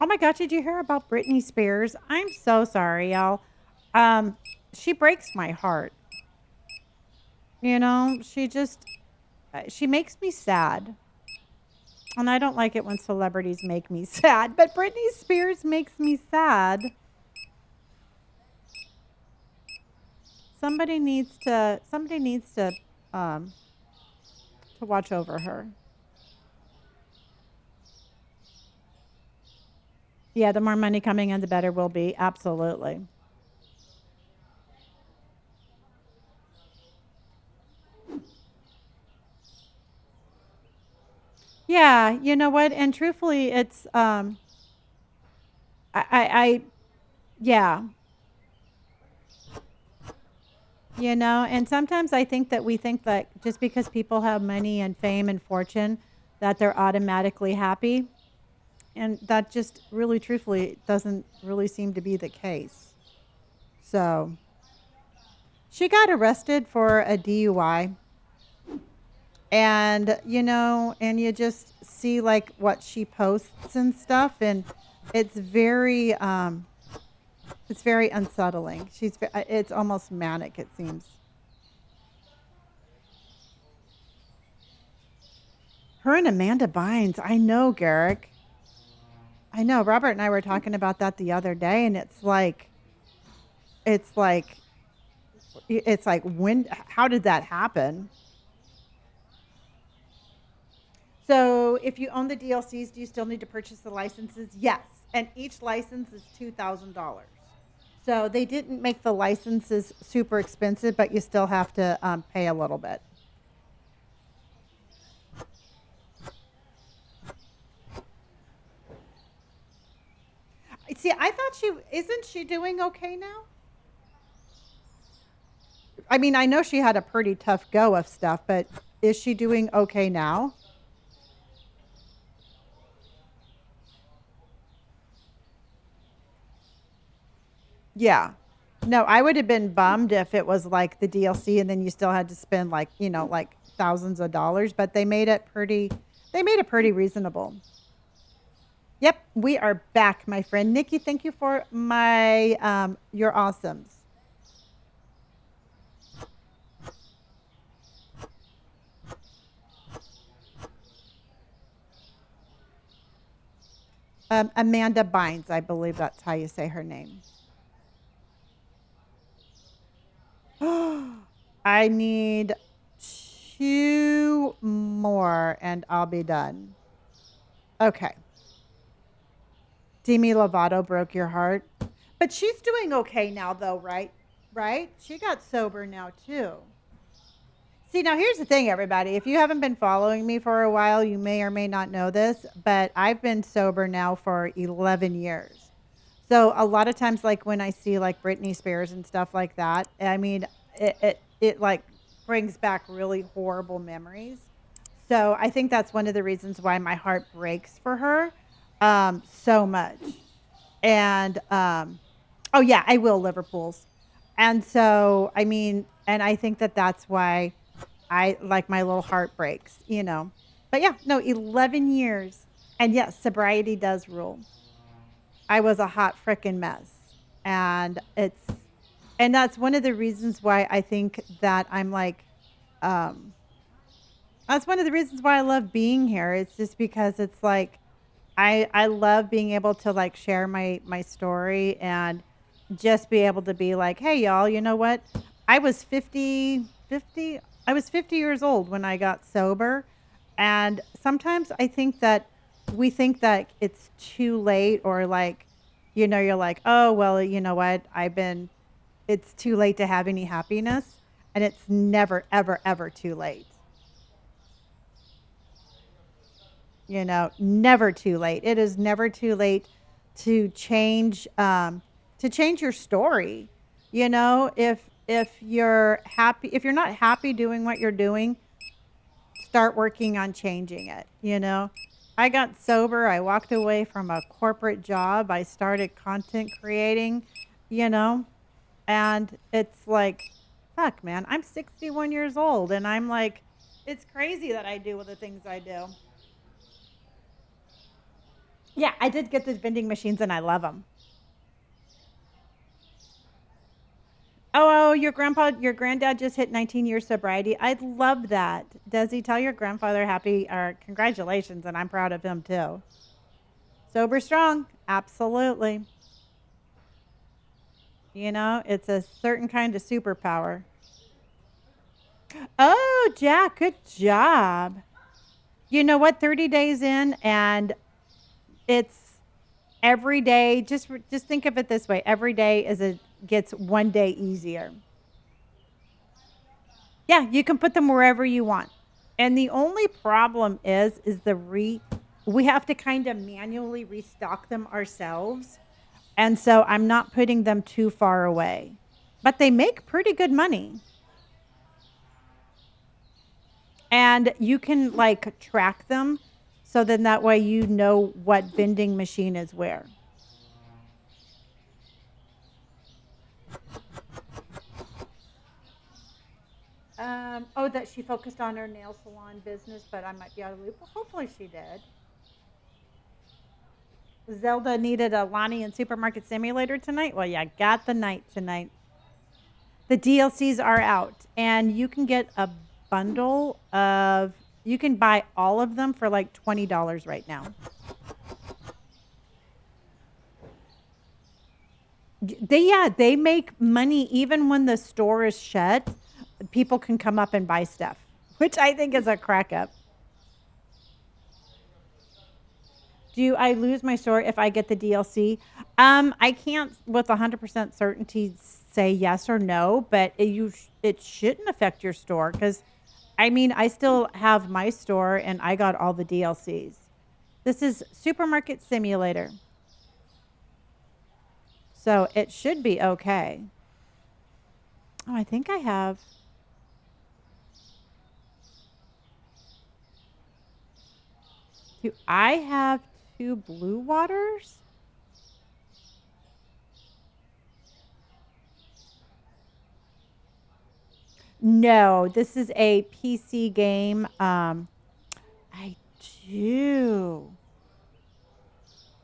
Oh my gosh, did you hear about Britney Spears? I'm so sorry, y'all. Um, she breaks my heart. She makes me sad. And I don't like it when celebrities make me sad, but Britney Spears makes me sad. Somebody needs to um to watch over her. Yeah, the more money coming in, the better we'll be. Absolutely. Yeah, you know what? And truthfully, it's I yeah, and sometimes I think that we think that just because people have money and fame and fortune, that they're automatically happy. And that just really truthfully doesn't really seem to be the case. So she got arrested for a DUI. And and you just see like what she posts and stuff, and it's very it's very unsettling. It's almost manic, it seems. Her and Amanda Bynes, I know, Garrick. I know. Robert and I were talking about that the other day, and it's like it's like when how did that happen? So if you own the DLCs, do you still need to purchase the licenses? Yes. And each license is $2,000. So they didn't make the licenses super expensive, but you still have to pay a little bit. See, I thought isn't she doing okay now? I mean, I know she had a pretty tough go of stuff, but is she doing okay now? Yeah. No, I would have been bummed if it was like the DLC and then you still had to spend like, like thousands of dollars, but they made it pretty reasonable. Yep, we are back, my friend. Nikki, thank you for your awesomes. Amanda Bynes, I believe that's how you say her name. I need 2 more and I'll be done. Okay. Demi Lovato broke your heart. But she's doing okay now though, right? Right? She got sober now too. See, now here's the thing, everybody. If you haven't been following me for a while, you may or may not know this, but I've been sober now for 11 years. So a lot of times, like when I see like Britney Spears and stuff like that, I mean, it like brings back really horrible memories. So I think that's one of the reasons why my heart breaks for her so much. And oh yeah, I will Liverpool's. And so I mean, and I think that that's why I like my little heart breaks, you know. But yeah, no, 11 years. And yes, sobriety does rule. I was a hot frickin' mess. And and that's one of the reasons why I think that I'm like, um, that's one of the reasons why I love being here. It's just because it's like, I love being able to like share my story and just be able to be like, "Hey y'all, you know what? I was 50. I was 50 years old when I got sober." And sometimes I think that we think that it's too late or like, you're like, "Oh, well, you know what? It's too late to have any happiness." And it's never ever ever too late. Never too late. It is never too late to change your story. If you're happy, if you're not happy doing what you're doing, start working on changing it. I got sober, I walked away from a corporate job, I started content creating, you know, and it's like, fuck, man, I'm 61 years old and I'm like, it's crazy that I do the things I do. Yeah, I did get the vending machines and I love them. Oh, your granddad just hit 19 years sobriety. I love that. Does he tell your grandfather happy or congratulations? And I'm proud of him too. Sober strong. Absolutely. It's a certain kind of superpower. Oh, Jack, good job. You know what? 30 days in and it's every day. Just think of it this way. Every day gets one day easier. Yeah, you can put them wherever you want. And the only problem is we have to kind of manually restock them ourselves. And so I'm not putting them too far away. But they make pretty good money. And you can like track them so then that way you know what vending machine is where. Oh, that she focused on her nail salon business, but I might be out of the loop. Well, hopefully she did. Zelda needed a Lonnie and Supermarket Simulator tonight. Well, yeah, got the night tonight. The DLCs are out, and you can get a bundle of. You can buy all of them for like $20 right now. They make money even when the store is shut. People can come up and buy stuff, which I think is a crack up. Do I lose my store if I get the DLC? I can't with 100% certainty say yes or no, but it shouldn't affect your store because I mean, I still have my store and I got all the DLCs. This is Supermarket Simulator. So it should be okay. Oh, I think I have. Do I have 2 blue waters? No, this is a PC game. I do.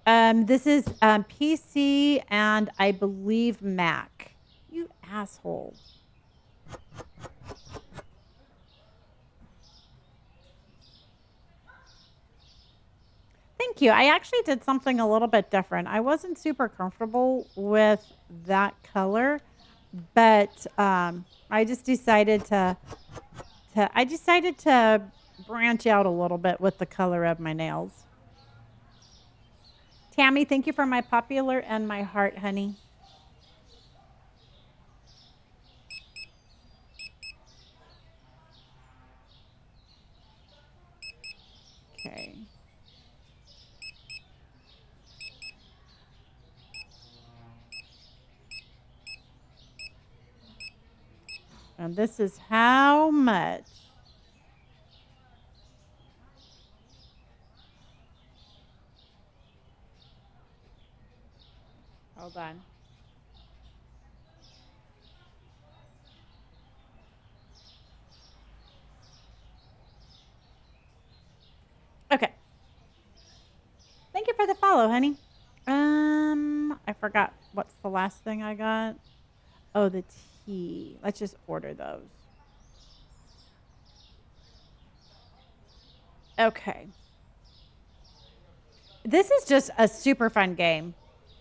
This is PC and I believe Mac. You asshole. Thank you. I actually did something a little bit different. I wasn't super comfortable with that color, but I just decided to branch out a little bit with the color of my nails. Tammy, thank you for my popular and my heart, honey. Okay. And this is how much? Hold on. Okay. Thank you for the follow, honey. I forgot what's the last thing I got. Oh, the tea. Let's just order those. Okay. This is just a super fun game.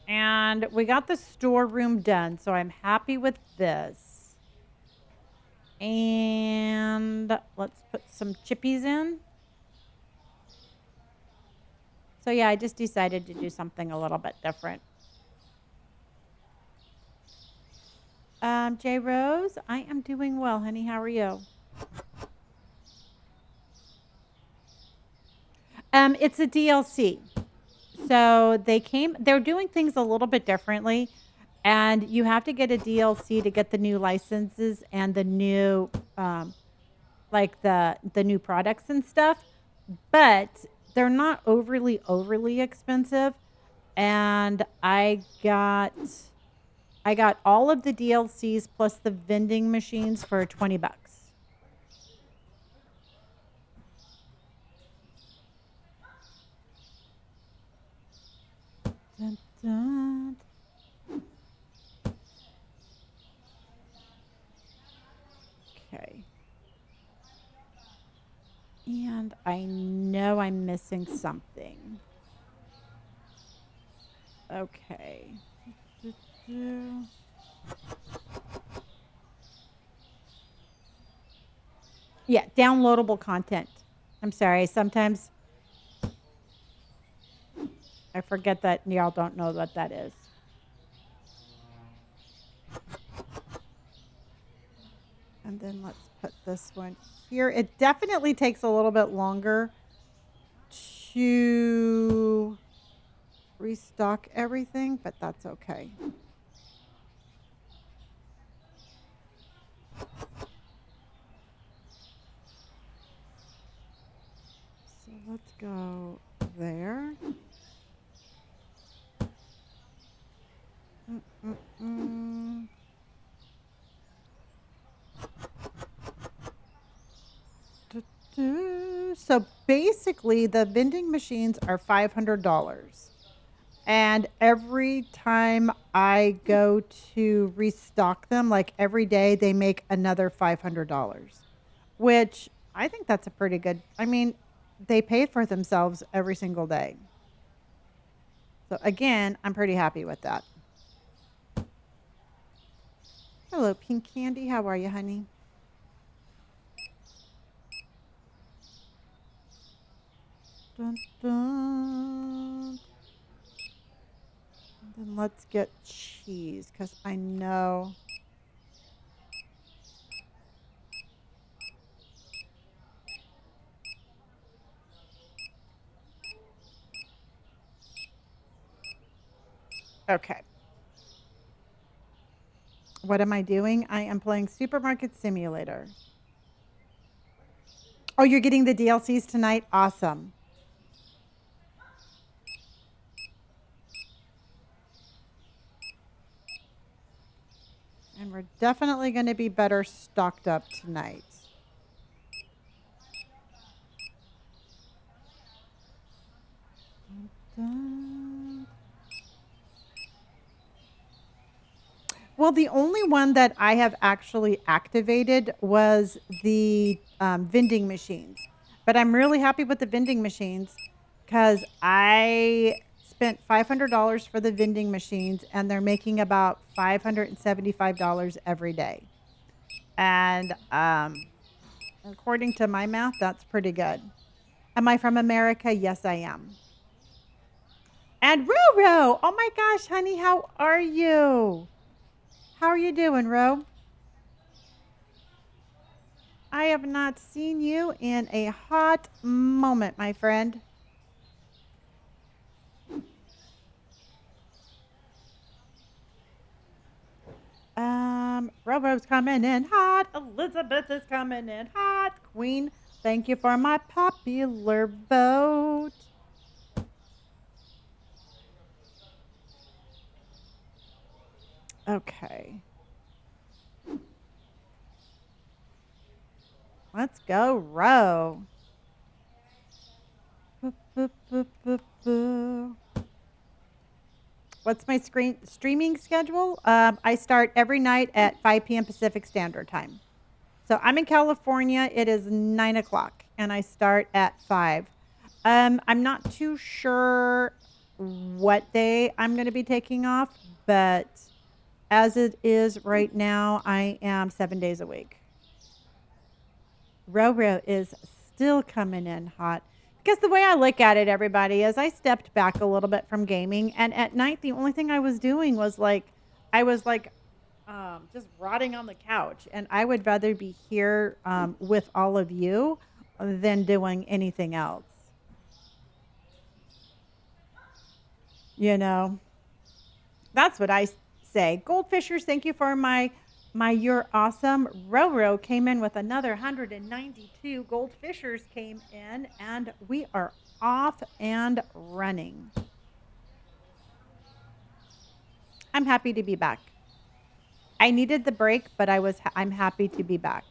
And we got the storeroom done, so I'm happy with this. And let's put some chippies in. So yeah, I just decided to do something a little bit different. J Rose, I am doing well, honey. How are you? It's a DLC. So they're doing things a little bit differently. And you have to get a DLC to get the new licenses and the new, like the new products and stuff. But they're not overly expensive. And I got all of the DLCs plus the vending machines for $20. Dun, dun. Okay. And I know I'm missing something. Okay. Yeah, downloadable content. I'm sorry. Sometimes I forget that y'all don't know what that is. And then let's put this one here. It definitely takes a little bit longer to restock everything, but that's okay. So let's go there. Mm-mm-mm. So basically, the vending machines are $500. And every time I go to restock them, like every day, they make another $500, which I think that's a pretty good. I mean, they pay for themselves every single day. So again, I'm pretty happy with that. Hello, Pink Candy. How are you, honey? Dun, dun. And then let's get cheese because I know. Okay. What am I doing? I am playing Supermarket Simulator. Oh, you're getting the DLCs tonight? Awesome. And we're definitely going to be better stocked up tonight. Well, the only one that I have actually activated was the vending machines. But I'm really happy with the vending machines. because I spent $500 for the vending machines and they're making about $575 every day. And according to my math, that's pretty good. Am I from America? Yes, I am. And Roro, oh my gosh, honey, how are you? How are you doing, Ro? I have not seen you in a hot moment, my friend. Robo's coming in hot. Elizabeth is coming in hot. Queen, thank you for my popular vote. Okay. Let's go, Ro. Boop, boop, boop, boop, boop. What's my streaming schedule? I start every night at 5 p.m. Pacific Standard Time. So I'm in California. It is 9 o'clock, and I start at 5. I'm not too sure what day I'm going to be taking off, but as it is right now, I am 7 days a week. Roro is still coming in hot. Because the way I look at it, everybody, is I stepped back a little bit from gaming, and at night, the only thing I was doing was I was just rotting on the couch, and I would rather be here with all of you than doing anything else. You know, that's what I say. Goldfishers, thank you for my you're awesome. Roro came in with another 192. Goldfishers came in, and we are off and running. I'm happy to be back. I needed the break, but I'm happy to be back.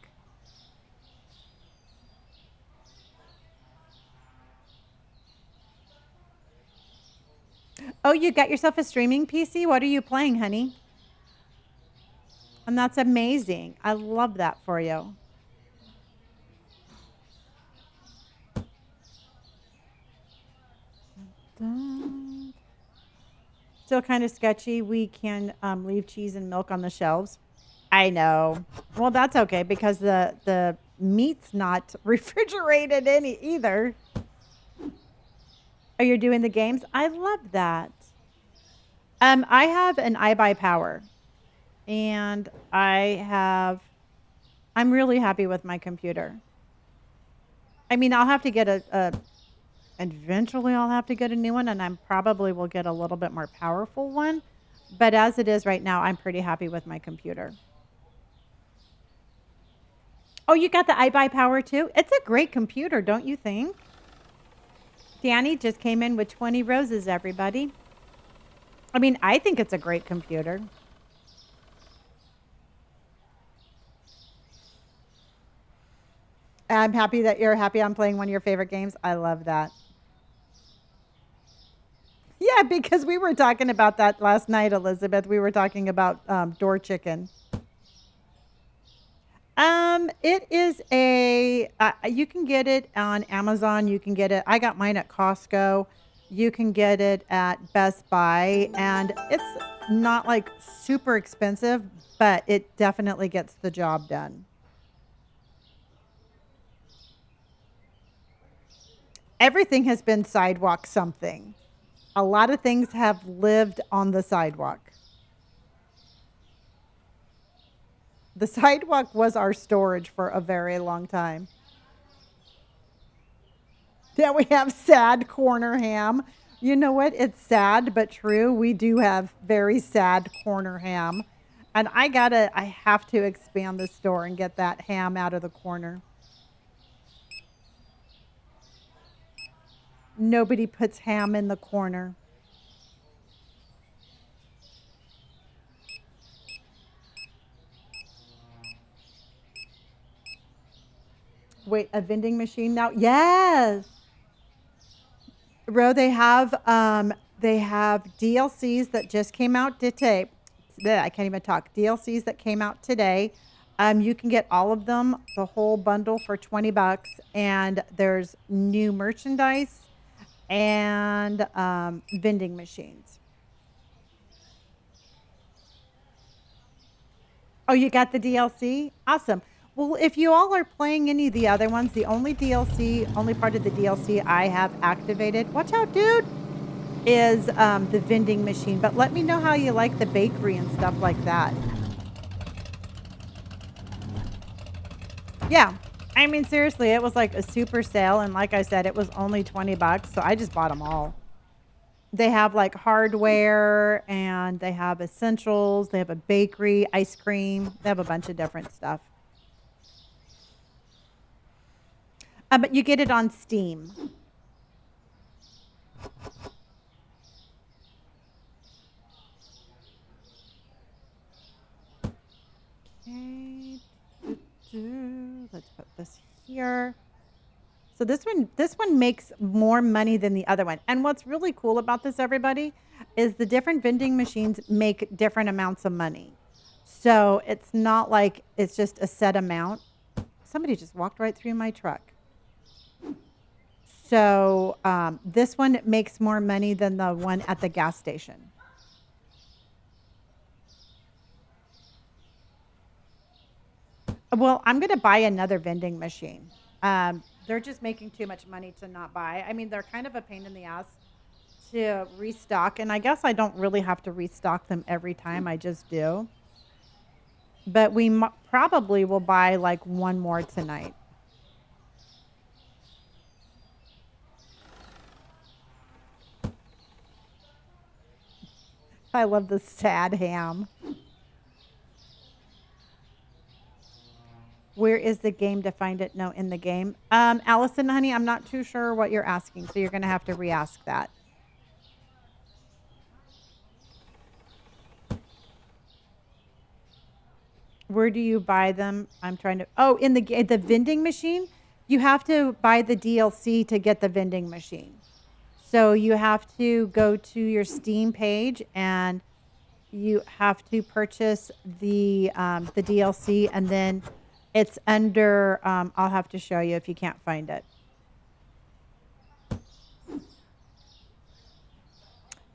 Oh, you got yourself a streaming PC? What are you playing, honey? And that's amazing. I love that for you. Still kind of sketchy. We can leave cheese and milk on the shelves. I know. Well, that's okay because the meat's not refrigerated any either. Are you doing the games? I love that. I have an iBuyPower, and I'm really happy with my computer. I mean, I'll have to get eventually I'll have to get a new one, and I probably will get a little bit more powerful one. But as it is right now, I'm pretty happy with my computer. Oh, you got the iBuyPower too? It's a great computer, don't you think? Danny just came in with 20 roses, everybody. I mean, I think it's a great computer. I'm happy that you're happy I'm playing one of your favorite games. I love that. Yeah, because we were talking about that last night, Elizabeth. We were talking about door chicken. It is you can get it on Amazon. You can get it. I got mine at Costco. You can get it at Best Buy, and it's not like super expensive, but it definitely gets the job done. Everything has been sidewalk something. A lot of things have lived on the sidewalk. The sidewalk was our storage for a very long time. Yeah, we have sad corner ham. You know what? It's sad but true. We do have very sad corner ham. And I have to expand the store and get that ham out of the corner. Nobody puts ham in the corner. Wait, a vending machine now? Yes. Ro, they have DLCs that just came out today. I can't even talk. DLCs that came out today. You can get all of them, the whole bundle for $20, and there's new merchandise and vending machines. Oh, you got the DLC? Awesome. Well, if you all are playing any of the other ones, the only DLC, only part of the DLC I have activated, watch out, dude, is the vending machine. But let me know how you like the bakery and stuff like that. Yeah. I mean, seriously, it was like a super sale. And like I said, it was only 20 bucks. So I just bought them all. They have like hardware and they have essentials. They have a bakery, ice cream. They have a bunch of different stuff. But you get it on Steam. Okay. Let's put this here. So this one makes more money than the other one. And what's really cool about this, everybody, is the different vending machines make different amounts of money. So it's not like it's just a set amount. Somebody just walked right through my truck. So this one makes more money than the one at the gas station. Well, I'm going to buy another vending machine. They're just making too much money to not buy. I mean, they're kind of a pain in the ass to restock, and I guess I don't really have to restock them every time. I just do. But we probably will buy like one more tonight. I love the sad ham. Where is the game to find it? No, in the game. Allison, honey, I'm not too sure what you're asking, so you're going to have to re-ask that. Where do you buy them? I'm trying to. Oh, in the vending machine. You have to buy the DLC to get the vending machine. So you have to go to your Steam page and you have to purchase the DLC, and then it's under. I'll have to show you if you can't find it.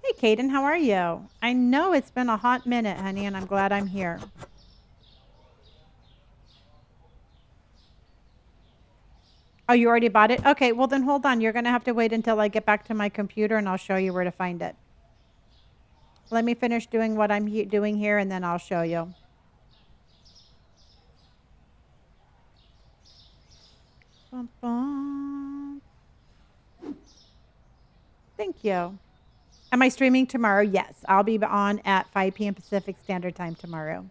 Hey, Kaden, how are you? I know it's been a hot minute, honey, and I'm glad I'm here. Oh, you already bought it? Okay, well then hold on. You're going to have to wait until I get back to my computer and I'll show you where to find it. Let me finish doing what I'm doing here and then I'll show you. Bum, bum. Thank you. Am I streaming tomorrow? Yes. I'll be on at 5 p.m. Pacific Standard Time tomorrow.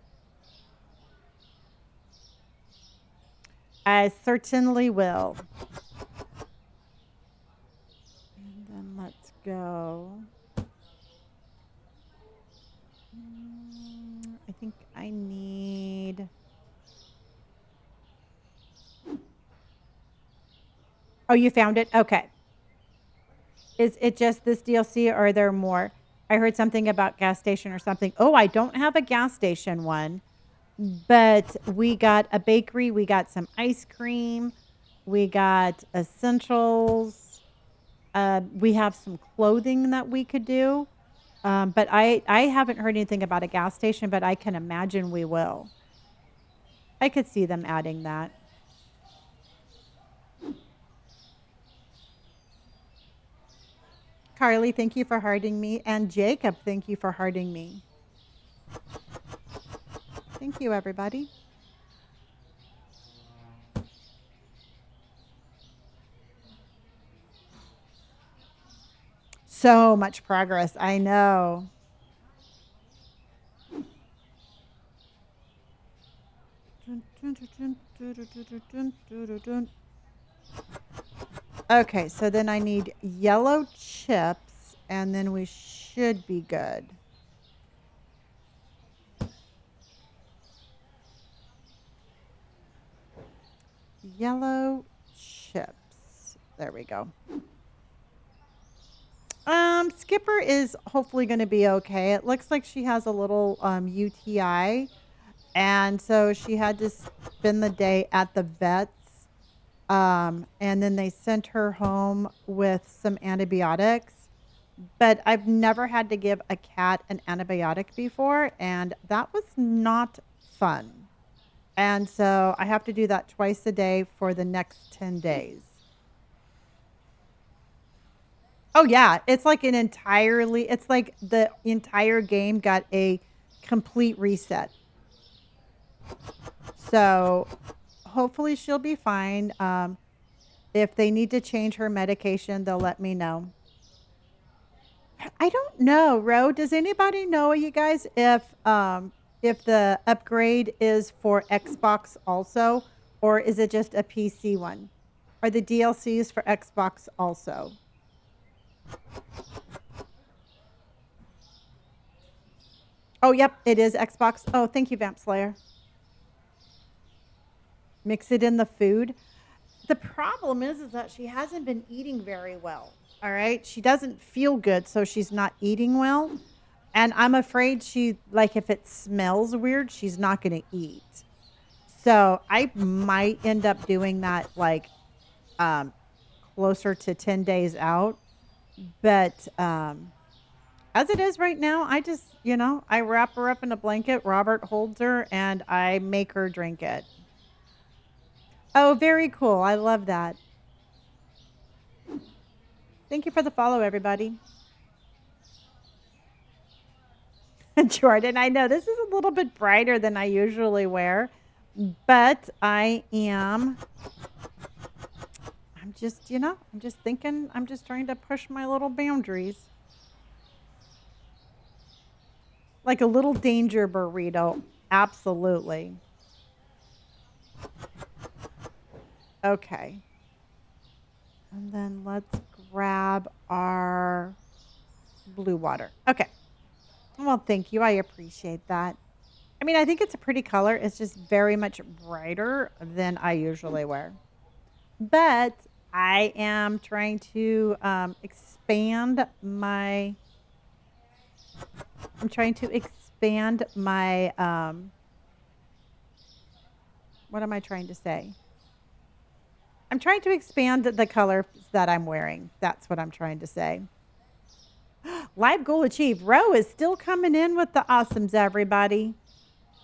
I certainly will. And then let's go. I think I need. Oh, you found it? Okay. Is it just this DLC or are there more? I heard something about gas station or something. Oh, I don't have a gas station one, but we got a bakery. We got some ice cream. We got essentials. We have some clothing that we could do. But I haven't heard anything about a gas station, but I can imagine we will. I could see them adding that. Carly, thank you for hearting me. And Jacob, thank you for hearting me. Thank you, everybody. So much progress. I know. Okay, so then I need yellow chips, and then we should be good. Yellow chips. There we go. Skipper is hopefully going to be okay. It looks like she has a little UTI, and so she had to spend the day at the vet's. And then they sent her home with some antibiotics. But I've never had to give a cat an antibiotic before, and that was not fun. And so I have to do that twice a day for the next 10 days. Oh, yeah, it's like the entire game got a complete reset. So, hopefully she'll be fine. If they need to change her medication, they'll let me know. I don't know, Ro. Does anybody know, you guys, if the upgrade is for Xbox also, or is it just a PC one? Are the DLCs for Xbox also? Oh, yep, it is Xbox. Oh, thank you, Vamp Slayer. Mix it in the food. The problem is that she hasn't been eating very well. All right. She doesn't feel good, so she's not eating well. And I'm afraid like, if it smells weird, she's not going to eat. So I might end up doing that like um, closer to 10 days out. But as it is right now, I just, I wrap her up in a blanket. Robert holds her and I make her drink it. Oh, very cool. I love that. Thank you for the follow, everybody. Jordan, I know this is a little bit brighter than I usually wear, but I'm just, I'm just thinking, I'm just trying to push my little boundaries. Like a little danger burrito. Absolutely. Okay. And then let's grab our blue water. Okay. Well, thank you. I appreciate that. I mean, I think it's a pretty color. It's just very much brighter than I usually wear. But I am trying to expand my. I'm trying to expand my. What am I trying to say? I'm trying to expand the colors that I'm wearing. That's what I'm trying to say. Live goal achieved. Ro is still coming in with the awesomes, everybody.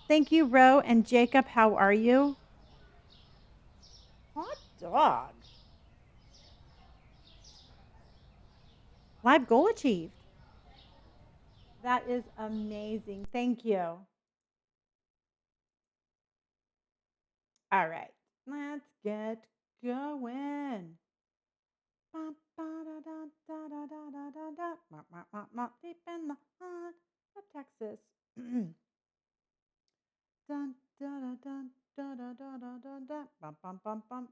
Thank you, Ro and Jacob. How are you? Hot dog. Live goal achieved. That is amazing. Thank you. All right. Let's get going. Deep in the heart of Texas. Dun, dun, dun, dun, dun, dun, dun, dun, dun. Bum, bum, bum, bum.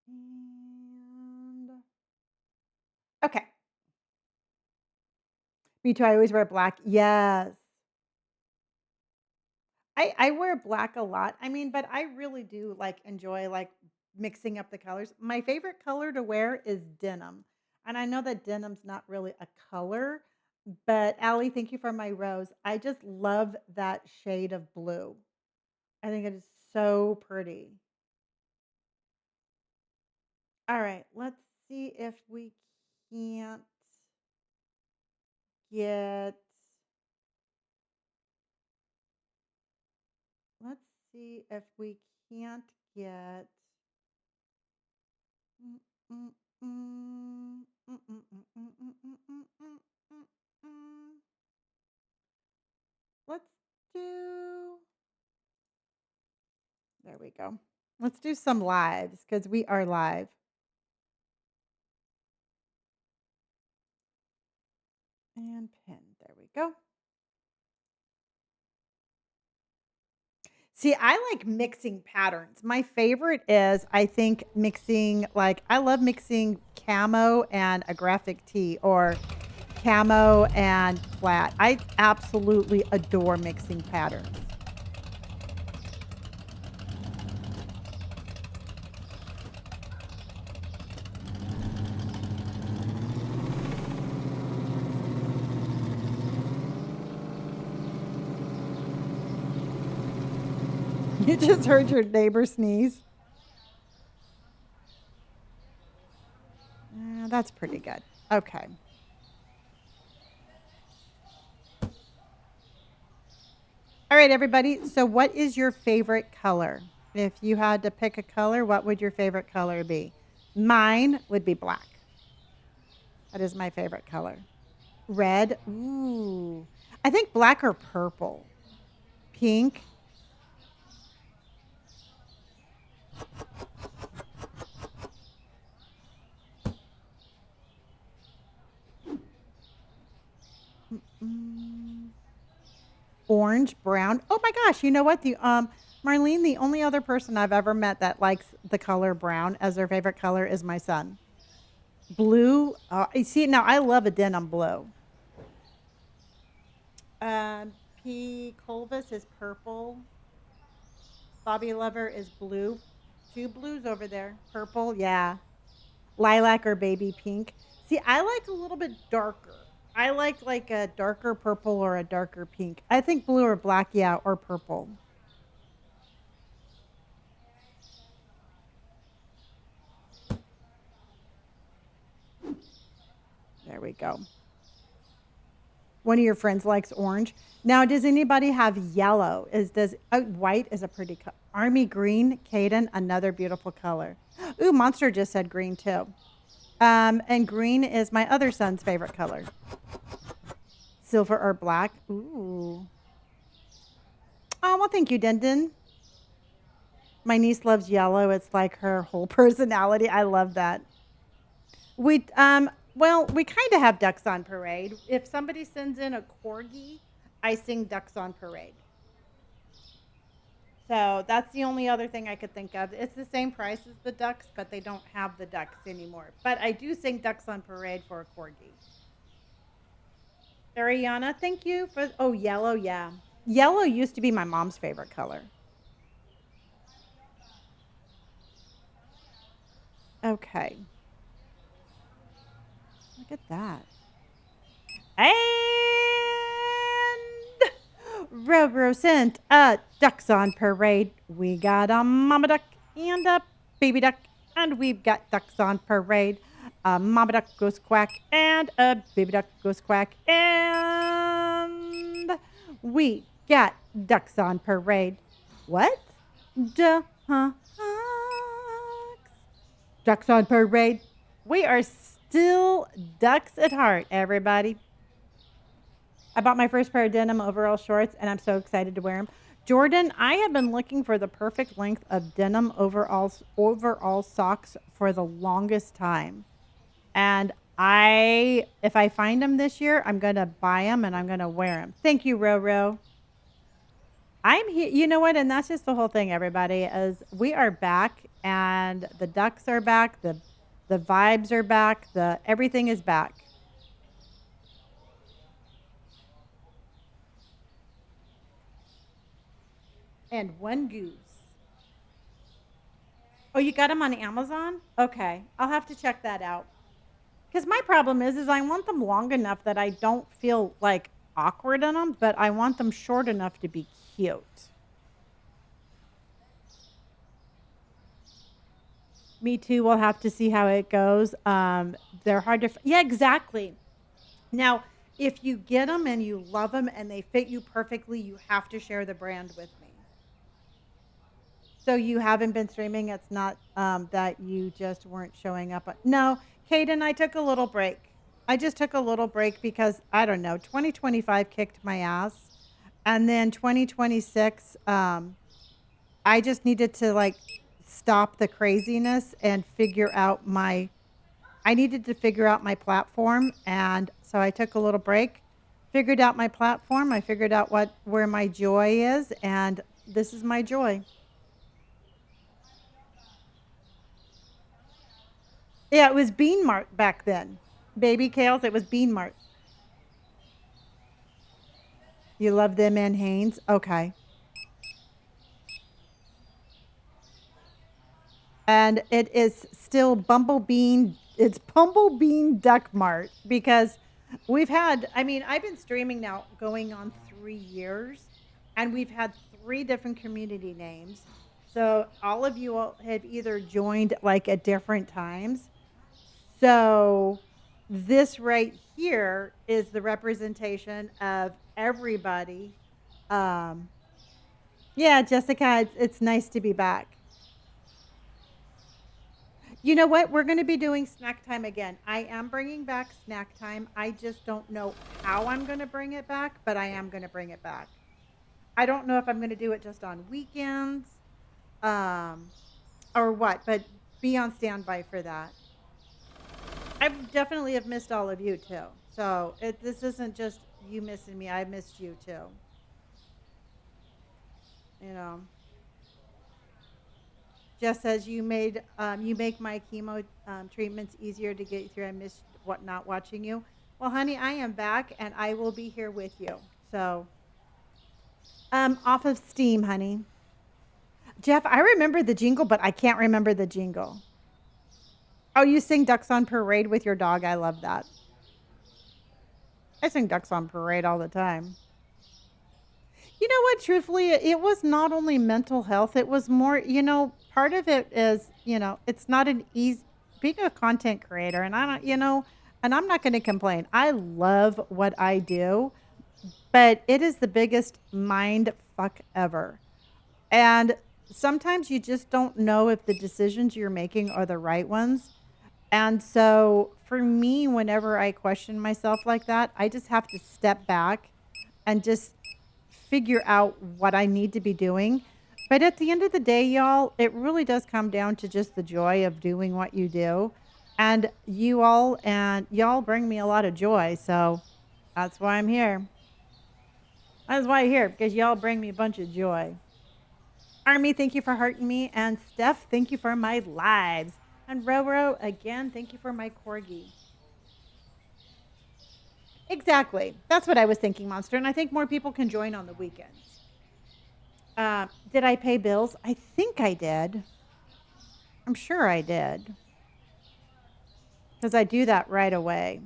And okay. Me too. I always wear black. Yes. I wear black a lot. I mean, but I really do like enjoy like mixing up the colors. My favorite color to wear is denim. And I know that denim's not really a color, but Allie, thank you for my rose. I just love that shade of blue. I think it is so pretty. All right, let's see if we can't get let's see if we can't get mm, mm, mm, mm, mm, mm, mm, mm, mm, mm, mm, mm, mm. Let's do there we go. Let's do some lives because we are live. And pin. There we go. See, I like mixing patterns. My favorite is, I think, mixing, like, I love mixing camo and a graphic tee or camo and flat. I absolutely adore mixing patterns. You just heard your neighbor sneeze. That's pretty good. Okay. All right, everybody. So, what is your favorite color? If you had to pick a color, what would your favorite color be? Mine would be black. That is my favorite color. Red. Ooh. I think black or purple. Pink. Mm, orange, brown. Oh my gosh, you know what? The Marlene, the only other person I've ever met that likes the color brown as their favorite color is my son. Blue. You see now I love a denim blue. P Colvis is purple. Bobby Lover is blue. Two blues over there. Purple, yeah. Lilac or baby pink. See, I like a little bit darker. I like a darker purple or a darker pink. I think blue or black, yeah, or purple. There we go. One of your friends likes orange. Now, does anybody have yellow? Does white is a pretty color. Army green, Caden, another beautiful color. Ooh, Monster just said green too. And green is my other son's favorite color. Silver or black. Ooh. Oh, well, thank you, Dindin. My niece loves yellow. It's like her whole personality. I love that. We kind of have ducks on parade. If somebody sends in a corgi, I sing ducks on parade. So that's the only other thing I could think of. It's the same price as the ducks, but they don't have the ducks anymore. But I do sing ducks on parade for a corgi. Ariana, thank you for. Oh, yellow, yeah. Yellow used to be my mom's favorite color. Okay. Look at that. And Roro sent a ducks on parade. We got a mama duck and a baby duck, and we've got ducks on parade. A mama duck goes quack, and a baby duck goes quack, and we got ducks on parade. What? Duh. Ducks on parade. We are still ducks at heart, everybody. I bought my first pair of denim overall shorts, and I'm so excited to wear them. Jordan, I have been looking for the perfect length of denim overall socks for the longest time. And if I find them this year, I'm going to buy them and I'm going to wear them. Thank you, Roro. I'm here. You know what? And that's just the whole thing, everybody, is we are back and the ducks are back. The vibes are back. Everything is back. And one goose. Oh, you got them on Amazon? Okay. I'll have to check that out. Because my problem is I want them long enough that I don't feel like awkward in them, but I want them short enough to be cute. Me too. We'll have to see how it goes. They're hard to. Yeah, exactly. Now, if you get them and you love them and they fit you perfectly, you have to share the brand with me. So you haven't been streaming. It's not that you just weren't showing up. No, Kaden, I took a little break. I just took a little break because I don't know. 2025 kicked my ass, and then 2026, I just needed to like stop the craziness and figure out my. I needed to figure out my platform, and so I took a little break. Figured out my platform. I figured out where my joy is, and this is my joy. Yeah, it was Bean Mart back then. Baby Kales, it was Bean Mart. You love them in Hanes? Okay. And it is still it's Bumblebean Duck Mart because I've been streaming now going on 3 years, and we've had 3 different community names. So all of you all have either joined like at different times. So this right here is the representation of everybody. Um, yeah, Jessica, it's nice to be back. You know what? We're going to be doing snack time again. I am bringing back snack time. I just don't know how I'm going to bring it back, but I am going to bring it back. I don't know if I'm going to do it just on weekends, um, or what, but be on standby for that. I definitely have missed all of you too. So this isn't just you missing me. I missed you too. You know, just as you make my chemo treatments easier to get through. I missed what not watching you. Well, honey, I am back and I will be here with you. So, off of Steam, honey. Jeff, I remember the jingle, but I can't remember the jingle. Oh, you sing Ducks on Parade with your dog. I love that. I sing Ducks on Parade all the time. You know what? Truthfully, it was not only mental health, it was more, part of it is, it's not an easy, being a content creator, and I don't, and I'm not going to complain. I love what I do, but it is the biggest mind fuck ever. And sometimes you just don't know if the decisions you're making are the right ones. And so for me, whenever I question myself like that, I just have to step back and just figure out what I need to be doing. But at the end of the day, y'all, it really does come down to just the joy of doing what you do. And y'all bring me a lot of joy. So that's why I'm here. That's why I'm here, because y'all bring me a bunch of joy. Army, thank you for hearting me. And Steph, thank you for my lives. And Roro, again, thank you for my corgi. Exactly. That's what I was thinking, Monster. And I think more people can join on the weekends. Did I pay bills? I think I did. I'm sure I did. Because I do that right away.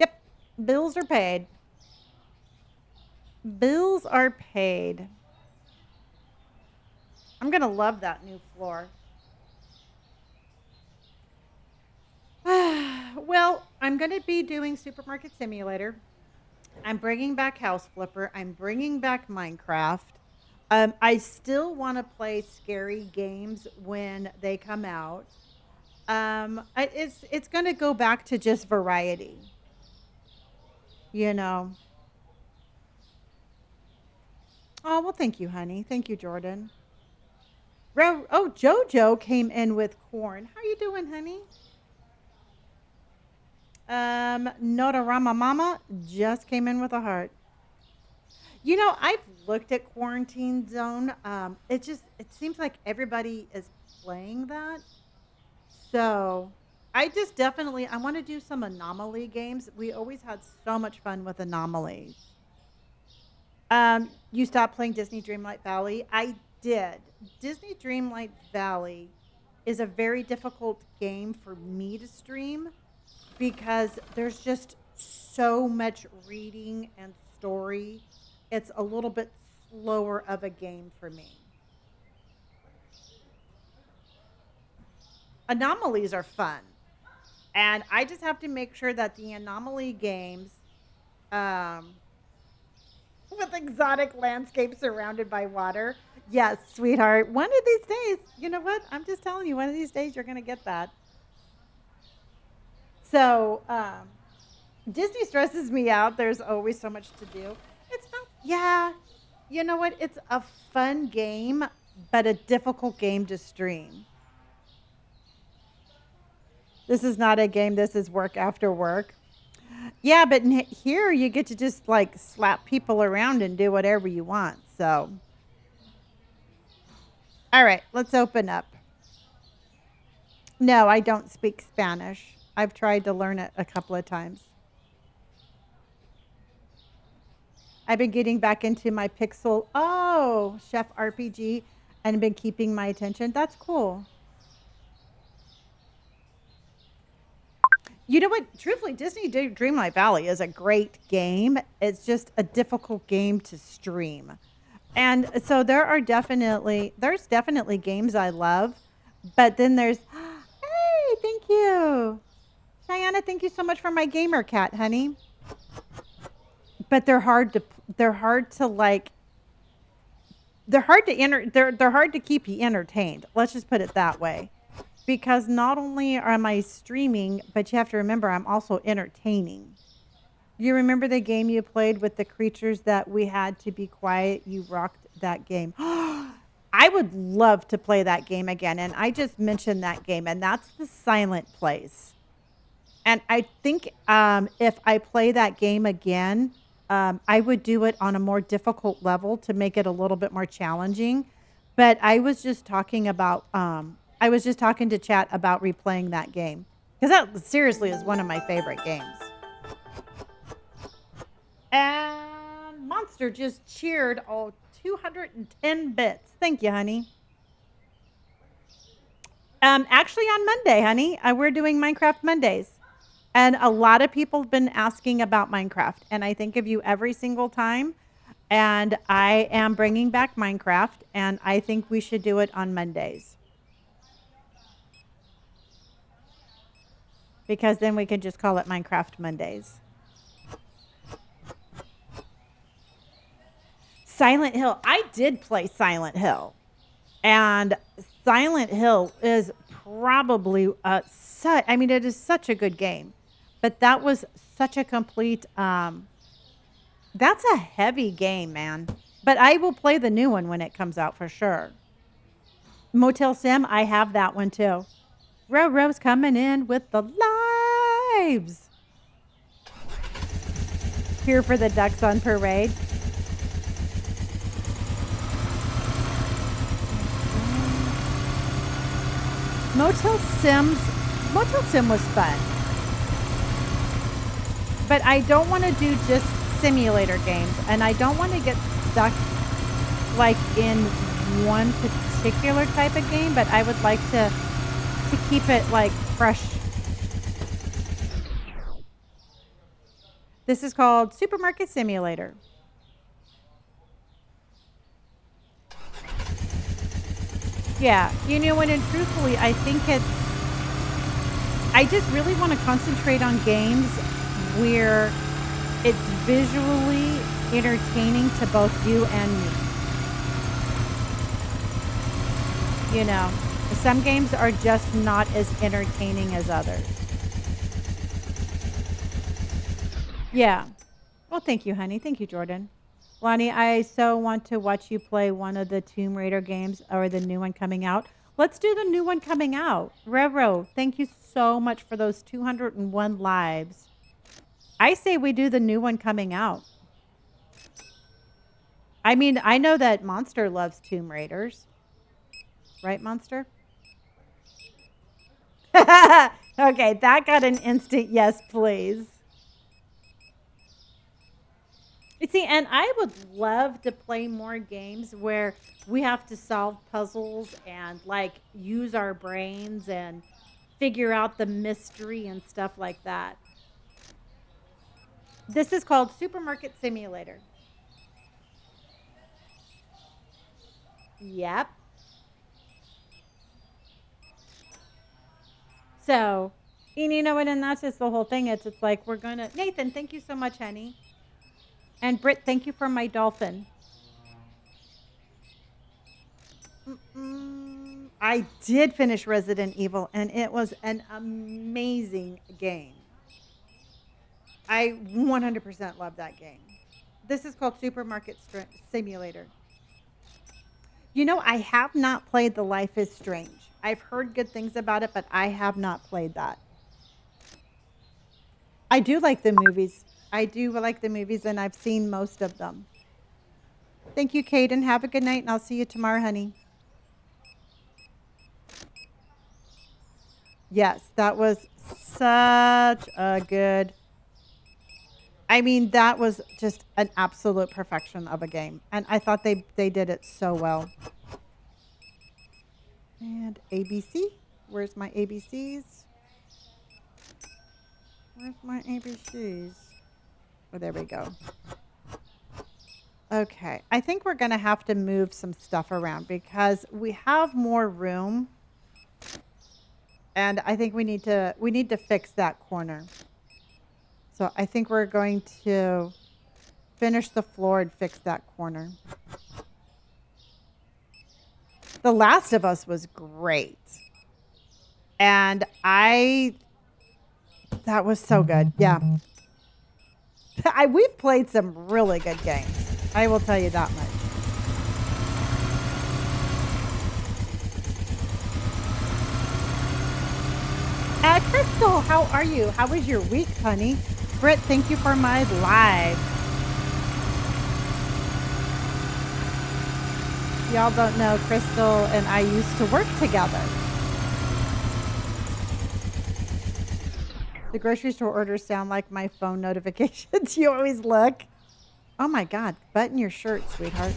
Yep. Bills are paid. Bills are paid. I'm going to love that new floor. Well, I'm going to be doing Supermarket Simulator. I'm bringing back House Flipper. I'm bringing back Minecraft. I still want to play scary games when they come out. It's going to go back to just variety. You know. Oh, well, thank you, honey. Thank you, Jordan. Oh, Jojo came in with corn. How you doing, honey? Notarama Mama just came in with a heart. I've looked at Quarantine Zone. It seems like everybody is playing that. So I want to do some anomaly games. We always had so much fun with anomalies. You stopped playing Disney Dreamlight Valley. I did. Disney Dreamlight Valley is a very difficult game for me to stream because there's just so much reading and story. It's a little bit slower of a game for me. Anomalies are fun. And I just have to make sure that the anomaly games, um, with exotic landscapes surrounded by water. Yes, sweetheart. One of these days, you know what? I'm just telling you, one of these days you're going to get that. So, Disney stresses me out. There's always so much to do. It's not, yeah. You know what? It's a fun game, but a difficult game to stream. This is not a game. This is work after work. Yeah, but here you get to just like slap people around and do whatever you want. So, all right, let's open up. No, I don't speak Spanish. I've tried to learn it a couple of times. I've been getting back into my Pixel, Chef RPG, and been keeping my attention. That's cool. You know what? Truthfully, Disney Dreamlight Valley is a great game. It's just a difficult game to stream. And so there's definitely games I love, but then there's hey, thank you. Diana, thank you so much for my gamer cat, honey. But they're hard to like they're hard to keep you entertained. Let's just put it that way. Because not only am I streaming, but you have to remember I'm also entertaining. You remember the game you played with the creatures that we had to be quiet? You rocked that game. I would love to play that game again. And I just mentioned that game, and that's the Silent Place. And I think if I play that game again, I would do it on a more difficult level to make it a little bit more challenging. But I was just talking to chat about replaying that game because that seriously is one of my favorite games. And Monster just cheered all 210 bits. Thank you, honey. Actually, on Monday, honey, we're doing Minecraft Mondays. And a lot of people have been asking about Minecraft. And I think of you every single time. And I am bringing back Minecraft. And I think we should do it on Mondays. Because then we can just call it Minecraft Mondays. Silent Hill. I did play Silent Hill. And Silent Hill is probably it is such a good game. But that was such a complete that's a heavy game, man. But I will play the new one when it comes out for sure. Motel Sim, I have that one too. Row's coming in with the lives. Here for the Ducks on Parade. Motel Sim was fun. But I don't want to do just simulator games, and I don't want to get stuck like in one particular type of game, but I would like to keep it like fresh. This is called Supermarket Simulator. Yeah, you know what, and truthfully, I think I just really want to concentrate on games where it's visually entertaining to both you and me. You know, some games are just not as entertaining as others. Yeah. Well, thank you, honey. Thank you, Jordan. Lonnie, I so want to watch you play one of the Tomb Raider games or the new one coming out. Let's do the new one coming out. Rero, thank you so much for those 201 lives. I say we do the new one coming out. I mean, I know that Monster loves Tomb Raiders. Right, Monster? Okay, that got an instant yes, please. You see, and I would love to play more games where we have to solve puzzles and like use our brains and figure out the mystery and stuff like that. This is called Supermarket Simulator. Yep. So, and you know what? And that's just the whole thing. It's like we're gonna. Nathan, thank you so much, honey. And Britt, thank you for my dolphin. I did finish Resident Evil, and it was an amazing game. I 100% love that game. This is called Supermarket Simulator. You know, I have not played The Life is Strange. I've heard good things about it, but I have not played that. I do like the movies. I do like the movies, and I've seen most of them. Thank you, Kaden. Have a good night, and I'll see you tomorrow, honey. Yes, that was such a good. I mean, that was just an absolute perfection of a game, and I thought they did it so well. And ABC, where's my ABCs? Where's my ABCs? Oh, there we go. Okay. I think we're going to have to move some stuff around because we have more room. And I think we need to fix that corner. So I think we're going to finish the floor and fix that corner. The Last of Us was great. And that was so good. Yeah. We've played some really good games. I will tell you that much. Crystal, how are you? How was your week, honey? Britt, thank you for my live. Y'all don't know, Crystal and I used to work together. The grocery store orders sound like my phone notifications. You always look. Oh my God, button your shirt, sweetheart.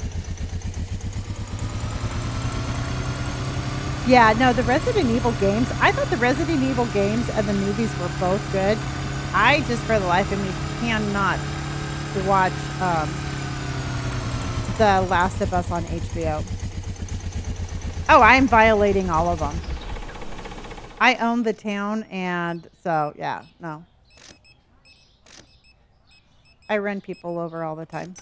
Yeah, no, the Resident Evil games, I thought the Resident Evil games and the movies were both good. I just, for the life of me, cannot watch The Last of Us on HBO. Oh, I'm violating all of them. I own the town, and so, yeah, no. I run people over all the time.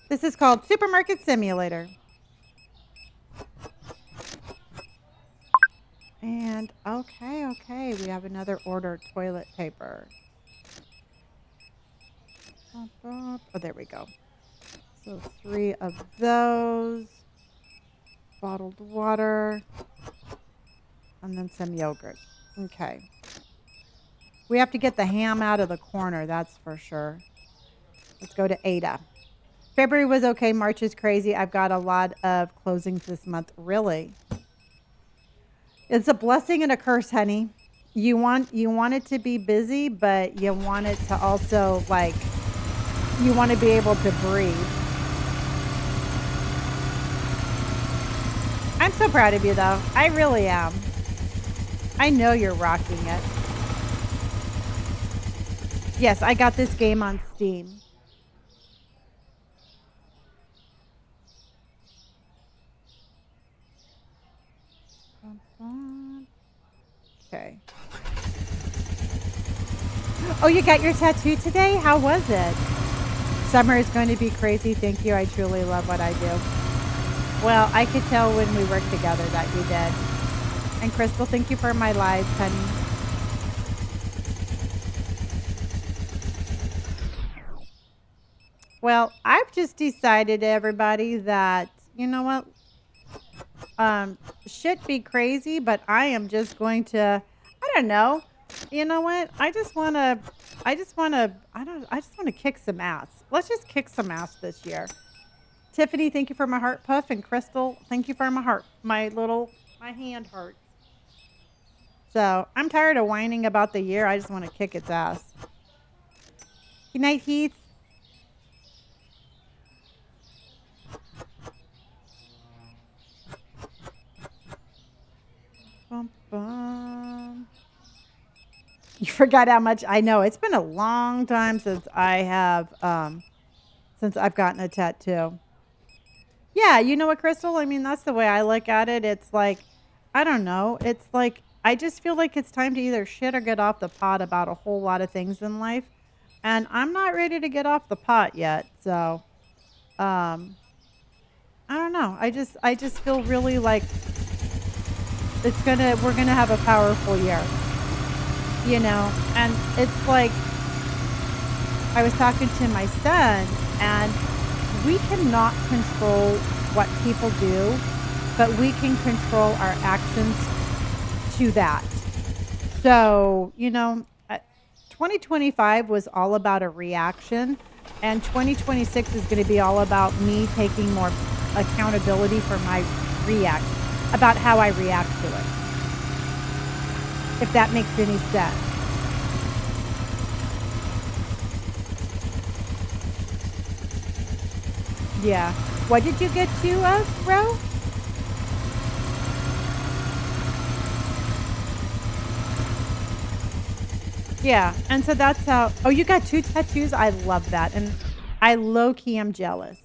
This is called Supermarket Simulator. And, okay, we have another order, toilet paper. Oh, there we go. So 3 of those. Bottled water. And then some yogurt. Okay. We have to get the ham out of the corner, that's for sure. Let's go to Ada. February was okay. March is crazy. I've got a lot of closings this month. Really? It's a blessing and a curse, honey. You want it to be busy, but you want it to also, like, you want to be able to breathe. I'm so proud of you, though. I really am. I know you're rocking it. Yes, I got this game on Steam. Okay. Oh, you got your tattoo today? How was it? Summer is going to be crazy. Thank you. I truly love what I do. Well, I could tell when we worked together that you did. And Crystal, thank you for my lives, honey. Well, I've just decided, everybody, that, you know what? Shit be crazy, but I am just going to, I don't know. You know what? I just want to kick some ass. Let's just kick some ass this year. Tiffany, thank you for my heart puff. And Crystal, thank you for my heart. My hand hurts. So I'm tired of whining about the year. I just want to kick its ass. Good night, Heath. Bum, bum. You forgot how much I know. It's been a long time since I've gotten a tattoo. Yeah, you know what, Crystal? I mean, that's the way I look at it. It's like, I don't know. It's like, I just feel like it's time to either shit or get off the pot about a whole lot of things in life. And I'm not ready to get off the pot yet. So, I don't know. I just feel really like we're gonna have a powerful year. You know, and it's like, I was talking to my son, and we cannot control what people do, but we can control our actions to that. So, 2025 was all about a reaction, and 2026 is going to be all about me taking more accountability for my reaction, about how I react to it. If that makes any sense. Yeah. What did you get to, Ro? Yeah, and so that's how oh, you got 2 tattoos? I love that, and I low key am jealous.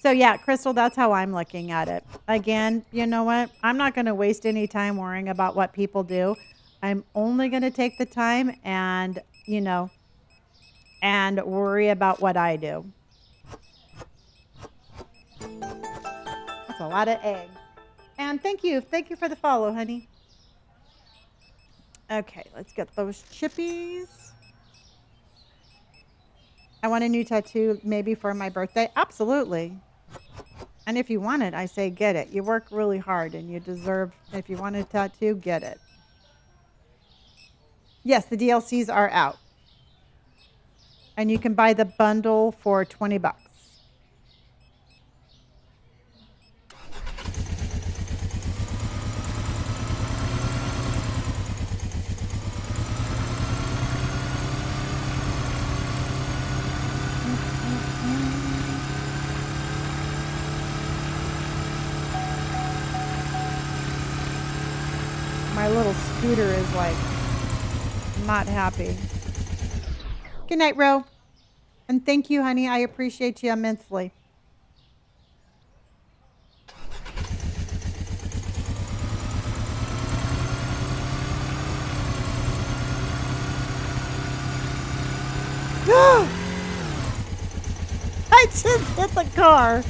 So, yeah, Crystal, that's how I'm looking at it. Again, you know what? I'm not gonna waste any time worrying about what people do. I'm only gonna take the time and, and worry about what I do. That's a lot of eggs. And thank you. Thank you for the follow, honey. Okay, let's get those chippies. I want a new tattoo maybe for my birthday. Absolutely. And if you want it, I say get it. You work really hard and you deserve, if you want a tattoo, get it. Yes, the DLCs are out. And you can buy the bundle for 20 bucks. My little scooter is like not happy. Good night, Ro. And thank you, honey. I appreciate you immensely. I just hit the car.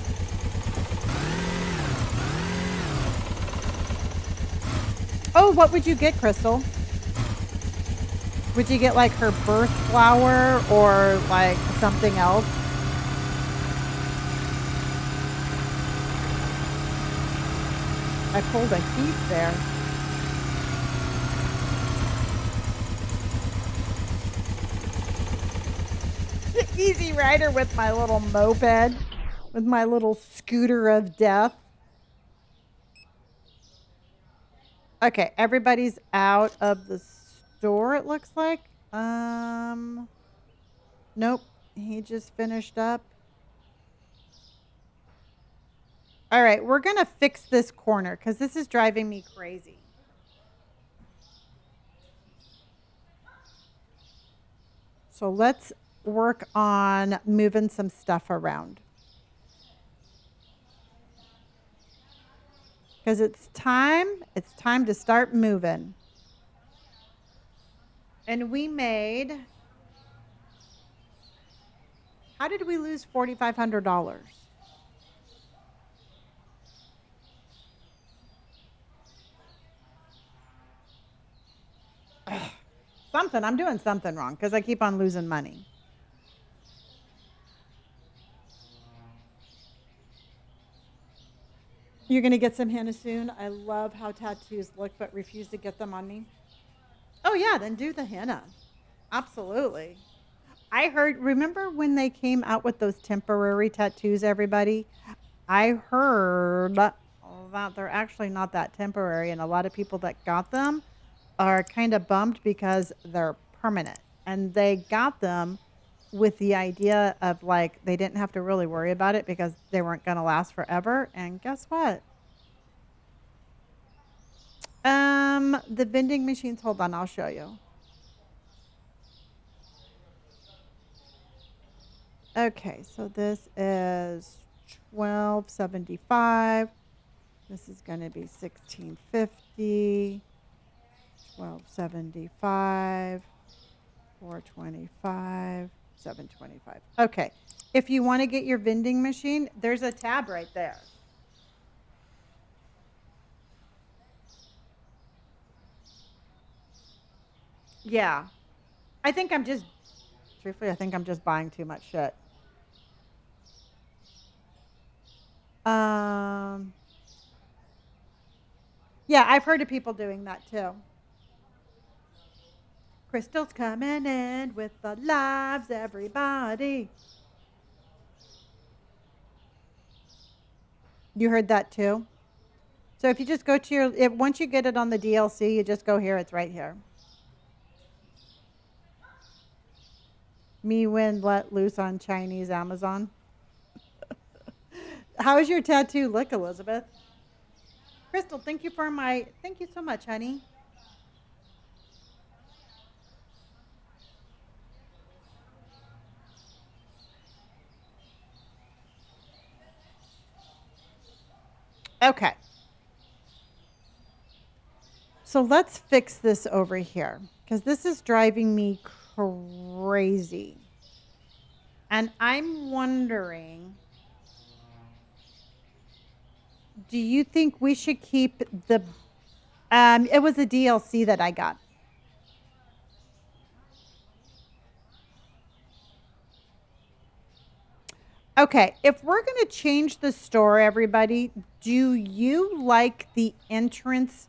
Oh, what would you get, Crystal? Would you get like her birth flower or like something else? I pulled a heat there. Easy Rider with my little moped, with my little scooter of death. Okay, everybody's out of the store, it looks like. Nope. He just finished up. All right, we're going to fix this corner because this is driving me crazy. So let's work on moving some stuff around. Because it's time to start moving. And we made, how did we lose $4,500? Something, I'm doing something wrong because I keep on losing money. You're going to get some henna soon. I love how tattoos look, but refuse to get them on me. Oh, yeah, then do the henna. Absolutely. I heard, remember when they came out with those temporary tattoos, everybody? I heard that they're actually not that temporary, and a lot of people that got them are kind of bummed because they're permanent. And they got them with the idea of like they didn't have to really worry about it because they weren't going to last forever. And guess what? The vending machines, hold on, I'll show you. Okay, so this is 12.75. This is going to be 16.50. 12.75. 4.25. 7.25. Okay. If you want to get your vending machine, there's a tab right there. Yeah. I think I'm just truthfully, I think I'm just buying too much shit. Um Yeah, I've heard of people doing that too. Crystal's coming in with the lives, everybody. You heard that too? So if you just go to once you get it on the DLC, you just go here. It's right here. Me when let loose on Chinese Amazon. How's your tattoo look, Elizabeth? Crystal, thank you so much, honey. Okay. So let's fix this over here because this is driving me crazy. And I'm wondering, do you think we should keep the it was a DLC that I got. Okay, if we're going to change the store, everybody, do you like the entrance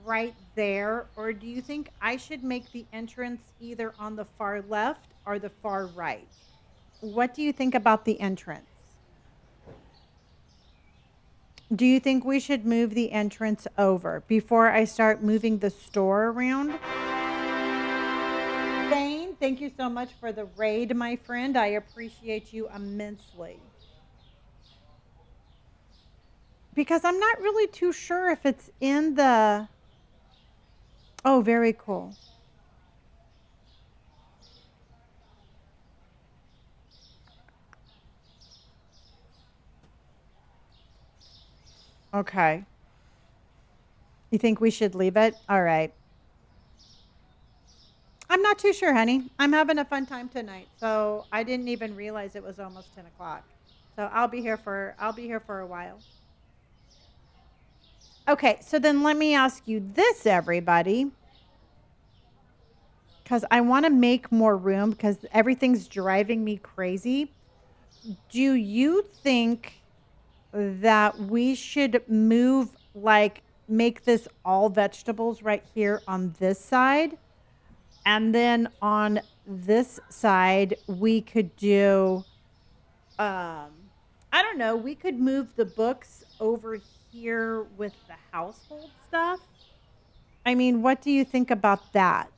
right there, or do you think I should make the entrance either on the far left or the far right? What do you think about the entrance? Do you think we should move the entrance over before I start moving the store around? Thane, thank you so much for the raid, my friend. I appreciate you immensely. Because I'm not really too sure if it's in the. Oh, very cool. Okay. You think we should leave it? All right. I'm not too sure, honey. I'm having a fun time tonight, so I didn't even realize it was almost 10 o'clock. So I'll be here for a while. Okay, so then let me ask you this, everybody, because I want to make more room because everything's driving me crazy. Do you think that we should move, like, make this all vegetables right here on this side? And then on this side, we could do, um, I don't know, we could move the books over here with the household stuff. I mean, what do you think about that?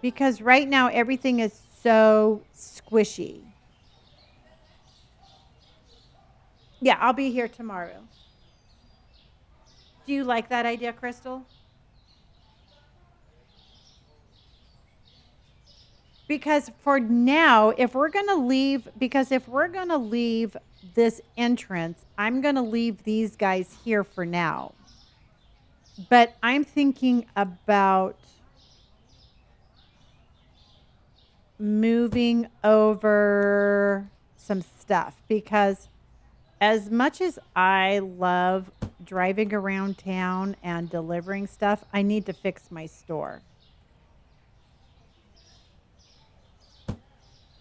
Because right now everything is so squishy. Yeah, I'll be here tomorrow. Do you like that idea, Crystal? Because for now, if we're going to leave this entrance, I'm going to leave these guys here for now. But I'm thinking about moving over some stuff because as much as I love driving around town and delivering stuff, I need to fix my store.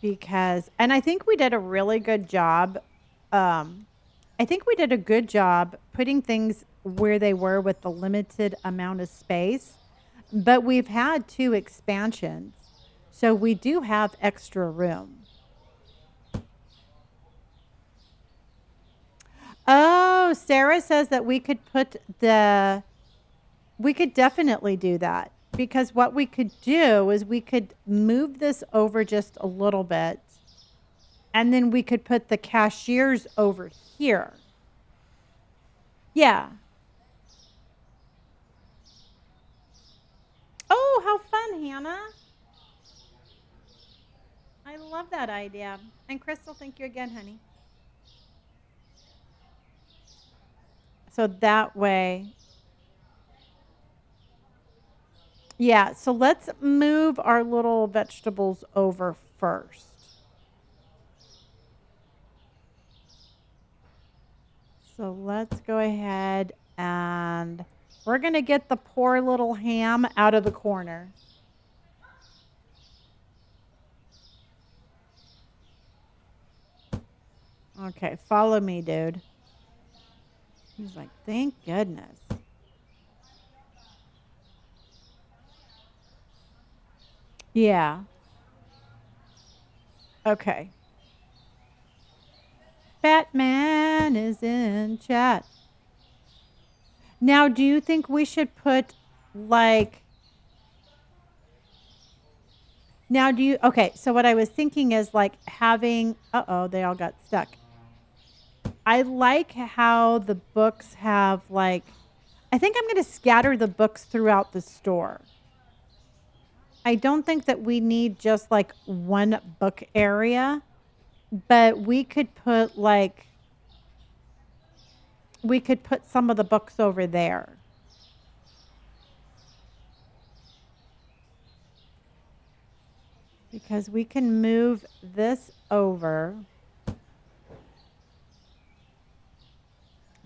Because, and I think we did a really good job. Um, I think we did a good job putting things where they were with the limited amount of space, but we've had two expansions. So we do have extra room. Oh, Sarah says that we could definitely do that because what we could do is we could move this over just a little bit and then we could put the cashiers over here. Yeah. Oh, how fun, Hannah. I love that idea. And Crystal, thank you again, honey. So that way, yeah. So let's move our little vegetables over first. So let's go ahead and we're going to get the poor little ham out of the corner. Okay, follow me, dude. He's like, thank goodness. Yeah. Okay. Batman is in chat. Now, do you think we should put like now do you okay, so what I was thinking is like having uh-oh, they all got stuck. I like how the books have like, I think I'm going to scatter the books throughout the store. I don't think that we need just like one book area, but we could put some of the books over there. Because we can move this over.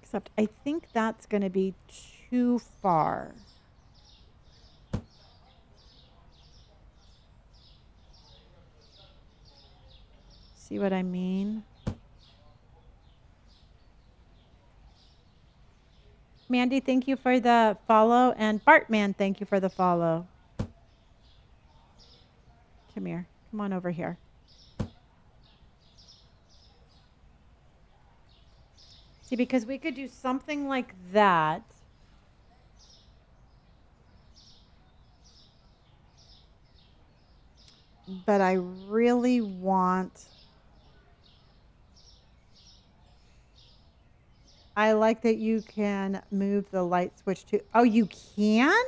Except I think that's going to be too far. See what I mean? Mandy, thank you for the follow. And Bartman, thank you for the follow. Come here. Come on over here. See, because we could do something like that. But I really want... I like that you can move the light switch to... Oh, you can?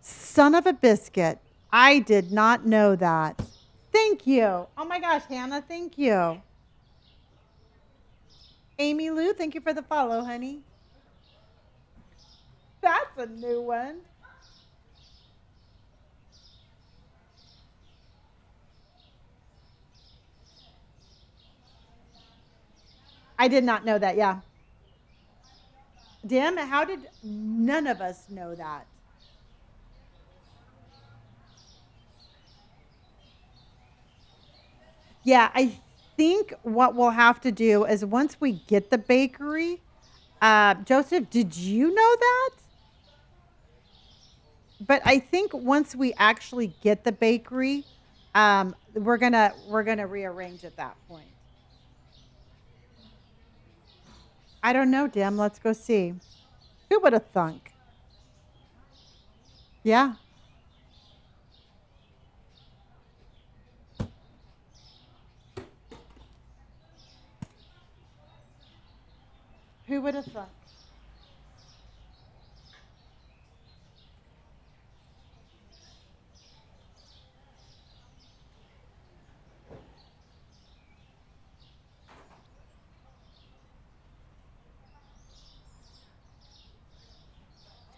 Son of a biscuit. I did not know that. Thank you. Oh my gosh, Hannah, thank you. Amy Lou, thank you for the follow, honey. That's a new one. I did not know that, yeah. Dim, how did none of us know that? Yeah, I think what we'll have to do is once we get the bakery, Joseph, did you know that? But I think once we actually get the bakery, we're gonna rearrange at that point. I don't know, Dim. Let's go see. Who would have thunk? Yeah. Who would have thunk?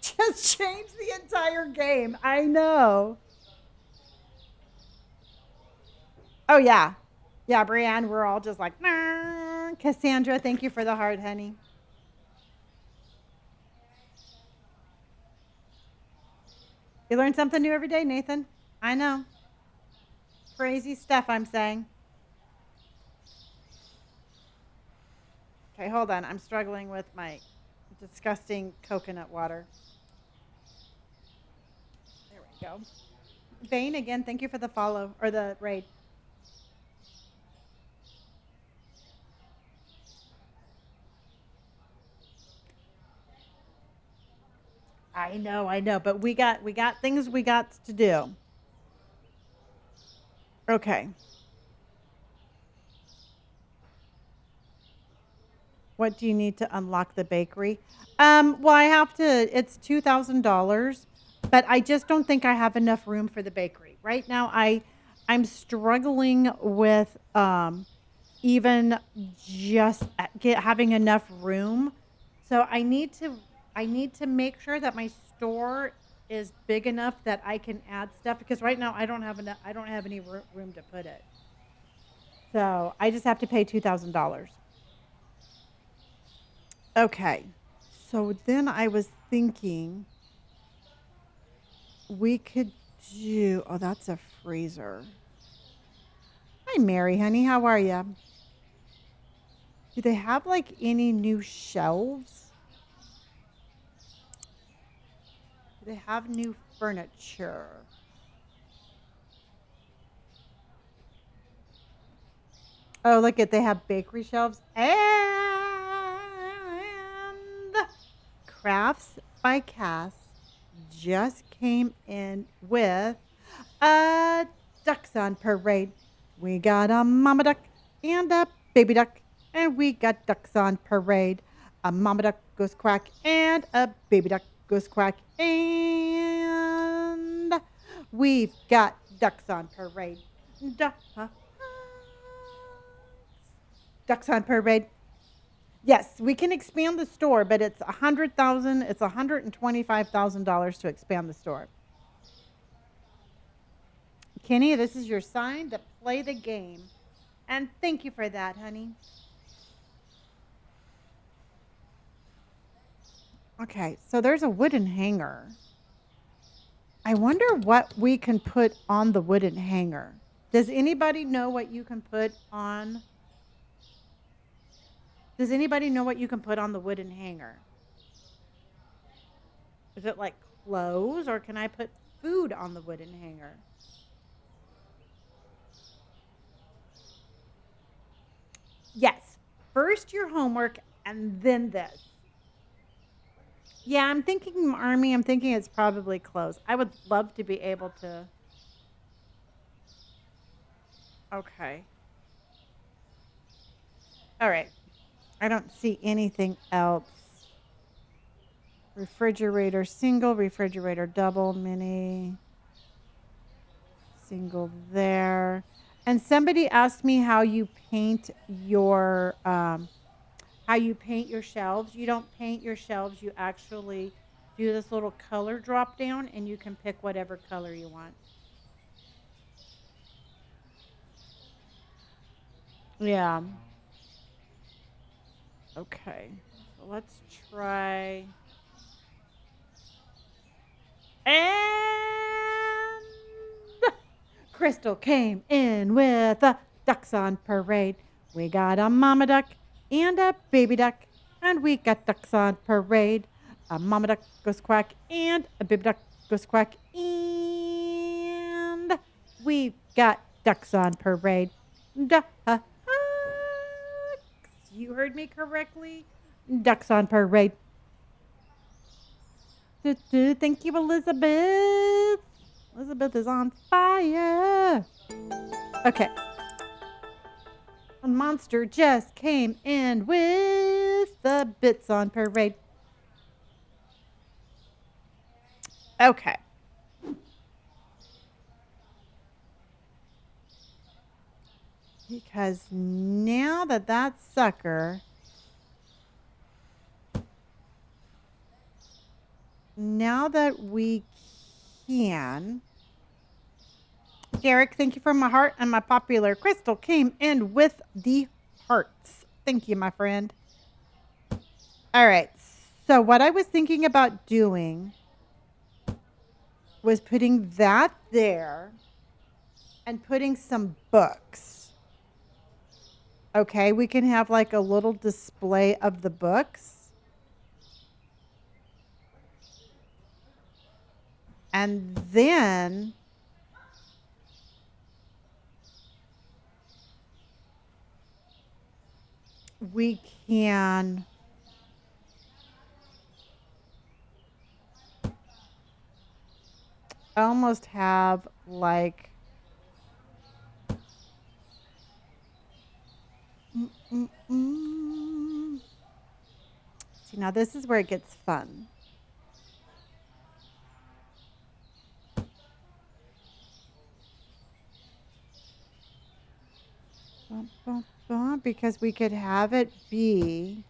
Just change the entire game. I know. Oh yeah. Yeah, Brienne, we're all just like, nah. Cassandra, thank you for the heart, honey. You learn something new every day, Nathan. I know. Crazy stuff, I'm saying. Okay, hold on. I'm struggling with my disgusting coconut water. There we go. Vane, again, thank you for the follow or the raid. I know, but we got things we got to do. Okay. What do you need to unlock the bakery? Well, I have to. It's $2,000, but I just don't think I have enough room for the bakery right now. I'm struggling with even just having enough room. So I need to make sure that my store is big enough that I can add stuff because right now I don't have enough. I don't have any room to put it. So I just have to pay $2,000. Okay. So then I was thinking we could do, oh, that's a freezer. Hi, Mary, honey. How are you? Do they have like any new shelves? Do they have new furniture? Oh, look at they have bakery shelves and Crafts by Cass just came in with a Dachshund Parade. We got a mama duck and a baby duck, and we got ducks on parade. A mama duck goes quack, and a baby duck goes quack, and we've got ducks on parade. Ducks on parade. Yes, we can expand the store, but it's $100,000. It's $125,000 to expand the store. Kenny, this is your sign to play the game. And thank you for that, honey. Okay, so there's a wooden hanger. I wonder what we can put on the wooden hanger. Does anybody know what you can put on? Does anybody know what you can put on the wooden hanger? Is it like clothes, or can I put food on the wooden hanger? Yes. First your homework and then this. Yeah, I'm thinking army. I'm thinking it's probably clothes. I would love to be able to. Okay. All right. I don't see anything else. Refrigerator single, refrigerator double, mini, single there. And somebody asked me how you paint your shelves. You don't paint your shelves. You actually do this little color drop down, and you can pick whatever color you want. Yeah. Okay. So let's try. And Crystal came in with the ducks on parade. We got a mama duck and a baby duck, and we got ducks on parade. A mama duck goes quack, and a baby duck goes quack, and we've got ducks on parade. Ducks. You heard me correctly. Ducks on parade. Thank you, Elizabeth. Elizabeth is on fire. Okay. A monster just came in with the bits on parade. Okay. Because now that sucker, now that we can, Derek, thank you for my heart, and my popular Crystal came in with the hearts. Thank you, my friend. All right. So what I was thinking about doing was putting that there and putting some books. Okay, we can have like a little display of the books. And then we can almost have like see, now this is where it gets fun. Because we could have it be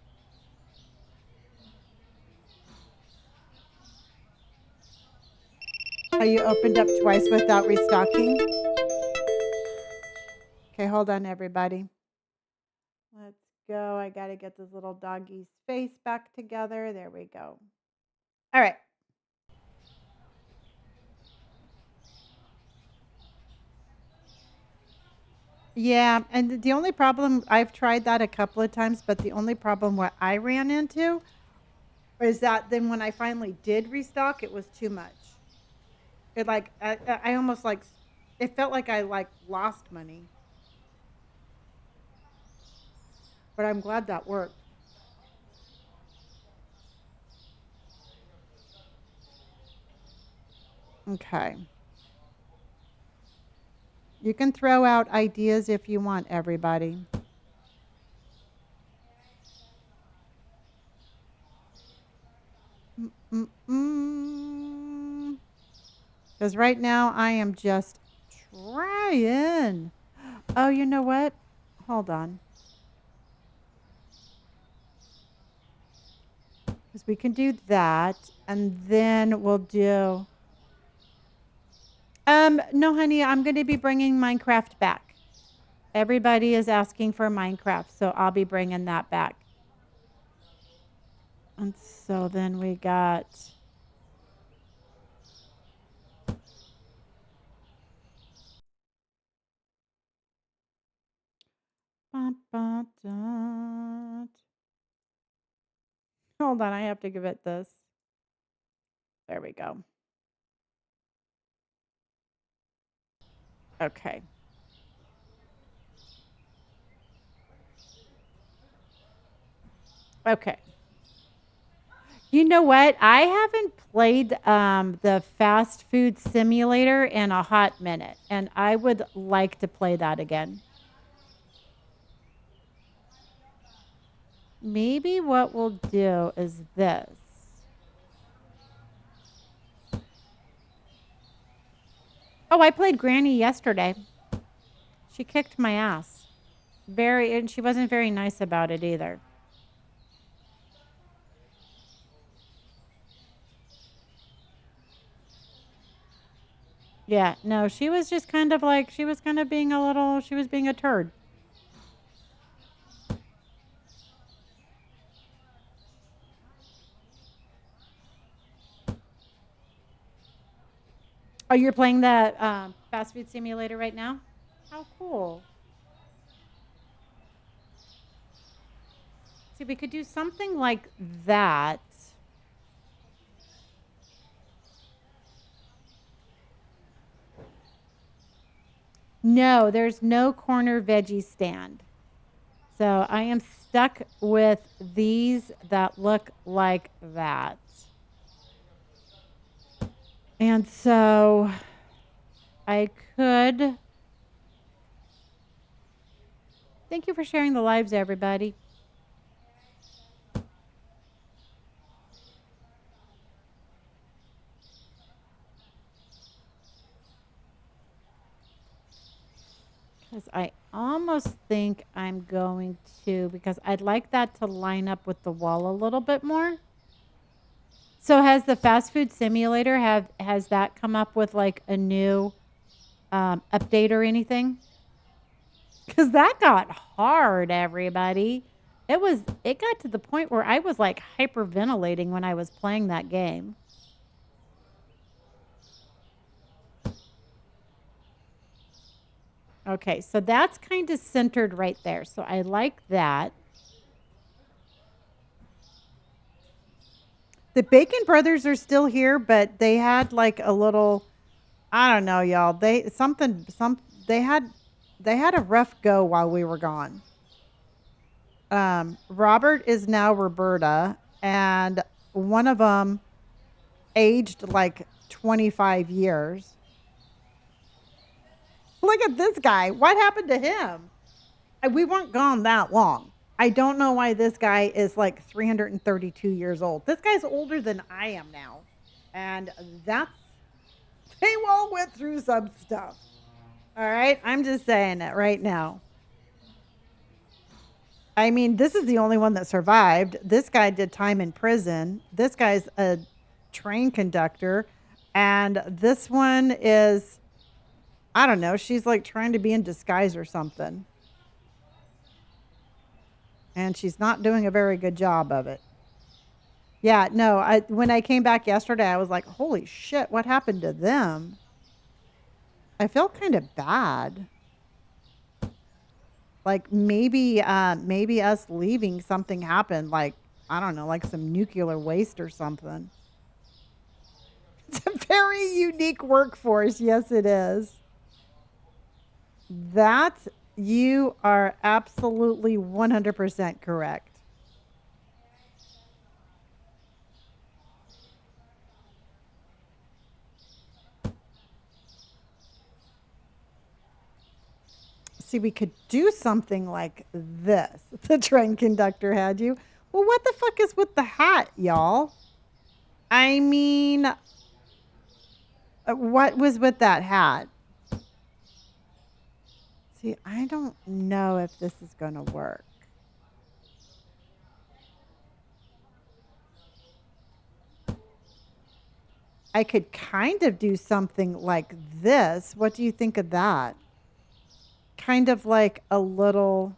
how you opened up twice without restocking. Okay, hold on, everybody. Let's go. I got to get this little doggy's face back together. There we go. All right. Yeah, and the only problem, I've tried that a couple of times, but the only problem what I ran into is that then when I finally did restock, it was too much. It like I almost like it felt like I like lost money, but I'm glad that worked. Okay. You can throw out ideas if you want, everybody. Because right now I am just trying. Oh, you know what? Hold on. Because we can do that. And then we'll do. No, honey, I'm going to be bringing Minecraft back. Everybody is asking for Minecraft, so I'll be bringing that back. And so then we got. Hold on, I have to give it this. There we go. Okay. Okay. You know what? I haven't played the fast food simulator in a hot minute, and I would like to play that again. Maybe what we'll do is this. Oh, I played Granny yesterday. She kicked my ass. And she wasn't very nice about it either. Yeah, no, she was just kind of like, she was kind of being a little, she was being a turd. Oh, you're playing the fast food simulator right now? How cool. See, we could do something like that. No, there's no corner veggie stand. So I am stuck with these that look like that. And so I could. Thank you for sharing the lives, everybody. Because I almost think I'm going to, because I'd like that to line up with the wall a little bit more. So has the fast food simulator has that come up with like a new update or anything? Because that got hard, everybody. It got to the point where I was like hyperventilating when I was playing that game. Okay, so that's kind of centered right there. So I like that. The Bacon Brothers are still here, but they had like a little, I don't know, y'all. They had a rough go while we were gone. Robert is now Roberta, and one of them aged like 25 years. Look at this guy. What happened to him? We weren't gone that long. I don't know why this guy is like 332 years old. This guy's older than I am now. And that's, they all went through some stuff. All right. I'm just saying it right now. I mean, this is the only one that survived. This guy did time in prison. This guy's a train conductor. And this one is, I don't know, she's like trying to be in disguise or something. And she's not doing a very good job of it. Yeah, no, when I came back yesterday, I was like, holy shit, what happened to them? I felt kind of bad. Like maybe us leaving something happened, like, I don't know, like some nuclear waste or something. It's a very unique workforce. Yes, it is. That you are absolutely 100% correct. See, we could do something like this. The train conductor had you. Well, what the fuck is with the hat, y'all? I mean, what was with that hat? See, I don't know if this is going to work. I could kind of do something like this. What do you think of that? Kind of like a little.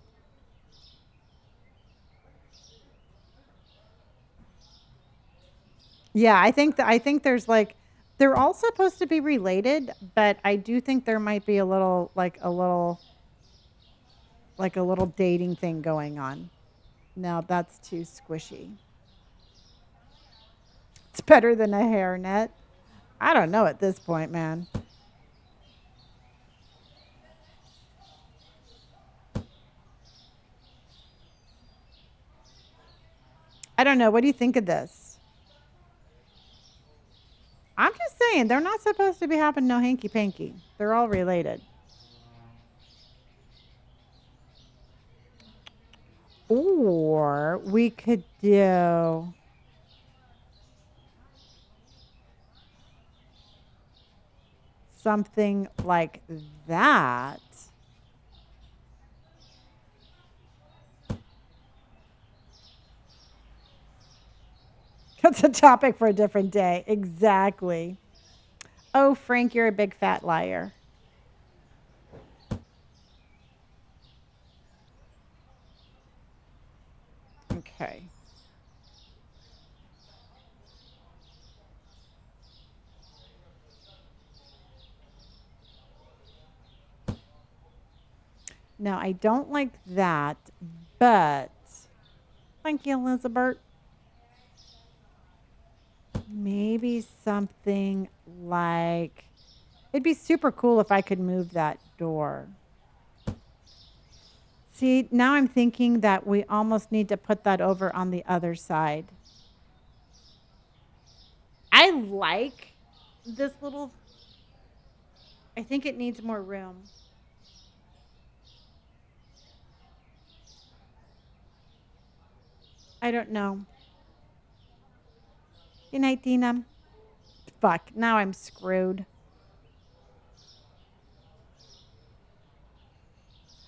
Yeah, I think there's like they're all supposed to be related, but I do think there might be a little like a little dating thing going on. No, that's too squishy. It's better than a hairnet. I don't know at this point, man. I don't know. What do you think of this? I'm just saying they're not supposed to be having no hanky panky. They're all related. Or we could do something like that. That's a topic for a different day. Exactly. Oh, Frank, you're a big fat liar. Okay. Now, I don't like that, but thank you, Elizabeth. Maybe something like it'd be super cool if I could move that door. See, now I'm thinking that we almost need to put that over on the other side. I like this little, I think it needs more room. I don't know. Good night, Dina. Fuck, now I'm screwed.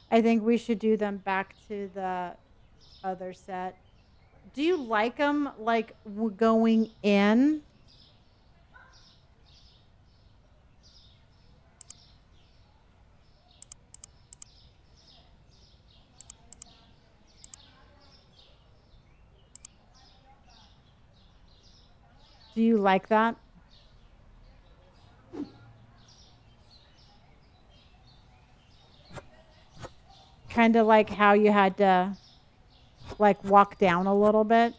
I think we should do them back to the other set. Do you like them like going in? Do you like that? Kind of like how you had to like walk down a little bit,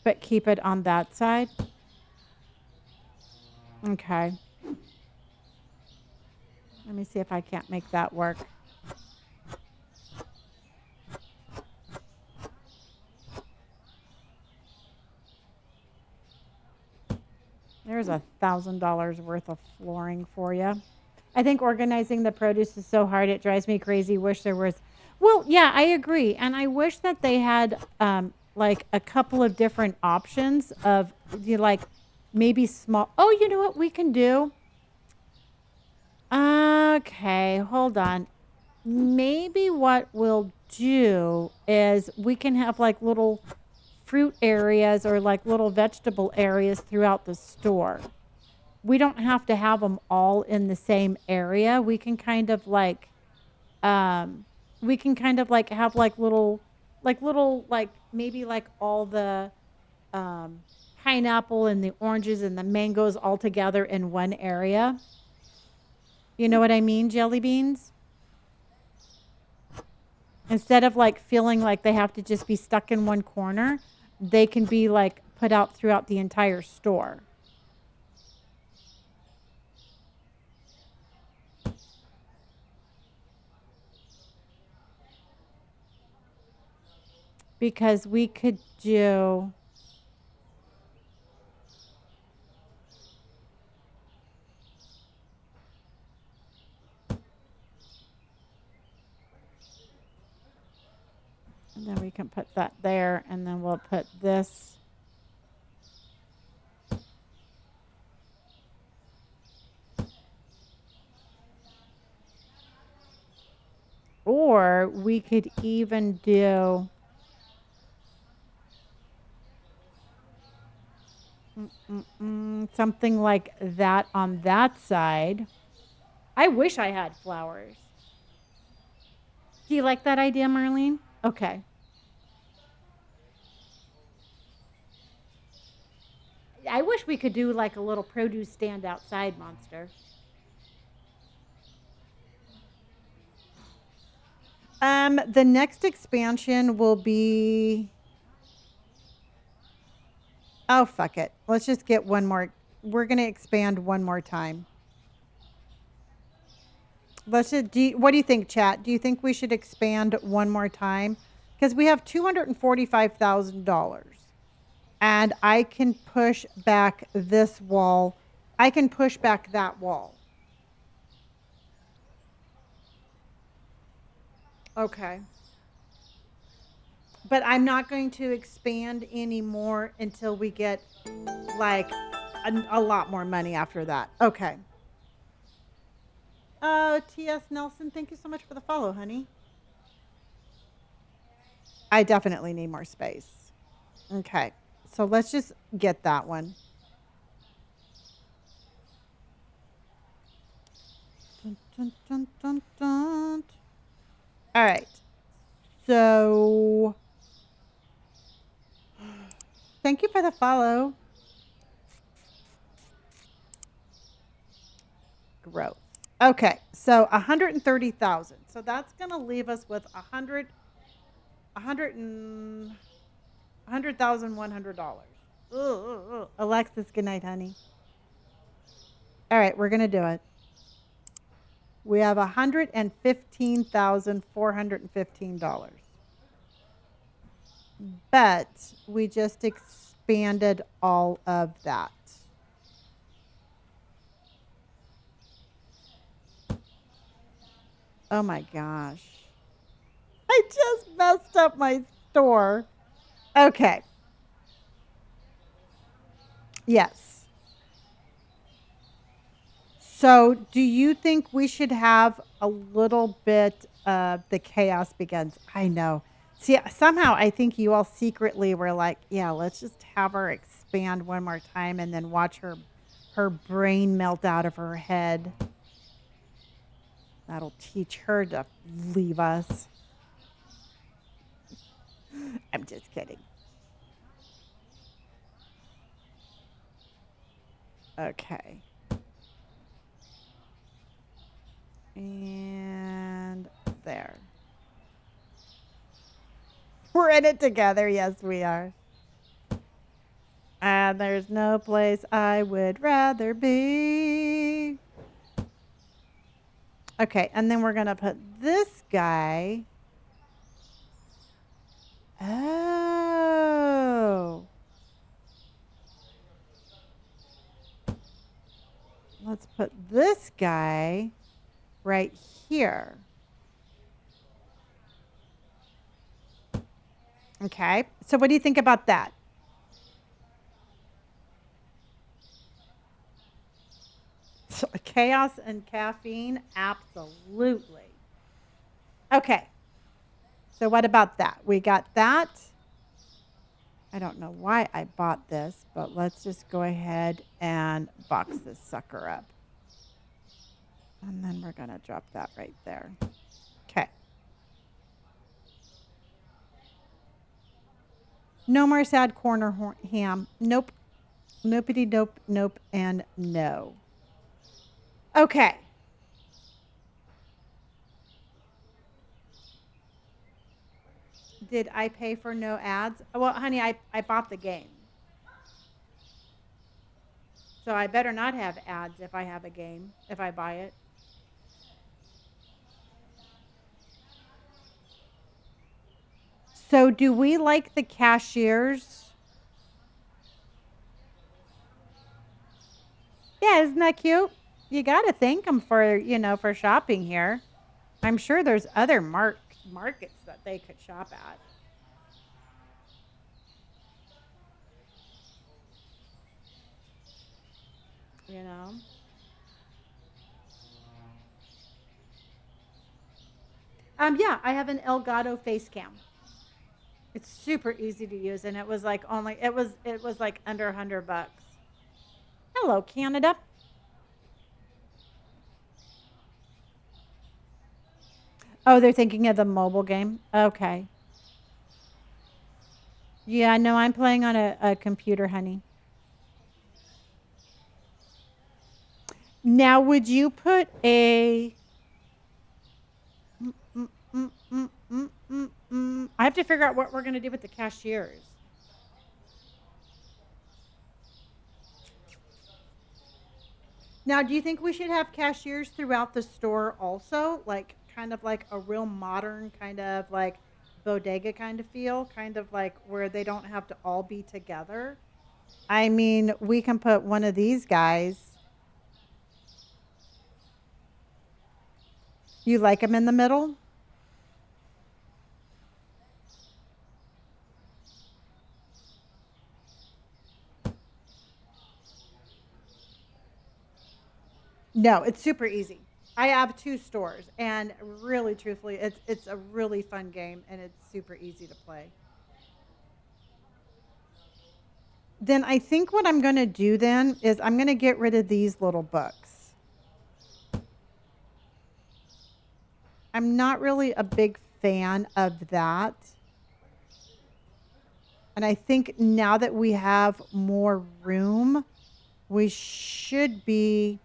but keep it on that side. Okay. Let me see if I can't make that work. There's $1,000 worth of flooring for you. I think organizing the produce is so hard. It drives me crazy. Wish there was. Well, yeah, I agree. And I wish that they had like a couple of different options of like maybe small. Oh, you know what we can do? Okay, hold on. Maybe what we'll do is we can have like little fruit areas or like little vegetable areas throughout the store. We don't have to have them all in the same area. Um we can kind of like have like little like maybe like all the um pineapple and the oranges and the mangoes all together in one area. You know what I mean, jelly beans? Instead of like feeling like they have to just be stuck in one corner, they can be like put out throughout the entire store. Because we could do to put that there, and then we'll put this. Or we could even do something like that on that side. I wish I had flowers. Do you like that idea, Marlene? Okay. I wish we could do like a little produce stand outside, Monster. The next expansion will be. Oh, fuck it. Let's just get one more. We're gonna expand one more time. Let's just. What do you think, chat? Do you think we should expand one more time? Because we have $245,000, and I can push back this wall. I can push back that wall. Okay. But I'm not going to expand anymore until we get like a lot more money after that. Okay. Oh, T.S. Nelson, thank you so much for the follow, honey. I definitely need more space. Okay. So let's just get that one. Dun, dun, dun, dun, dun. All right. So thank you for the follow. Growth. Okay. So 130,000. So that's going to leave us with 100,100. Alexis, good night, honey. All right, we're going to do it. We have $115,415. But we just expanded all of that. Oh my gosh. I just messed up my store. Okay. Yes. So, do you think we should have a little bit of the chaos begins? I know. See, somehow I think you all secretly were like, yeah, let's just have her expand one more time and then watch her brain melt out of her head. That'll teach her to leave us. I'm just kidding. Okay. And there. We're in it together. Yes, we are. And there's no place I would rather be. Okay, and then we're going to put this guy. Oh. Let's put this guy right here. Okay, so what do you think about that? So, chaos and caffeine? Absolutely. Okay, so what about that? We got that. I don't know why I bought this, but let's just go ahead and box this sucker up. And then we're going to drop that right there. Okay. No more sad corner ham. Nope. Nopey nope, nope, and no. Okay. Did I pay for no ads? Well, honey, I bought the game. So I better not have ads if I have a game, if I buy it. So do we like the cashiers? Yeah, isn't that cute? You got to thank them for, for shopping here. I'm sure there's other markets that they could shop at. you know. Yeah, I have an Elgato face cam. It's super easy to use, and it was like under $100. Hello, Canada. Oh, they're thinking of the mobile game. Okay. Yeah, no, I'm playing on a computer, honey. Now, would you put a mm, mm, mm, mm, I have to figure out what we're going to do with the cashiers. Now, do you think we should have cashiers throughout the store also? Like kind of like a real modern kind of like bodega kind of feel, kind of like where they don't have to all be together? I mean, we can put one of these guys. You like them in the middle? No, it's super easy. I have two stores, and really, truthfully, it's a really fun game, and it's super easy to play. Then I think what I'm going to do then is I'm going to get rid of these little books. I'm not really a big fan of that. And I think now that we have more room, we should be.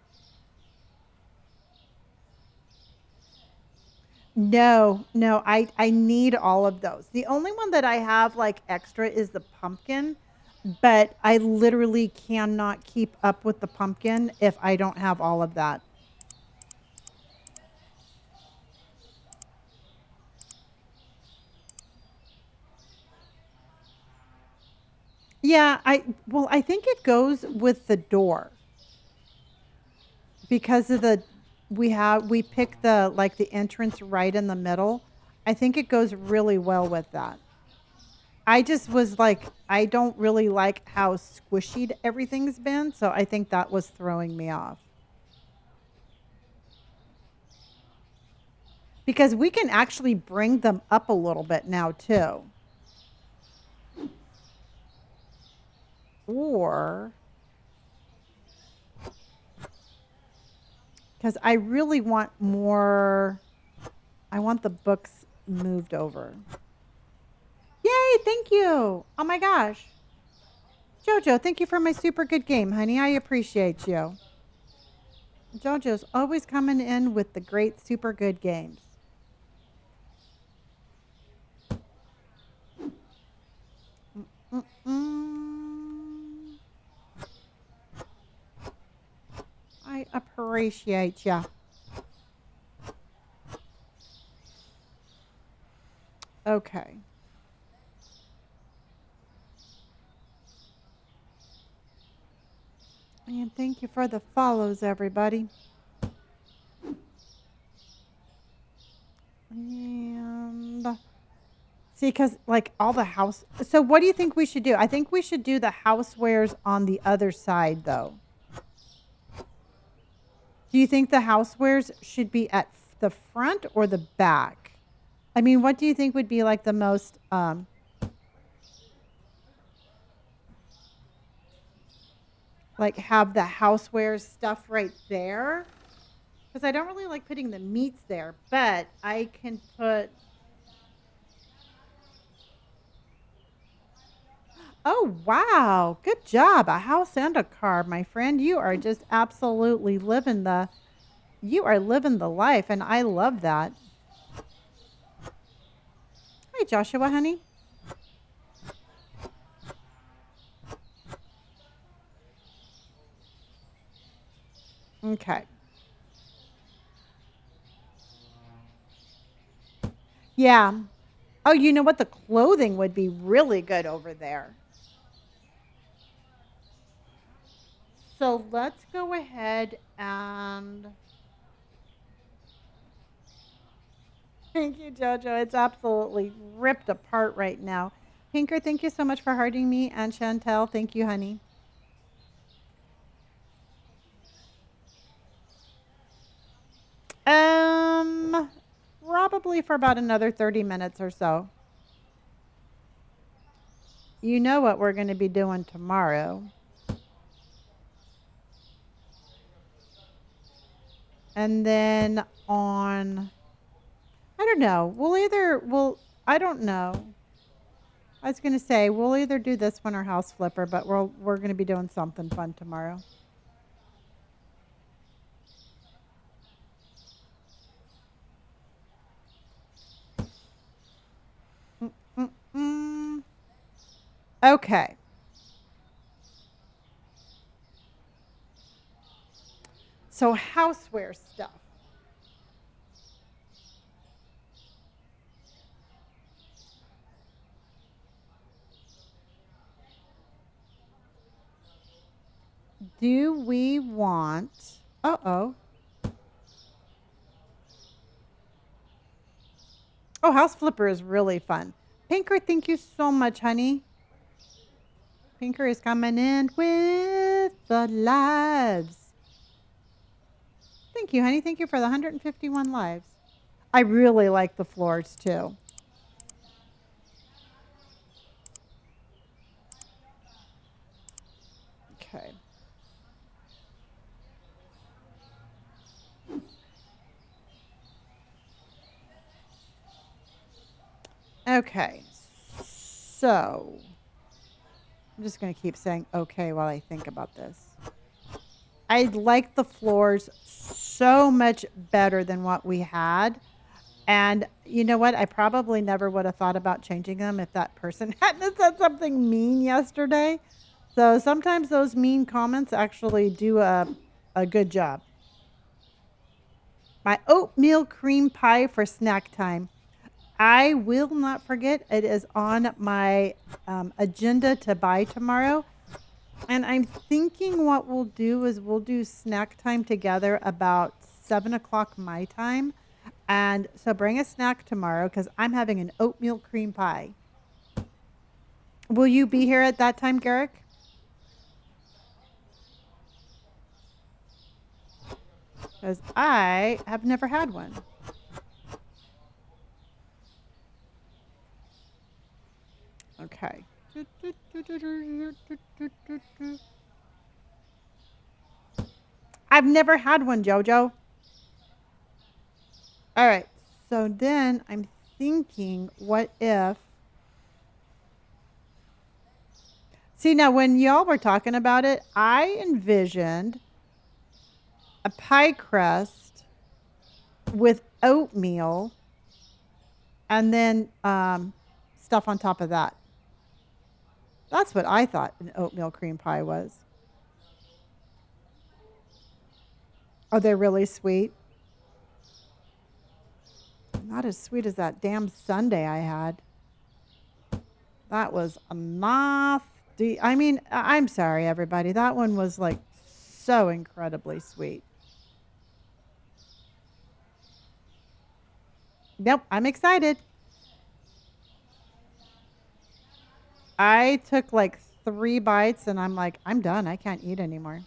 No, no, I need all of those. The only one that I have like extra is the pumpkin, but I literally cannot keep up with the pumpkin if I don't have all of that. Yeah, I think it goes with the door because of the we pick the like the entrance right in the middle. I think it goes really well with that. I just was like, I don't really like how squishy everything's been, so I think that was throwing me off. Because we can actually bring them up a little bit now too. Or because I really want more, I want the books moved over. Yay, thank you. Oh my gosh. Jojo, thank you for my super good game, honey. I appreciate you. Jojo's always coming in with the great super good games. Mm-mm. I appreciate ya. Okay. And thank you for the follows, everybody. And see, because like all the house. So, what do you think we should do? I think we should do the housewares on the other side, though. Do you think the housewares should be at the front or the back? I mean, what do you think would be like the most, like have the housewares stuff right there? Because I don't really like putting the meats there, but I can put. Oh, wow. Good job. A house and a car, my friend. You are just absolutely you are living the life, and I love that. Hi, Joshua, honey. Okay. Yeah. Oh, you know what? The clothing would be really good over there. So let's go ahead and thank you, Jojo. It's absolutely ripped apart right now. Pinker, thank you so much for hearting me. And Chantel, thank you, honey. Um, Probably for about another 30 minutes or so. You know what we're going to be doing tomorrow. And then on, I don't know. I don't know. I was going to say we'll either do this one or house flipper, but we're going to be doing something fun tomorrow. Mm-mm-mm. Okay. So houseware stuff. Do we want? Uh-oh. Oh, house flipper is really fun. Pinker, thank you so much, honey. Pinker is coming in with the lives. Thank you, honey. Thank you for the 151 lives. I really like the floors too. Okay. Okay. So I'm just going to keep saying okay while I think about this. I like the floors so much better than what we had. And you know what? I probably never would have thought about changing them if that person hadn't said something mean yesterday. So sometimes those mean comments actually do a good job. My oatmeal cream pie for snack time. I will not forget. It is on my agenda to buy tomorrow. And I'm thinking what we'll do is we'll do snack time together about 7 o'clock my time. And so bring a snack tomorrow because I'm having an oatmeal cream pie. Will you be here at that time, Garrick? Because I have never had one. Okay. I've never had one, Jojo. All right. So then I'm thinking, what if. See, now when y'all were talking about it, I envisioned a pie crust with oatmeal and then stuff on top of that. That's what I thought an oatmeal cream pie was. Are they really sweet? Not as sweet as that damn sundae I had. That was a nasty. I mean, I'm sorry, everybody. That one was like so incredibly sweet. Nope, I'm excited. I took like 3 bites and I'm like, I'm done. I can't eat anymore.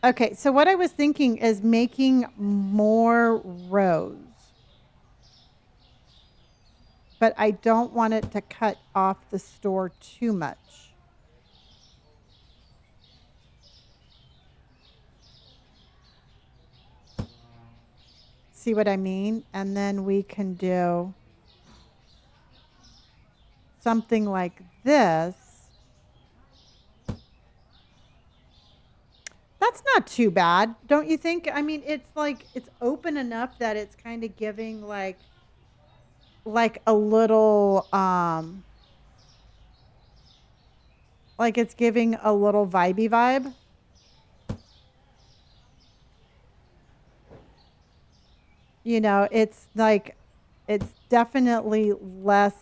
Okay, so what I was thinking is making more rows. But I don't want it to cut off the store too much. See what I mean? And then we can do something like this. That's not too bad, don't you think? I mean, it's like it's open enough that it's kind of giving like a little like it's giving a little vibey vibe. You know, it's like it's definitely less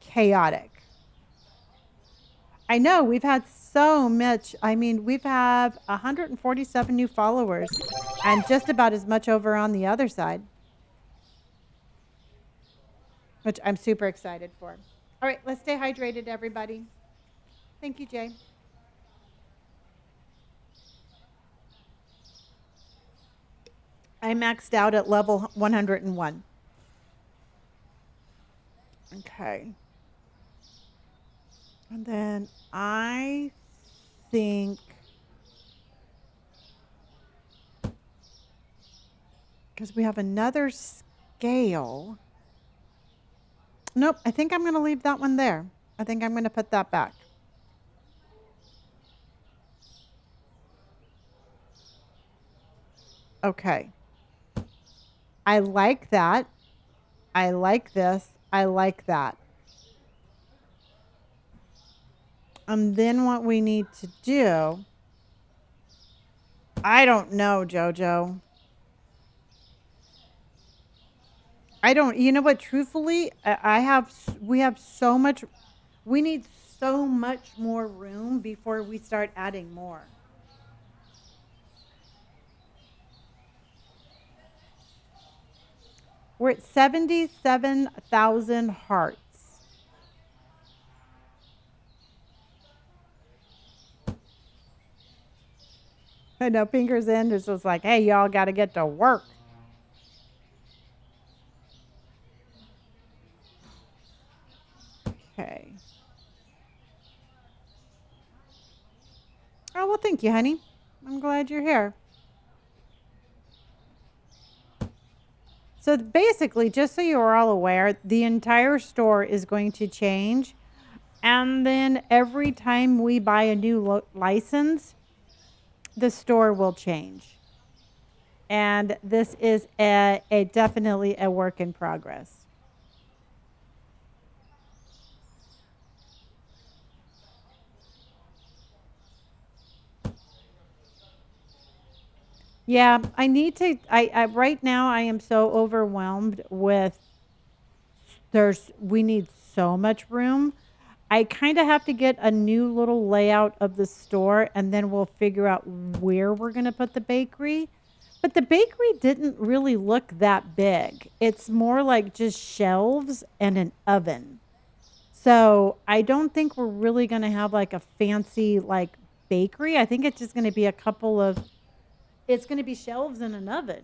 chaotic. I know we've had so much. I mean, we've had 147 new followers and just about as much over on the other side, which I'm super excited for. All right, let's stay hydrated, everybody. Thank you, Jay. I maxed out at level 101. Okay. And then I think, because we have another scale. Nope, I think I'm going to leave that one there. I think I'm going to put that back. Okay. I like that. I like this. I like that. And then what we need to do, I don't know, Jojo. I don't, you know what, truthfully, we have so much, we need so much more room before we start adding more. We're at 77,000 hearts. I know Pinker's End is just like, hey, y'all got to get to work. Okay. Oh, well, thank you, honey. I'm glad you're here. So basically, just so you're all aware, the entire store is going to change. And then every time we buy a new license, the store will change. And this is a definitely a work in progress. Yeah, I need to. I right now I am so overwhelmed with. We need so much room. I kind of have to get a new little layout of the store, and then we'll figure out where we're going to put the bakery. But the bakery didn't really look that big. It's more like just shelves and an oven. So I don't think we're really going to have like a fancy like bakery. I think it's just going to be a couple of, it's going to be shelves and an oven,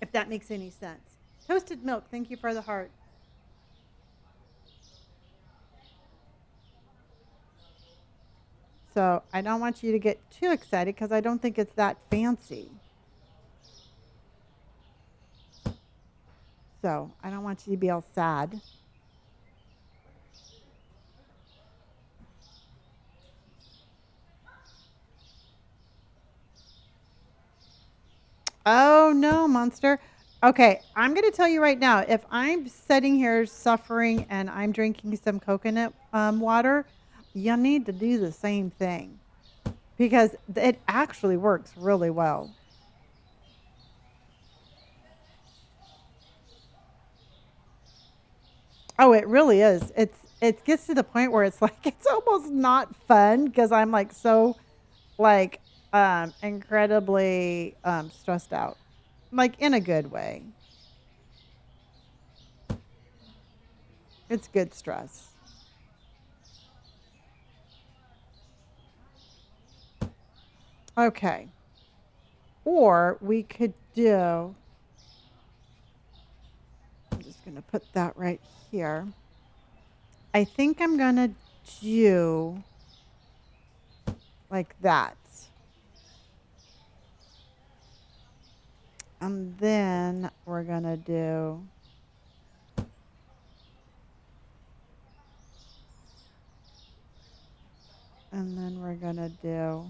if that makes any sense. Toasted milk. Thank you for the heart. So I don't want you to get too excited because I don't think it's that fancy. So I don't want you to be all sad. Oh no, monster. Okay, I'm going to tell you right now, if I'm sitting here suffering and I'm drinking some coconut water, you need to do the same thing because it actually works really well. Oh, it really is. It gets to the point where it's like it's almost not fun because I'm like so like incredibly stressed out. Like in a good way. It's good stress. Okay. Or we could do, I'm just going to put that right here. I think I'm going to do like that. And then we're going to do, and then we're going to do,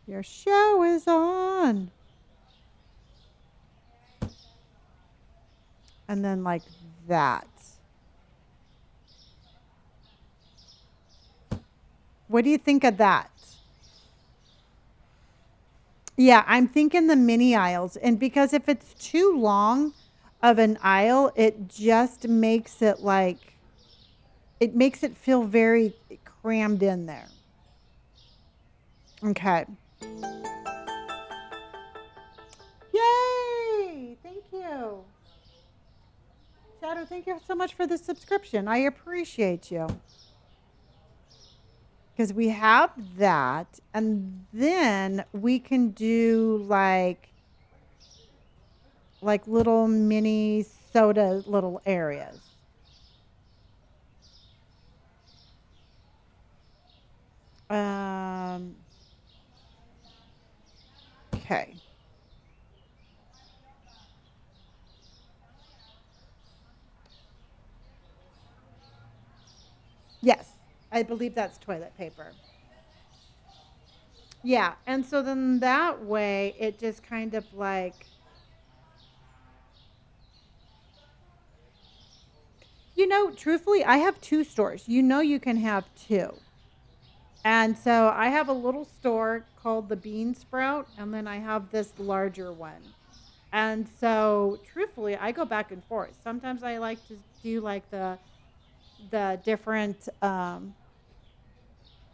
your show is on. And then like that. What do you think of that? Yeah, I'm thinking the mini aisles. And because if it's too long of an aisle, it just makes it like, it makes it feel very crammed in there. Okay. Yay! Thank you. Shadow, thank you so much for the subscription. I appreciate you. because we have that, and then we can do like little mini soda little areas. Um, okay. Yes, I believe that's toilet paper. Yeah, and so then that way it just kind of like, truthfully, I have two stores. You can have two. And so I have a little store called the Bean Sprout, and then I have this larger one. And so truthfully, I go back and forth. Sometimes I like to do like the different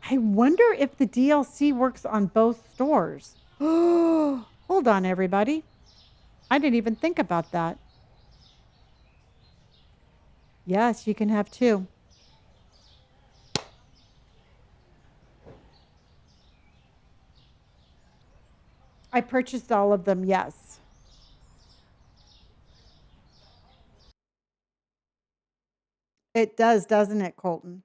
I wonder if the DLC works on both stores. Hold on everybody. I didn't even think about that. Yes, you can have two. I purchased all of them, yes. It does, doesn't it, Colton?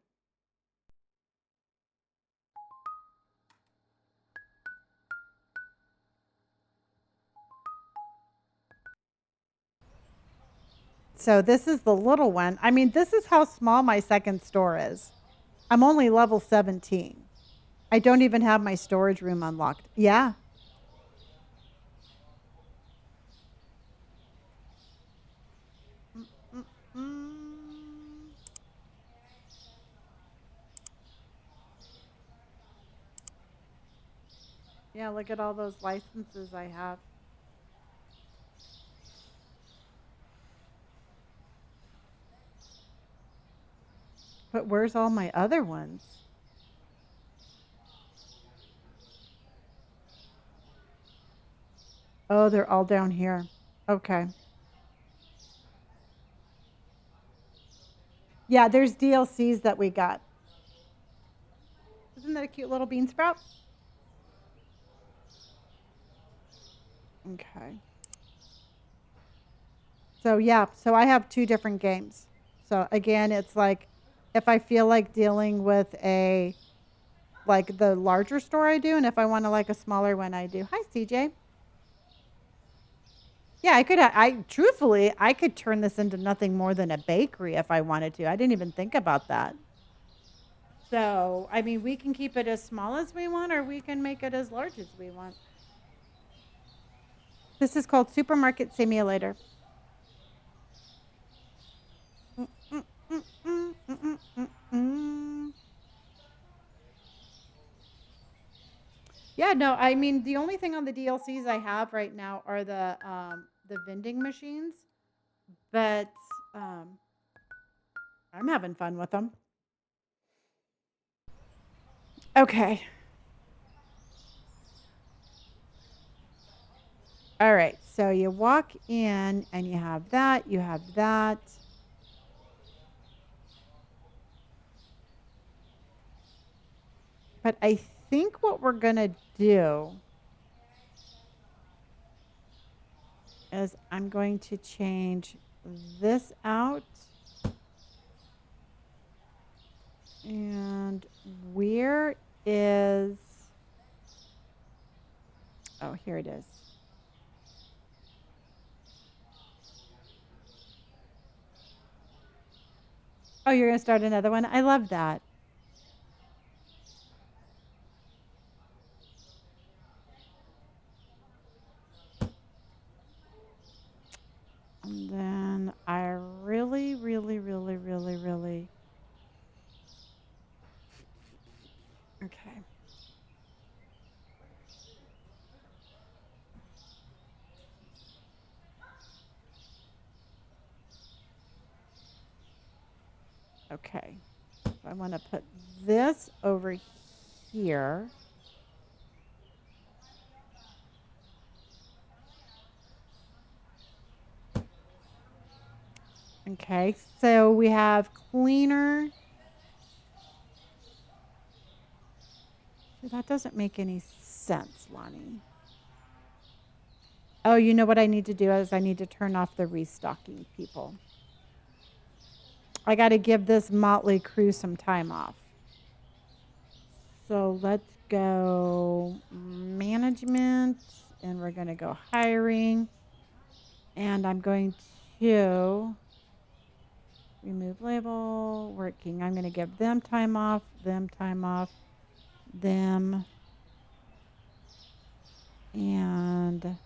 So this is the little one. I mean, this is how small my second store is. I'm only level 17. I don't even have my storage room unlocked. Yeah. Mm, mm, mm. Yeah, look at all those licenses I have. But where's all my other ones? Oh, they're all down here. Okay. Yeah, there's DLCs that we got. Isn't that a cute little bean sprout? Okay. So yeah, so I have two different games. So again, it's like if I feel like dealing with a like the larger store I do, and if I want to like a smaller one I do. Hi CJ. Yeah, I truthfully I could turn this into nothing more than a bakery if I wanted to. I didn't even think about that. So, I mean, we can keep it as small as we want or we can make it as large as we want. This is called Supermarket Simulator. Mm, mm, mm, mm, mm, mm, mm, mm. Yeah, no, I mean the only thing on the DLCs I have right now are the vending machines, but um I'm having fun with them. Okay. All right. So you walk in and you have that, you have that. But I think what we're going to do is I'm going to change this out. And where is, oh, here it is. Oh, you're going to start another one? I love that. And then I really, really, really, really, really, okay. Okay. So I want to put this over here. Okay, so we have cleaner. See, that doesn't make any sense, Lonnie. Oh, you know what I need to do is I need to turn off the restocking people. I got to give this motley crew some time off. So let's go management and we're going to go hiring. And I'm going to remove label, working. I'm going to give them time off, them, and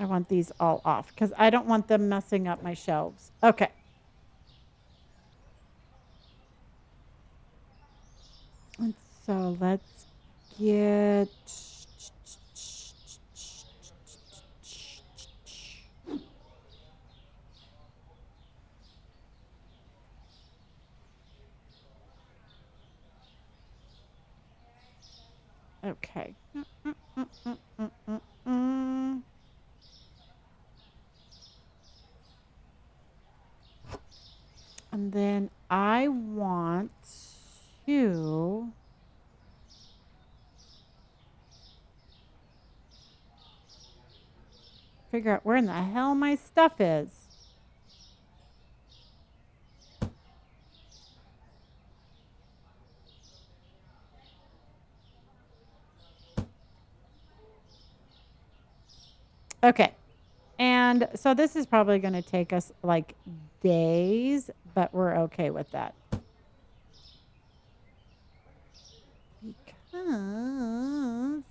I want these all off because I don't want them messing up my shelves. Okay. And so let's get okay. And then I want to figure out where in the hell my stuff is. Okay. And so this is probably going to take us like days, but we're okay with that. Because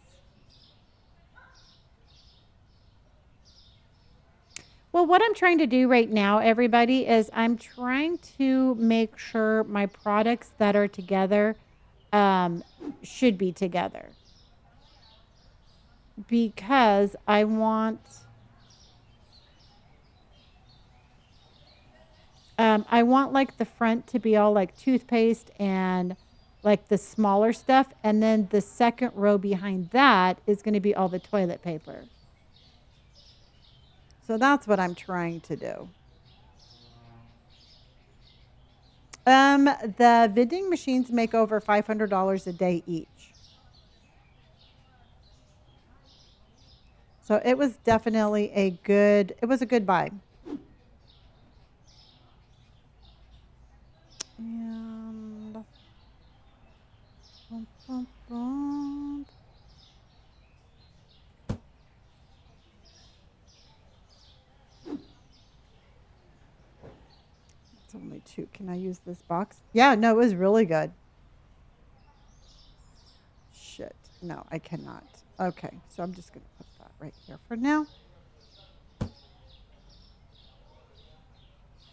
well, what I'm trying to do right now, everybody, is I'm trying to make sure my products that are together should be together. Because I want like the front to be all like toothpaste and like the smaller stuff. And then the second row behind that is going to be all the toilet paper. So that's what I'm trying to do. The vending machines make over $500 a day each. So it was definitely a good buy. And bum, bum, bum. It's only 2. Can I use this box? Yeah, no, it was really good. Shit. No, I cannot. Okay, so I'm just going to put that right here for now.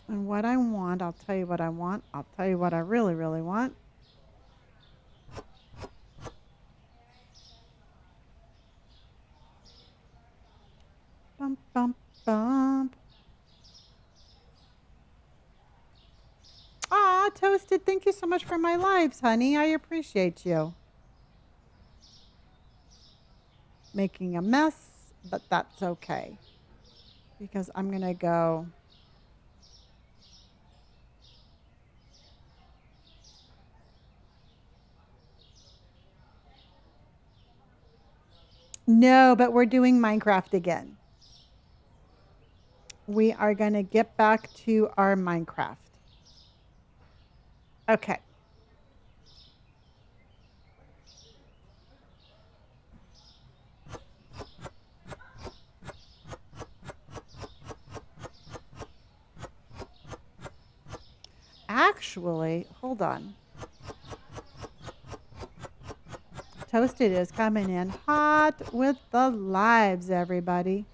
And what I want, I'll tell you what I want. I'll tell you what I really, really want. Bump, bump, bump. Aw, Toasted, thank you so much for my lives, honey. I appreciate you. Making a mess, but that's okay. Because I'm going to go. No, but we're doing Minecraft again. We are going to get back to our Minecraft. Okay. Actually, hold on. Toasted is coming in hot with the lives, everybody.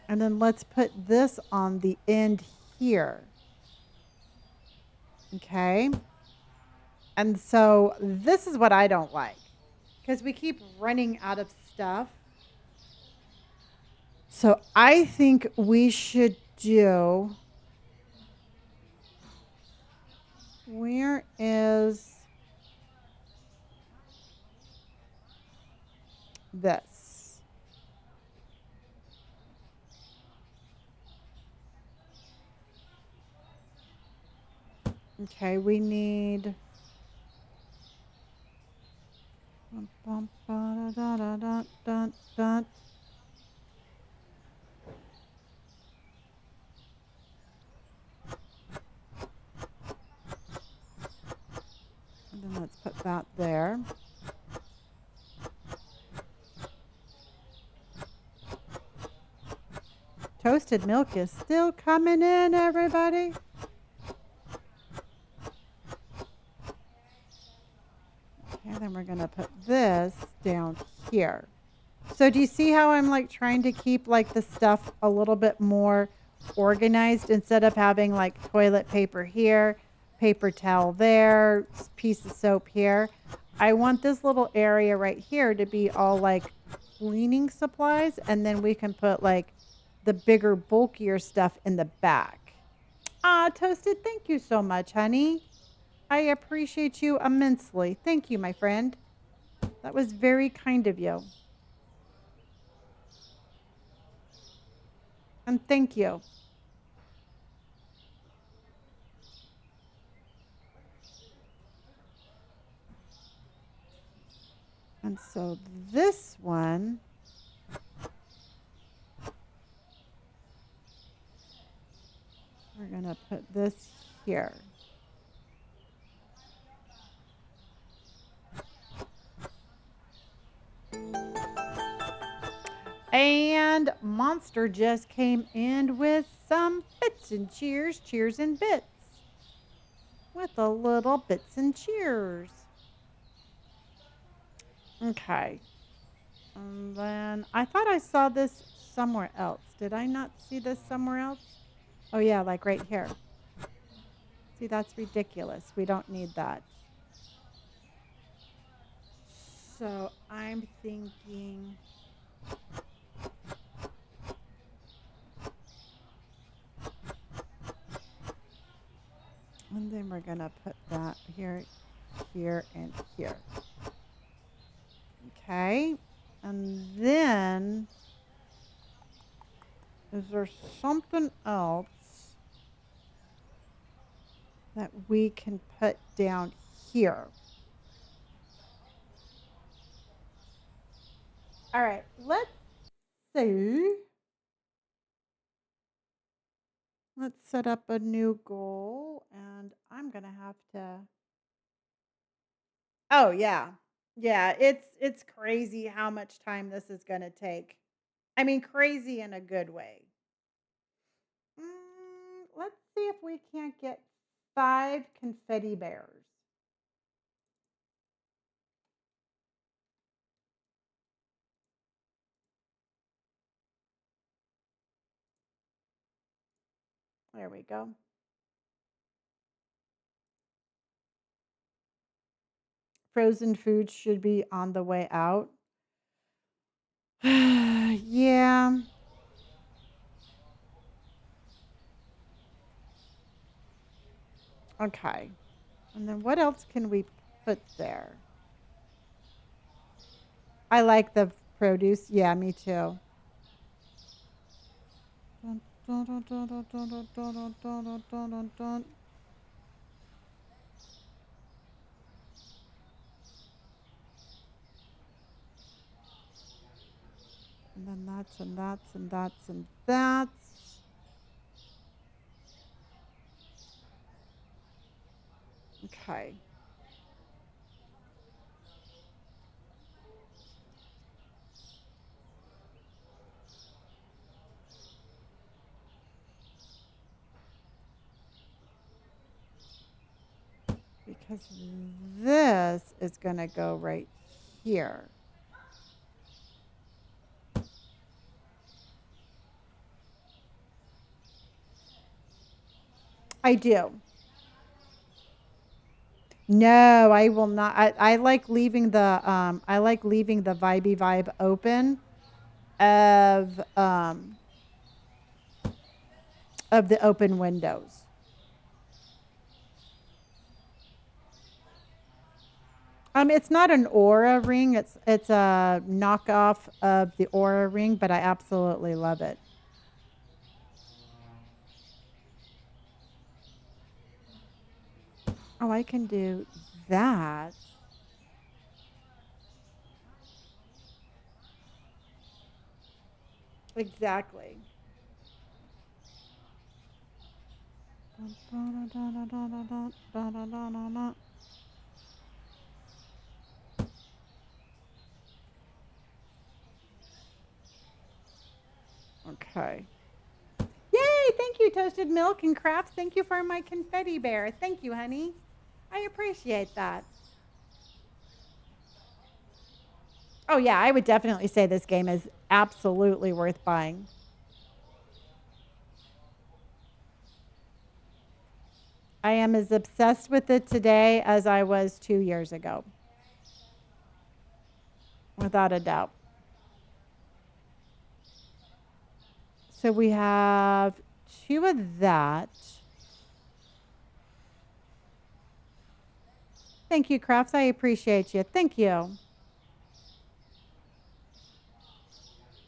And then let's put this on the end here. Okay. And so this is what I don't like because we keep running out of stuff. So I think we should do. Where is this? Okay, we need. Bum, ba, da, da, da, da, da. And then let's put that there. Toasted milk is still coming in, everybody. Okay, then we're going to put this down here. So do you see how I'm like trying to keep like the stuff a little bit more organized instead of having like toilet paper here, paper towel there, piece of soap here? I want this little area right here to be all like cleaning supplies, and then we can put like the bigger, bulkier stuff in the back. Ah, Toasted, thank you so much, honey. I appreciate you immensely. Thank you, my friend. That was very kind of you. And thank you. And so this one, we're going to put this here. And Monster just came in with some bits and cheers, cheers and bits. With a little bits and cheers. Okay. And then I thought I saw this somewhere else. Did I not see this somewhere else? Oh, yeah, like right here. See, that's ridiculous. We don't need that. So I'm thinking. And then we're going to put that here, here, and here. Okay. And then, is there something else that we can put down here? All right. Let's see. Let's set up a new goal. And I'm going to have to. Oh, yeah. Yeah. It's crazy how much time this is going to take. I mean, crazy in a good way. Let's see if we can't get 5 confetti bears. There we go. Frozen foods should be on the way out. Yeah. Okay. And then what else can we put there? I like the produce. Yeah, me too. Dun, dun, dun, dun, dun, dun, dun, dun, dun, dun, dun, dun. And then that's and that's and that's and that's. Okay. Because this is going to go right here. I do. No, I will not. I like leaving the vibey vibe open of the open windows. It's not an aura ring. It's a knockoff of the aura ring, but I absolutely love it. Oh, I can do that. Exactly. Okay. Yay! Thank you, Toasted Milk and Crafts. Thank you for my confetti bear. Thank you, honey. I appreciate that. Oh, yeah, I would definitely say this game is absolutely worth buying. I am as obsessed with it today as I was 2 years ago, without a doubt. So we have two of that. Thank you, Crafts. I appreciate you. Thank you.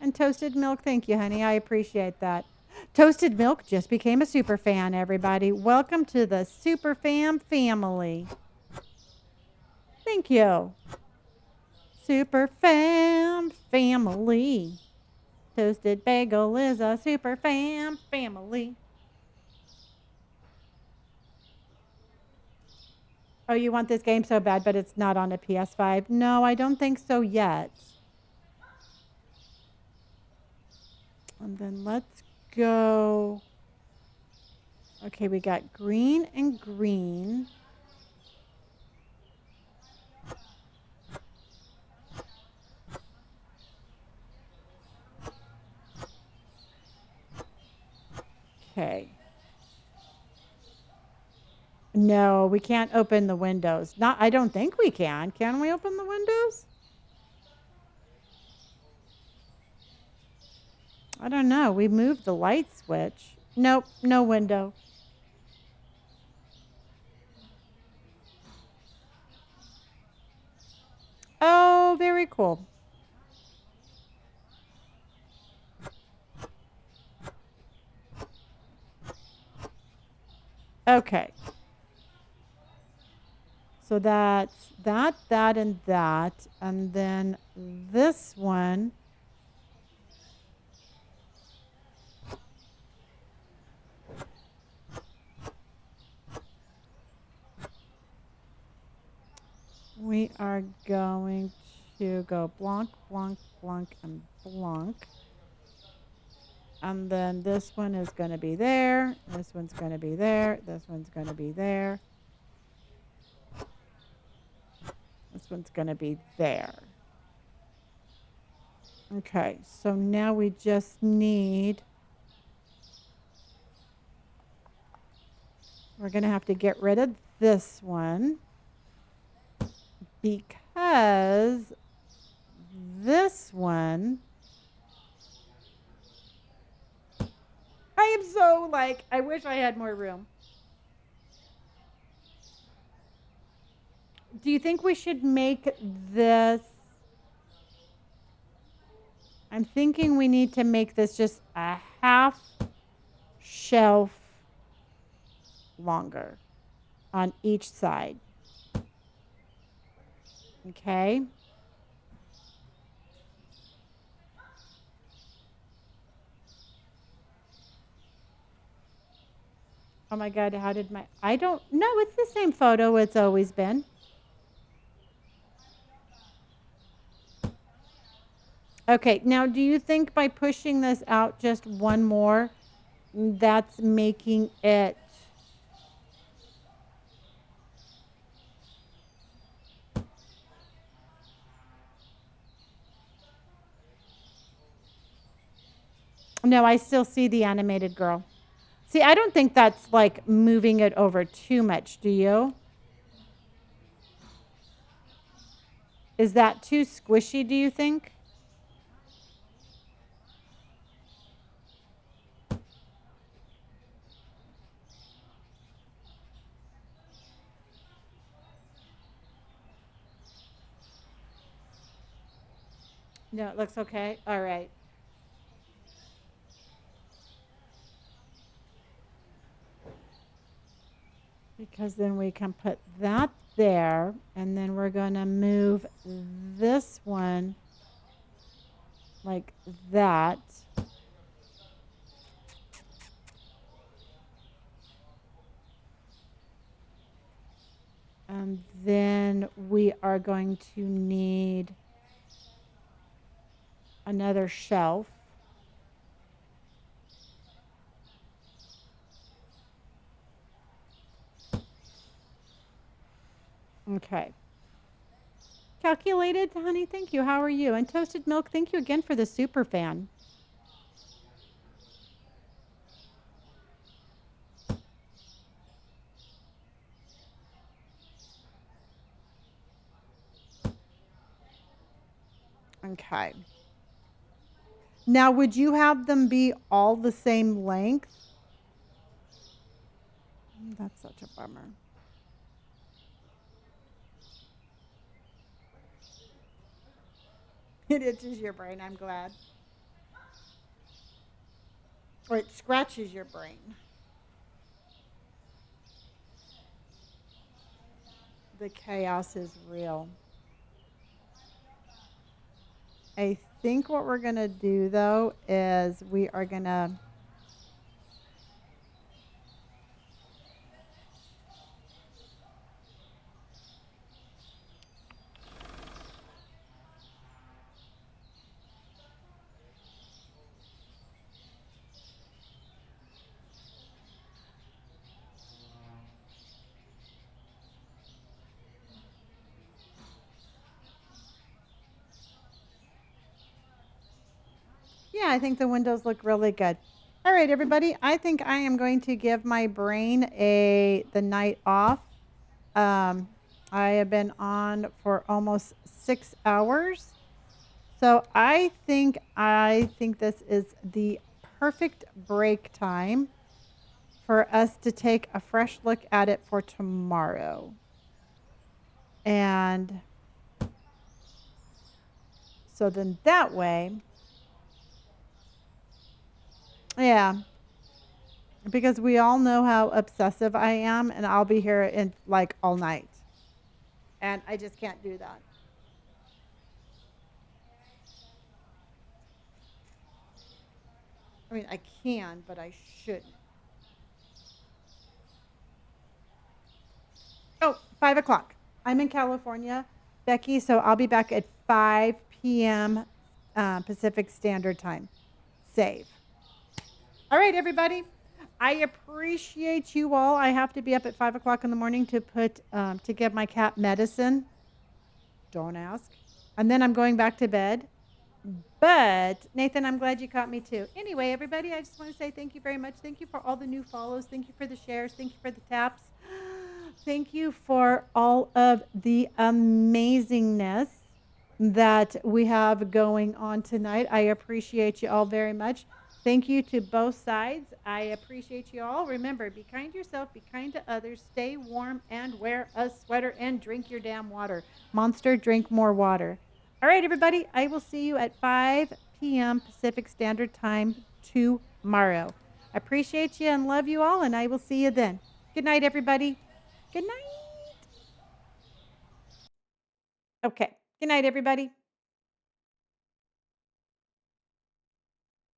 And Toasted Milk, thank you, honey. I appreciate that. Toasted Milk just became a super fan, everybody. Welcome to the super fan family. Thank you. Super fan family. Toasted Bagel is a super fan family. Oh, you want this game so bad, but it's not on a PS5? No, I don't think so yet. And then let's go. Okay, we got green and green. Okay. No, we can't open the windows. Not, I don't think we can. Can we open the windows? I don't know. We moved the light switch. Nope, no window. Oh, very cool. Okay. So that's that, that, and that. And then this one. We are going to go blanc, blanc, blanc, and blanc. And then this one is going to be there. This one's going to be there. This one's going to be there. This one's going to be there. Okay, so now we just need, we're going to have to get rid of this one because this one, I am so like, I wish I had more room. Do you think we should make this? I'm thinking we need to make this just a half shelf longer on each side. Okay. Oh my God, how did my, I don't know. It's the same photo it's always been. Okay, now do you think by pushing this out just one more, that's making it, no, I still see the animated girl. See, I don't think that's like moving it over too much, do you? Is that too squishy, do you think? No, it looks okay. All right. because then we can put that there, and then we're going to move this one like that. And then we are going to need another shelf. Okay. Calculated, honey, thank you. How are you? And Toasted Milk, thank you again for the super fan. Okay. Now, would you have them be all the same length? That's such a bummer. It itches your brain, I'm glad. Or it scratches your brain. The chaos is real. I think what we're going to do, though, is we are going to. Yeah, I think the windows look really good. All right, everybody. I think I am going to give my brain the night off. I have been on for almost 6 hours. So I think this is the perfect break time for us to take a fresh look at it for tomorrow. And so then that way, yeah, because we all know how obsessive I am, and I'll be here in like all night. And I just can't do that. I mean, I can, but I shouldn't. Oh, 5 o'clock. I'm in California, Becky, so I'll be back at 5 p.m. Pacific Standard Time. Save. All right, everybody. I appreciate you all. I have to be up at 5 o'clock in the morning to give my cat medicine. Don't ask. And then I'm going back to bed. But Nathan, I'm glad you caught me too. Anyway, everybody, I just want to say thank you very much. Thank you for all the new follows. Thank you for the shares. Thank you for the taps. Thank you for all of the amazingness that we have going on tonight. I appreciate you all very much. Thank you to both sides. I appreciate you all. Remember, be kind to yourself, be kind to others, stay warm, and wear a sweater, and drink your damn water. Monster, drink more water. All right, everybody, I will see you at 5 p.m. Pacific Standard Time tomorrow. I appreciate you and love you all, and I will see you then. Good night, everybody. Good night. Okay. Good night, everybody.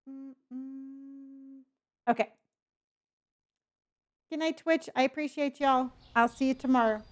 Mm-mm. Okay. Good night, Twitch. I appreciate y'all. I'll see you tomorrow.